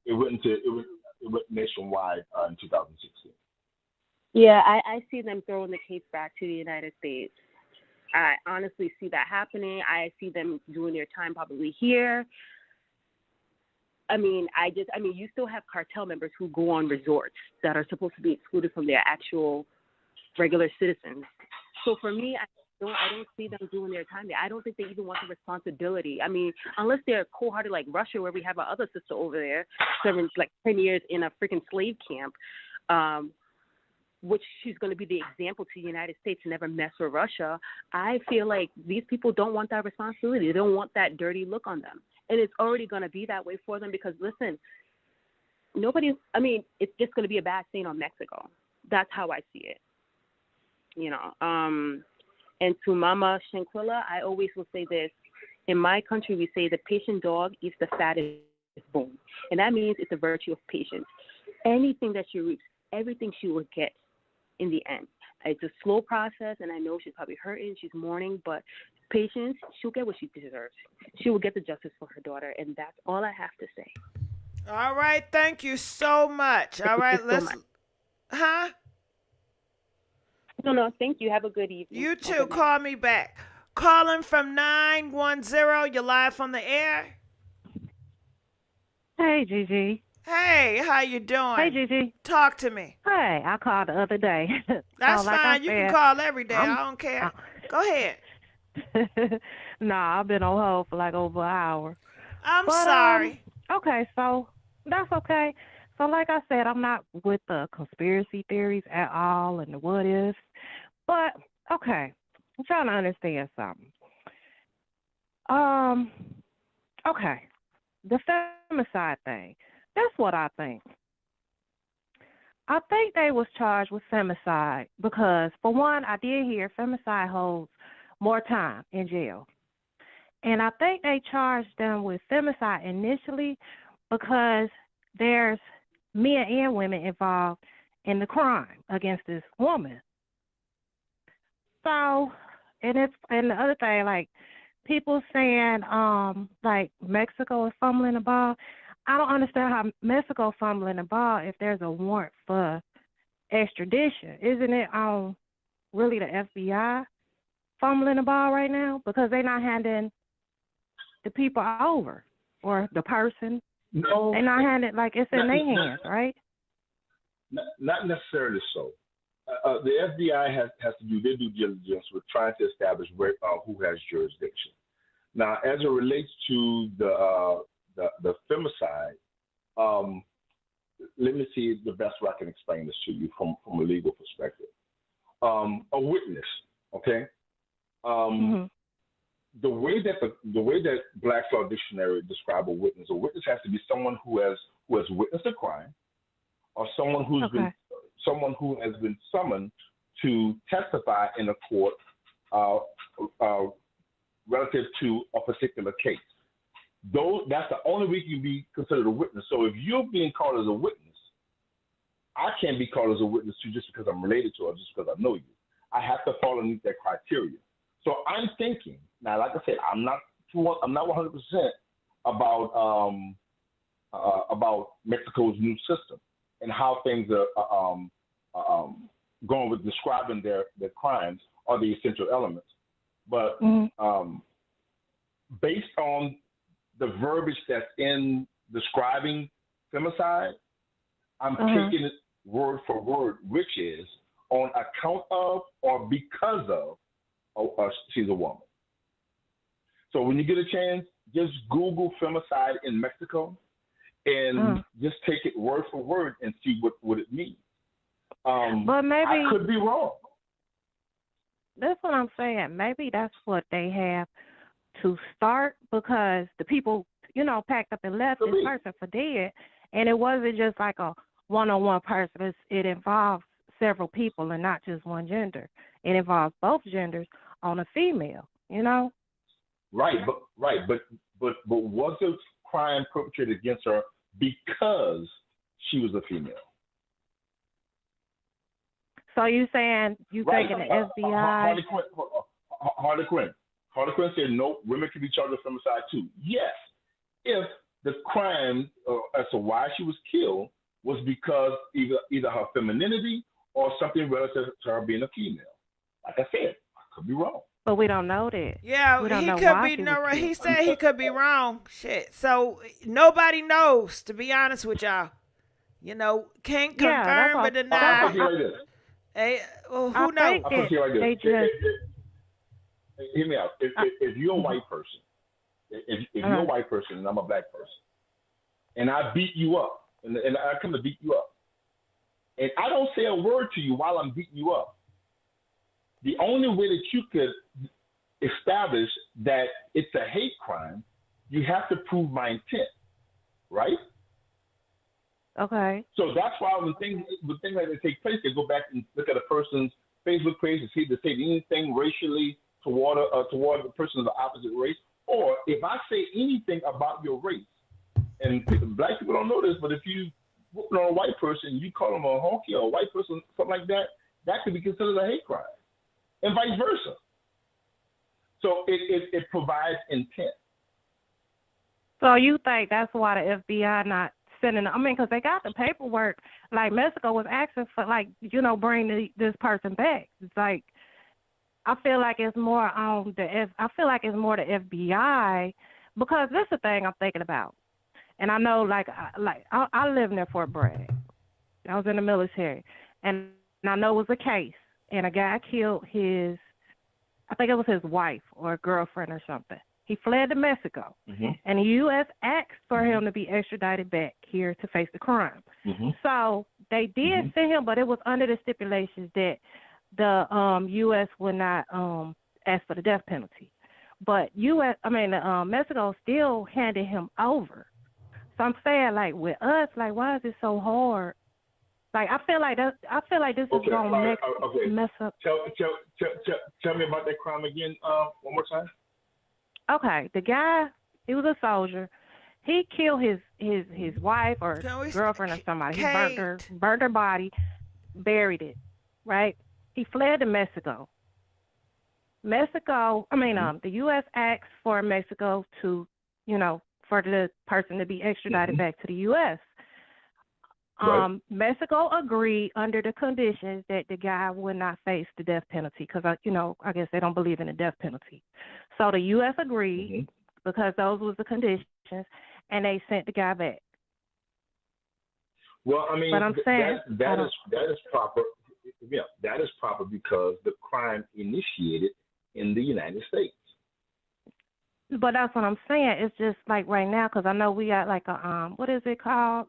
it went nationwide in 2016. Yeah, I see them throwing the case back to the United States. I honestly see that happening. I see them doing their time probably here. I mean, you still have cartel members who go on resorts that are supposed to be excluded from their actual regular citizens. So for me, I don't see them doing their time there. I don't think they even want the responsibility. I mean, unless they're cold-hearted like Russia, where we have our other sister over there serving like 10 years in a freaking slave camp, which she's going to be the example to the United States to never mess with Russia. I feel like these people don't want that responsibility. They don't want that dirty look on them. And it's already going to be that way for them because, listen, it's just going to be a bad stain on Mexico. That's how I see it. You know, and to Mama Shanquella, I always will say this. In my country, we say the patient dog eats the fattest bone. And that means it's a virtue of patience. Anything that she reaps, everything she will get in the end. It's a slow process, and I know she's probably hurting, she's mourning, but patience, she'll get what she deserves. She will get the justice for her daughter, and that's all I have to say. All right, thank you so much. All right, let's... Huh? No, thank you. Have a good evening. You too. Call me back. Calling from 910. You're live on the air. Hey, Gigi. Hey, how you doing? Hey, Gigi. Talk to me. Hey, I called the other day. That's like fine. You can call every day. I don't care. Go ahead. Nah, I've been on hold for like over an hour. I'm sorry. Okay, so that's okay. So like I said, I'm not with the conspiracy theories at all and the what ifs. But, okay, I'm trying to understand something. Okay, the femicide thing. That's what I think. I think they was charged with femicide because, for one, I did hear femicide holds more time in jail. And I think they charged them with femicide initially because there's men and women involved in the crime against this woman. So, and the other thing, like, people saying, like, Mexico is fumbling the ball. I don't understand how Mexico fumbling the ball if there's a warrant for extradition. Isn't it on really the FBI fumbling the ball right now because they're not handing the people over or the person? No, they're not handing, like, it's in their hands, right? Not necessarily so. The FBI has to do their due diligence with trying to establish who has jurisdiction. Now, as it relates to the femicide, let me see the best way I can explain this to you from a legal perspective. A witness, okay? The way that Black's Law Dictionary describes a witness has to be someone who has witnessed a crime, or someone who has been summoned to testify in a court relative to a particular case. That's the only way you can be considered a witness. So if you're being called as a witness, I can't be called as a witness too just because I'm related to her, just because I know you. I have to fall underneath that criteria. So I'm thinking now, like I said, I'm not 100% about Mexico's new system and how things are going with describing their crimes or the essential elements. But based on the verbiage that's in describing femicide, I'm taking it word for word, which is on account of or because of she's a woman. So when you get a chance, just Google femicide in Mexico and just take it word for word and see what it means. But maybe I could be wrong. That's what I'm saying. Maybe that's what they have to start, because the people, packed up and left this person for dead, and it wasn't just like a one-on-one person. It involves several people and not just one gender. It involves both genders on a female. Right, but was the crime perpetrated against her because she was a female? So you saying you thinking the FBI? Harley Quinn said no, women can be charged with femicide too. Yes, if the crime as to why she was killed was because either her femininity or something relative to her being a female. Like I said, I could be wrong. But we don't know that. Yeah, he could be no. He said he could be wrong. Shit. So nobody knows. To be honest with y'all, can't confirm or deny. Hey, well, who knows? I'll put it like this. Hear me out. If you're a white person, if you're a white person and I'm a black person, and I beat you up, and I come to beat you up, and I don't say a word to you while I'm beating you up, the only way that you could establish that it's a hate crime, you have to prove my intent, right? Okay. So that's why when things like that take place, they go back and look at a person's Facebook page to see if they say anything racially toward the person of the opposite race, or if I say anything about your race, and black people don't know this, but if you whoop on a white person, you call them a honky or a white person, something like that, that could be considered a hate crime, and vice versa. So it provides intent. So you think that's why the FBI not sending? I mean, because they got the paperwork. Like Mexico was asking for, bring this person back. It's like, I feel like it's more on the the FBI, because this is the thing I'm thinking about. And I know, I live near Fort Bragg. I was in the military, and I know it was a case, and a guy killed I think it was his wife or girlfriend or something. He fled to Mexico, and the U.S. asked for him to be extradited back here to face the crime. So they did send him, but it was under the stipulations that the U.S. would not ask for the death penalty. But Mexico still handed him over. So I'm saying, with us, why is it so hard? I feel like this is going to mess up. Tell me about that crime again. One more time. Okay, the guy, he was a soldier. He killed his wife or girlfriend or somebody. He burnt her body, buried it, right? He fled to Mexico. The U.S. asked for Mexico to, for the person to be extradited back to the U.S. Right. Mexico agreed under the conditions that the guy would not face the death penalty because, I guess they don't believe in the death penalty. So the U.S. agreed because those was the conditions, and they sent the guy back. Well, I mean, but I'm saying, that is proper. Yeah, that is proper because the crime initiated in the United States. But that's what I'm saying. It's just right now, because I know we got what is it called?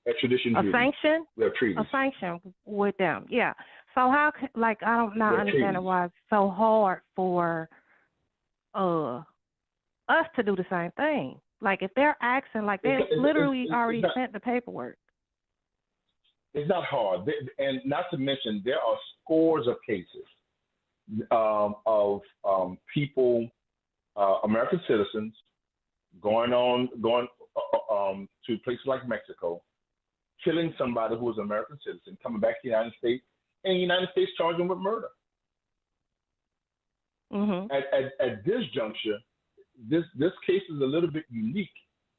Extradition a sanction? A sanction with them, yeah. So how, I don't not understand why it's so hard for us to do the same thing. If they're asking, they literally already sent the paperwork. It's not hard, and not to mention there are scores of cases of people, American citizens, going to places like Mexico, killing somebody who was an American citizen, coming back to the United States, and the United States charged them with murder. At this juncture, this case is a little bit unique,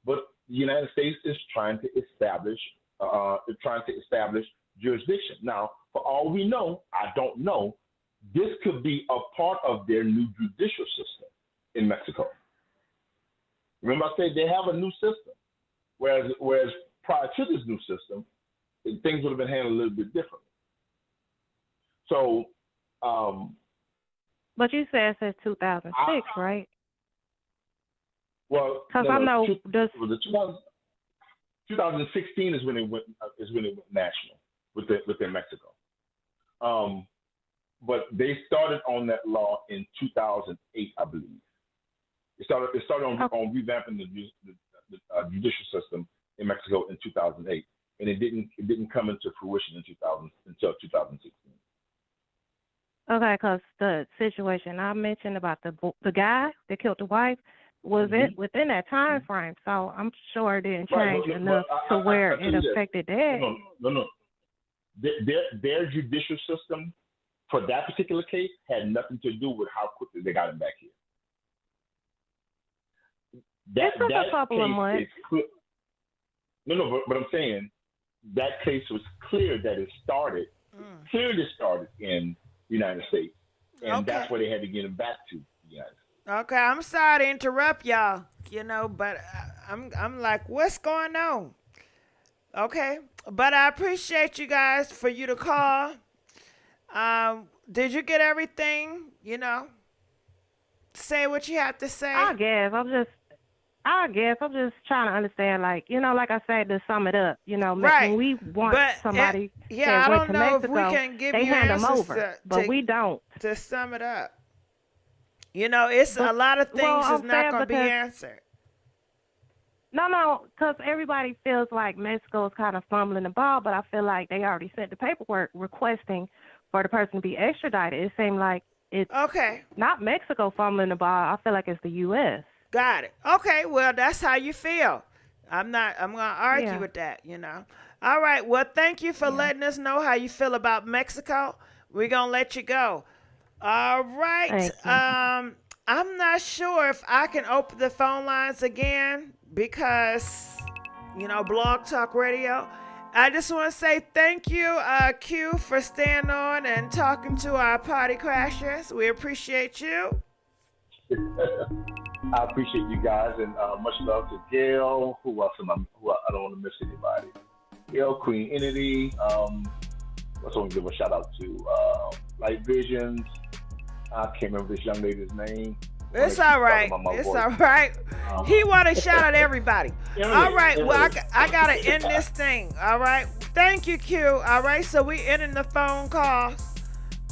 but the United States is trying to establish jurisdiction. Now, for all we know, I don't know, this could be a part of their new judicial system in Mexico. Remember, I said they have a new system, whereas prior to this new system, things would have been handled a little bit differently. So, But you said since 2006, right? Well, because I know this. 2016 is when it went national within Mexico. But they started on that law in 2008, I believe. It started on revamping the judicial system in Mexico in 2008, and it didn't come into fruition until 2016. Okay, because the situation I mentioned about the guy that killed the wife was it within that time frame, so I'm sure it didn't change enough to where it affected that. No. Their judicial system for that particular case had nothing to do with how quickly they got him back here. It took a couple of months. But I'm saying that case was clear that it clearly started in the United States, and that's where they had to get him back to the United States. Okay, I'm sorry to interrupt y'all, but I'm like, what's going on? Okay, but I appreciate you guys for you to call. Did you get everything? Say what you have to say. I guess I'm just trying to understand, like I said, to sum it up. When we want somebody that went to Mexico, if we can give they you hand them answers over, but we don't. To sum it up, it's a lot of things is not going to be answered. No, because everybody feels like Mexico is kind of fumbling the ball, but I feel like they already sent the paperwork requesting for the person to be extradited. It seemed like it's not Mexico fumbling the ball. I feel like it's the U.S. Got it. Okay, well, that's how you feel. I'm going to argue with that, All right, well, thank you for letting us know how you feel about Mexico. We're going to let you go. All right. I'm not sure if I can open the phone lines again because, Blog Talk Radio. I just want to say thank you, Q, for staying on and talking to our party crashers. We appreciate you. I appreciate you guys, and much love to Gail. Who else I don't want to miss anybody. Gail, Queen Entity. I also want to give a shout out to Light Visions. I can't remember this young lady's name. It's all right. It's all right. He want to shout out everybody. All right. Well, I got to end this thing. All right. Thank you, Q. All right. So we ending the phone calls.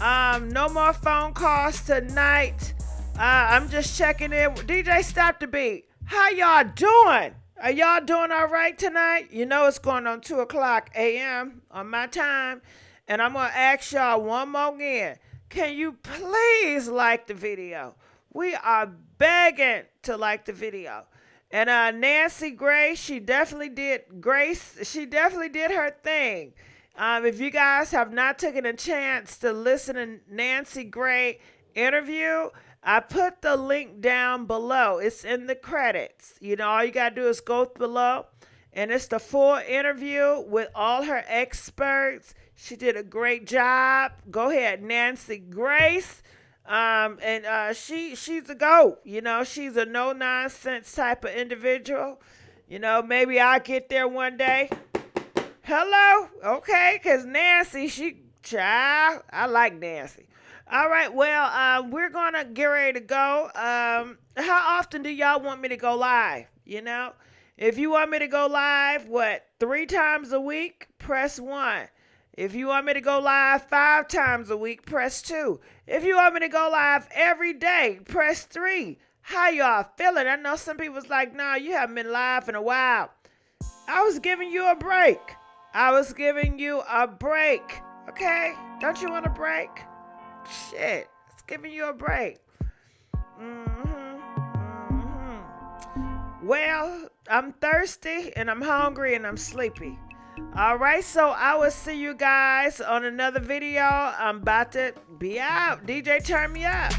No more phone calls tonight. I'm just checking in. DJ Stop the Beat. How y'all doing? Are y'all doing all right tonight? It's going on 2:00 a.m. on my time. And I'm going to ask y'all one more again. Can you please like the video? We are begging to like the video. And Nancy Grace, she definitely did her thing. If you guys have not taken a chance to listen to Nancy Gray interview, I put the link down below. It's in the credits. All you got to do is go below. And it's the full interview with all her experts. She did a great job. Go ahead, Nancy Grace. She's a GOAT. She's a no-nonsense type of individual. Maybe I'll get there one day. Hello? Okay, because Nancy, I like Nancy. All right, well, we're going to get ready to go. How often do y'all want me to go live? If you want me to go live, 3 times a week, press 1. If you want me to go live 5 times a week, press 2. If you want me to go live every day, press 3. How y'all feeling? I know some people's like, nah, you haven't been live in a while. I was giving you a break. Okay? Don't you want a break? Shit, it's giving you a break. Well, I'm thirsty and I'm hungry and I'm sleepy. All right, so I will see you guys on another video. I'm about to be out. DJ, turn me up.